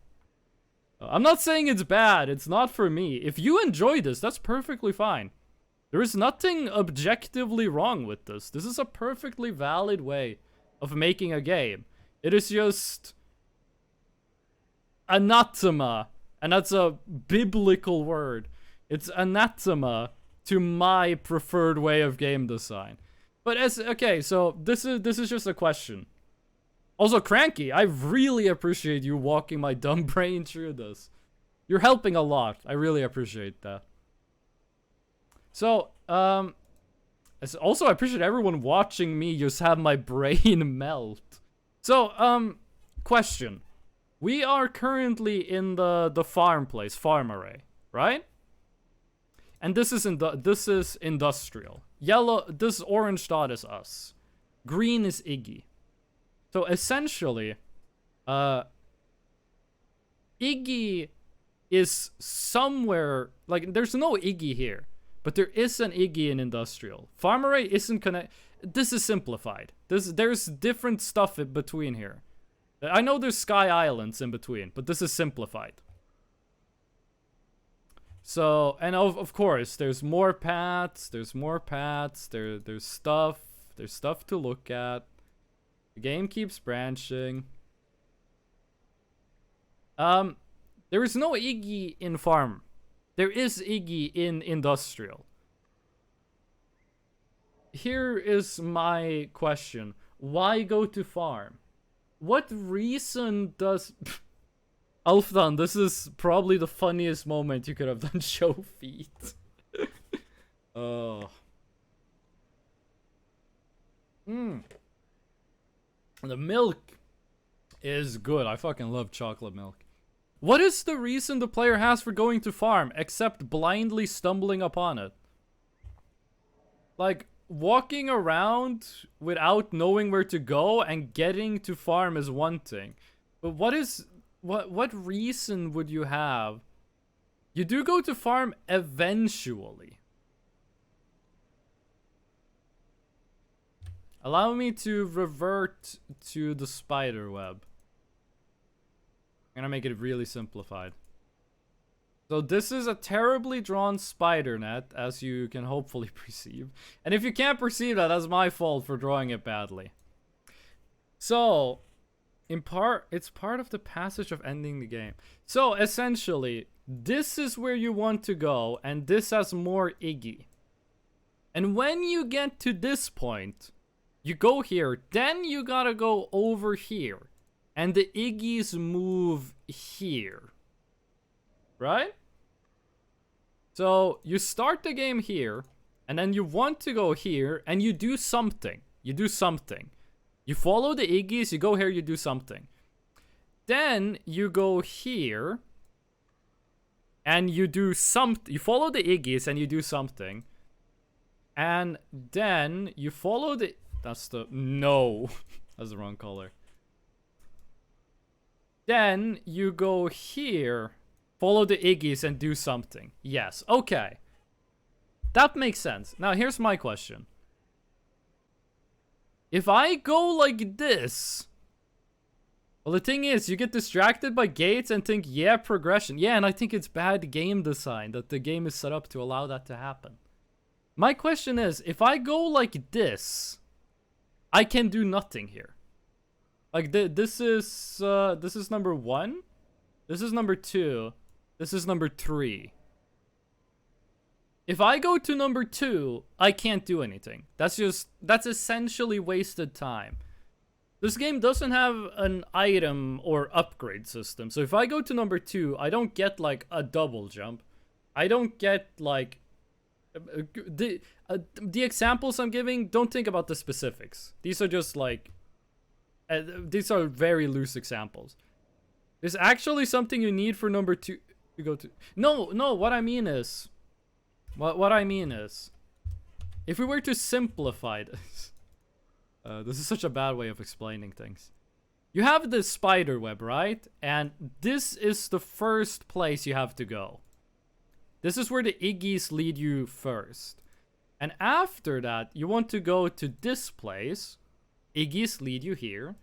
I'm not saying it's bad. It's not for me. If you enjoy this, that's perfectly fine. There is nothing objectively wrong with this. This is a perfectly valid way of making a game. It is just anathema, and that's a biblical word. It's anathema to my preferred way of game design. But okay, so this is just a question. Also, Cranky, I really appreciate you walking my dumb brain through this. You're helping a lot. I really appreciate that. So, also, I appreciate everyone watching me just have my brain melt. So, question. We are currently in the farm place, farm array, right? And this is industrial. Yellow, this orange dot is us. Green is Iggy. So essentially, Iggy is somewhere, like, there's no Iggy here, but there is an Iggy in industrial. Farm array isn't connected. This is simplified. There's different stuff in between here. I know there's Sky Islands in between, but this is simplified. So, and of course, there's more paths, there's stuff to look at. The game keeps branching. There is no Iggy in farm. There is Iggy in industrial. Here is my question. Why go to farm? What reason does... Alfdan, this is probably the funniest moment you could have done show feet. Oh. The milk is good. I fucking love chocolate milk. What is the reason the player has for going to farm, except blindly stumbling upon it? Like, walking around without knowing where to go and getting to farm is one thing. But what reason would you have? You do go to farm eventually. Allow me to revert to the spider web. I'm gonna make it really simplified. So this is a terribly drawn spider net, as you can hopefully perceive. And if you can't perceive that, that's my fault for drawing it badly. So, in part, it's part of the passage of ending the game. So, essentially, this is where you want to go, and this has more Iggy. And when you get to this point, you go here, then you gotta go over here. And the Iggies move here. Right? So, you start the game here, and then you want to go here, and you do something. You do something. You follow the Iggies, you go here, you do something. Then, you go here, and you do something. You follow the Iggies, and you do something. And then you follow the... That's the... No. That's the wrong color. Then you go here, follow the Iggy's and do something. Yes, okay. That makes sense. Now here's my question. If I go like this... Well, the thing is, you get distracted by gates and think, yeah, progression. Yeah, and I think it's bad game design that the game is set up to allow that to happen. My question is, if I go like this, I can do nothing here. Like, this is number 1. This is number 2. This is number 3. If I go to number 2, I can't do anything. That's essentially wasted time. This game doesn't have an item or upgrade system. So if I go to number 2, I don't get, like, a double jump. I don't get, like... The examples I'm giving, don't think about the specifics. These are just, like... these are very loose examples. There's actually something you need for number 2 to go to... No, what I mean is... What I mean is... If we were to simplify this... this is such a bad way of explaining things. You have the spider web, right? And this is the first place you have to go. This is where the Iggy's lead you first. And after that, you want to go to this place. Iggy's lead you here.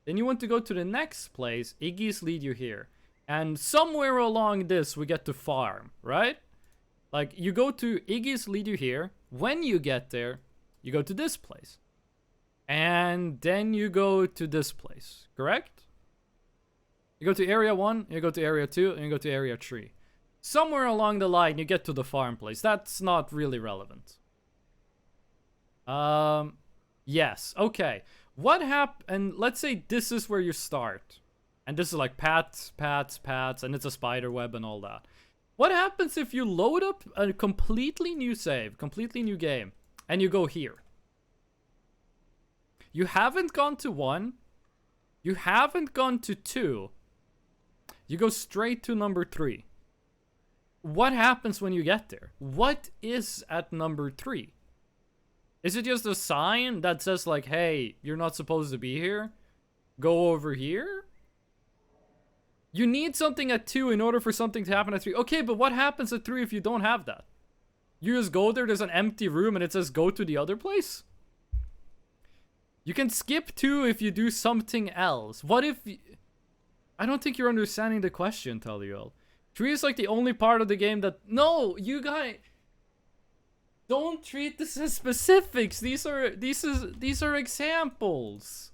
Then you want to go to the next place. Iggy's lead you here. And somewhere along this, we get to farm, right? Like, you go to Iggy's lead you here. When you get there, you go to this place. And then you go to this place, correct? You go to area 1, you go to area 2, and you go to area 3. Somewhere along the line, you get to the farm place. That's not really relevant. Yes, okay. What and let's say this is where you start. And this is like paths, and it's a spider web and all that. What happens if you load up a completely new save, completely new game, and you go here? You haven't gone to 1. You haven't gone to 2. You go straight to number 3. What happens when you get there? What is at number 3? Is it just a sign that says like, hey, you're not supposed to be here? Go over here? You need something at 2 in order for something to happen at 3. Okay, but what happens at 3 if you don't have that? You just go there, there's an empty room, and it says go to the other place? You can skip 2 if you do something else. What if... I don't think you're understanding the question, Taliel. 3 is like the only part of the game that... No, you guys... Don't treat this as specifics. These are examples.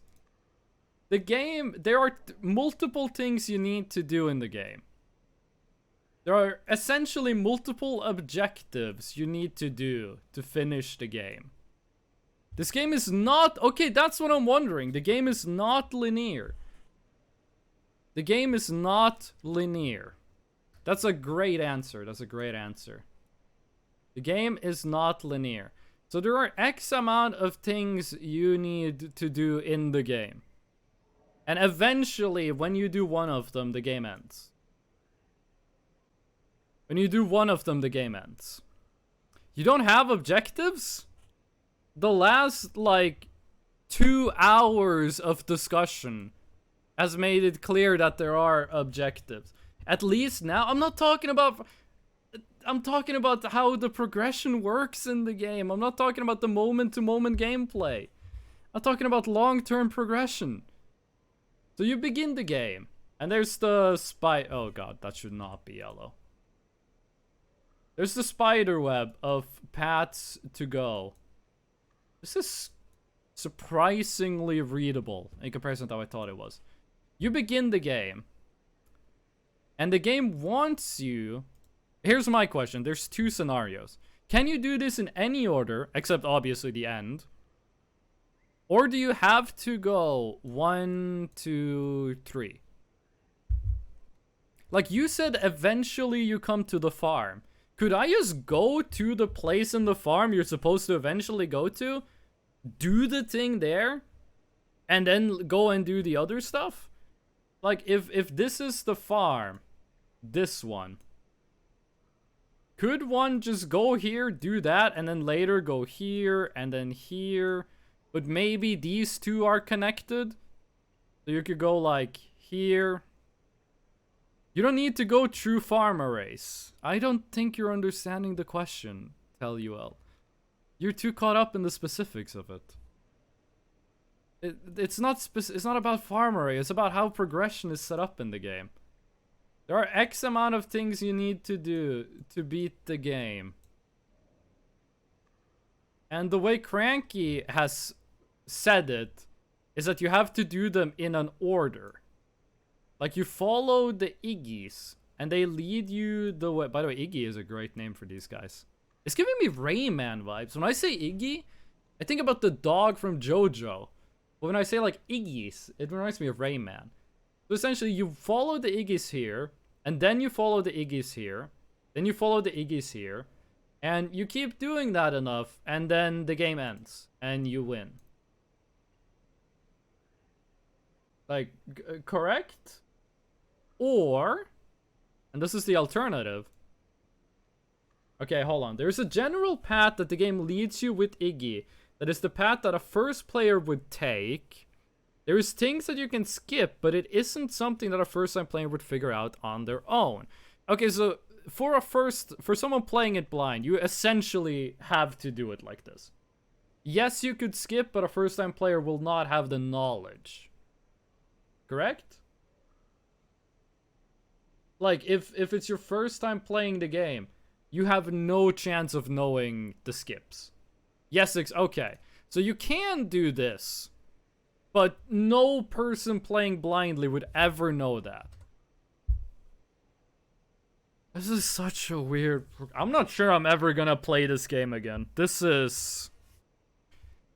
The game... There are multiple things you need to do in the game. There are essentially multiple objectives you need to do to finish the game. This game is not... Okay, that's what I'm wondering. The game is not linear. The game is not linear. That's a great answer. That's a great answer. The game is not linear. So there are X amount of things you need to do in the game. And eventually, when you do one of them, the game ends. When you do one of them, the game ends. You don't have objectives? The last, like, 2 hours of discussion has made it clear that there are objectives. At least now, I'm talking about how the progression works in the game. I'm not talking about the moment-to-moment gameplay. I'm talking about long-term progression. So you begin the game, and there's the oh god, that should not be yellow. There's the spider web of paths to go. This is surprisingly readable in comparison to how I thought it was. You begin the game. And the game wants you... Here's my question. There's 2 scenarios. Can you do this in any order, except obviously the end? Or do you have to go 1, 2, 3? Like you said, eventually you come to the farm. Could I just go to the place in the farm you're supposed to eventually go to? Do the thing there? And then go and do the other stuff? Like, if this is the farm, this one, Could one just go here, do that, and then later go here, and then here? But maybe these two are connected? So you could go like here. You don't need to go through farm arrays. I don't think you're understanding the question, Telul. You're too caught up in the specifics of it. It's not about farm array, it's about how progression is set up in the game. There are X amount of things you need to do to beat the game. And the way Cranky has said it is that you have to do them in an order. Like, you follow the Iggy's, and they lead you the way. By the way, Iggy is a great name for these guys. It's giving me Rayman vibes. When I say Iggy, I think about the dog from JoJo. But when I say, like, Iggy's, it reminds me of Rayman. So essentially, you follow the Iggy's here, and then you follow the Iggy's here, then you follow the Iggy's here, and you keep doing that enough, and then the game ends, and you win. Like, correct? Or, and this is the alternative. Okay, hold on. There's a general path that the game leads you with Iggy. That is the path that a first player would take. There's things that you can skip, but it isn't something that a first-time player would figure out on their own. Okay, so for someone playing it blind, you essentially have to do it like this. Yes, you could skip, but a first-time player will not have the knowledge. Correct? Like, if it's your first time playing the game, you have no chance of knowing the skips. Yes, okay. So you can do this, but no person playing blindly would ever know that. This is such a weird... I'm not sure I'm ever gonna play this game again. This is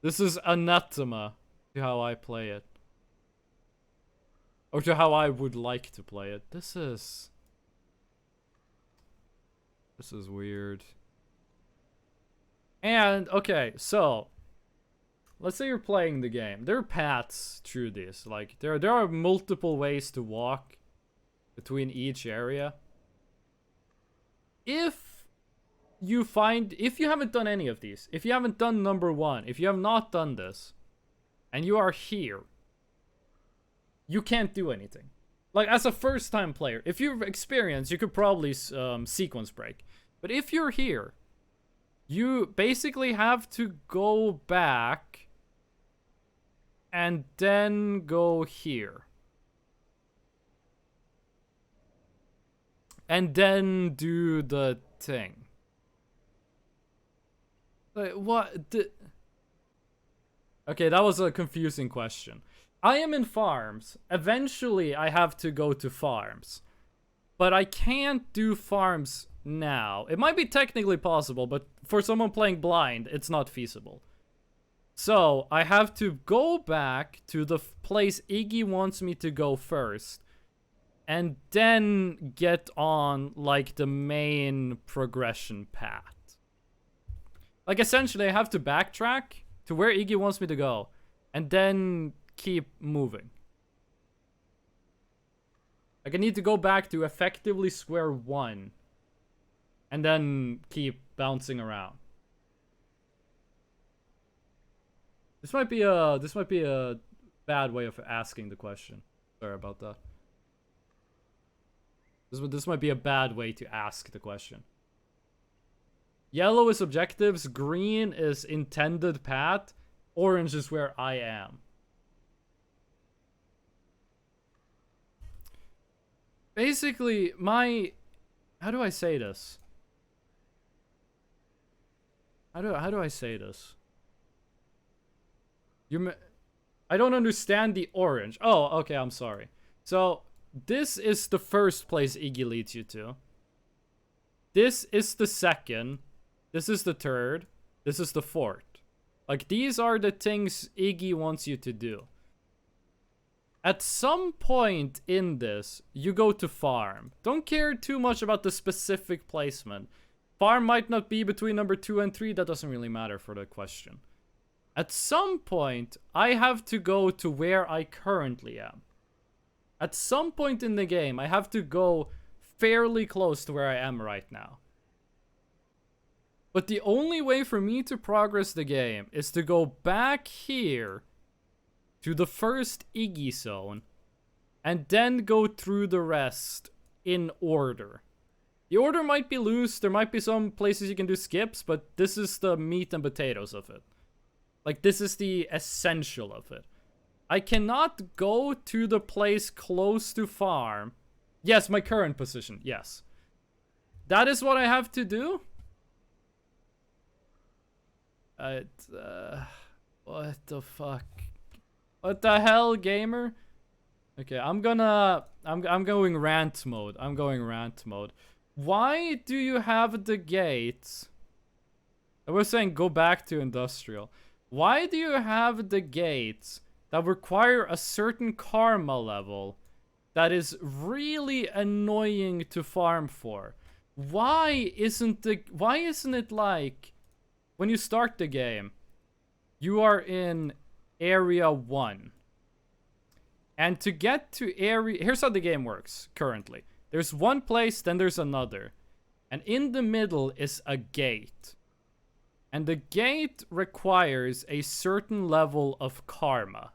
anathema to how I play it. Or to how I would like to play it. This is weird. And, okay, so let's say you're playing the game. There are paths through this. Like, there are multiple ways to walk between each area. If you haven't done any of these, if you haven't done number 1, if you have not done this, and you are here, you can't do anything. Like, as a first-time player, if you've experienced, you could probably sequence break. But if you're here, you basically have to go back and then go here. And then do the thing. Like, what? Okay, that was a confusing question. I am in farms. Eventually, I have to go to farms. But I can't do farms now. It might be technically possible, but for someone playing blind, it's not feasible. So, I have to go back to the place Iggy wants me to go first. And then get on, like, the main progression path. Like, essentially, I have to backtrack to where Iggy wants me to go. And then keep moving. Like, I need to go back to effectively square one. And then keep bouncing around. This might be a bad way of asking the question. Sorry about that. This might be a bad way to ask the question. Yellow is objectives, green is intended path, orange is where I am. Basically, how do I say this? How do I say this? I don't understand the orange. Oh, okay, I'm sorry. So, this is the first place Iggy leads you to. This is the second. This is the third. This is the fourth. Like, these are the things Iggy wants you to do. At some point in this, you go to farm. Don't care too much about the specific placement. Farm might not be between number 2 and 3. That doesn't really matter for the question. At some point, I have to go to where I currently am. At some point in the game, I have to go fairly close to where I am right now. But the only way for me to progress the game is to go back here to the first Iggy zone and then go through the rest in order. The order might be loose, there might be some places you can do skips, but this is the meat and potatoes of it. Like, this is the essential of it. I cannot go to the place close to farm. Yes, my current position, yes. That is what I have to do? What the fuck? What the hell, gamer? Okay, I'm going rant mode. I'm going rant mode. Why do you have the gates? I was saying go back to industrial. Why do you have the gates that require a certain karma level that is really annoying to farm for? Why isn't it like when you start the game, you are in area 1. And to get to area... Here's how the game works currently. There's one place, then there's another. And in the middle is a gate. And the gate requires a certain level of karma,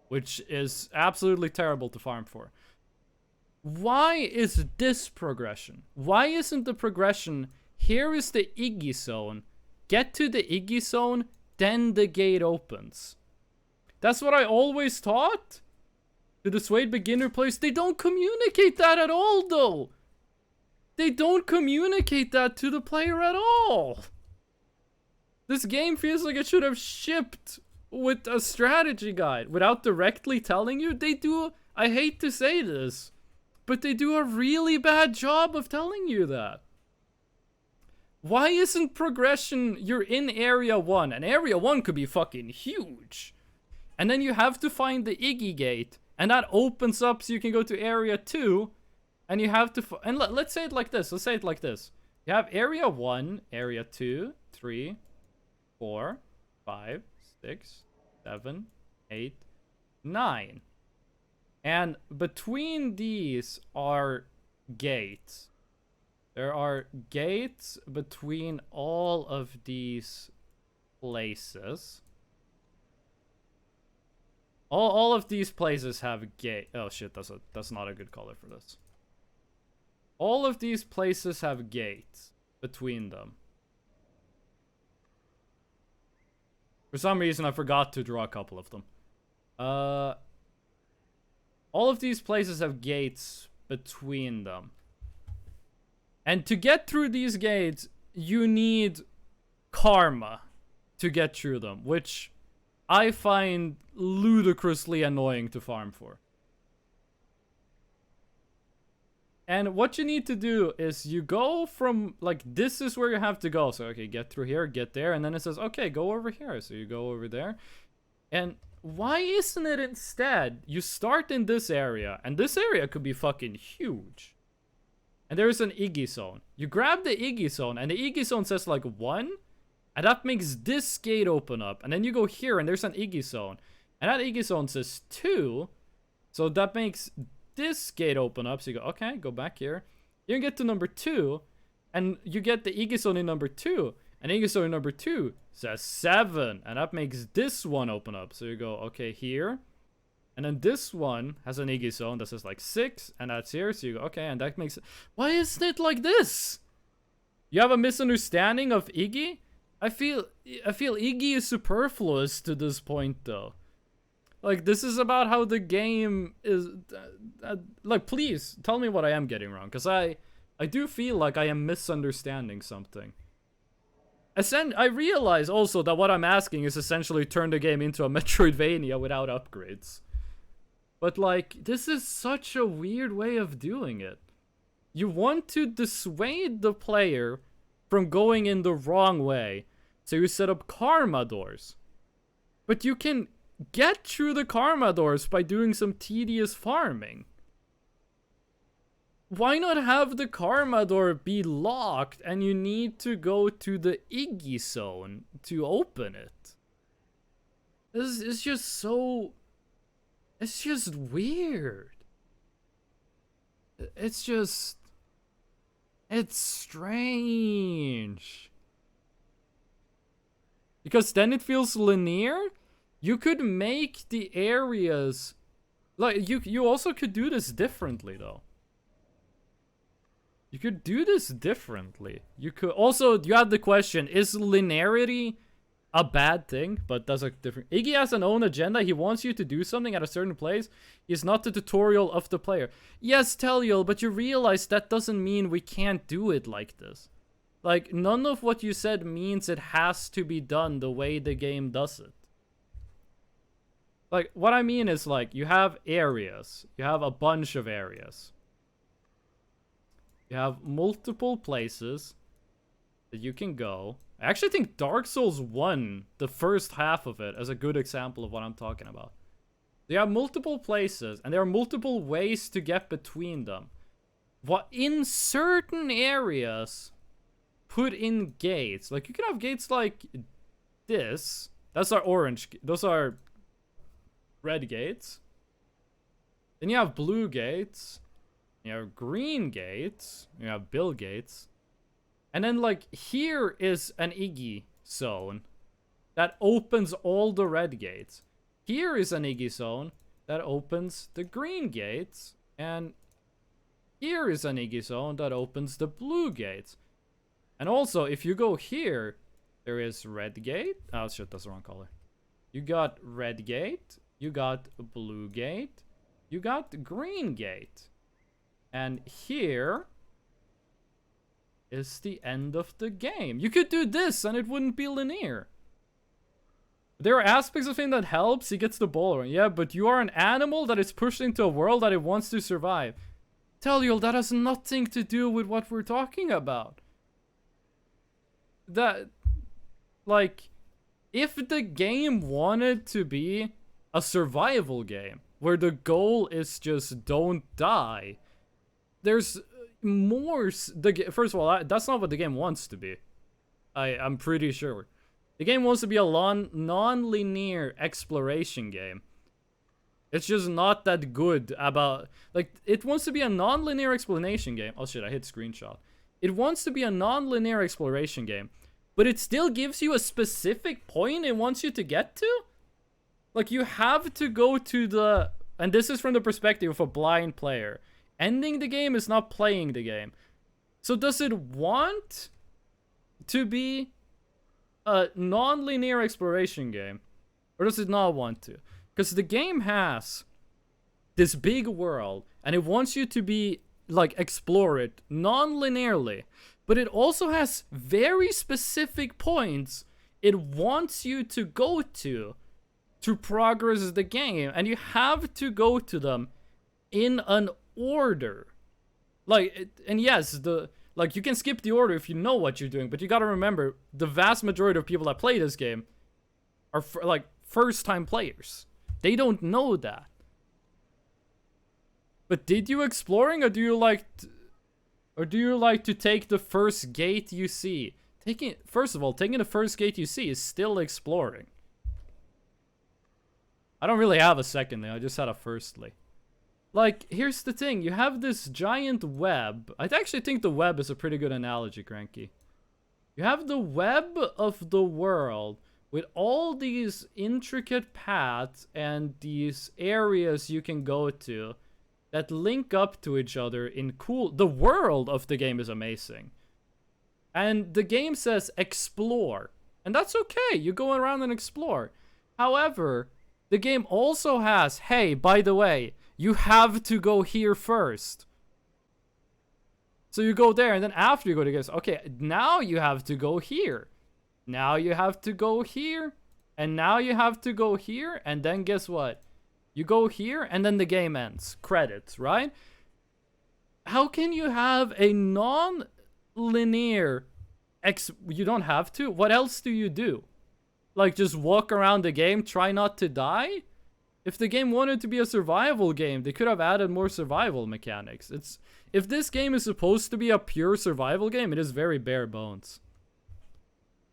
which is absolutely terrible to farm for. Why is this progression? Why isn't the progression, here is the Iggy zone, get to the Iggy zone, then the gate opens? That's what I always thought. To the Suede beginner players, they don't communicate that at all, though. They don't communicate that to the player at all. This game feels like it should have shipped with a strategy guide without directly telling you. They do, I hate to say this, but they do a really bad job of telling you that. Why isn't progression, you're in area 1, and area 1 could be fucking huge. And then you have to find the Iggy gate, and that opens up so you can go to area 2, and you have to, and let's say it like this, You have area 1, area 2, 3, 4, 5, 6, 7, 8, 9. And between these are gates. There are gates between all of these places. All of these places have gate. Oh shit, that's not a good color for this. All of these places have gates between them. For some reason, I forgot to draw a couple of them. All of these places have gates between them. And to get through these gates, you need karma to get through them, which I find ludicrously annoying to farm for. And what you need to do is you go from, like, this is where you have to go. So, okay, get through here, get there, and then it says, okay, go over here. So you go over there. And why isn't it instead, you start in this area, and this area could be fucking huge. And there's an Iggy zone. You grab the Iggy zone, and the Iggy zone says, like, 1, and that makes this gate open up. And then you go here, and there's an Iggy zone. And that Iggy zone says 2, so that makes this gate open up. So you go, okay, go back here. You get to number 2, and you get the Iggy zone in number 2. And Iggy zone in number 2 says 7, and that makes this one open up. So you go, okay, here. And then this one has an Iggy zone that says like 6, and that's here. So you go, okay, and that makes it... Why isn't it like this? You have a misunderstanding of Iggy? I feel Iggy is superfluous to this point, though. Like, this is about how the game is... like, please, tell me what I am getting wrong. Because I do feel like I am misunderstanding something. I realize also that what I'm asking is essentially turn the game into a Metroidvania without upgrades. But, like, this is such a weird way of doing it. You want to dissuade the player from going in the wrong way. So you set up karma doors. But you can get through the karma doors by doing some tedious farming. Why not have the karma door be locked and you need to go to the Iggy zone to open it? This is just so... It's just weird. It's just... It's strange. Because then it feels linear. You could make the areas... Like, you also could do this differently, though. You could do this differently. You could... Also, you have the question, is linearity a bad thing? But that's a different... Iggy has an own agenda. He wants you to do something at a certain place. He's not the tutorial of the player. Yes, Teliel, but you realize that doesn't mean we can't do it like this. Like, none of what you said means it has to be done the way the game does it. Like, what I mean is, like, you have areas. You have a bunch of areas. You have multiple places that you can go. I actually think Dark Souls 1, the first half of it, is a good example of what I'm talking about. You have multiple places, and there are multiple ways to get between them. What in certain areas... Put in gates. Like, you can have gates like this. That's our orange. Those are red gates. Then you have blue gates. You have green gates. You have Bill gates. And then, like, here is an Iggy zone that opens all the red gates. Here is an Iggy zone that opens the green gates. And here is an Iggy zone that opens the blue gates. And also, if you go here, there is red gate. Oh, shit, that's the wrong color. You got red gate. You got blue gate. You got green gate. And here is the end of the game. You could do this and it wouldn't be linear. There are aspects of him that helps. He gets the ball. Yeah, but you are an animal that is pushed into a world that it wants to survive. Teliel, that has nothing to do with what we're talking about. That, like, if the game wanted to be a survival game where the goal is just don't die, there's more. First of all, that's not what the game wants to be. I'm pretty sure. The game wants to be a non-linear exploration game. It's just not that good about, like, it wants to be a non-linear explanation game. Oh shit, I hit screenshot. It wants to be a non-linear exploration game, but it still gives you a specific point it wants you to get to? Like, you have to go to the... And this is from the perspective of a blind player. Ending the game is not playing the game. So does it want to be a non-linear exploration game? Or does it not want to? Because the game has this big world, and it wants you to be... like, explore it non-linearly, but it also has very specific points it wants you to go to progress the game, and you have to go to them in an order. Like, and yes, like, you can skip the order if you know what you're doing, but you gotta remember, the vast majority of people that play this game are like first-time players. They don't know that. But did you exploring, or do you like to take the first gate you see? First of all, taking the first gate you see is still exploring. I don't really have a second thing, I just had a firstly. Like, here's the thing, you have this giant web. I actually think the web is a pretty good analogy, Cranky. You have the web of the world with all these intricate paths and these areas you can go to that link up to each other in cool... The world of the game is amazing. And the game says explore. And that's okay, you go around and explore. However, the game also has, hey, by the way, you have to go here first. So you go there, and then after you go to guess, okay, now you have to go here. Now you have to go here. And now you have to go here. And then guess what? You go here, and then the game ends. Credits, right? How can you have a non-linear... You don't have to? What else do you do? Like, just walk around the game, try not to die? If the game wanted to be a survival game, they could have added more survival mechanics. If this game is supposed to be a pure survival game, it is very bare bones.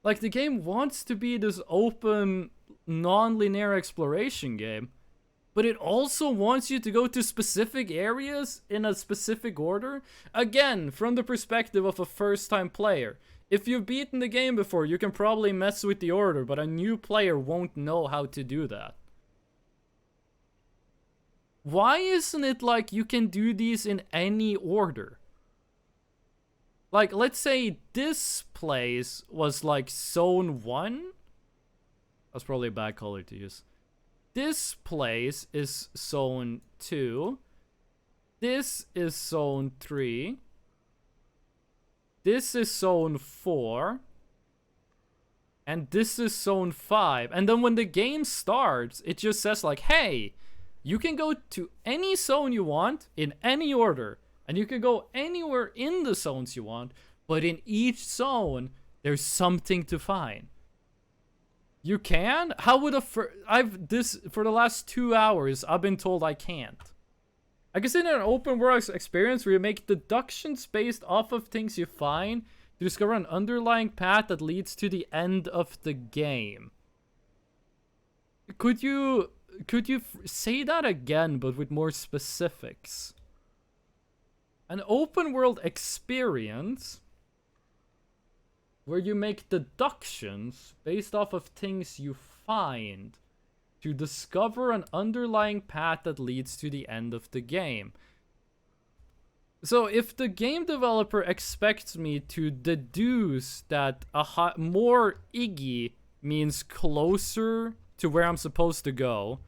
Like, the game wants to be this open, non-linear exploration game, but it also wants you to go to specific areas in a specific order. Again, from the perspective of a first-time player. if you've beaten the game before, you can probably mess with the order, but a new player won't know how to do that. Why isn't it like you can do these in any order? Like, let's say this place was like zone 1. That's probably a bad color to use. This place is zone 2. This is zone 3. This is zone 4. And this is zone 5. And then when the game starts, it just says like, hey, you can go to any zone you want in any order. And you can go anywhere in the zones you want. But in each zone, there's something to find. You can? How would for the last 2 hours, I've been told I can't. I guess in an open world experience where you make deductions based off of things you find to discover an underlying path that leads to the end of the game. Could you say that again, but with more specifics? An open world experience where you make deductions based off of things you find to discover an underlying path that leads to the end of the game. So if the game developer expects me to deduce that more Iggy means closer to where I'm supposed to go,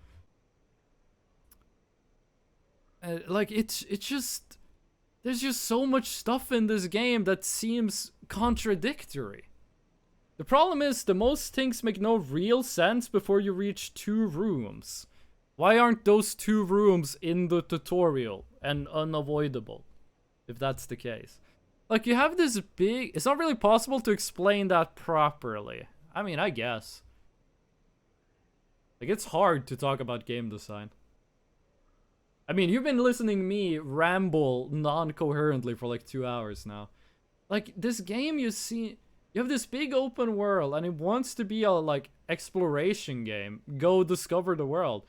like it's just, there's just so much stuff in this game that seems contradictory. The problem is, the most things make no real sense before you reach 2 rooms. Why aren't those 2 rooms in the tutorial and unavoidable, if that's the case? Like, you have this big... It's not really possible to explain that properly. I mean, I guess. Like, it's hard to talk about game design. I mean, you've been listening to me ramble non-coherently for like 2 hours now. Like, this game, you see... You have this big open world, and it wants to be a, like, exploration game. Go discover the world.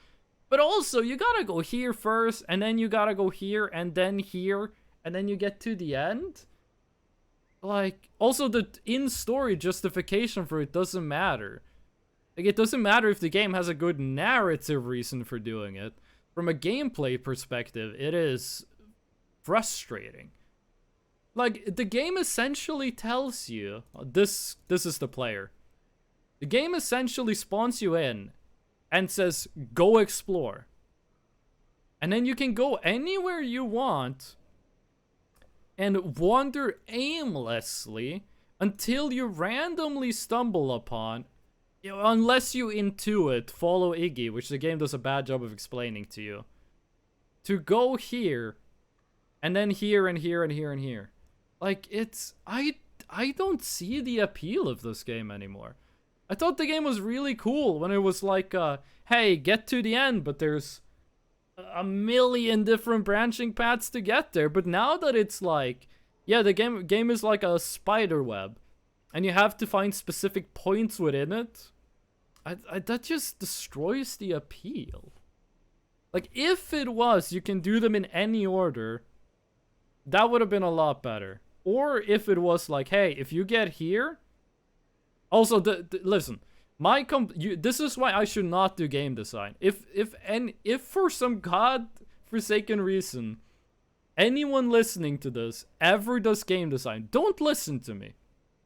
But also, you gotta go here first, and then you gotta go here, and then you get to the end. Like, also the in-story justification for it doesn't matter. Like, it doesn't matter if the game has a good narrative reason for doing it. From a gameplay perspective, it is frustrating. Like, the game essentially tells you, this is the player. The game essentially spawns you in and says, go explore. And then you can go anywhere you want and wander aimlessly until you randomly stumble upon, unless you intuit, follow Iggy, which the game does a bad job of explaining to you, to go here, and then here, and here, and here, and here. Like, it's... I don't see the appeal of this game anymore. I thought the game was really cool when it was like, hey, get to the end, but there's a million different branching paths to get there. But now that it's like, yeah, the game is like a spider web, and you have to find specific points within it, that just destroys the appeal. Like, if it was, you can do them in any order, that would have been a lot better. Or if it was like, hey, if you get here... Also, listen, this is why I should not do game design. If for some god-forsaken reason, anyone listening to this ever does game design, don't listen to me.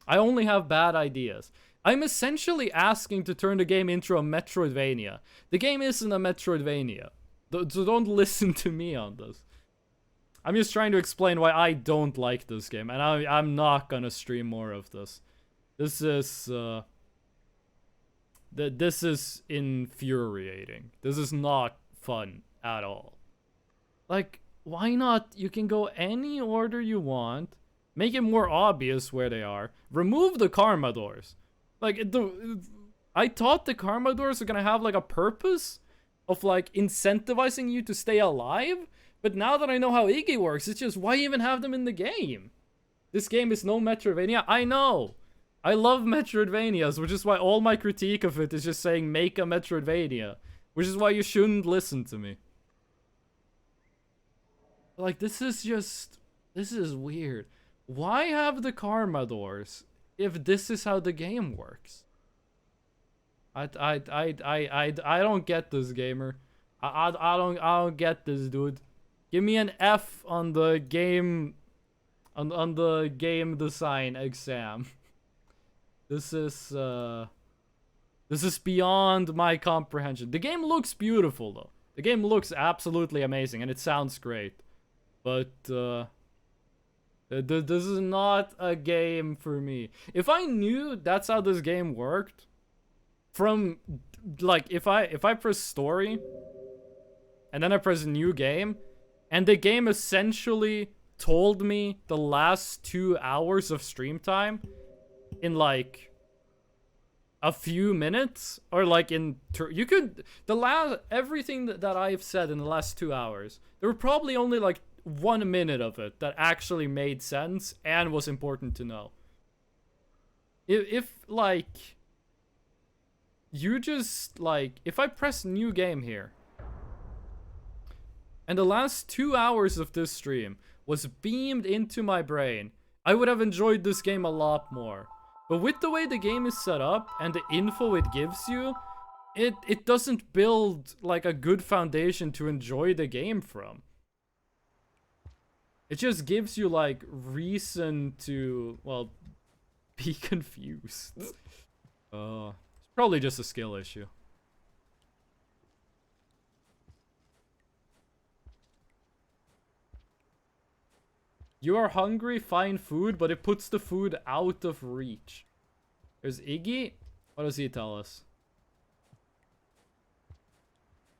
I only have bad ideas. I'm essentially asking to turn the game into a Metroidvania. The game isn't a Metroidvania. So don't listen to me on this. I'm just trying to explain why I don't like this game, and I'm not gonna stream more of this. This is infuriating. This is not fun at all. Like, why not? You can go any order you want, make it more obvious where they are, remove the karma doors. Like, I thought the karma doors were gonna have like a purpose of like incentivizing you to stay alive. But now that I know how Iggy works, it's just, why even have them in the game? This game is no Metroidvania. I know. I love Metroidvanias, which is why all my critique of it is just saying, make a Metroidvania. Which is why you shouldn't listen to me. Like, this is weird. Why have the karma doors if this is how the game works. I don't get this, gamer. I don't get this, dude. Give me an F on the game on the game design exam. This is beyond my comprehension. The game looks beautiful though. The game looks absolutely amazing and it sounds great. But this is not a game for me. If I knew that's how this game worked, from like if I press story and then I press new game and the game essentially told me the last 2 hours of stream time in like a few minutes, or like in you could everything that I've said in the last 2 hours, there were probably only like 1 minute of it that actually made sense and was important to know. If like you just like, if I press new game here and the last 2 hours of this stream was beamed into my brain, I would have enjoyed this game a lot more. But with the way the game is set up and the info it gives you, it doesn't build like a good foundation to enjoy the game from. It just gives you like reason to, well, be confused. It's probably just a skill issue. You are hungry, find food, but it puts the food out of reach. There's Iggy. What does he tell us?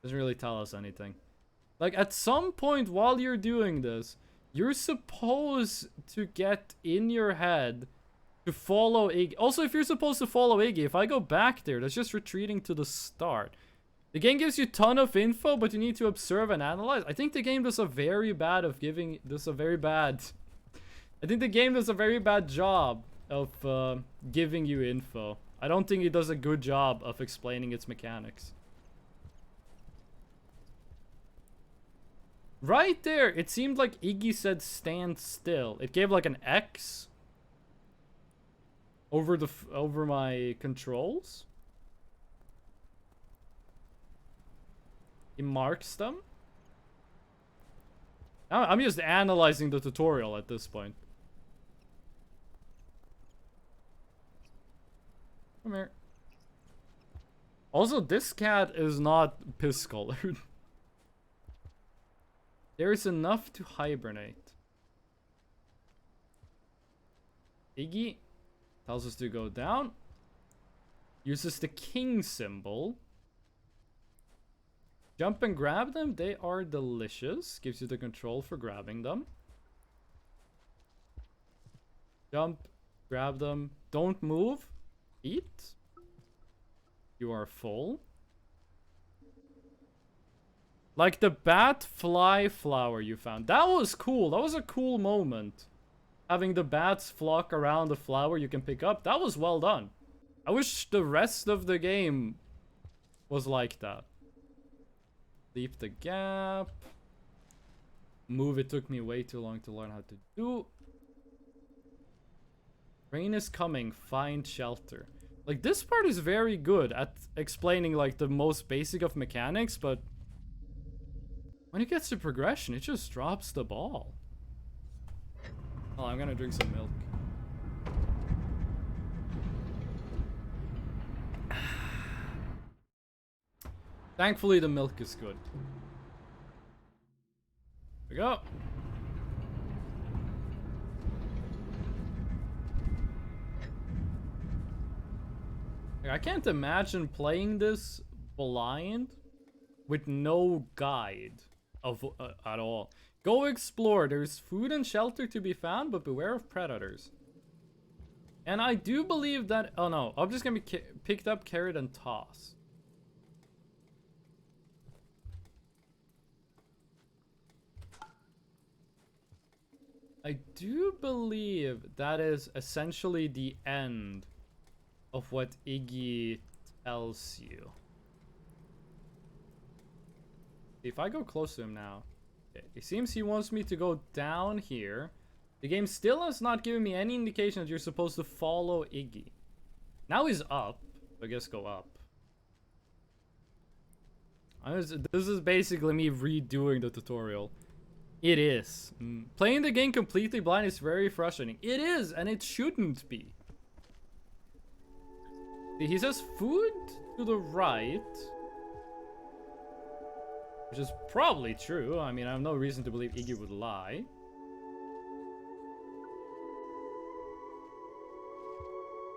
Doesn't really tell us anything. Like, at some point while you're doing this, you're supposed to get in your head to follow Iggy. Also, if you're supposed to follow Iggy, if I go back there, that's just retreating to the start. The game gives you a ton of info, but you need to observe and analyze. I think the game does a very bad of giving this a very bad... I think the game does a very bad job of giving you info. I don't think it does a good job of explaining its mechanics. Right there, it seemed like Iggy said stand still. It gave like an X over my controls. It marks them. I'm just analyzing the tutorial at this point. Come here. Also, this cat is not piss colored. There is enough to hibernate. Iggy tells us to go down. Uses the king symbol. Jump and grab them. They are delicious. Gives you the control for grabbing them. Jump. Grab them. Don't move. Eat. You are full. Like the bat fly flower you found. That was cool. That was a cool moment. Having the bats flock around the flower you can pick up. That was well done. I wish the rest of the game was like that. Leap the gap. Move, it took me way too long to learn how to do. Rain is coming, find shelter. Like, this part is very good at explaining, like, the most basic of mechanics, but when it gets to progression, it just drops the ball. Oh, I'm gonna drink some milk. Thankfully, the milk is good. Here we go. I can't imagine playing this blind with no guide of at all. Go explore. There's food and shelter to be found, but beware of predators. And I do believe that... Oh no, I'm just gonna be picked up, carried, and tossed. I do believe that is essentially the end of what Iggy tells you. If I go close to him now, it seems he wants me to go down here, The game still has not given me any indication that you're supposed to follow Iggy. Now he's up. I guess go up. This is basically me redoing the tutorial. It is. Playing the game completely blind is very frustrating. It is, and it shouldn't be. He says food to the right. Which is probably true. I mean, I have no reason to believe Iggy would lie.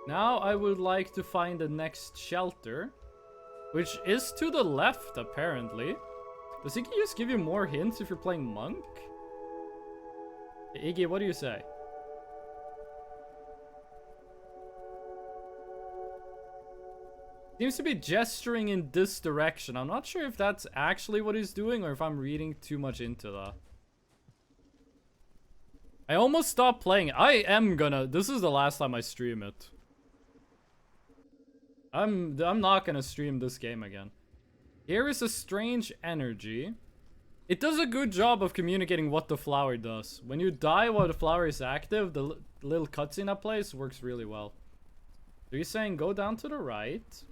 Now I would like to find the next shelter. Which is to the left, apparently. Does Iggy just give you more hints if you're playing Monk? Hey, Iggy, what do you say? Seems to be gesturing in this direction. I'm not sure if that's actually what he's doing or if I'm reading too much into that. I almost stopped playing. I am gonna... This is the last time I stream it. I'm not gonna stream this game again. Here is a strange energy. It does a good job of communicating what the flower does. When you die while the flower is active, the little cutscene that plays works really well. So he's saying go down to the right.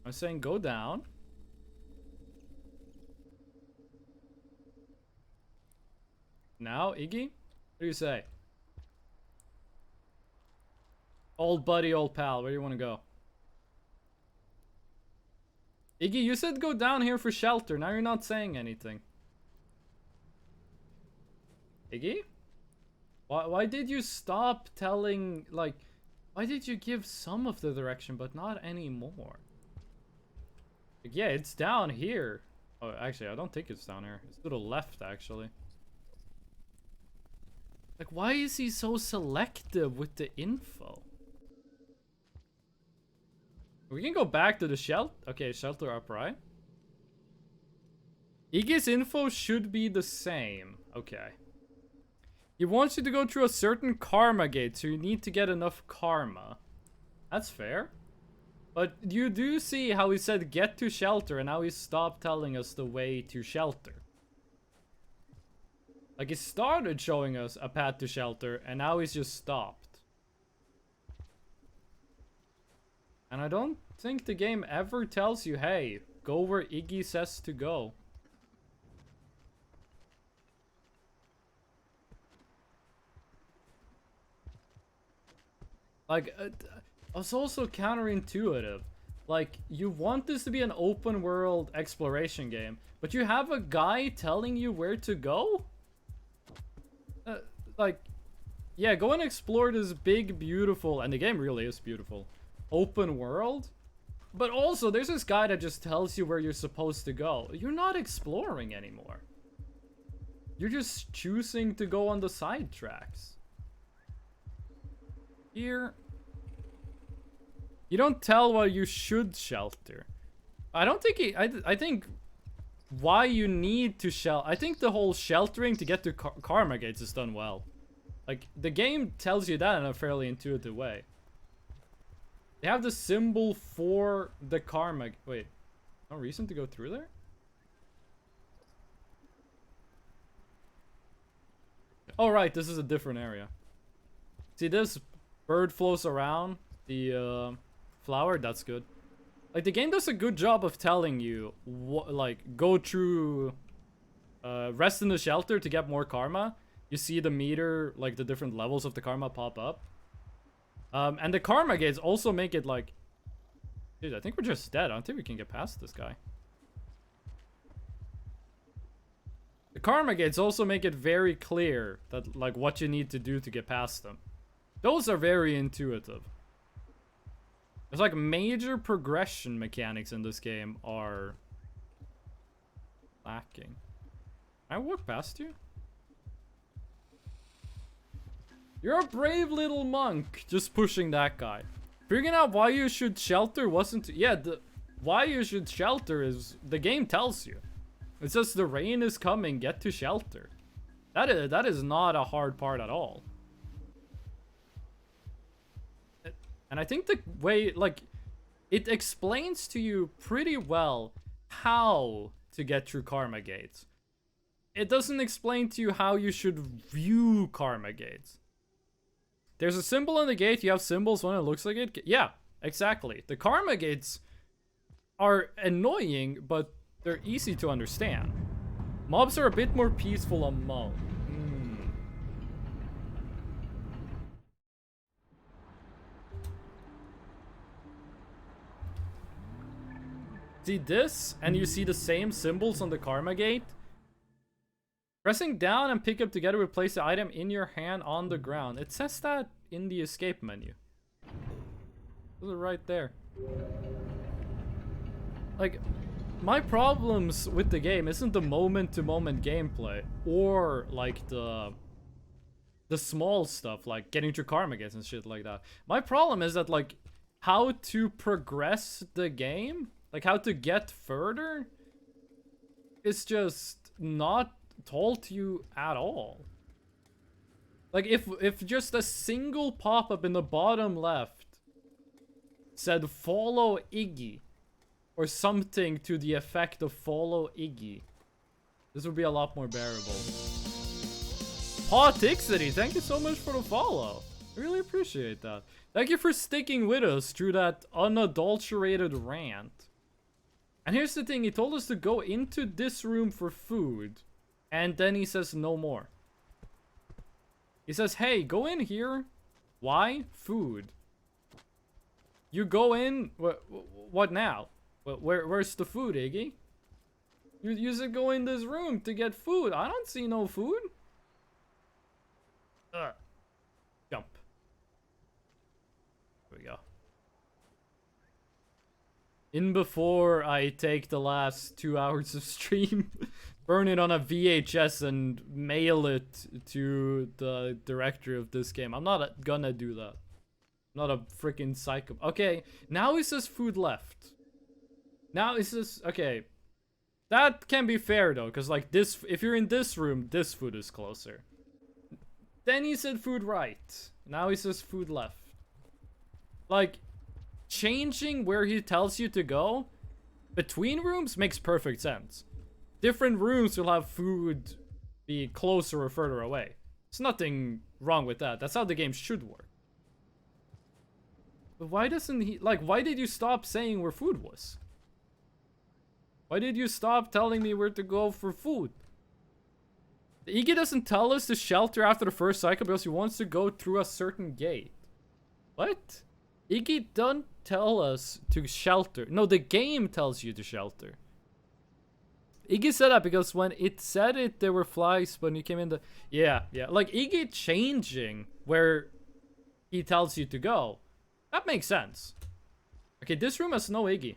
I'm saying go down. Now, Iggy, what do you say? Old buddy, old pal, where do you want to go? Iggy, you said go down here for shelter. Now you're not saying anything. Iggy? Why did you stop telling, like... Why did you give some of the direction, but not anymore? Like, yeah, it's down here. Oh, actually, I don't think it's down here. It's to the left, actually. Like, why is he so selective with the info? We can go back to the shelter. Okay, shelter upright. Iggy's info should be the same. Okay. He wants you to go through a certain karma gate, so you need to get enough karma. That's fair. But you do see how he said get to shelter, and now he stopped telling us the way to shelter. Like, he started showing us a path to shelter, and now he's just stopped. And I don't think the game ever tells you, hey, go where Iggy says to go. Like, it's also counterintuitive. Like, you want this to be an open world exploration game, but you have a guy telling you where to go? Like, yeah, go and explore this big, beautiful, and the game really is beautiful, open world. But also, there's this guy that just tells you where you're supposed to go. You're not exploring anymore. You're just choosing to go on the side tracks. Here, you don't tell why you should shelter. I don't think I think why you need to shelter. I think the whole sheltering to get to karma gates is done well. Like, the game tells you that in a fairly intuitive way. They have the symbol for the karma. Wait, no reason to go through there? Oh, right, this is a different area. See, this bird flows around the flower. That's good. Like, the game does a good job of telling you what, like, go through, rest in the shelter to get more karma. You see the meter, like, the different levels of the karma pop up. And the karma gates also make it like... Dude, I think we're just dead. I don't think we can get past this guy. The karma gates also make it very clear that, like, what you need to do to get past them. Those are very intuitive. There's, like, major progression mechanics in this game are lacking. Can I walk past you? You're a brave little monk, just pushing that guy. Figuring out why you should shelter wasn't... Yeah, why you should shelter is... The game tells you. It says the rain is coming, get to shelter. That is not a hard part at all. And I think the way... Like, it explains to you pretty well how to get through karma gates. it doesn't explain to you how you should view karma gates. There's a symbol on the gate, you have symbols when it looks like it. Yeah, exactly. The karma gates are annoying, but they're easy to understand. Mobs are a bit more peaceful on Mo. See this, and you see the same symbols on the karma gate. Pressing down and pick up together will place the item in your hand on the ground. It says that in the escape menu. It was right there. Like, my problems with the game isn't the moment-to-moment gameplay, or like the small stuff, like getting to karma gates and shit like that. My problem is that, like, how to progress the game, like how to get further, is just not told to you at all. Like, if just a single pop-up in the bottom left said follow Iggy, or something to the effect of follow Iggy, this would be a lot more bearable. Paw Tixity, thank you so much for the follow. I really appreciate that. Thank you for sticking with us through that unadulterated rant. And here's the thing, he told us to go into this room for food, and then he says no more. He says, hey, go in here. Why? Food. You go in, what now? Where's the food, Iggy? You said go in this room to get food. I don't see no food. Jump. There we go. In before I take the last 2 hours of stream, burn it on a VHS and mail it to the director of this game. I'm not gonna do that. I'm not a freaking psycho. Okay, now it says food left. Now it says, okay. That can be fair though, because like this, if you're in this room, this food is closer. Then he said food right. Now he says food left. Like, changing where he tells you to go between rooms makes perfect sense. Different rooms will have food be closer or further away. There's nothing wrong with that. That's how the game should work. But why doesn't he, like, why did you stop saying where food was? Why did you stop telling me where to go for food? Iggy doesn't tell us to shelter after the first cycle because he wants to go through a certain gate. What? Iggy don't tell us to shelter. No, the game tells you to shelter. Iggy said that because when it said it, there were flies when you came in the... Yeah. Like, Iggy changing where he tells you to go. That makes sense. Okay, this room has no Iggy.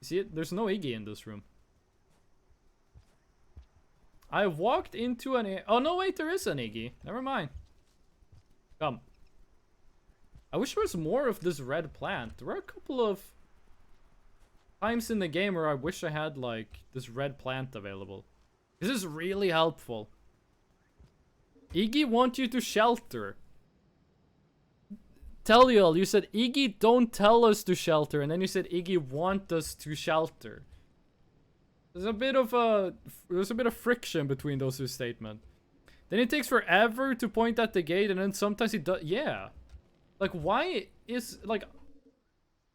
You see it? There's no Iggy in this room. I walked into an... Oh, no, wait, there is an Iggy. Never mind. Come. I wish there was more of this red plant. There were a couple of times in the game where I wish I had, like, this red plant available. This is really helpful. Iggy wants you to shelter. Tell you all, you said, Iggy, don't tell us to shelter. And then you said, Iggy, want us to shelter. There's a bit of friction between those two statements. Then it takes forever to point at the gate, and then sometimes it does. Yeah. Like, why is, like,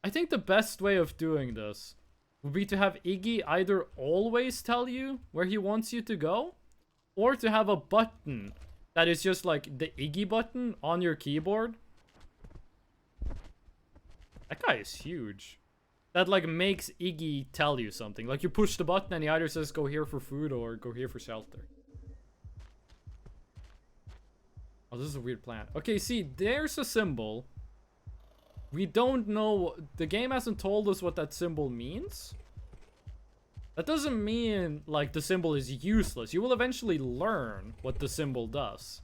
I think the best way of doing this would be to have Iggy either always tell you where he wants you to go, or to have a button that is just like the Iggy button on your keyboard. That guy is huge. That, like, makes Iggy tell you something. Like, you push the button and he either says go here for food or go here for shelter. Oh, this is a weird plant. Okay, see, there's a symbol. We don't know... The game hasn't told us what that symbol means. That doesn't mean, like, the symbol is useless. You will eventually learn what the symbol does.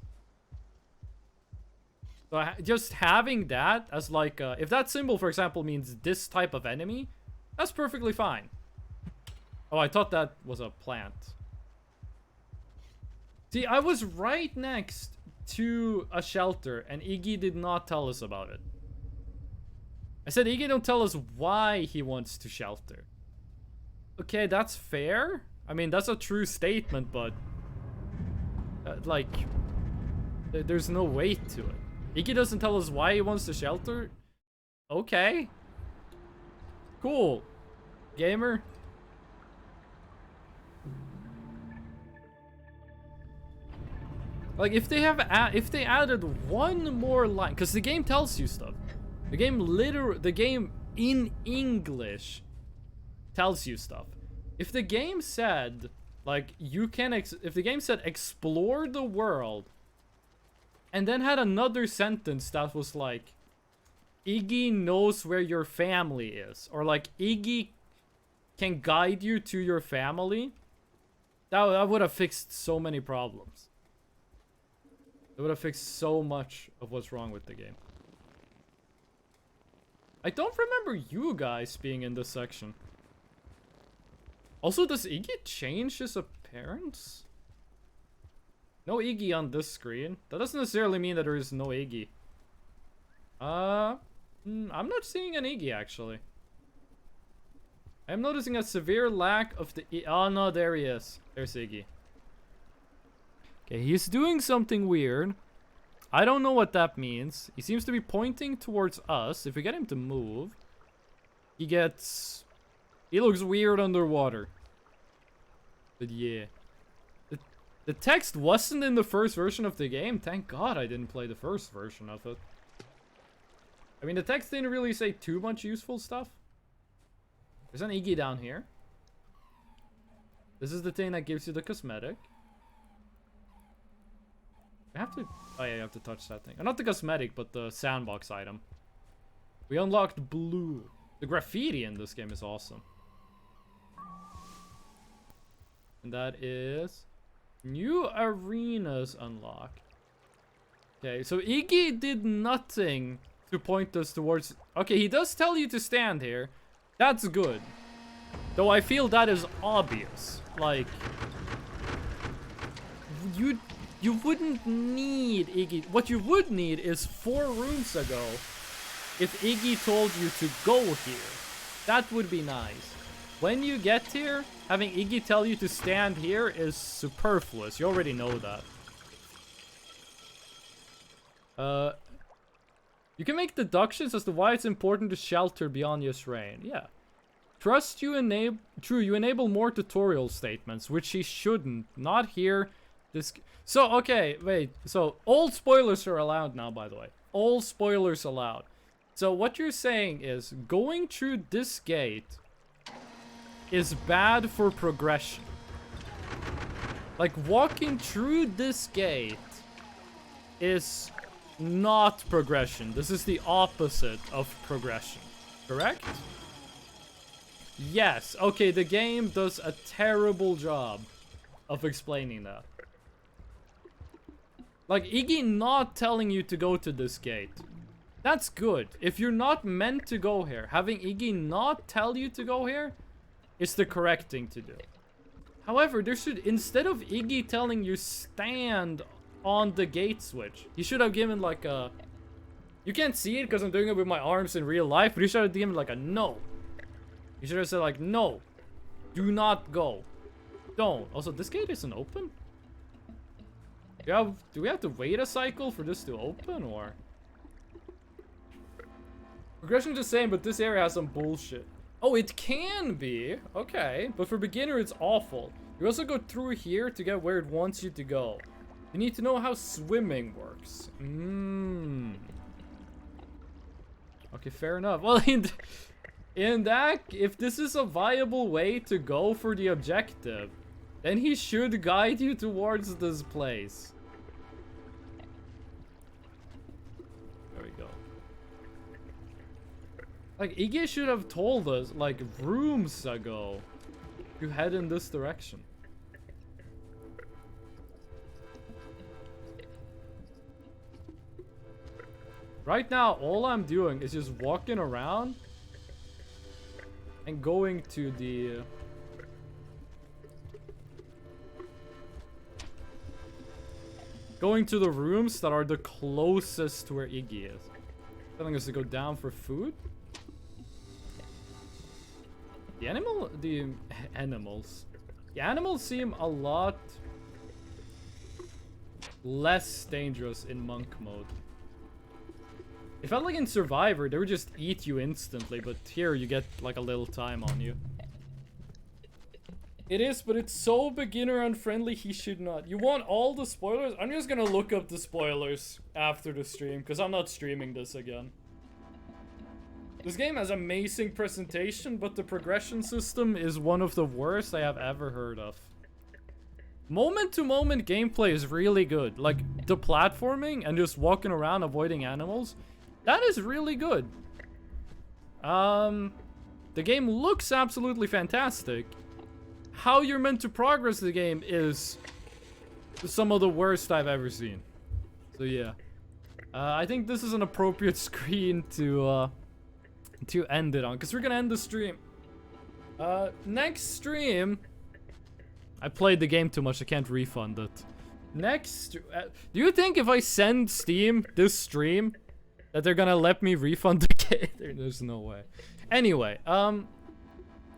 So just having that as, like, if that symbol, for example, means this type of enemy, that's perfectly fine. Oh, I thought that was a plant. See, I was right next to a shelter, and Iggy did not tell us about it. I said, Iggy, don't tell us why he wants to shelter. Okay, that's fair. I mean, that's a true statement, but Like, there's no weight to it. Iggy doesn't tell us why he wants the shelter. Okay. Cool. Gamer. Like, if they added one more line, because the game tells you stuff. The game in English tells you stuff. If the game said, like, if the game said explore the world, and then had another sentence that was like, Iggy knows where your family is, or like, Iggy can guide you to your family, that would have fixed so many problems. It would have fixed so much of what's wrong with the game. I don't remember you guys being in this section. Also, does Iggy change his appearance? No Iggy on this screen. That doesn't necessarily mean that there is no Iggy. I'm not seeing an Iggy, actually. I'm noticing a severe lack of the... Oh, no, there he is. There's Iggy. Okay, he's doing something weird. I don't know what that means. He seems to be pointing towards us. If we get him to move, he looks weird underwater. But yeah. The text wasn't in the first version of the game. Thank God I didn't play the first version of it. I mean, the text didn't really say too much useful stuff. There's an Iggy down here. This is the thing that gives you the cosmetic. I have to... Oh yeah, you have to touch that thing. Not the cosmetic, but the sandbox item. We unlocked blue. The graffiti in this game is awesome. And that is... New arenas unlocked. Okay, so Iggy did nothing to point us towards... Okay, he does tell you to stand here. That's good. Though I feel that is obvious. Like... You wouldn't need Iggy. What you would need is 4 rooms ago if Iggy told you to go here. That would be nice. When you get here, having Iggy tell you to stand here is superfluous. You already know that. You can make deductions as to why it's important to shelter beyond your rain. Yeah. You enable more tutorial statements, which he shouldn't. Not here. So, okay, wait. So, all spoilers are allowed now, by the way. All spoilers allowed. So, what you're saying is, going through this gate is bad for progression. Like, walking through this gate is not progression. This is the opposite of progression. Correct? Yes. Okay, the game does a terrible job of explaining that. Like, Iggy not telling you to go to this gate. That's good. If you're not meant to go here, having Iggy not tell you to go here is the correct thing to do. However, there should, instead of Iggy telling you stand on the gate switch, he should have given like a... You can't see it because I'm doing it with my arms in real life, but he should have given like a no. He should have said like, no. Do not go. Don't. Also, this gate isn't open? Do we have to wait a cycle for this to open, or? Progression's the same, but this area has some bullshit. Oh, it can be. Okay. But for beginner, it's awful. You also go through here to get where it wants you to go. You need to know how swimming works. Okay, fair enough. Well, in that, if this is a viable way to go for the objective, then he should guide you towards this place. There we go. Like, Iggy should have told us, like, rooms ago to head in this direction. Right now, all I'm doing is just walking around and going to the... Going to the rooms that are the closest to where Iggy is. Telling us to go down for food. The animals seem a lot less dangerous in monk mode. It felt like in Survivor, they would just eat you instantly, but here you get like a little time on you. It is, but it's so beginner unfriendly, he should not. You want all the spoilers? I'm just gonna look up the spoilers after the stream, because I'm not streaming this again. This game has amazing presentation, but the progression system is one of the worst I have ever heard of. Moment-to-moment gameplay is really good. Like, the platforming and just walking around avoiding animals, that is really good. The game looks absolutely fantastic. How you're meant to progress the game is some of the worst I've ever seen. So yeah. I think this is an appropriate screen to end it on, because we're gonna end the stream. Next stream... I played the game too much, I can't refund it. Next... do you think if I send Steam this stream, that they're gonna let me refund the game? There's no way. Anyway,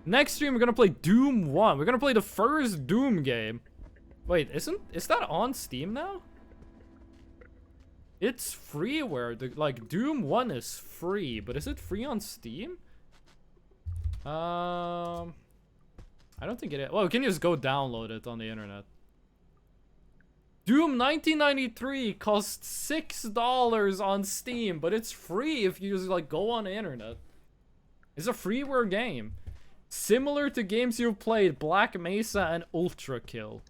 next stream we're gonna play Doom 1. We're gonna play the first Doom game. Wait, is that on Steam now? It's freeware. Like, Doom 1 is free, but is it free on Steam? I don't think it is. Well, we can just go download it on the internet. Doom 1993 costs $6 on Steam, but it's free if you just, like, go on the internet. It's a freeware game. Similar to games you've played, Black Mesa and Ultra Kill.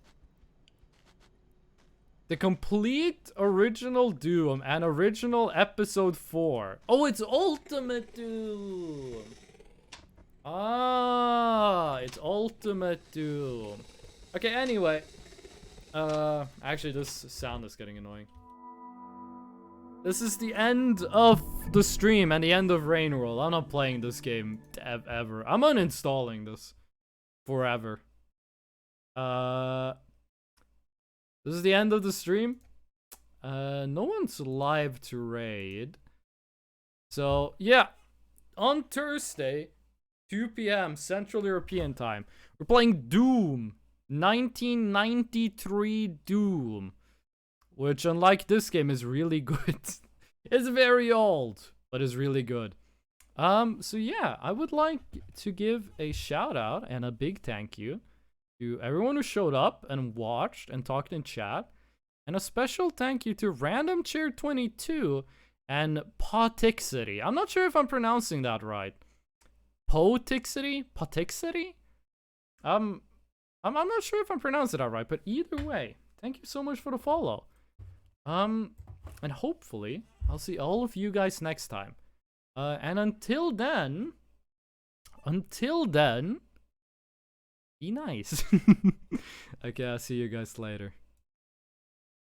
The complete original Doom and original episode 4. Oh, it's Ultimate Doom. Ah, it's Ultimate Doom. Okay, anyway. Actually, this sound is getting annoying. This is the end of the stream and the end of Rain World. I'm not playing this game ever. I'm uninstalling this forever. This is the end of the stream. No one's live to raid. So, yeah. On Thursday, 2 p.m. Central European Time, we're playing Doom. 1993 Doom. Which, unlike this game, is really good. It's very old, but is really good. So yeah, I would like to give a shout out and a big thank you to everyone who showed up and watched and talked in chat. And a special thank you to RandomChair22 and Potixity. I'm not sure if I'm pronouncing that right. Potixity? Potixity? I'm not sure if I'm pronouncing that right, but either way, thank you so much for the follow. And hopefully, I'll see all of you guys next time. And until then, be nice. Okay, I'll see you guys later.